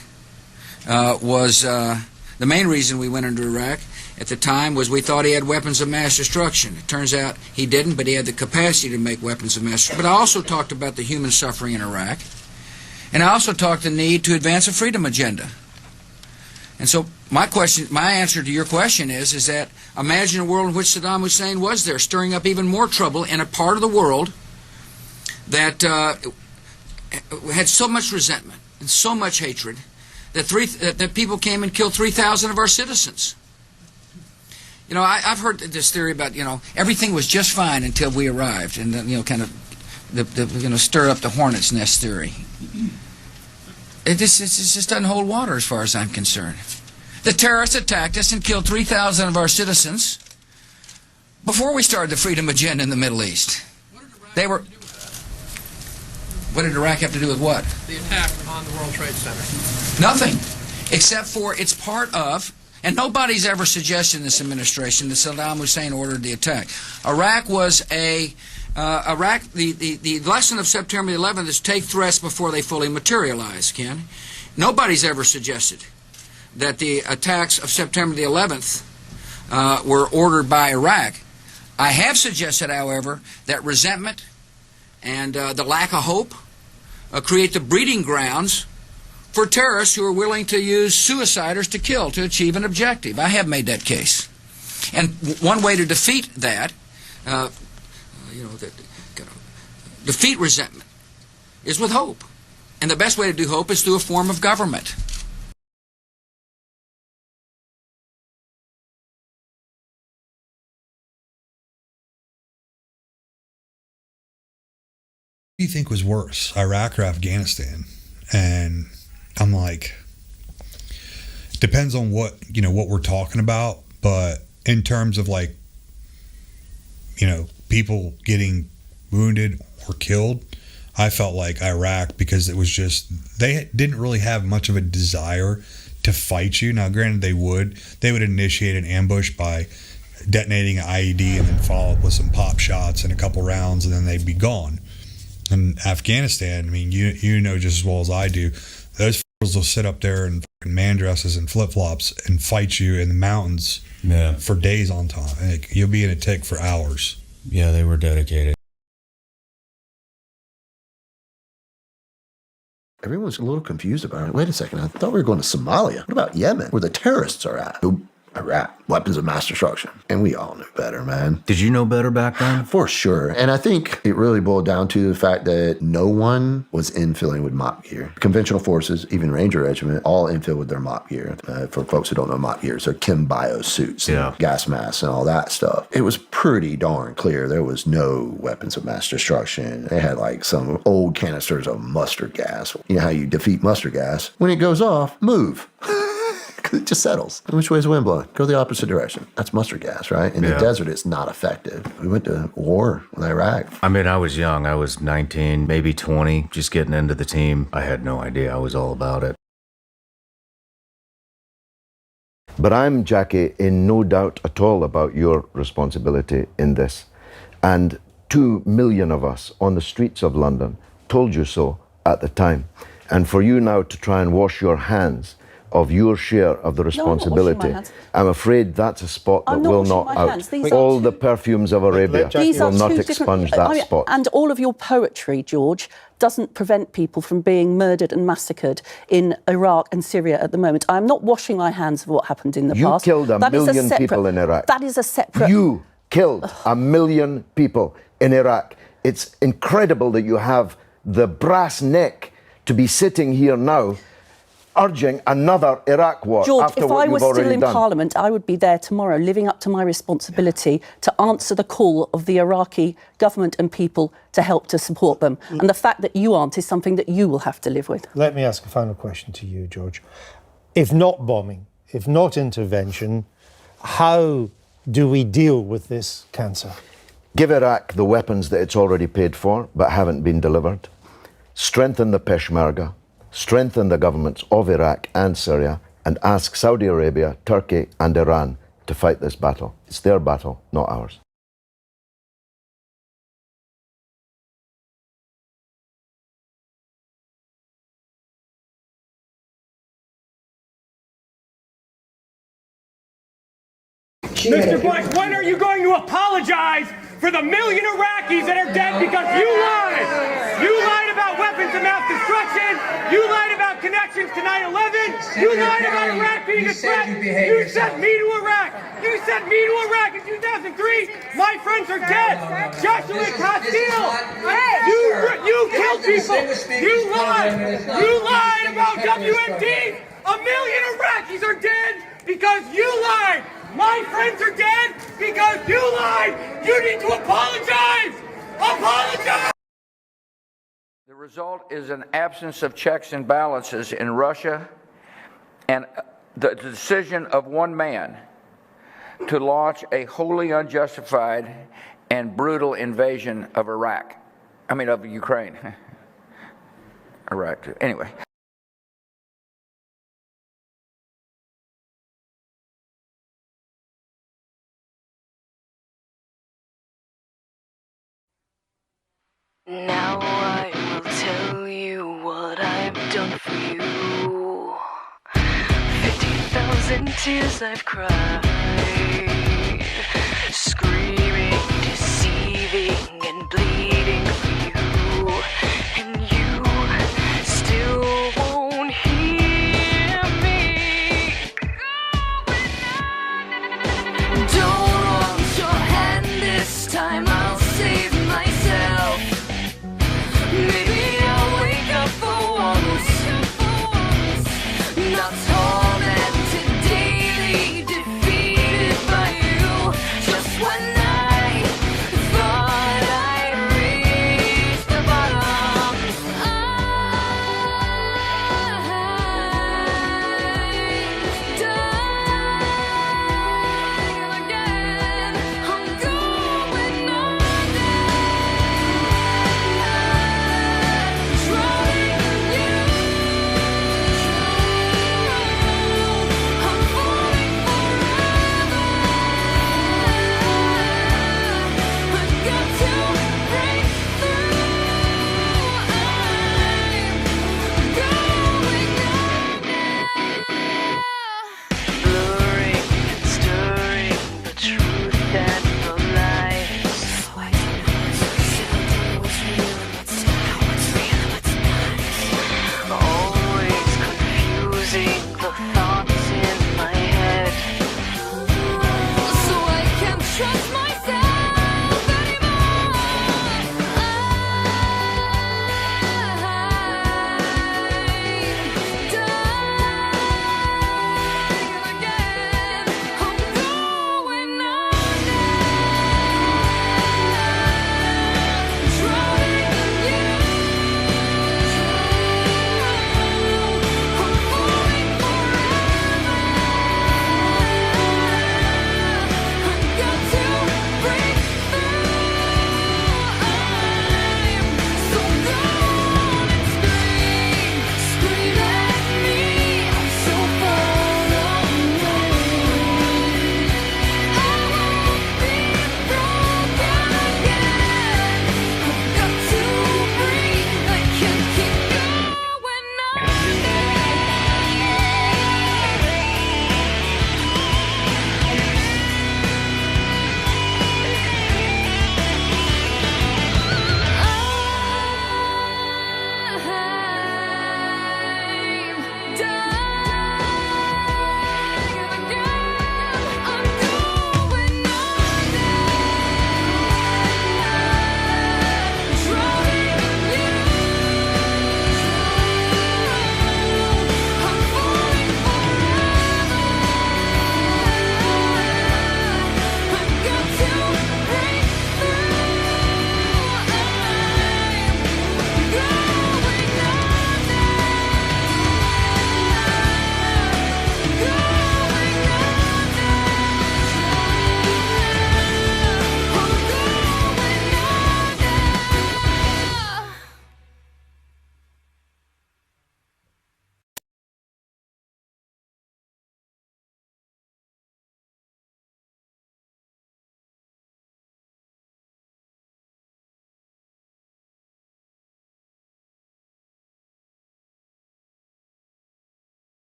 Speaker 3: the main reason we went into Iraq at the time was we thought he had weapons of mass destruction. It turns out he didn't, but he had the capacity to make weapons of mass destruction. But I also talked about the human suffering in Iraq, and I also talked the need to advance a freedom agenda. And so my answer to your question is that imagine a world in which Saddam Hussein was there, stirring up even more trouble in a part of the world that had so much resentment and so much hatred that people came and killed 3,000 of our citizens. You know, I've heard this theory about, everything was just fine until we arrived, and kind of the stir up the hornet's nest theory. It just doesn't hold water as far as I'm concerned. The terrorists attacked us and killed 3,000 of our citizens before we started the freedom agenda in the Middle East. What did Iraq have to do with what?
Speaker 8: The attack on the World Trade Center.
Speaker 3: Nothing, except for it's part of, and nobody's ever suggested in this administration that Saddam Hussein ordered the attack. Iraq was the lesson of September 11th is take threats before they fully materialize, Ken. Nobody's ever suggested that the attacks of September the 11th were ordered by Iraq. I have suggested, however, that resentment and the lack of hope create the breeding grounds for terrorists who are willing to use suiciders to kill to achieve an objective. I have made that case. And one way to defeat that, defeat resentment, is with hope. And the best way to do hope is through a form of government.
Speaker 7: What do you think was worse, Iraq or Afghanistan? And I'm like, depends on what we're talking about, but in terms of people getting wounded or killed, I felt like Iraq, because it was just, they didn't really have much of a desire to fight you. Now, granted, they would initiate an ambush by detonating an IED and then follow up with some pop shots and a couple rounds, and then they'd be gone. In Afghanistan, I mean, you know just as well as I do, those fools will sit up there in man dresses and flip-flops and fight you in the mountains for days on time. You'll be in a tick for hours.
Speaker 19: Yeah, they were dedicated.
Speaker 21: Everyone's a little confused about it. Wait a second, I thought we were going to Somalia. What about Yemen, where the terrorists are at? Iraq, weapons of mass destruction. And we all knew better, man.
Speaker 19: Did you know better back then?
Speaker 21: For sure. And I think it really boiled down to the fact that no one was infilling with MOP gear. Conventional forces, even Ranger Regiment, all infill with their MOP gear. For folks who don't know MOP gears, they're chem bio suits, gas masks and all that stuff. It was pretty darn clear there was no weapons of mass destruction. They had some old canisters of mustard gas. You know how you defeat mustard gas? When it goes off, move. It just settles. Which way is the wind blowing? Go the opposite direction. That's mustard gas, right? In the desert, it's not effective. We went to war with Iraq.
Speaker 19: I mean, I was young. I was 19, maybe 20, just getting into the team. I had no idea. I was all about it.
Speaker 22: But I'm, Jackie, in no doubt at all about your responsibility in this. And 2 million of us on the streets of London told you so at the time. And for you now to try and wash your hands of your share of the responsibility. I'm afraid that's a spot that will not out. All the perfumes of Arabia will not expunge that spot.
Speaker 5: And all of your poetry, George, doesn't prevent people from being murdered and massacred in Iraq and Syria at the moment. I'm not washing my hands of what happened in the past.
Speaker 22: You killed a million people in Iraq.
Speaker 5: That is a separate...
Speaker 22: You killed 1 million people in Iraq. It's incredible that you have the brass neck to be sitting here now urging another Iraq war.
Speaker 5: George,
Speaker 22: after
Speaker 5: if
Speaker 22: what
Speaker 5: I was
Speaker 22: you've
Speaker 5: still
Speaker 22: already
Speaker 5: in
Speaker 22: done.
Speaker 5: Parliament, I would be there tomorrow, living up to my responsibility to answer the call of the Iraqi government and people to help to support them. And the fact that you aren't is something that you will have to live with.
Speaker 10: Let me ask a final question to you, George. If not bombing, if not intervention, how do we deal with this cancer?
Speaker 22: Give Iraq the weapons that it's already paid for but haven't been delivered. Strengthen the Peshmerga. Strengthen the governments of Iraq and Syria, and ask Saudi Arabia, Turkey and Iran to fight this battle. It's their battle, not ours.
Speaker 11: Mr. Bush, when are you going to apologize for the million Iraqis that are dead because you lied? You lied about weapons of mass destruction. You lied about connections to 9/11. You lied about Iraq being a threat. You sent me to Iraq. You sent me to Iraq in 2003. My friends are dead. Joshua Castile. You killed people. You lied. You lied about WMD. 1 million Iraqis are dead because you lied. My friends are dead because you lied. You need to apologize. Apologize.
Speaker 3: The result is an absence of checks and balances in Russia and the decision of one man to launch a wholly unjustified and brutal invasion of Iraq. Of Ukraine. Iraq, too. Anyway.
Speaker 12: Now I will tell you what I've done for you. 50,000 tears I've cried.